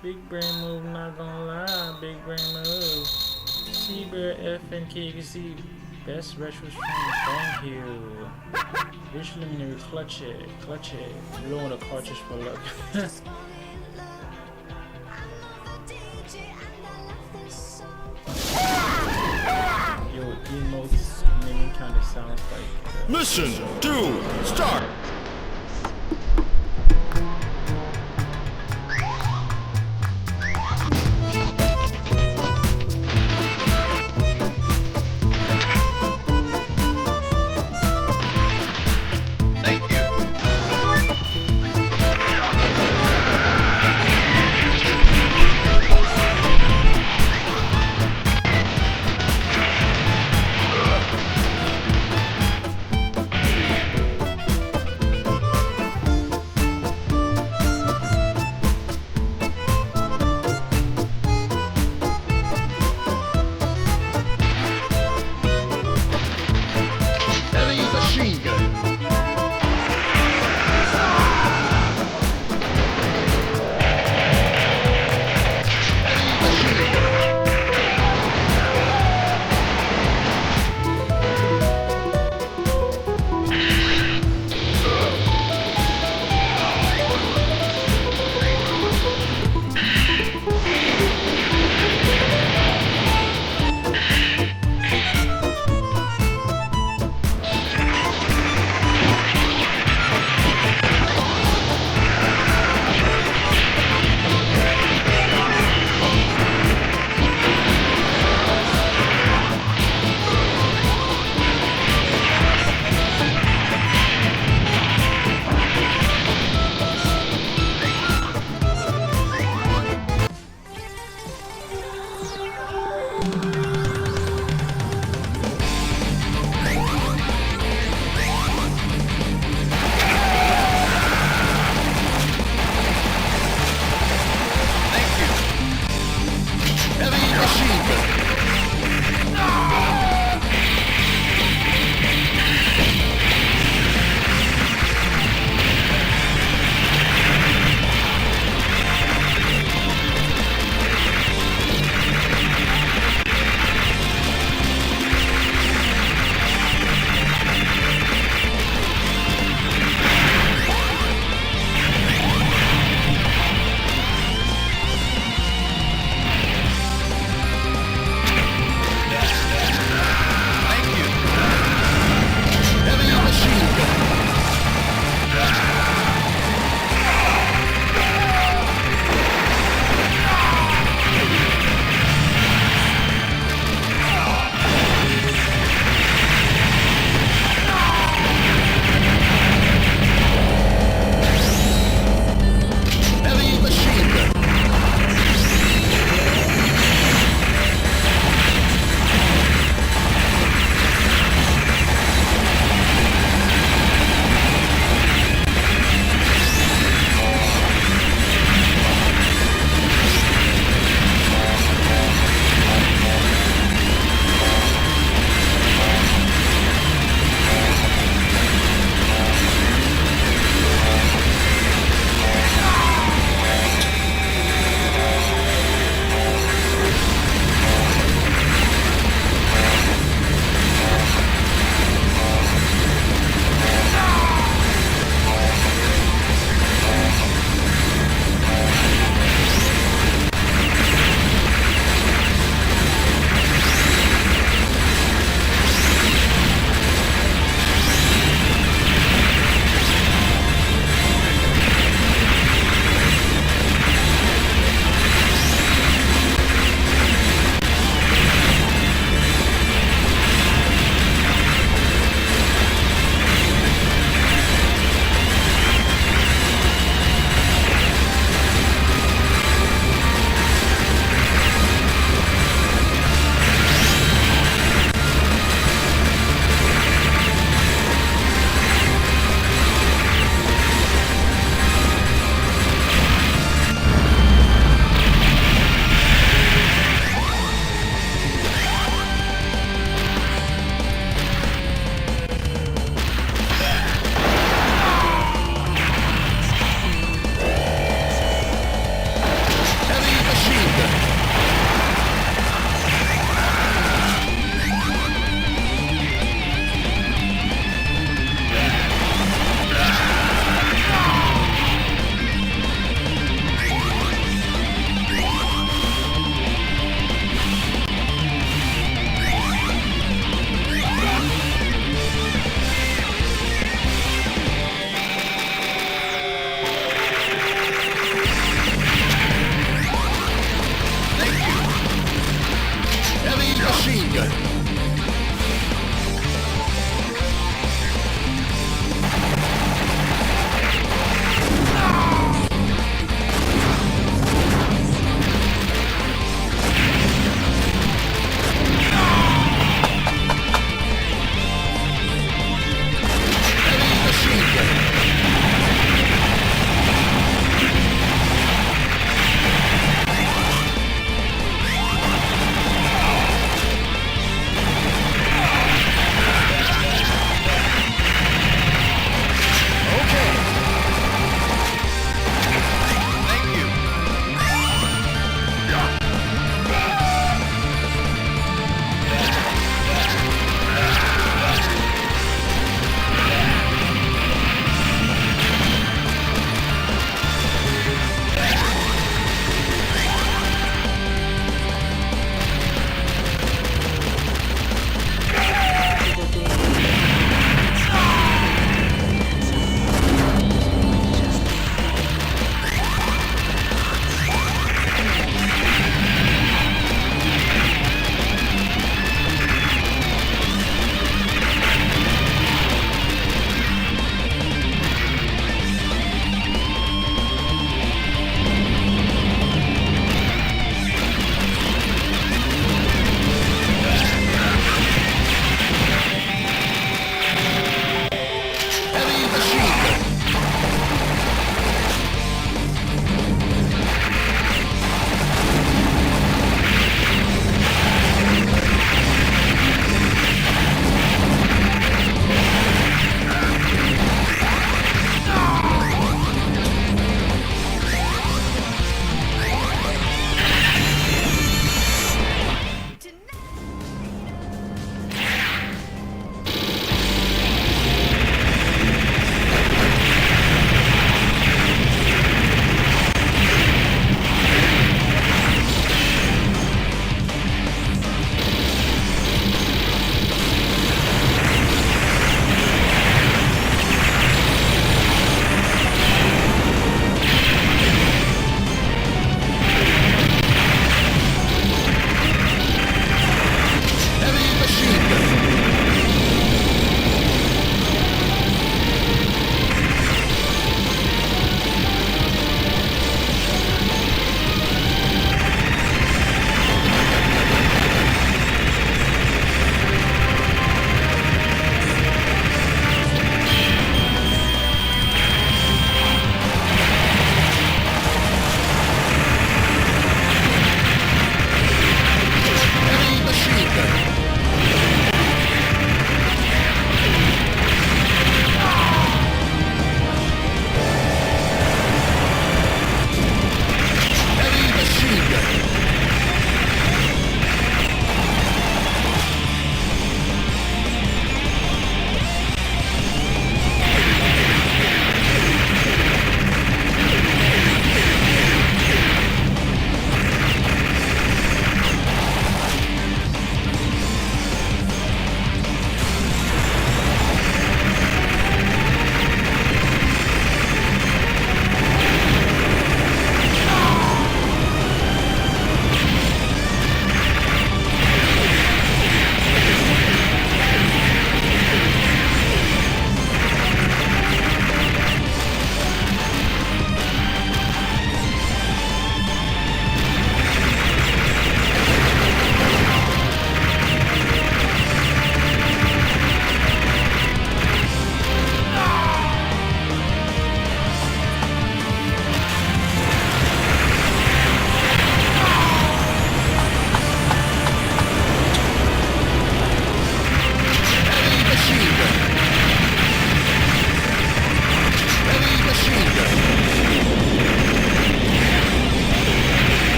Big brain move, not gonna lie. Big brain move. Seabird, F, and K. You can see best retro stream. Thank you. Rich luminary, clutch it. Blowing the cartridge for luck. Yo, emotes naming kind of sounds like. Mission 2, start.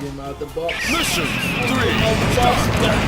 get him out the box. Mission 3.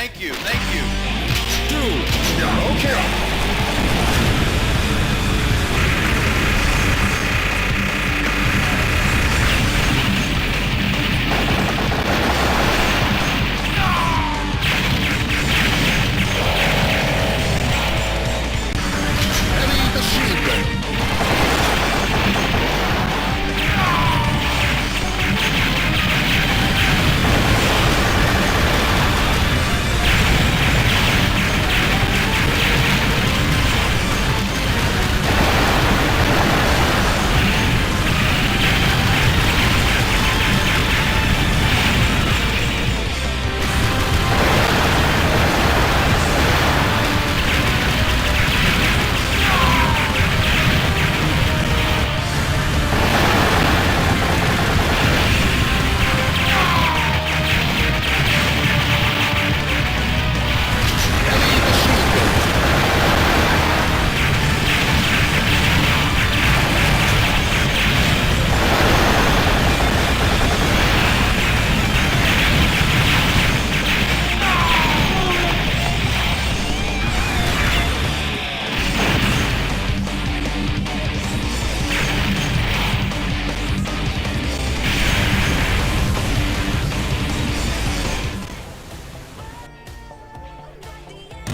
Thank you. Dude, okay. Heavy machine gun.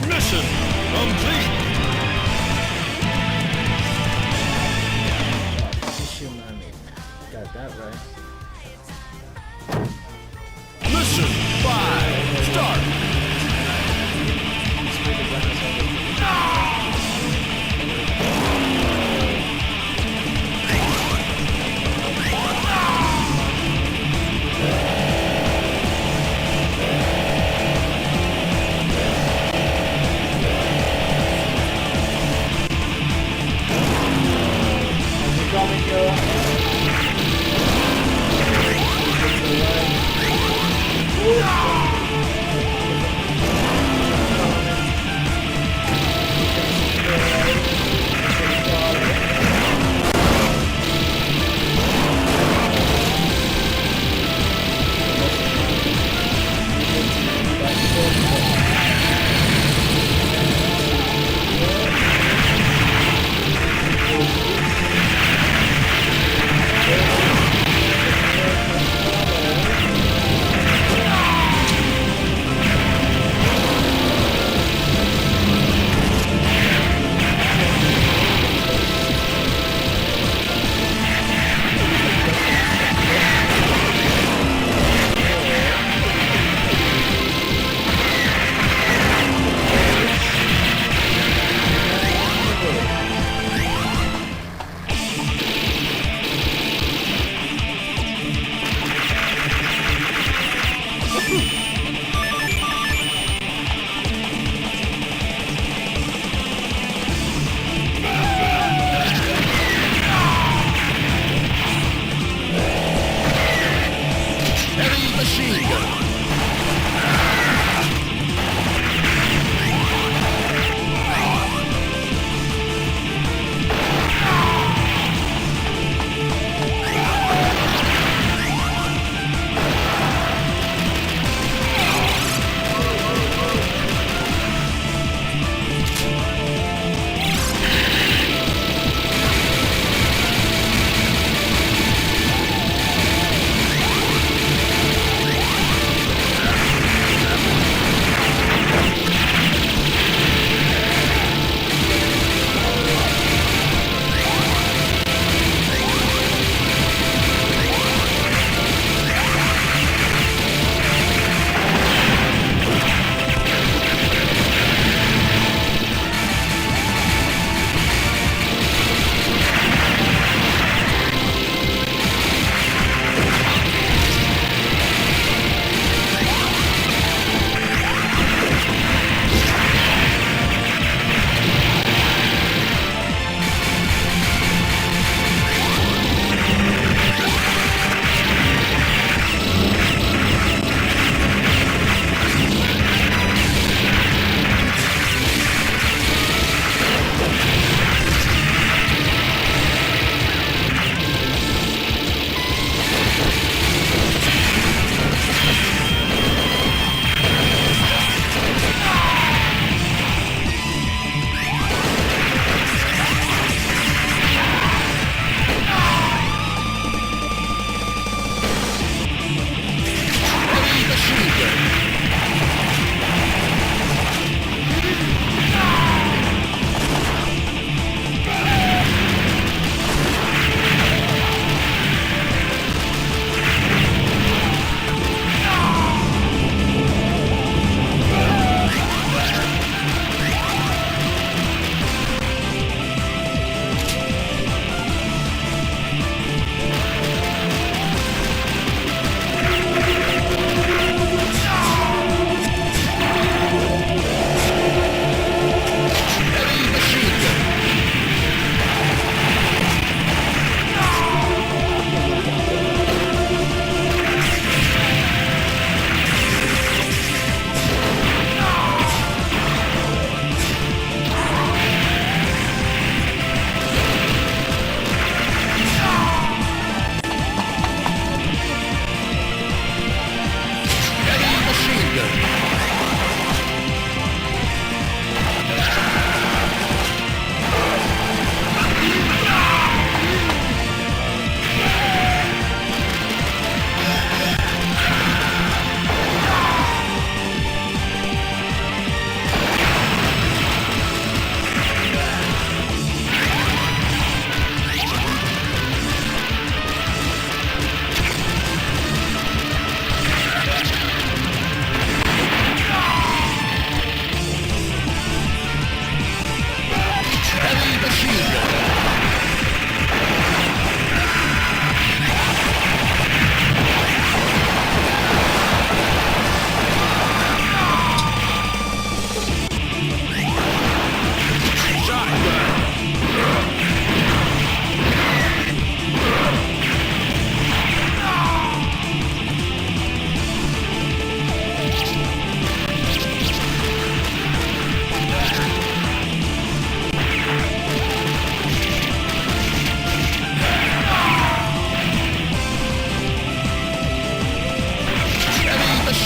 Mission complete. Got that right. Mission 5, start. Heavy machine gun.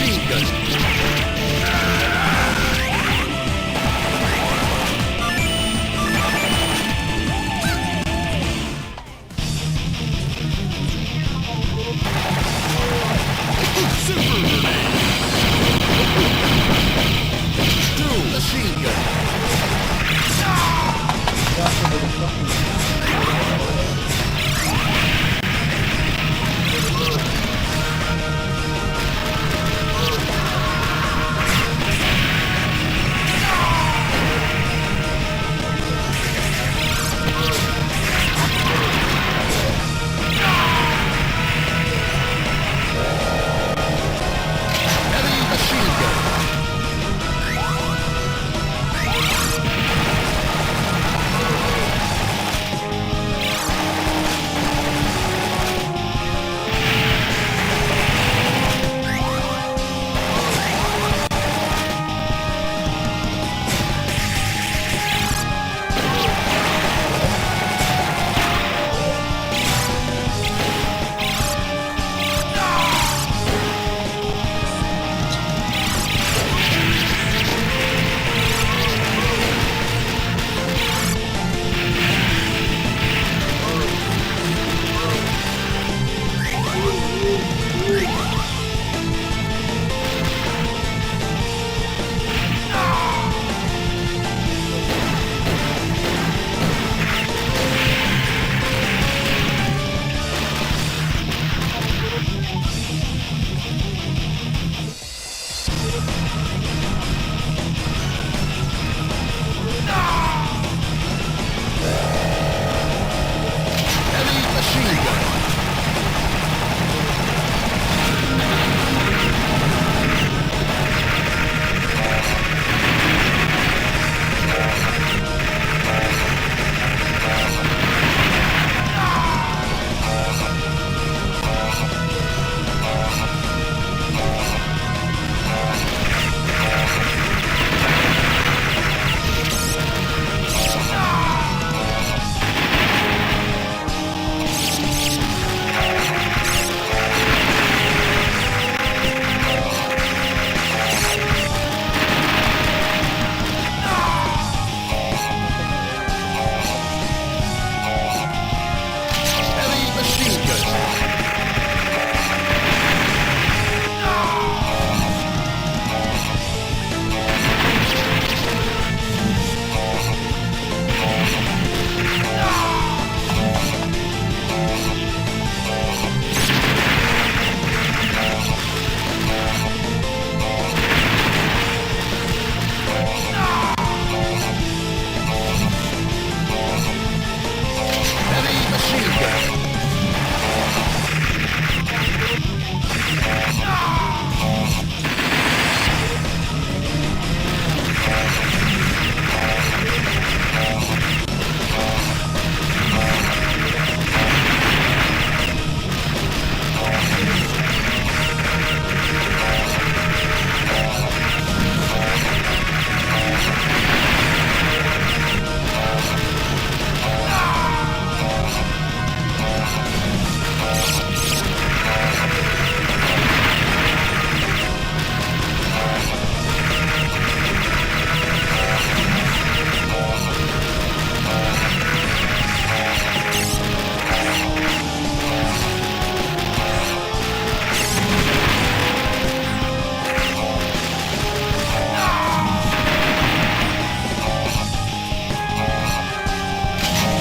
machine gun. Super grenade. Dual machine gun. Heavy machine gun. Heavy machine gun. Heavy machine gun. Heavy machine gun.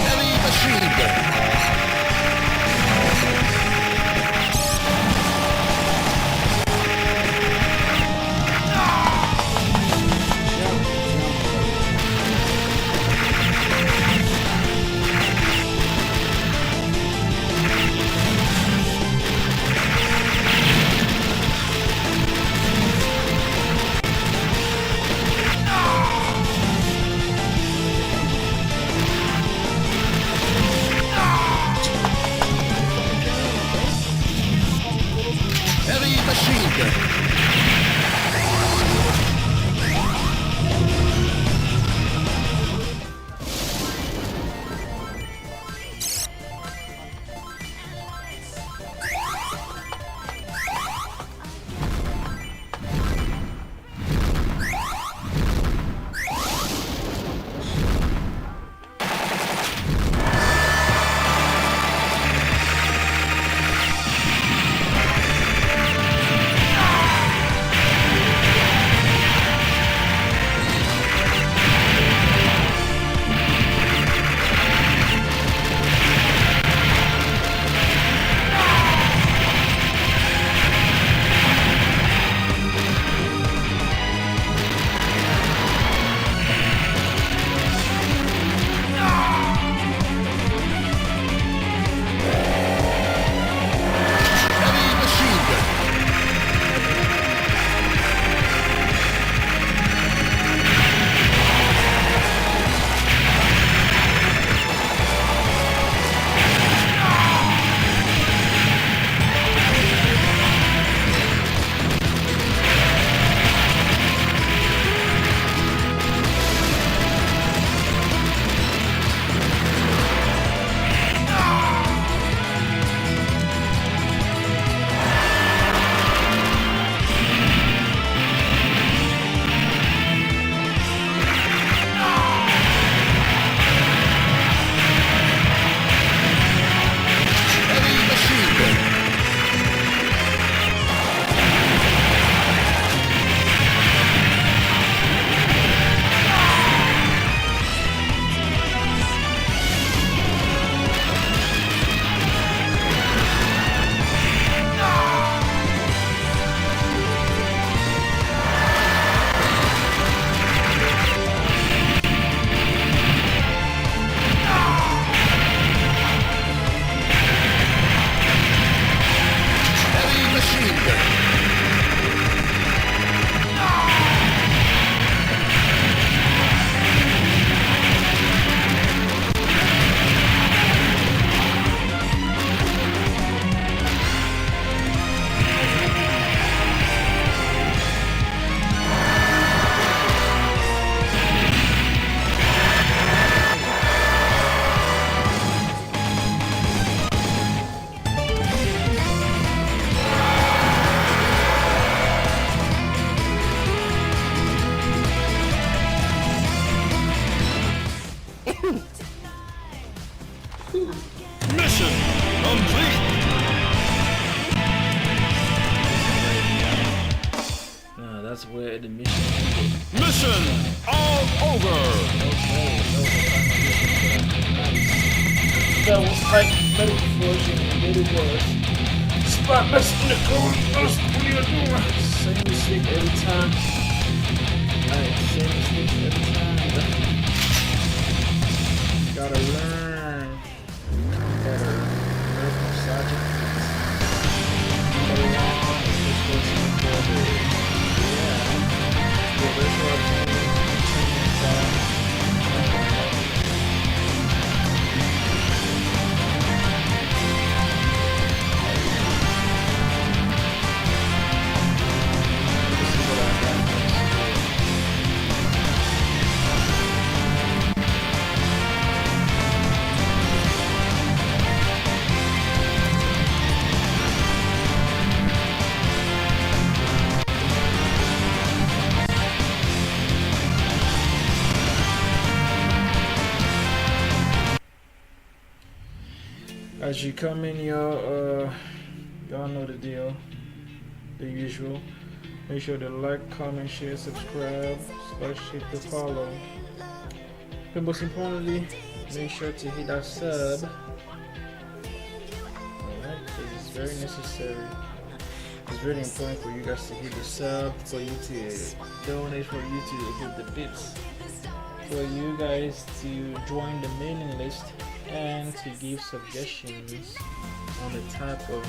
Heavy machine gun. Heavy machine gun. the mission. Mission all over. That was like metal version and it was. Spot messing the car. What are you doing? Same mistake every time. Alright, same mistake every time. Gotta learn. Better. Learn from Sergeant. As you come in, y'all know the deal, the usual. Make sure to like, comment, share, subscribe, hit the follow. But most importantly, make sure to hit that sub. Alright, because it's very necessary. It's very important for you guys to hit the sub, for you to donate, for you to hit the bits, for you guys to join the mailing list, and to give suggestions on the type of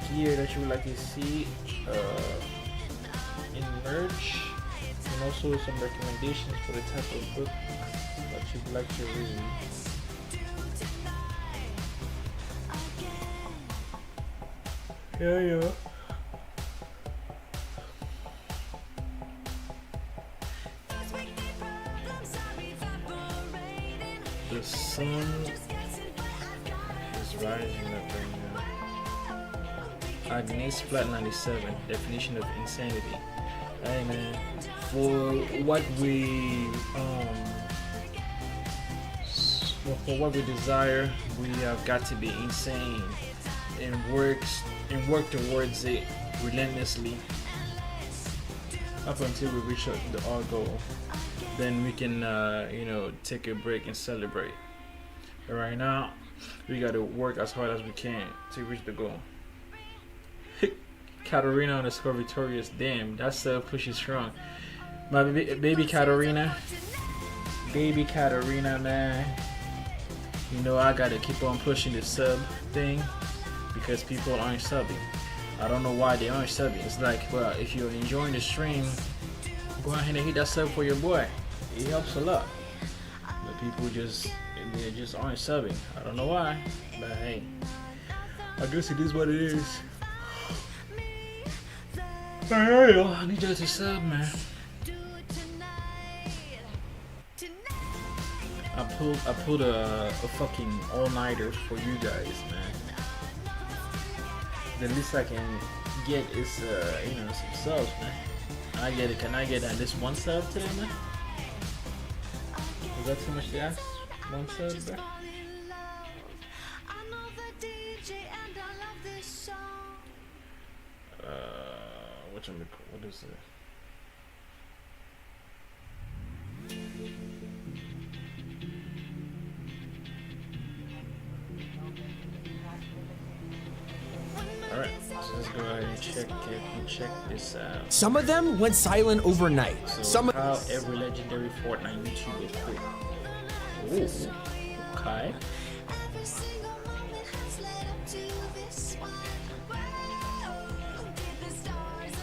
gear that you would like to see in merch, and also some recommendations for the type of book that you'd like to read. Yeah. The sun is rising up right now. Agnes Flat 97, definition of insanity. Hey man, for what we desire, we have got to be insane and work towards it relentlessly up until we reach our goal. Then we can take a break and celebrate. But right now we gotta work as hard as we can to reach the goal. Katarina _ Victorious. Damn, that sub push is strong. My baby Katarina, man. You know I gotta keep on pushing the sub thing because people aren't subbing. I don't know why they aren't subbing. It's like, well, if you're enjoying the stream, go ahead and hit that sub for your boy. It helps a lot. But people just aren't subbing. I don't know why, but hey, I guess it is what it is. Alright, I need you to sub, man. I pulled a fucking all-nighter for you guys, man. The least I can get is some subs, man. Can I get at least one sub today, man? Is that too much to ask? One sub, bro? What is it? Alright, so let's go ahead and check this out. Some of them went silent overnight. So how every legendary Fortnite YouTuber quit. Ooh, okay.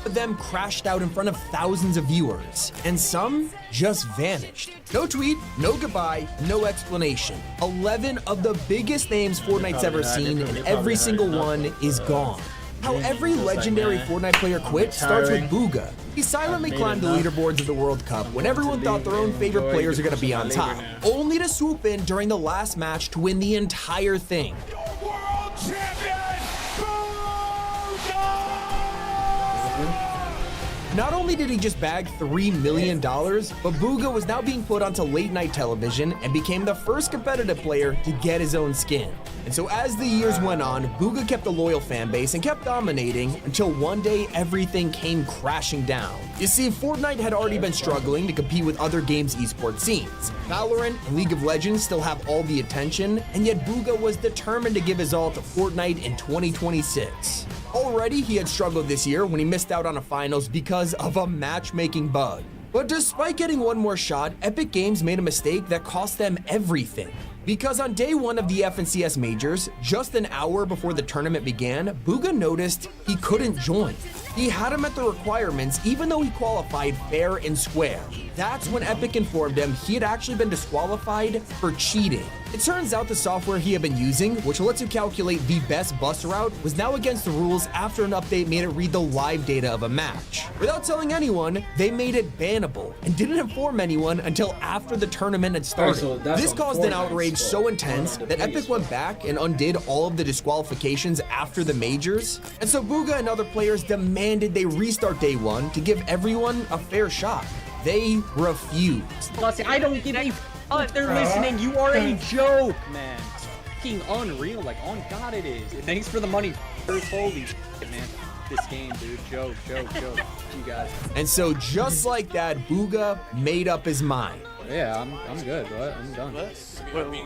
Of them crashed out in front of thousands of viewers, and some just vanished. No tweet, no goodbye, no explanation. 11 of the biggest names Fortnite's ever seen, and every single one is gone. How every legendary Fortnite player quit starts with Booga. He silently climbed the leaderboards of the World Cup when everyone thought their own favorite players are going to be on top, only to swoop in during the last match to win the entire thing. World champion, Not only did he just bag $3 million, but Booga was now being put onto late night television and became the first competitive player to get his own skin. And so as the years went on, Booga kept a loyal fan base and kept dominating until one day everything came crashing down. You see, Fortnite had already been struggling to compete with other games' esports scenes. Valorant and League of Legends still have all the attention, and yet Booga was determined to give his all to Fortnite in 2026. Already, he had struggled this year when he missed out on a finals because of a matchmaking bug. But despite getting one more shot, Epic Games made a mistake that cost them everything. Because on day one of the FNCS majors, just an hour before the tournament began, Booga noticed he couldn't join. He hadn't met the requirements even though he qualified fair and square. That's when Epic informed him he had actually been disqualified for cheating. It turns out the software he had been using, which lets you calculate the best bus route, was now against the rules after an update made it read the live data of a match. Without telling anyone, they made it bannable and didn't inform anyone until after the tournament had started. This caused an outrage so intense that Epic went back and undid all of the disqualifications after the majors. And so Booga and other players demanded they restart day one to give everyone a fair shot. They refused. I don't give a if they're listening. You are a joke, man. It's fucking unreal. Like, on God it is. Thanks for the money. Holy shit, man. This game, dude. Joke. You guys. And so just like that, Booga made up his mind. Yeah, I'm good, bro. I'm done.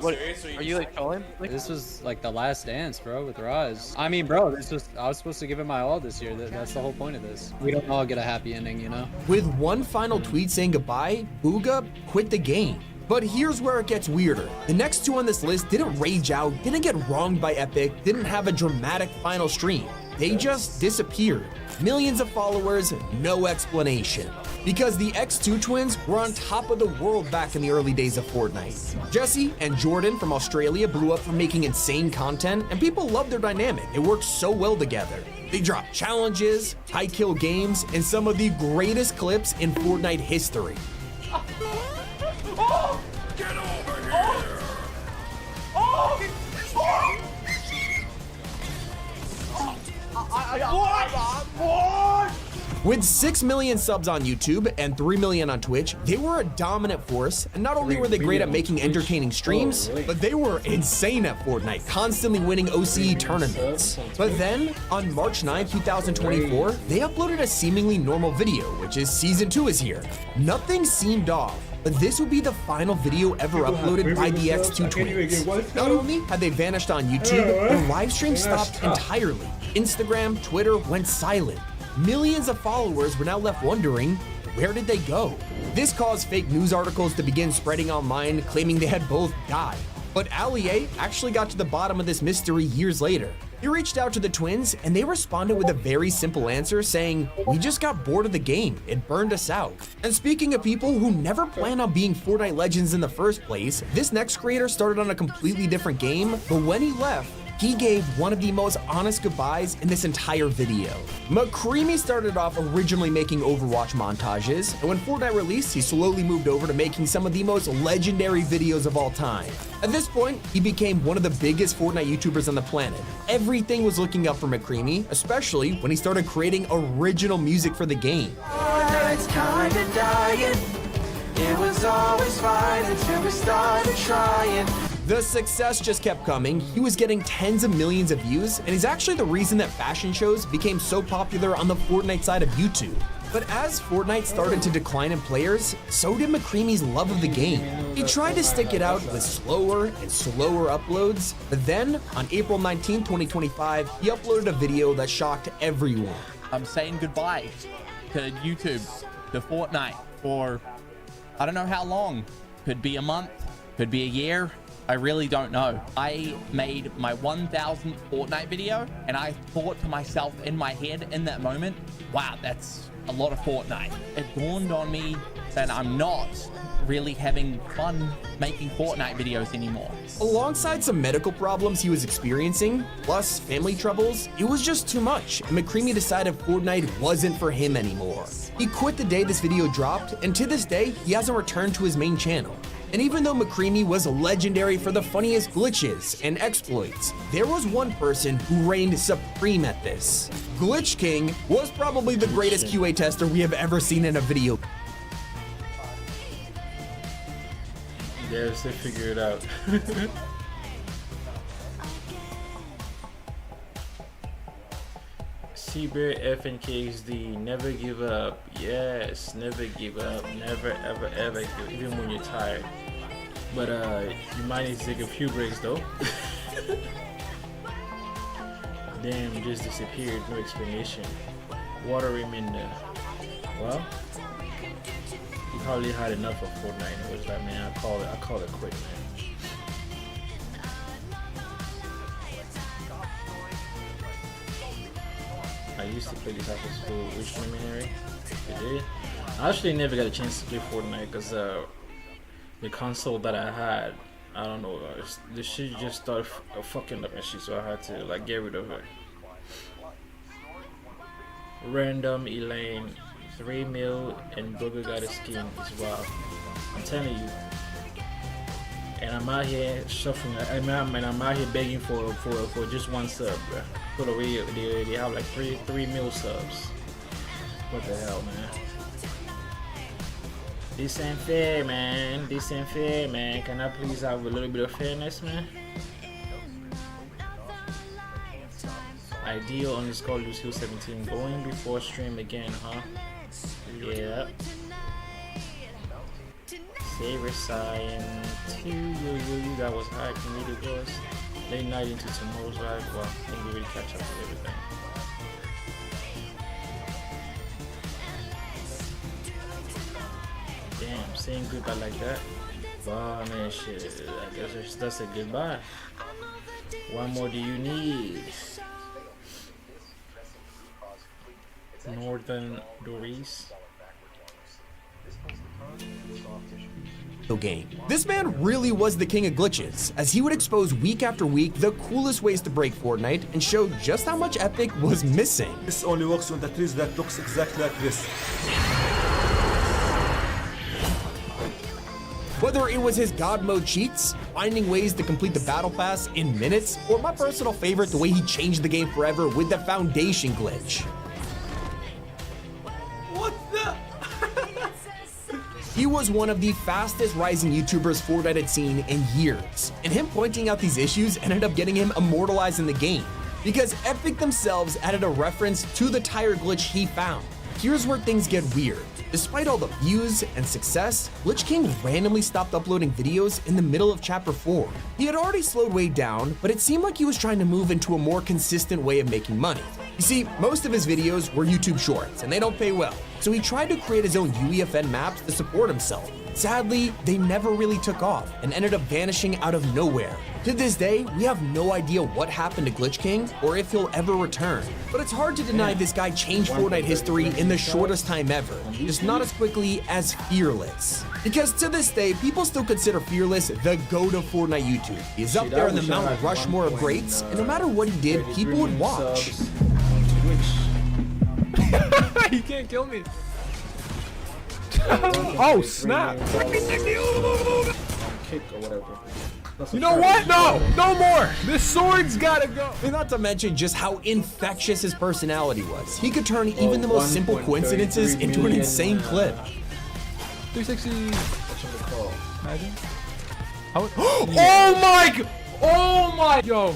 What are you like trolling? This was like the last dance, bro, with Raz. I mean, bro, I was supposed to give it my all this year. That's the whole point of this. We don't all get a happy ending, you know? With one final tweet saying goodbye, Booga quit the game. But here's where it gets weirder. The next two on this list didn't rage out, didn't get wronged by Epic, didn't have a dramatic final stream. They just disappeared. Millions of followers, no explanation. Because the X2 twins were on top of the world back in the early days of Fortnite. Jesse and Jordan from Australia blew up for making insane content, and people loved their dynamic. It worked so well together. They dropped challenges, high kill games, and some of the greatest clips in Fortnite history. Oh! Get over here! What? With 6 million subs on YouTube and 3 million on Twitch, they were a dominant force, and not only were they great at making entertaining streams, but they were insane at Fortnite, constantly winning OCE tournaments. But then, on March 9, 2024, they uploaded a seemingly normal video, which is Season 2 is here. Nothing seemed off. But this would be the final video ever uploaded by the X2 twins. Not only had they vanished on YouTube, their live stream stopped entirely. Instagram, Twitter went silent. Millions of followers were now left wondering, where did they go? This caused fake news articles to begin spreading online, claiming they had both died. But Ali actually got to the bottom of this mystery years later. He reached out to the twins, and they responded with a very simple answer saying, "We just got bored of the game. It burned us out." And speaking of people who never planned on being Fortnite legends in the first place, this next creator started on a completely different game, but when he left, he gave one of the most honest goodbyes in this entire video. McCreamy started off originally making Overwatch montages, and when Fortnite released, he slowly moved over to making some of the most legendary videos of all time. At this point, he became one of the biggest Fortnite YouTubers on the planet. Everything was looking up for McCreamy, especially when he started creating original music for the game. Fortnite's kinda dying. It was always fine until we started trying. The success just kept coming. He was getting tens of millions of views, and he's actually the reason that fashion shows became so popular on the Fortnite side of YouTube. But as Fortnite started to decline in players, so did McCreamy's love of the game. He tried to stick it out with slower and slower uploads, but then on April 19, 2025, he uploaded a video that shocked everyone. I'm saying goodbye to YouTube, to Fortnite for I don't know how long. Could be a month, could be a year. I really don't know. I made my 1,000th Fortnite video, and I thought to myself in my head in that moment, wow, that's a lot of Fortnite. It dawned on me that I'm not really having fun making Fortnite videos anymore. Alongside some medical problems he was experiencing, plus family troubles, it was just too much, and McCreamy decided Fortnite wasn't for him anymore. He quit the day this video dropped, and to this day, he hasn't returned to his main channel. And even though McCreamy was legendary for the funniest glitches and exploits, there was one person who reigned supreme at this. Glitch King was probably the greatest QA tester we have ever seen in a video. Yes, they figure it out. Seabear FNKXD, never give up. Yes, never give up. Never ever ever give up, even when you're tired. But you might need to take a few breaks though. Damn, you just disappeared, no explanation. Water remainder. Well, you probably had enough of Fortnite. It was like, man, I call it quit, man. I used to play this after school. Which luminary? I did. I actually never got a chance to play Fortnite because the console that I had, I don't know, the shit just started fucking up and shit, so I had to like get rid of it. Random Elaine, 3 mil, and Booger got a skin as well. I'm telling you. And I'm out here shuffling. I'm out here begging for just one sub, bro. Put away, they have like 3 mil subs. What the hell, man? This ain't fair, man. This ain't fair, man. Can I please have a little bit of fairness, man? Ideal _ Lucio 17 going before stream again, huh? Yeah. Saver sign to you. That was high comedic goals. Late night into tomorrow's live. Well, I think we really catch up with everything. Damn, saying goodbye like that. Wow, man, shit. I guess that's a goodbye. What more do you need? Northern Doris. Game. This man really was the king of glitches, as he would expose week after week the coolest ways to break Fortnite and show just how much Epic was missing. This only works on the trees that looks exactly like this. Whether it was his God mode cheats, finding ways to complete the battle pass in minutes, or my personal favorite, the way he changed the game forever with the foundation glitch. What the? He was one of the fastest rising YouTubers Fortnite had seen in years, and him pointing out these issues ended up getting him immortalized in the game, because Epic themselves added a reference to the tire glitch he found. Here's where things get weird. Despite all the views and success, Glitch King randomly stopped uploading videos in the middle of Chapter 4. He had already slowed way down, but it seemed like he was trying to move into a more consistent way of making money. You see, most of his videos were YouTube Shorts, and they don't pay well, so he tried to create his own UEFN maps to support himself. Sadly, they never really took off and ended up vanishing out of nowhere. To this day, we have no idea what happened to Glitch King or if he'll ever return. But it's hard to deny this guy changed Fortnite history in the shortest time ever, just not as quickly as Fearless. Because to this day, people still consider Fearless the GOAT of Fortnite YouTube. He's up there in the Mount Rushmore of greats, and no matter what he did, people would watch. He can't kill me. Oh snap! Kick or whatever. You know what? No, no more. This sword's gotta go. And not to mention just how infectious his personality was. He could turn even the most simple coincidences into an insane clip. 360. Imagine. Oh my! Yo.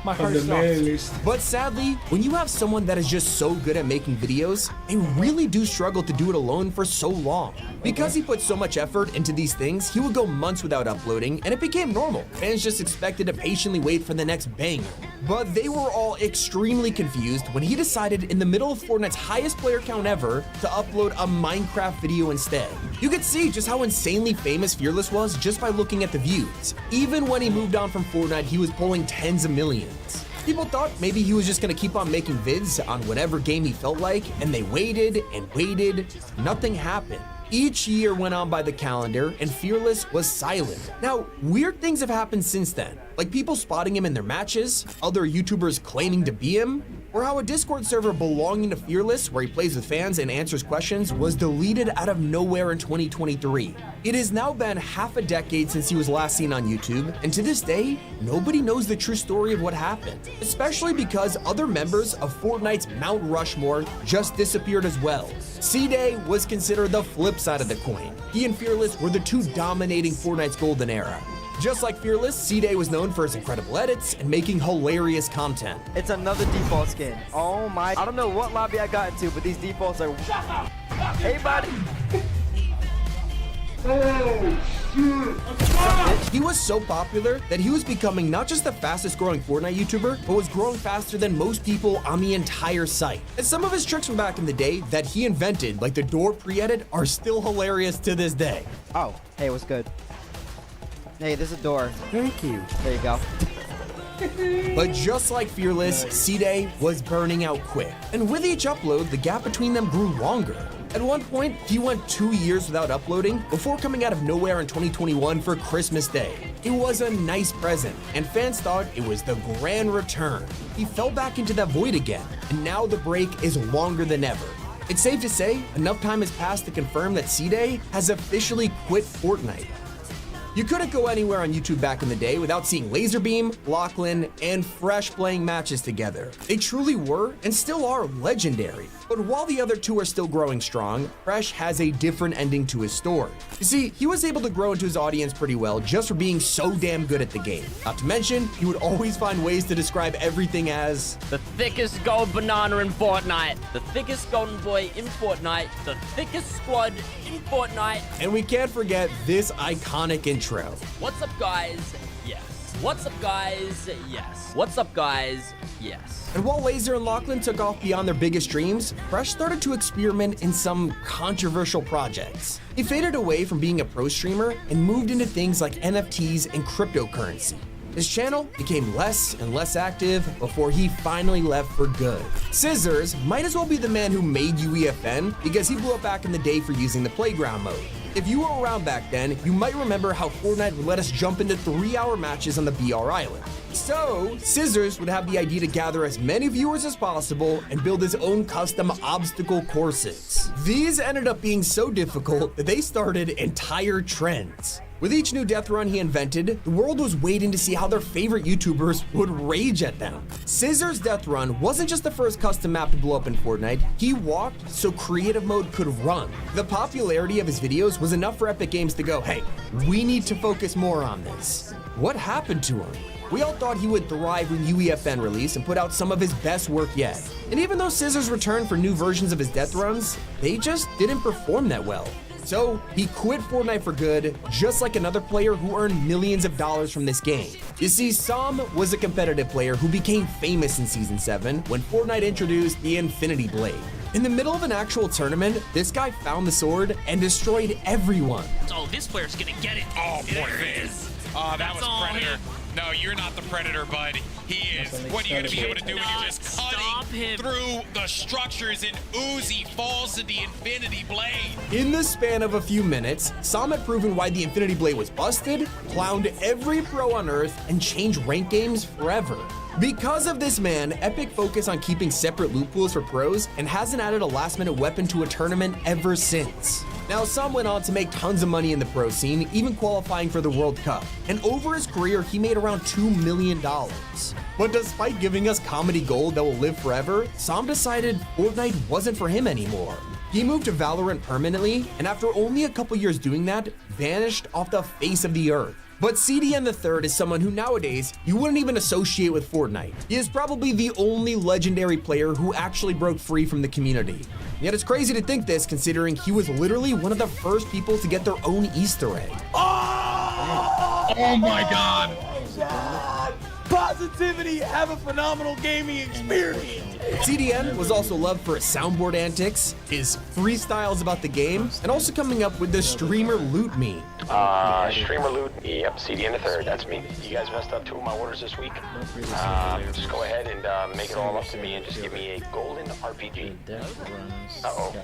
My heart stops. But sadly, when you have someone that is just so good at making videos, they really do struggle to do it alone for so long. Because he put so much effort into these things, he would go months without uploading, and it became normal. Fans just expected to patiently wait for the next banger. But they were all extremely confused when he decided in the middle of Fortnite's highest player count ever to upload a Minecraft video instead. You could see just how insanely famous Fearless was just by looking at the views. Even when he moved on from Fortnite, he was pulling tens of millions. People thought maybe he was just gonna keep on making vids on whatever game he felt like, and they waited and waited. Nothing happened. Each year went on by the calendar, and Fearless was silent. Now, weird things have happened since then, like people spotting him in their matches, other YouTubers claiming to be him, or how a Discord server belonging to Fearless, where he plays with fans and answers questions, was deleted out of nowhere in 2023. It has now been half a decade since he was last seen on YouTube, and to this day, nobody knows the true story of what happened, especially because other members of Fortnite's Mount Rushmore just disappeared as well. C-Day was considered the flip side of the coin. He and Fearless were the two dominating Fortnite's golden era. Just like Fearless, C-Day was known for his incredible edits and making hilarious content. It's another default skin. Oh my. I don't know what lobby I got into, but these defaults are. Hey, buddy. He was so popular that he was becoming not just the fastest growing Fortnite YouTuber, but was growing faster than most people on the entire site. And some of his tricks from back in the day that he invented, like the door pre-edit, are still hilarious to this day. Oh, hey, what's good? Hey, there's a door. Thank you. There you go. But just like Fearless, C-Day was burning out quick. And with each upload, the gap between them grew longer. At one point, he went 2 years without uploading before coming out of nowhere in 2021 for Christmas Day. It was a nice present, and fans thought it was the grand return. He fell back into that void again, and now the break is longer than ever. It's safe to say, enough time has passed to confirm that C-Day has officially quit Fortnite. You couldn't go anywhere on YouTube back in the day without seeing Laserbeam, Lachlan, and Fresh playing matches together. They truly were, and still are, legendary. But while the other two are still growing strong, Fresh has a different ending to his story. You see, he was able to grow into his audience pretty well just for being so damn good at the game. Not to mention, he would always find ways to describe everything as the thickest gold banana in Fortnite, the thickest golden boy in Fortnite, the thickest squad in Fortnite. And we can't forget this iconic intro. What's up, guys? Yes. What's up, guys? Yes. What's up, guys? Yes. And while Laser and Lachlan took off beyond their biggest dreams, Fresh started to experiment in some controversial projects. He faded away from being a pro streamer and moved into things like NFTs and cryptocurrency. His channel became less and less active before he finally left for good. Scissors might as well be the man who made UEFN because he blew up back in the day for using the playground mode. If you were around back then, you might remember how Fortnite would let us jump into 3-hour matches on the BR Island. So, Scissors would have the idea to gather as many viewers as possible and build his own custom obstacle courses. These ended up being so difficult that they started entire trends. With each new death run he invented, the world was waiting to see how their favorite YouTubers would rage at them. Scissors' death run wasn't just the first custom map to blow up in Fortnite, he walked so creative mode could run. The popularity of his videos was enough for Epic Games to go, hey, we need to focus more on this. What happened to him? We all thought he would thrive when UEFN released and put out some of his best work yet. And even though Scissors returned for new versions of his death runs, they just didn't perform that well. So he quit Fortnite for good, just like another player who earned millions of dollars from this game. You see, Sam was a competitive player who became famous in Season 7 when Fortnite introduced the Infinity Blade. In the middle of an actual tournament, this guy found the sword and destroyed everyone. Oh, this player's gonna get it. Oh, poor There thing. it is. Oh, that That's was all Predator. him. No, you're not the Predator, bud. He is. What are you going to be able to do when you're just cutting through the structures and Uzi falls to the Infinity Blade? In the span of a few minutes, Sam had proven why the Infinity Blade was busted, clowned every pro on Earth, and changed rank games forever. Because of this man, Epic focused on keeping separate loot pools for pros and hasn't added a last-minute weapon to a tournament ever since. Now, Sam went on to make tons of money in the pro scene, even qualifying for the World Cup. And over his career, he made around $2 million. But despite giving us comedy gold that will live forever, Sam decided Fortnite wasn't for him anymore. He moved to Valorant permanently, and after only a couple years doing that, vanished off the face of the earth. But CDN III is someone who nowadays you wouldn't even associate with Fortnite. He is probably the only legendary player who actually broke free from the community. Yet it's crazy to think this considering he was literally one of the first people to get their own Easter egg. Oh my God. Positivity, have a phenomenal gaming experience. CDN was also loved for his soundboard antics, his freestyles about the game, and also coming up with the streamer loot meme. Streamer loot, yep, CDN III, that's me. You guys messed up 2 of my orders this week. Just go ahead and make it all up to me and just give me a golden RPG. Uh-oh.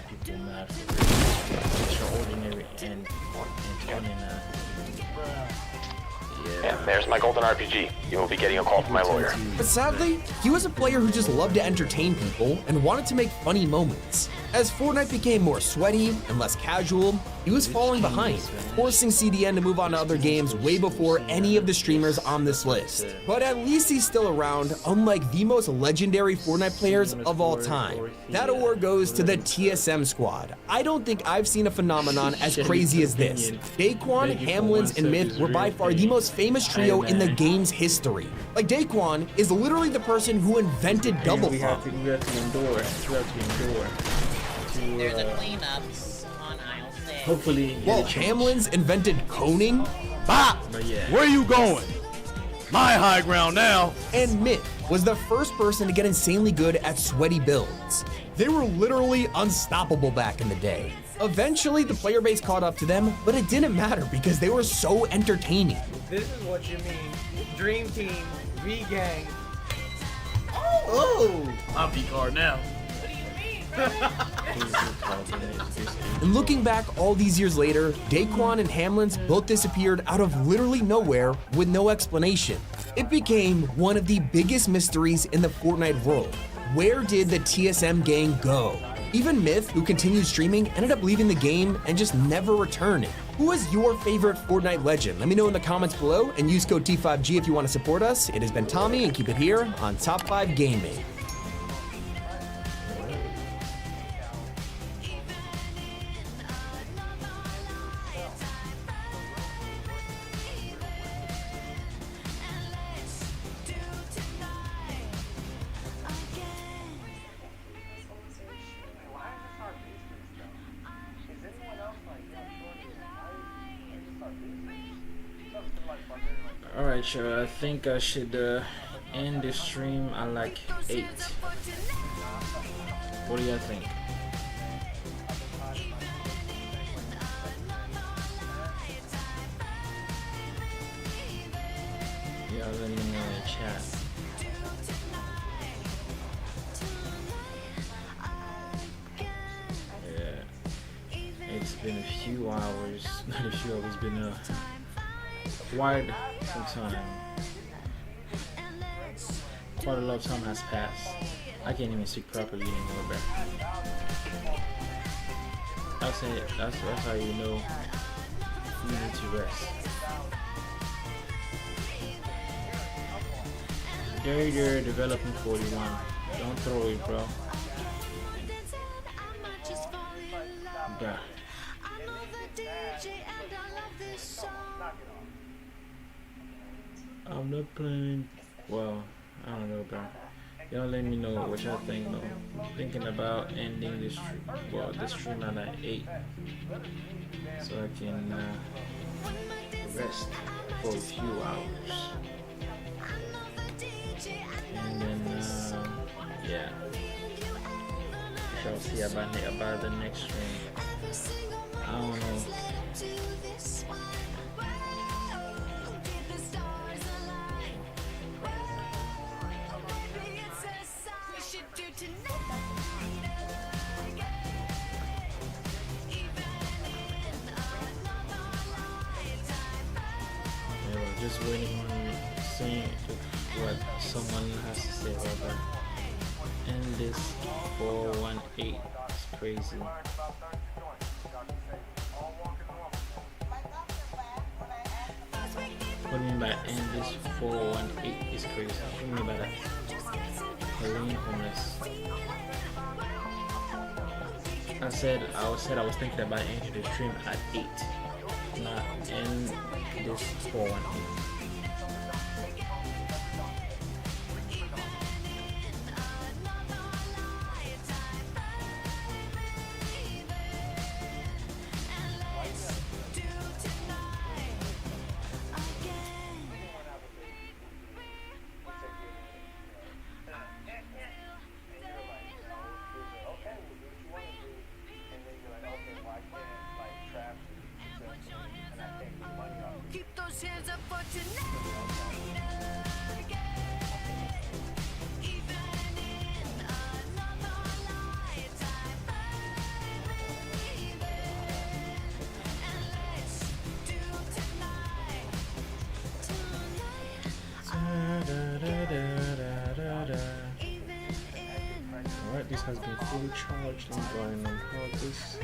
Yeah, there's my golden RPG. You will be getting a call from my lawyer. But sadly, he was a player who just loved to entertain people and wanted to make funny moments. As Fortnite became more sweaty and less casual, he was falling behind, forcing CDN to move on to other games way before any of the streamers on this list. But at least he's still around, unlike the most legendary Fortnite players of all time. That award goes to the TSM squad. I don't think I've seen a phenomenon as crazy as this. Daquan, Hamlins, and Myth were by far the most famous trio in the game's history. Like, Daquan is literally the person who invented double pump. We have to endure. There's a cleanup on aisle 6. Hopefully, Well, Hamlins invented coning. Bop! Where you going? My high ground now. And Myth was the first person to get insanely good at sweaty builds. They were literally unstoppable back in the day. Eventually, the player base caught up to them, but it didn't matter because they were so entertaining. This is what you mean. Dream Team, V-Gang. Oh! I'm V-Card now. And looking back all these years later, Daquan and Hamlins both disappeared out of literally nowhere with no explanation. It became one of the biggest mysteries in the Fortnite world. Where did the TSM gang go? Even Myth, who continued streaming, ended up leaving the game and just never returning. Who is your favorite Fortnite legend? Let me know in the comments below and use code T5G if you want to support us. It has been Tommy, and keep it here on Top 5 Gaming. Alright, sure. I think I should end the stream at like 8. What do you think? Yeah, let me know in the chat. Yeah, it's been a few hours. Not a few hours. It's been quite some time. Quite a lot of time has passed. I can't even speak properly anymore, bro. That's it. That's how you know you need to rest. There, developing 41. Don't throw it, bro. Yeah. I'm not playing. Well, I don't know, bro. Y'all let me know what y'all think, though. I'm thinking about ending this stream. Well, this stream at like 8, so I can rest for a few hours, and then yeah, we shall see about the next stream. I don't know. Just waiting on seeing what someone has to say about that. And this 418 is crazy. What do you mean by and this 418 is crazy? What do you mean by that? Helene homeless. I said I was thinking about ending the stream at 8. Not end this 418. Keep those hands up for tonight. Actually going on purpose.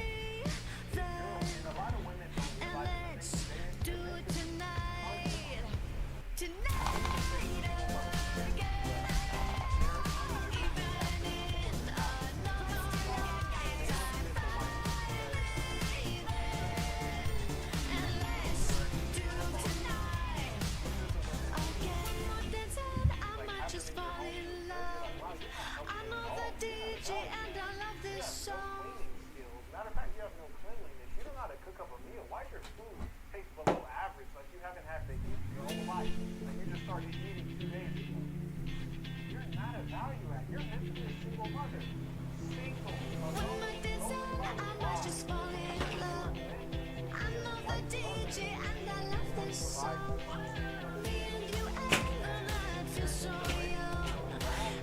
Matter of fact, you have no cleanliness. You don't know how to cook up a meal. Why your food tastes below average? Like you haven't had to eat your whole life. Like you just started eating 2 days ago. You're not a value add. You're meant to be a single mother.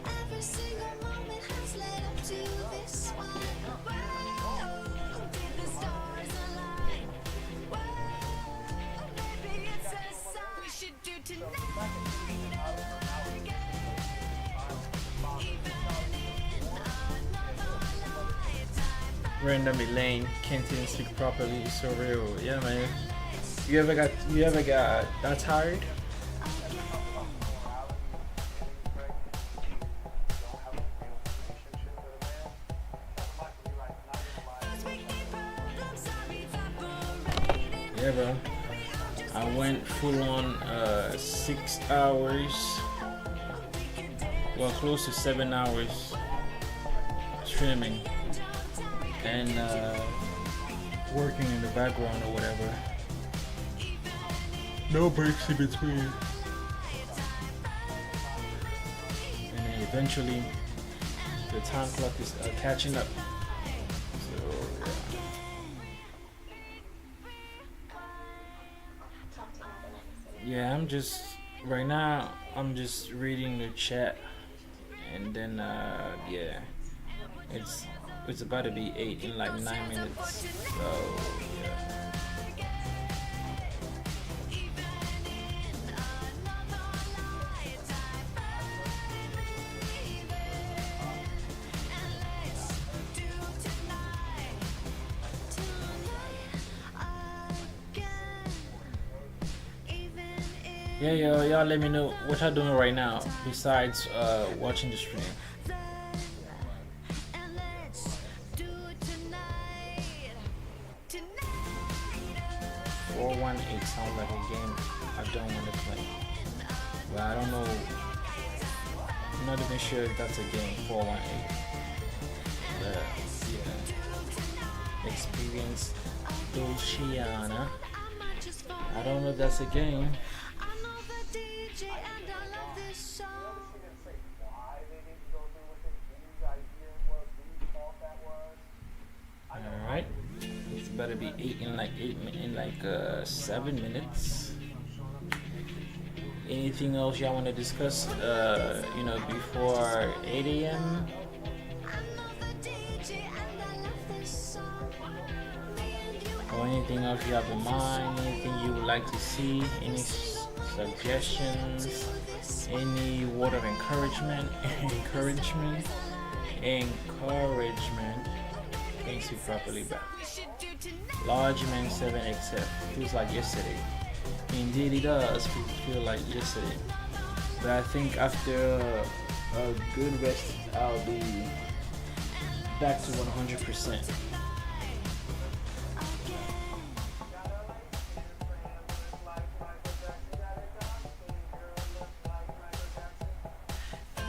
Every single moment has led up to this one. Whoa, did the stars align? Whoa, baby, it's a sign we should do tonight again. Randomly lane, can't even speak properly, it's so real. Yeah, man. You ever got that tired? Yeah, bro. I went full on 6 hours, well, close to 7 hours streaming and working in the background or whatever. No breaks in between. And then eventually the time clock is catching up. So yeah, I'm just right now I'm just reading the chat, and then yeah, it's about to be 8 in like 9 minutes. So yeah. Yeah, y'all let me know what y'all doing right now besides watching the stream. 418 sounds like a game I don't want to play. Well, I don't know. I'm not even sure if that's a game, 418. But yeah. Experience Dulciana. I don't know if that's a game. Alright. It's better be 8 in like 7 minutes. Anything else y'all want to discuss you know, before 8 a.m.? Or anything else you have in mind, anything you would like to see, any suggestions, any word of encouragement, can't see properly back. Large man 7XF, feels like yesterday. Indeed it does feel like yesterday. But I think after a good rest, I'll be back to 100%.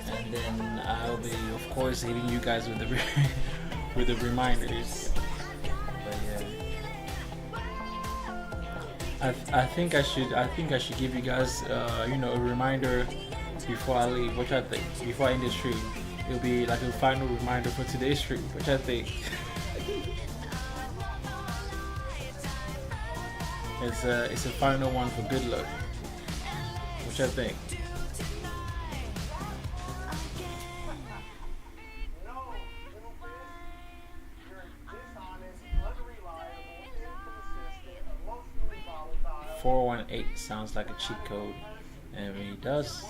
And then I'll be, of course, hitting you guys with the with the reminders. But yeah, I think I should give you guys you know, a reminder before I leave. What I think before I end the stream, it'll be like a final reminder for today's stream. Which I think it's a final one for good luck. Which I think. 418 sounds like a cheat code, and it does.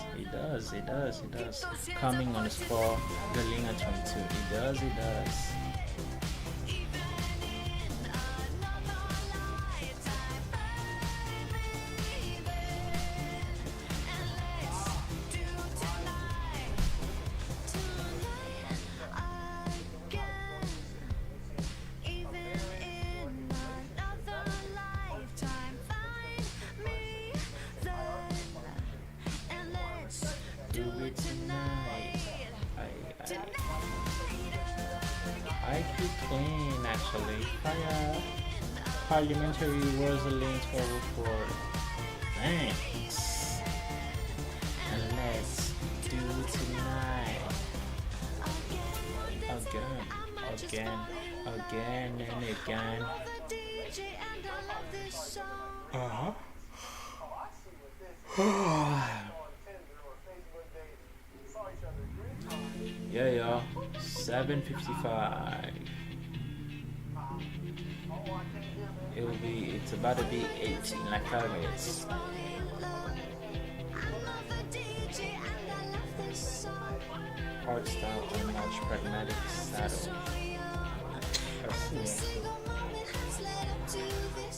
Coming on the score, Galena 22. It does. actually. Parliamentary Rosalind's for thanks. And let's do tonight. Again and again. Yeah, y'all. 7:55. It's about to be 8 in like 5 minutes. Hard style unmatched pragmatic saddle.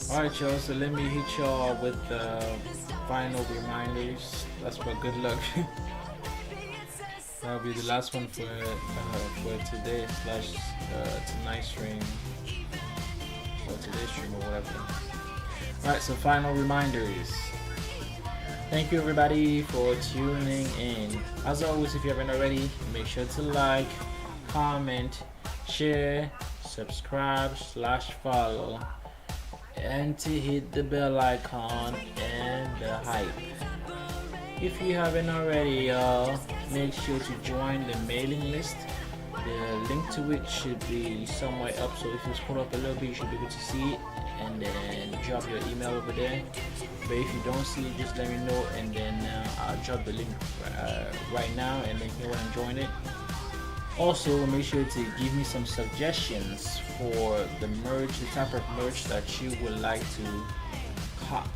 Alright, y'all, so let me hit y'all with the final reminders. That's for good luck. That'll be the last one for today / tonight's stream. Or today's stream or whatever. Alright, so final reminders. Thank you everybody for tuning in. As always, if you haven't already, make sure to like, comment, share, subscribe / follow, and to hit the bell icon and the hype. If you haven't already, make sure to join the mailing list. The link to it should be somewhere up, so if you scroll up a little bit, you should be able to see it, and then drop your email over there. But if you don't see it, just let me know, and then I'll drop the link right now, and then you want to join it. Also, make sure to give me some suggestions for the merch, the type of merch that you would like to cop.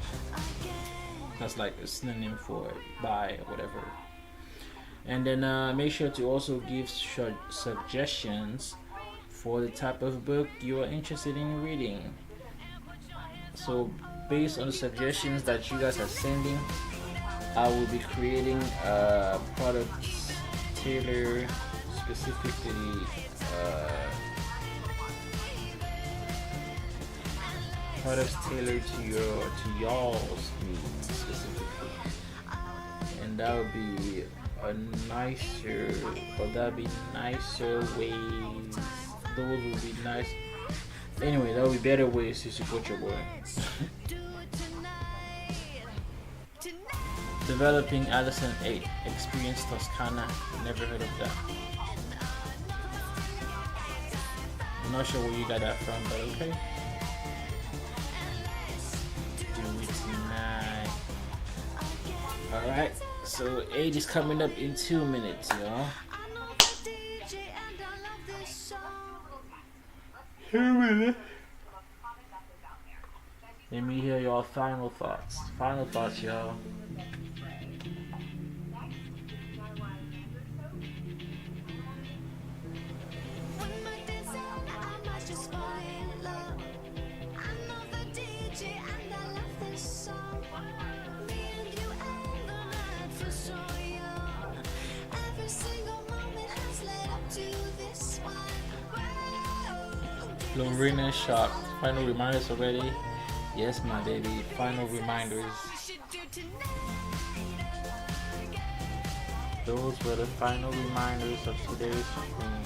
That's like a synonym for buy or whatever. And then make sure to also give suggestions for the type of book you are interested in reading. So based on the suggestions that you guys are sending, I will be creating products tailored specifically products tailored to y'all's needs specifically, and that would be a nicer, or that'd be nicer ways. Those would be nice. Anyway, that would be better ways to support your boy. Developing Allison 8, Experience Toscana. Never heard of that. I'm not sure where you got that from, but okay. Do it tonight. Alright, so 8 is coming up in 2 minutes, y'all. Let me hear y'all final thoughts. Final thoughts, y'all. Lorena shocked. Final reminders already? Yes, my baby. Final reminders. Those were the final reminders of today's stream.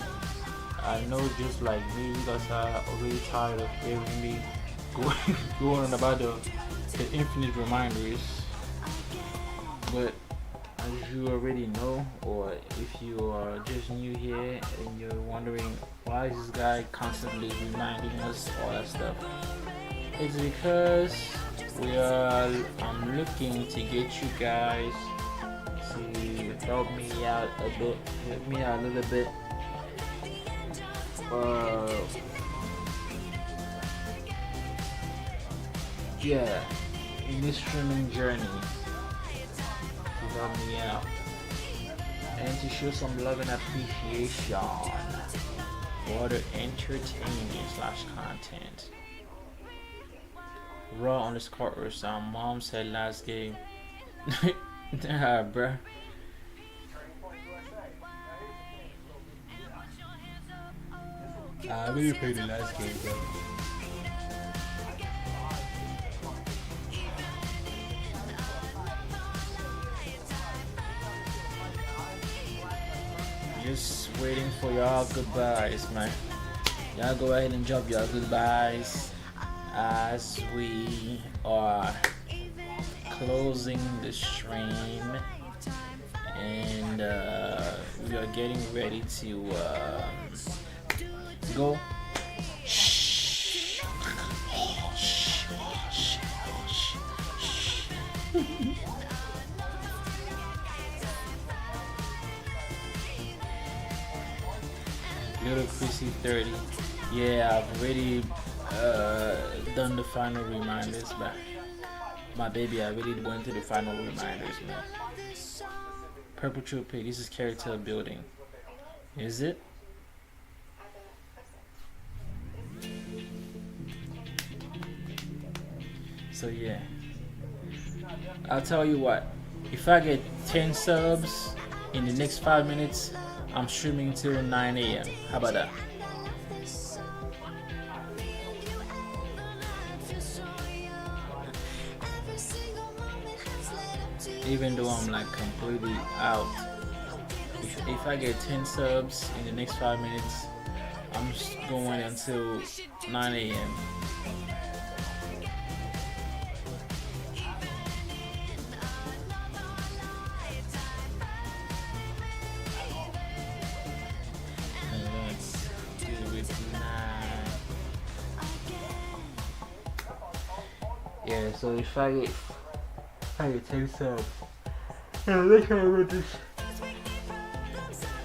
I know, just like me, you guys are already tired of hearing me going on about the infinite reminders. But as you already know, or if you are just new here and you're wondering why is this guy constantly reminding us all that stuff, it's because I'm looking to get you guys to help me out a little bit. Yeah, in this streaming journey, to help me out and to show some love and appreciation for the entertainment / content. Raw _ mom said last game. Nah, bruh. I really played the last game, bro. Just waiting for y'all goodbyes, man. Y'all go ahead and drop your goodbyes as we are closing the stream, and we are getting ready to go. Little Chrissy 30. Yeah, I've already done the final reminders, but my baby, I really went to the final reminders, man. Purple True Pig, this is character building. Is it? So yeah. I'll tell you what, if I get 10 subs in the next 5 minutes, I'm streaming till 9 a.m. How about that? Even though I'm like completely out, if I get 10 subs in the next 5 minutes, I'm just going until 9 a.m. Yeah, so if I get 10 subs, yeah, let's try with this.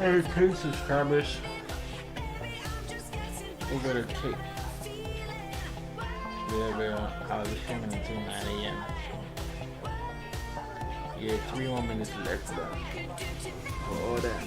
I get 10 subscribers. We're gonna kick. Yeah, I'll be streaming until 9 a.m. Yeah, 3 more minutes left, bro. For all that.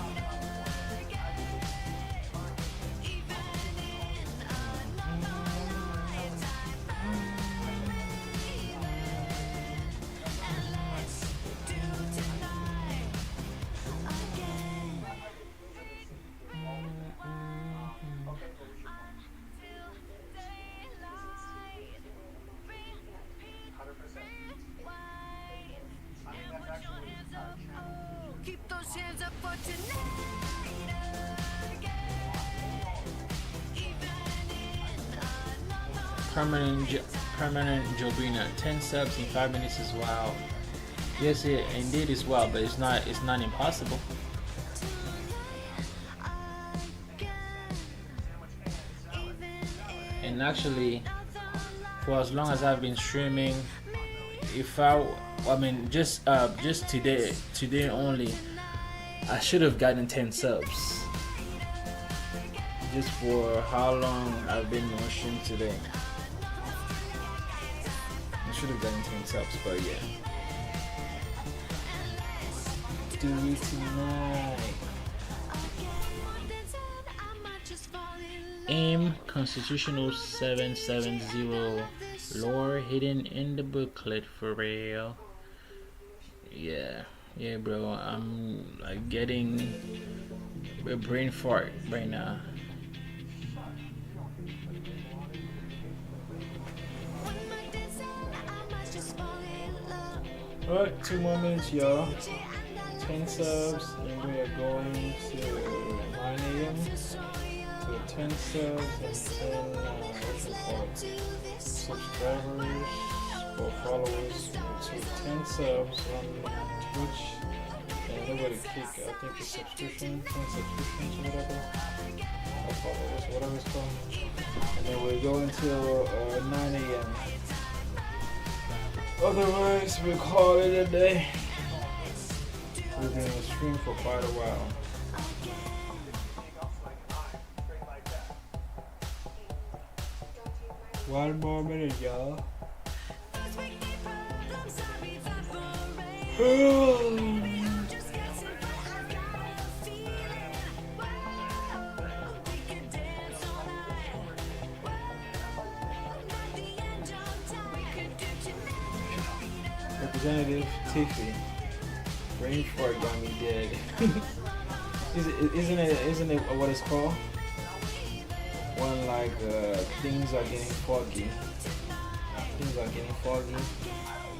Permanent Jobina, 10 subs in 5 minutes is wild. Yes, it indeed is wild, but it's not impossible. And actually, for as long as I've been streaming, just today only, I should have gotten 10 subs. Just for how long I've been on stream today. I should have gotten 10 subs, but yeah. Do it tonight. AIM Constitutional 770 lore hidden in the booklet for real. Yeah, bro. I'm like getting a brain fart right now. Alright, 2 more minutes, y'all. 10 subs, and we are going to 9 a.m. So 10 subs and 10 subscribers or followers. So 10 subs on Twitch. And they're going to kick, I think it's subscription, 10 subscriptions or whatever. Or followers, whatever it's called. And then we're going till 9 a.m. Otherwise, we'll call it a day. We've been on stream for quite a while. One more minute, y'all. Representative Tiffy, brain fart got me dead. Isn't it what it's called? When like things are getting foggy.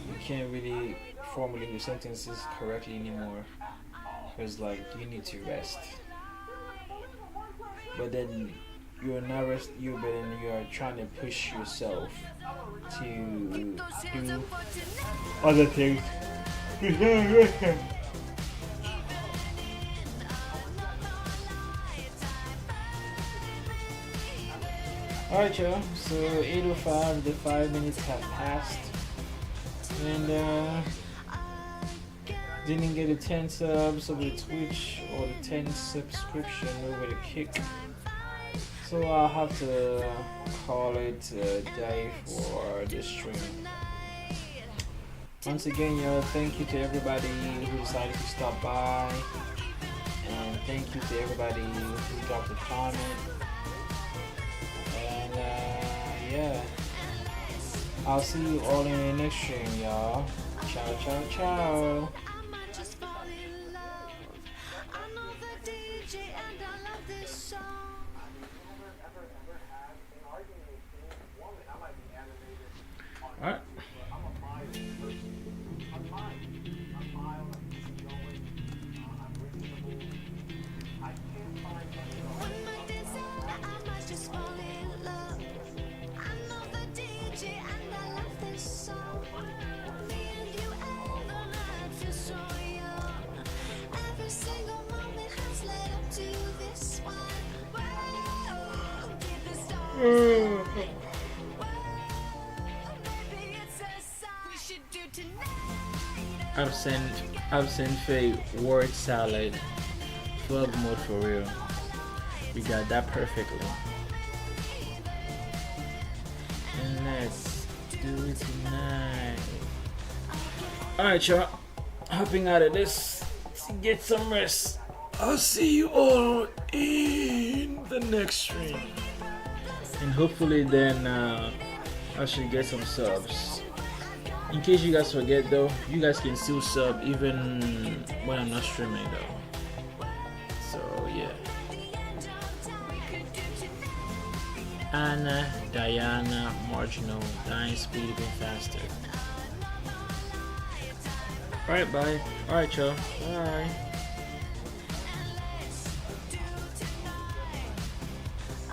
You can't really formulate your sentences correctly anymore. Because like you need to rest. But then you're nervous, you're trying to push yourself to do other things. Alright, y'all, so 8:05, the 5 minutes have passed, and didn't get a 10 subs over the Twitch or the 10 subscription over the Kick, so I'll have to call it a day for this stream. Once again, y'all, thank you to everybody who decided to stop by, and thank you to everybody who dropped a comment. And yeah, I'll see you all in the next stream, y'all. Ciao, ciao, ciao. Alright. Absent Fate word salad 12 mode for real. We got that perfectly. And let's do it tonight. Alright, y'all, hopping out of this to get some rest. I'll see you all in the next stream, and hopefully then I should get some subs. In case you guys forget though, you guys can still sub even when I'm not streaming though. So yeah. Anna, Diana, Marginal, Dying Speed even faster. Alright, bye. Alright, y'all. Bye.